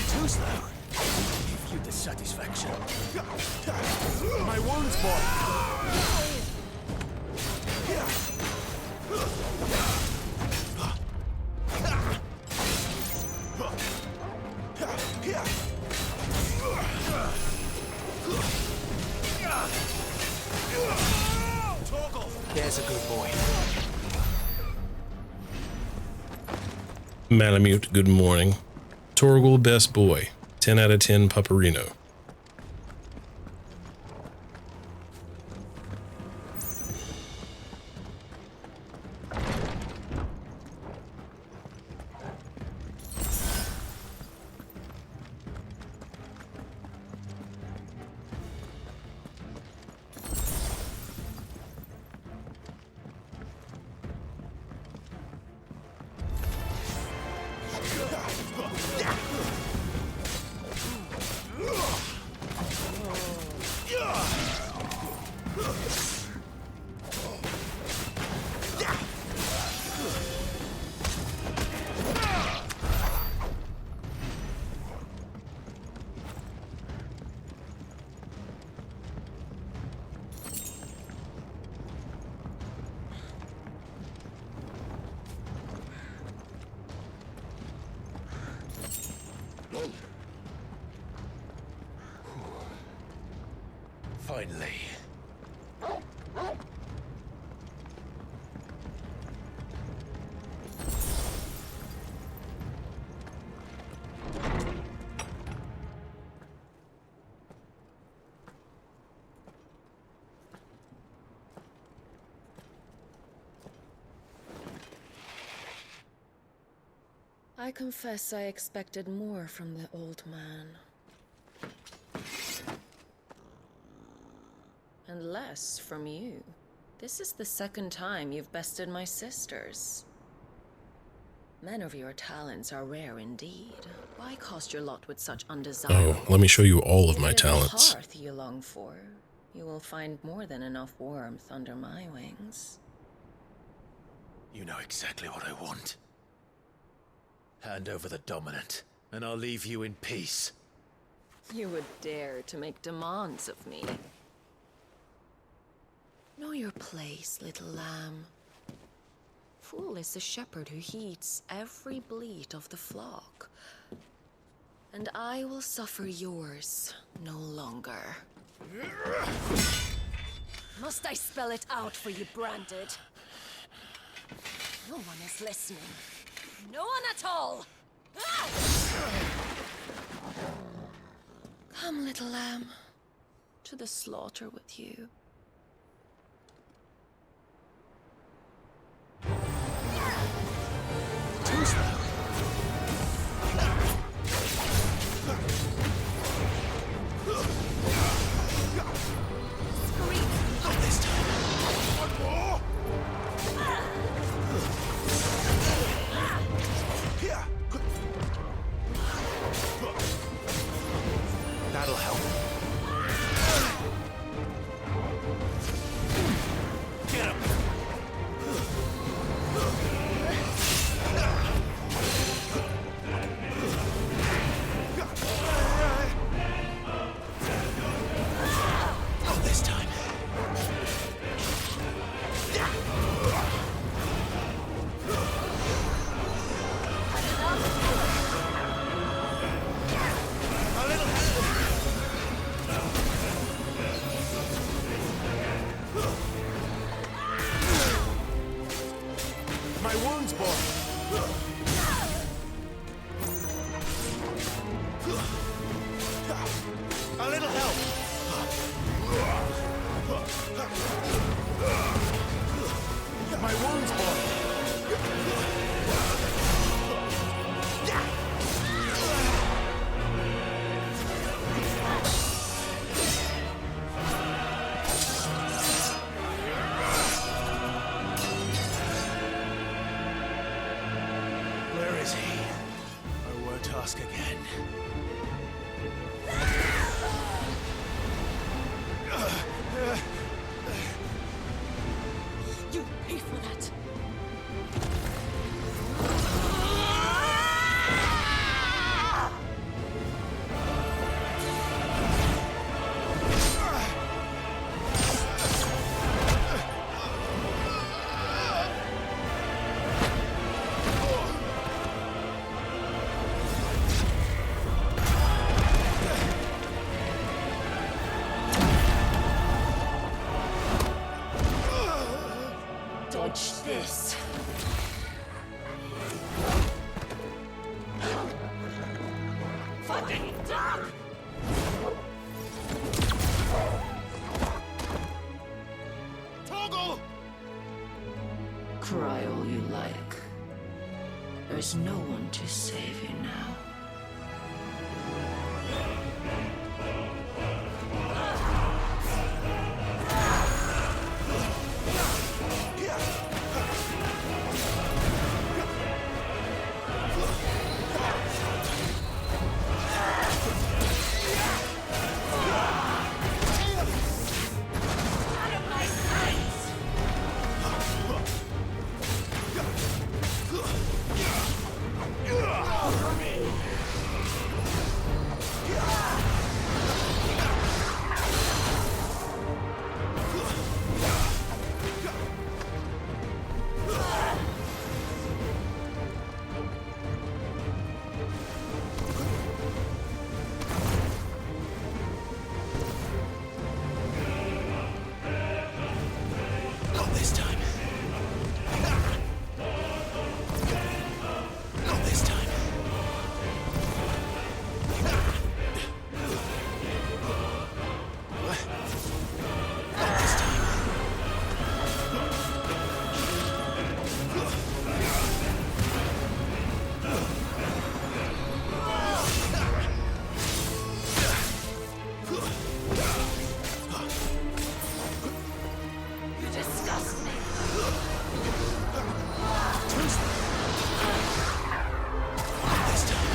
Speaker 8: Too slow. Give you the satisfaction. My wounds, boy. There's a good boy.
Speaker 2: Malamute, good morning. Torgal, best boy. 10 out of 10 Pupperino.
Speaker 8: Finally.
Speaker 7: I confess I expected more from the old man. And less from you. This is the second time you've bested my sisters. Men of your talents are rare indeed. Why cast your lot with such undesirable?
Speaker 2: Oh, let me show you all of my
Speaker 7: If it is the
Speaker 2: talents.
Speaker 7: hearth you long for, you will find more than enough warmth under my wings.
Speaker 1: You know exactly what I want. Hand over the dominant, and I'll leave you in peace.
Speaker 7: You would dare to make demands of me. Know your place, little lamb. Fool is the shepherd who heeds every bleat of the flock. And I will suffer yours no longer. Must I spell it out for you, Branded? No one is listening. No one at all! Ah! Come, little lamb, to the slaughter with you.
Speaker 8: Too slow.
Speaker 1: Not this time.
Speaker 8: One more.
Speaker 1: That'll help. Get him.
Speaker 17: A little help!
Speaker 1: My wounds, boy! Where is he? I won't ask again.
Speaker 11: You pay for that. Dodge this. Fucking duck!
Speaker 1: Toggle!
Speaker 7: Cry all you like. There's no one to save you now.
Speaker 1: Not this time. Not this time. What? Not this time.
Speaker 11: You disgust me.
Speaker 1: This time.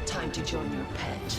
Speaker 7: Time to join your pet.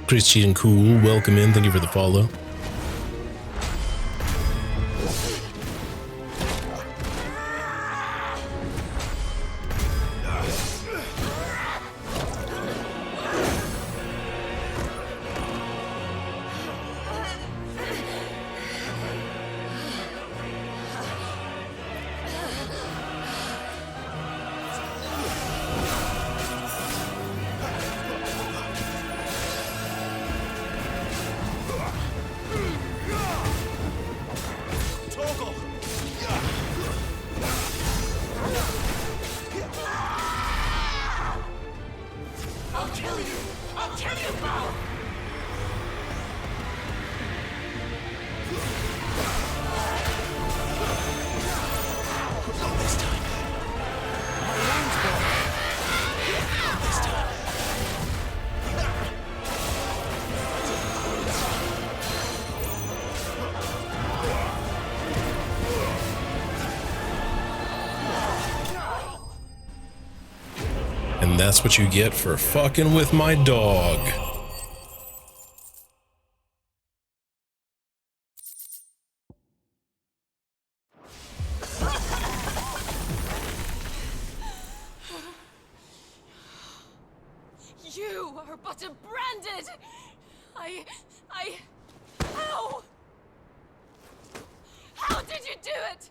Speaker 2: Christian Cool, welcome in. Thank you for the follow. And that's what you get for fucking with my dog.
Speaker 11: You are but a branded! How? How did you do it?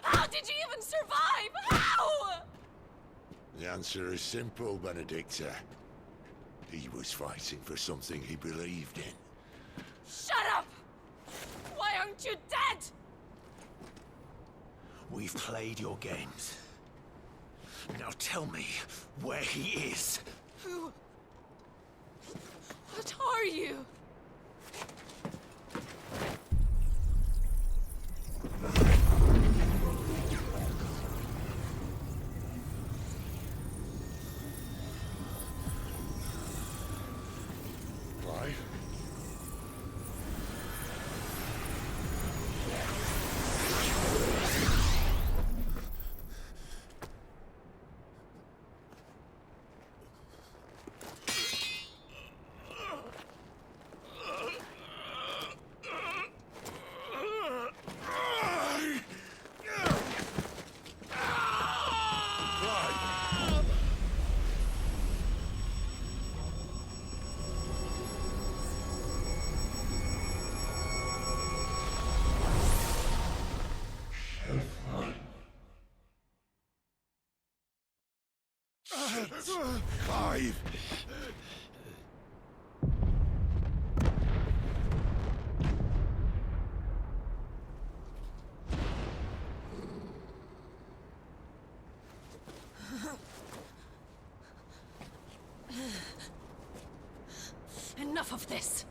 Speaker 11: How did you even survive? How?
Speaker 12: The answer is simple, Benedicta. He was fighting for something he believed in.
Speaker 11: Shut up! Why aren't you dead?
Speaker 1: We've played your games. Now tell me where he is.
Speaker 11: Who? What are you?
Speaker 12: Clive? Clive!
Speaker 11: Enough of this.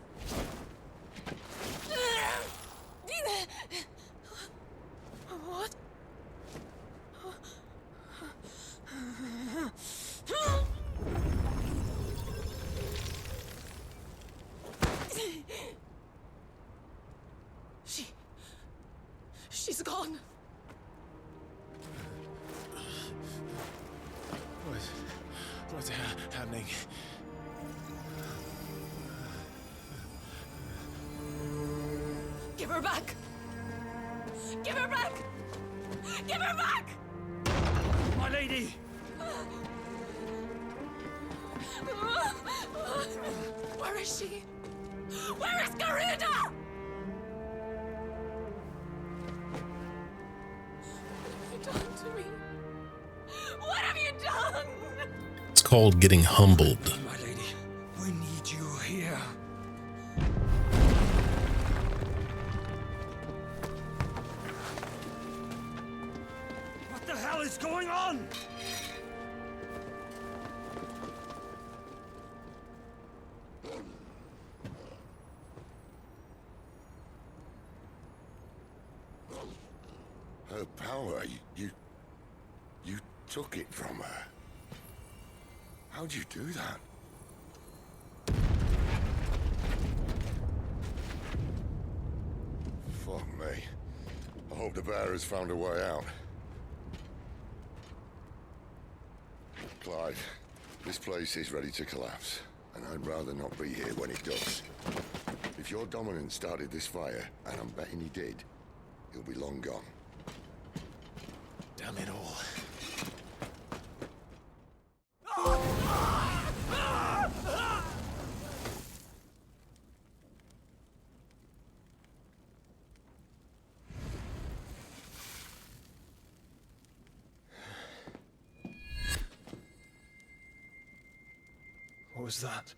Speaker 11: What? She's gone.
Speaker 18: What's happening?
Speaker 11: Give her back! Give her back! Give her back!
Speaker 8: My lady!
Speaker 11: Where is she? Where is Garuda? What have you done to me? What have you done?
Speaker 2: It's called getting humbled.
Speaker 19: My lady, we need you here.
Speaker 8: What the hell is going on?
Speaker 12: Her power, you took it from her. How'd you do that? hope the bear has found a way out. Clive, this place is ready to collapse, and I'd rather not be here when it does. If your dominant started this fire, and I'm betting he did, he'll be long gone.
Speaker 1: Damn it all.
Speaker 18: What was that?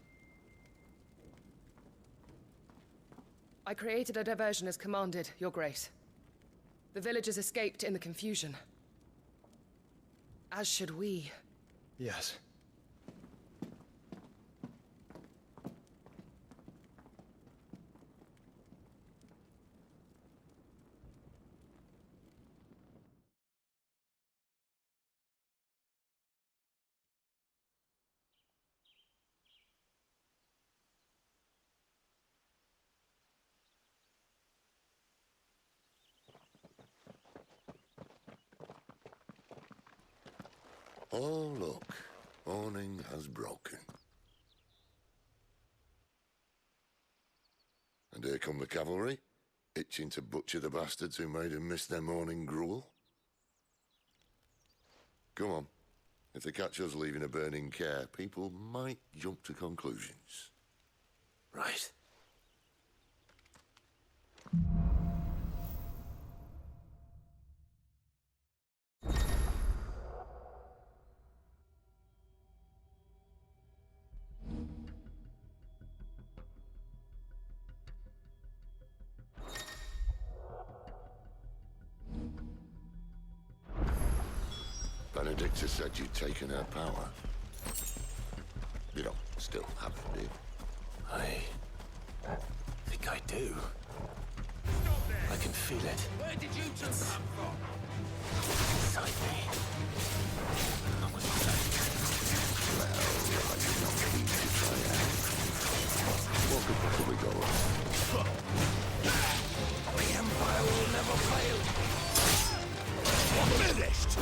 Speaker 24: I created a diversion as commanded, Your Grace. The villagers escaped in the confusion. As should we.
Speaker 18: Yes.
Speaker 12: Oh, look. Morning has broken. And here come the cavalry, itching to butcher the bastards who made them miss their morning gruel. Come on. If they catch us leaving a burning care, people might jump to conclusions.
Speaker 1: Right.
Speaker 12: Benedicta said you'd taken her power. You don't still have it, do you?
Speaker 1: I think I do. I can feel it.
Speaker 8: Where did you two come from?
Speaker 1: Inside me.
Speaker 12: Well, I did not need to try out. What could possibly go wrong?
Speaker 8: The Empire will never fail. Finished!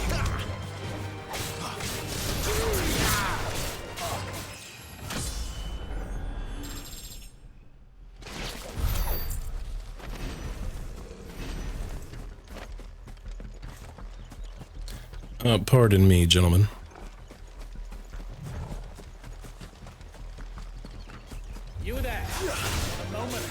Speaker 2: Pardon me, gentlemen.
Speaker 8: You there? A moment.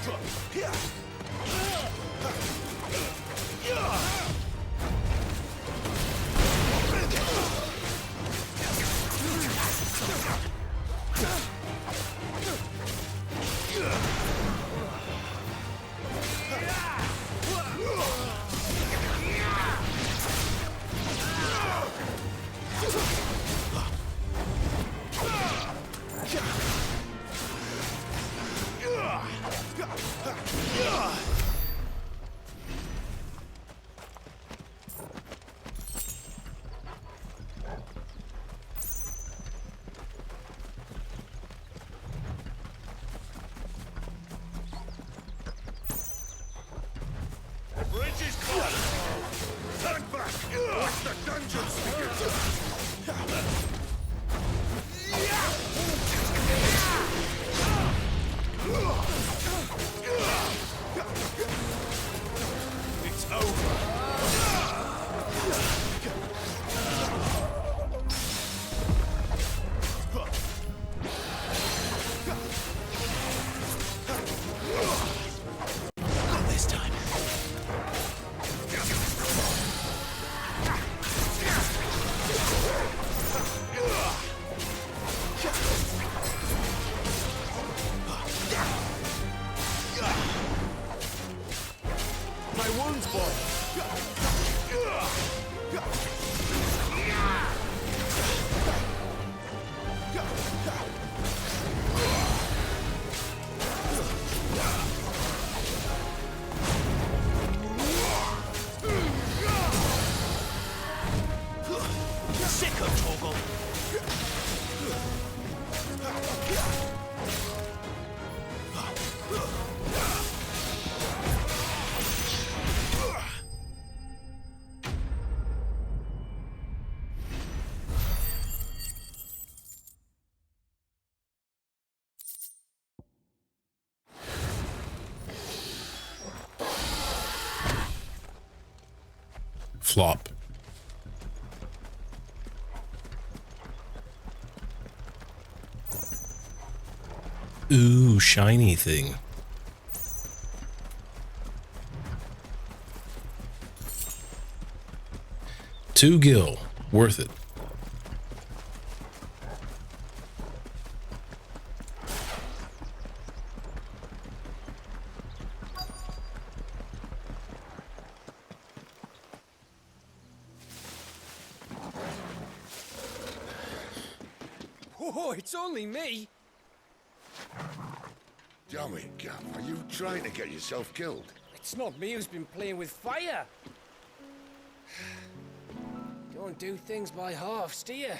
Speaker 2: Flop. Ooh, shiny thing. Two gil. Worth it.
Speaker 10: Oh, it's only me.
Speaker 12: Damn it, Gav. Are you trying to get yourself killed?
Speaker 10: It's not me who's been playing with fire. Don't do things by halves, do you?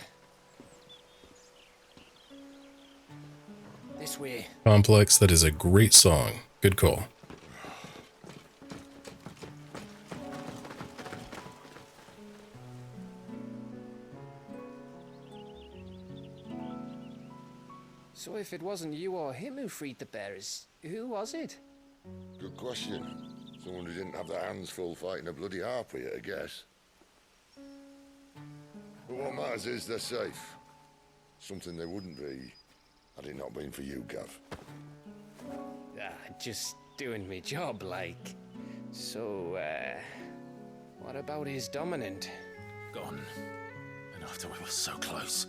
Speaker 10: This way.
Speaker 2: Complex, that is a great song. Good call.
Speaker 10: So if it wasn't you or him who freed the bearers, who was it?
Speaker 12: Good question. Someone who didn't have their hands full fighting a bloody harpy, I guess. But what matters is they're safe. Something they wouldn't be had it not been for you, Gav.
Speaker 10: Just doing me job, like. So, what about his dominant?
Speaker 1: Gone. And after we were so close.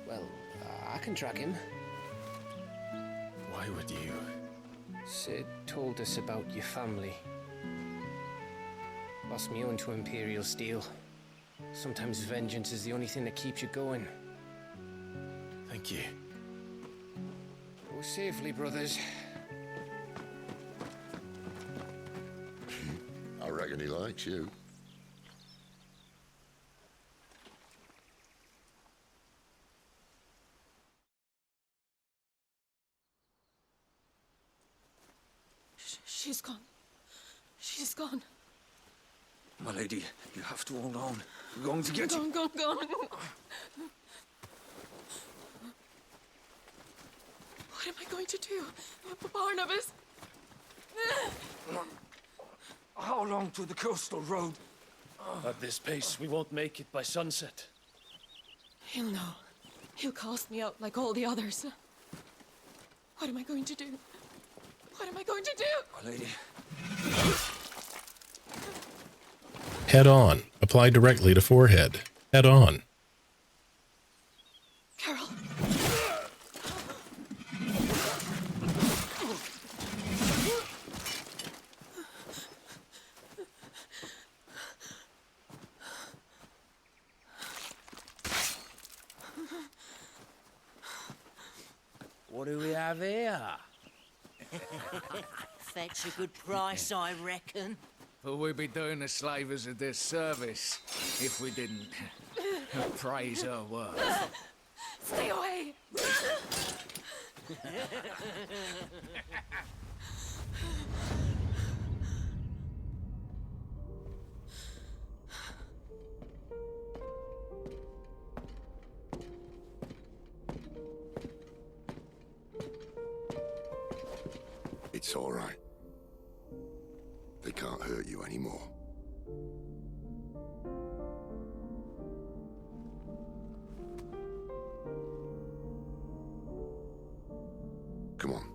Speaker 10: Well, I can track him.
Speaker 1: Why would you?
Speaker 10: Sid told us about your family. Lost me own to Imperial Steel. Sometimes vengeance is the only thing that keeps you going.
Speaker 1: Thank you.
Speaker 10: Go safely, brothers.
Speaker 12: I reckon he likes you.
Speaker 23: She's gone. She's gone.
Speaker 19: My lady, you have to hold on. We're going to get you.
Speaker 23: Gone. What am I going to do? Barnabas?
Speaker 19: How long to the coastal road?
Speaker 9: At this pace, we won't make it by sunset.
Speaker 23: He'll know. He'll cast me out like all the others. What am I going to do? What am I going to do?
Speaker 19: My lady.
Speaker 2: Head on. Apply directly to forehead. Head on.
Speaker 23: Carol.
Speaker 3: What do we have here?
Speaker 13: Fetch a good price, I reckon.
Speaker 3: Well, we'd be doing the slavers a disservice if we didn't praise her work.
Speaker 23: Stay away!
Speaker 12: It's all right. They can't hurt you anymore. Come on.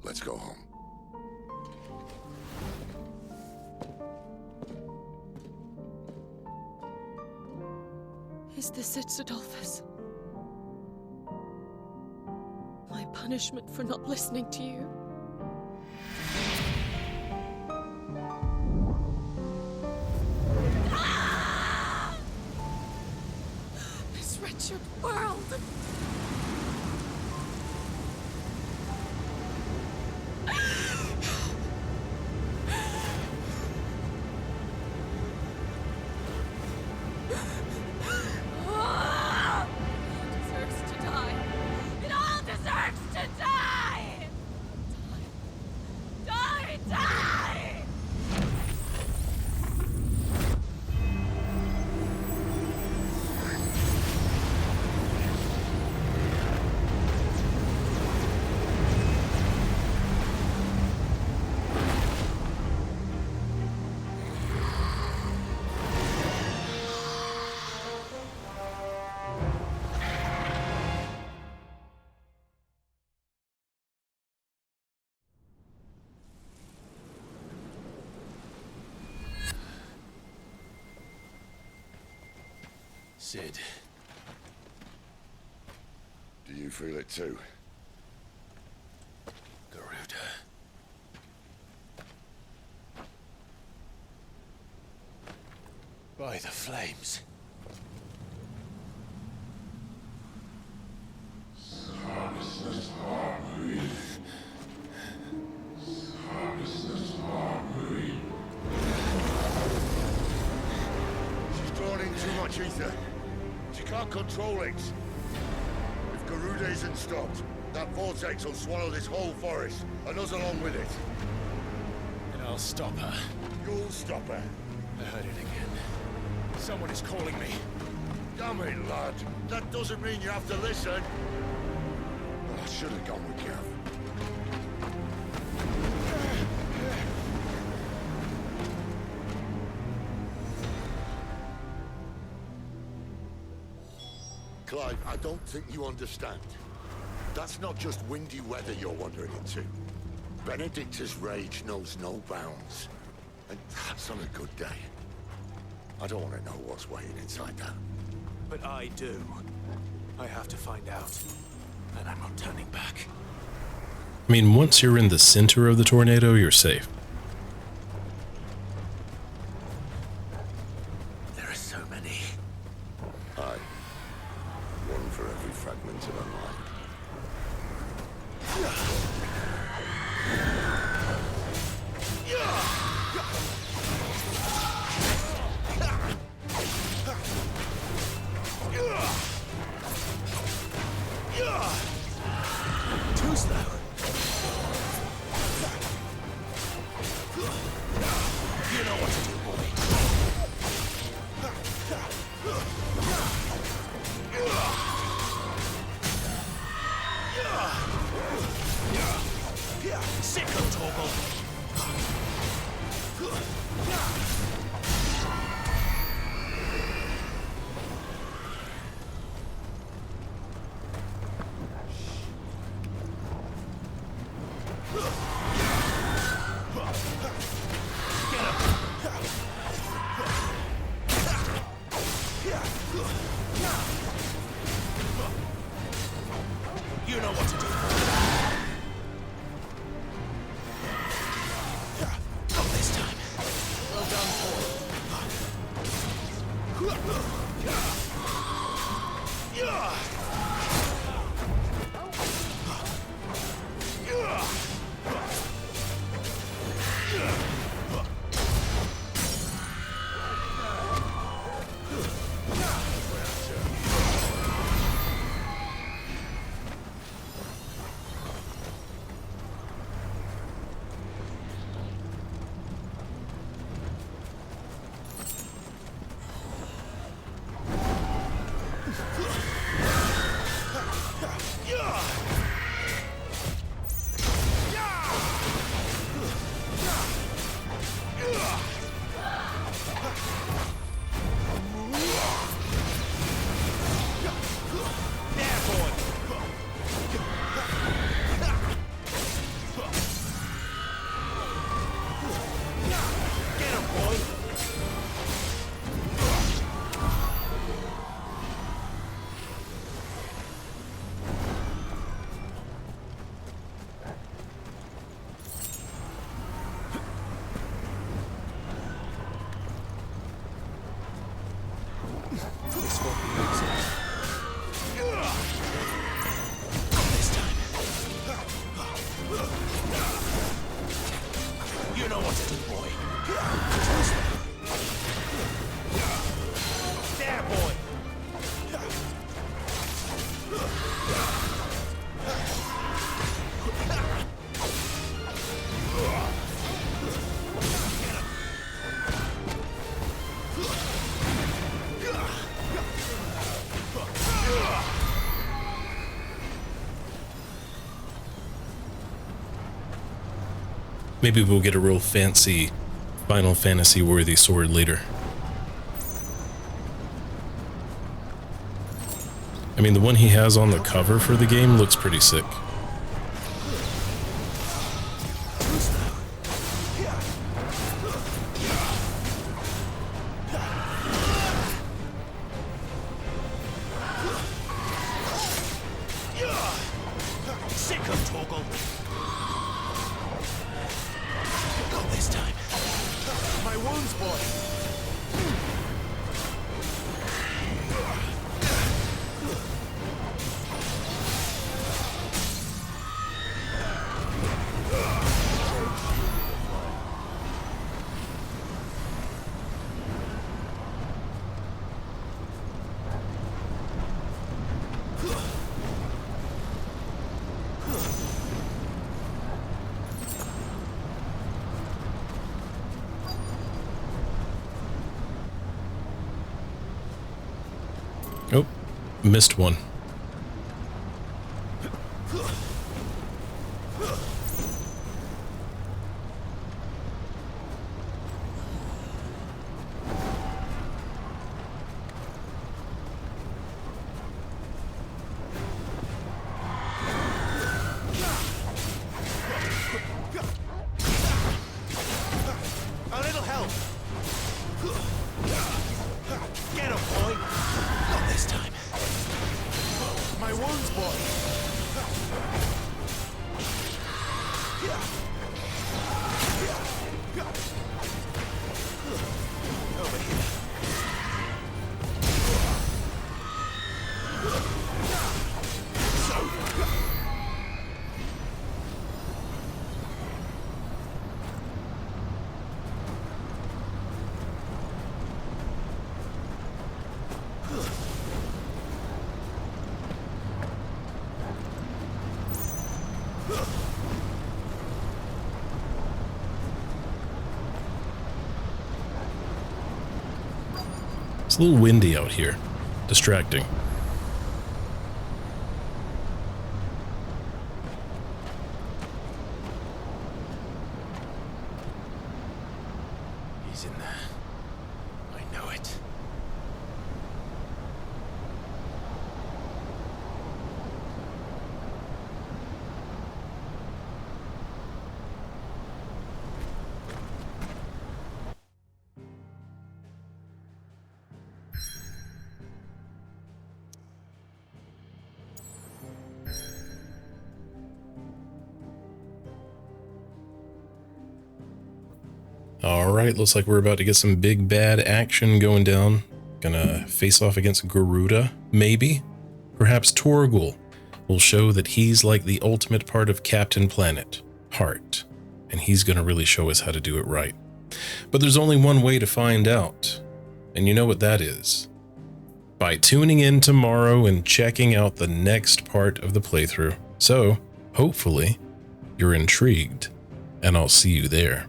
Speaker 12: Let's go home.
Speaker 23: Is this it, Adolphus? My punishment for not listening to you? This wretched world!
Speaker 1: Sid.
Speaker 12: Do you feel it too?
Speaker 1: Garuda. By the flames.
Speaker 12: She's drawn in too much ether. She can't control it. If Garuda isn't stopped, that vortex will swallow this whole forest, and us along with it.
Speaker 1: And I'll stop her.
Speaker 12: You'll stop her.
Speaker 1: I heard it again. Someone is calling me.
Speaker 12: Damn it, lad. That doesn't mean you have to listen. But I should have gone with Gav. Clive, I don't think you understand. That's not just windy weather you're wandering into. Benedicta's rage knows no bounds. And that's on a good day. I don't want to know what's waiting inside that.
Speaker 1: But I do. I have to find out. And I'm not turning back.
Speaker 2: I mean, once you're in the center of the tornado, you're safe.
Speaker 1: There are so many.
Speaker 12: Aye. One for every fragment of a mind.
Speaker 1: Too slow. You know what to do, boy. Sicko Torgal. You know what to do. Not this time. Well done, Paul. You know what to do, boy. There, boy.
Speaker 2: Maybe we'll get a real fancy Final Fantasy worthy sword later. I mean, the one he has on the cover for the game looks pretty sick.
Speaker 8: boy.
Speaker 2: Oh, missed one.
Speaker 8: A little help. Get him, boy. Not this time. My wounds, boy. Over here.
Speaker 2: It's a little windy out here. Distracting.
Speaker 1: He's in there. I know it.
Speaker 2: Alright, looks like we're about to get some big bad action going down. Gonna face off against Garuda, maybe? Perhaps Torgul will show that he's like the ultimate part of Captain Planet, Heart, and he's gonna really show us how to do it right. But there's only one way to find out, and you know what that is. By tuning in tomorrow and checking out the next part of the playthrough. So, hopefully, you're intrigued, and I'll see you there.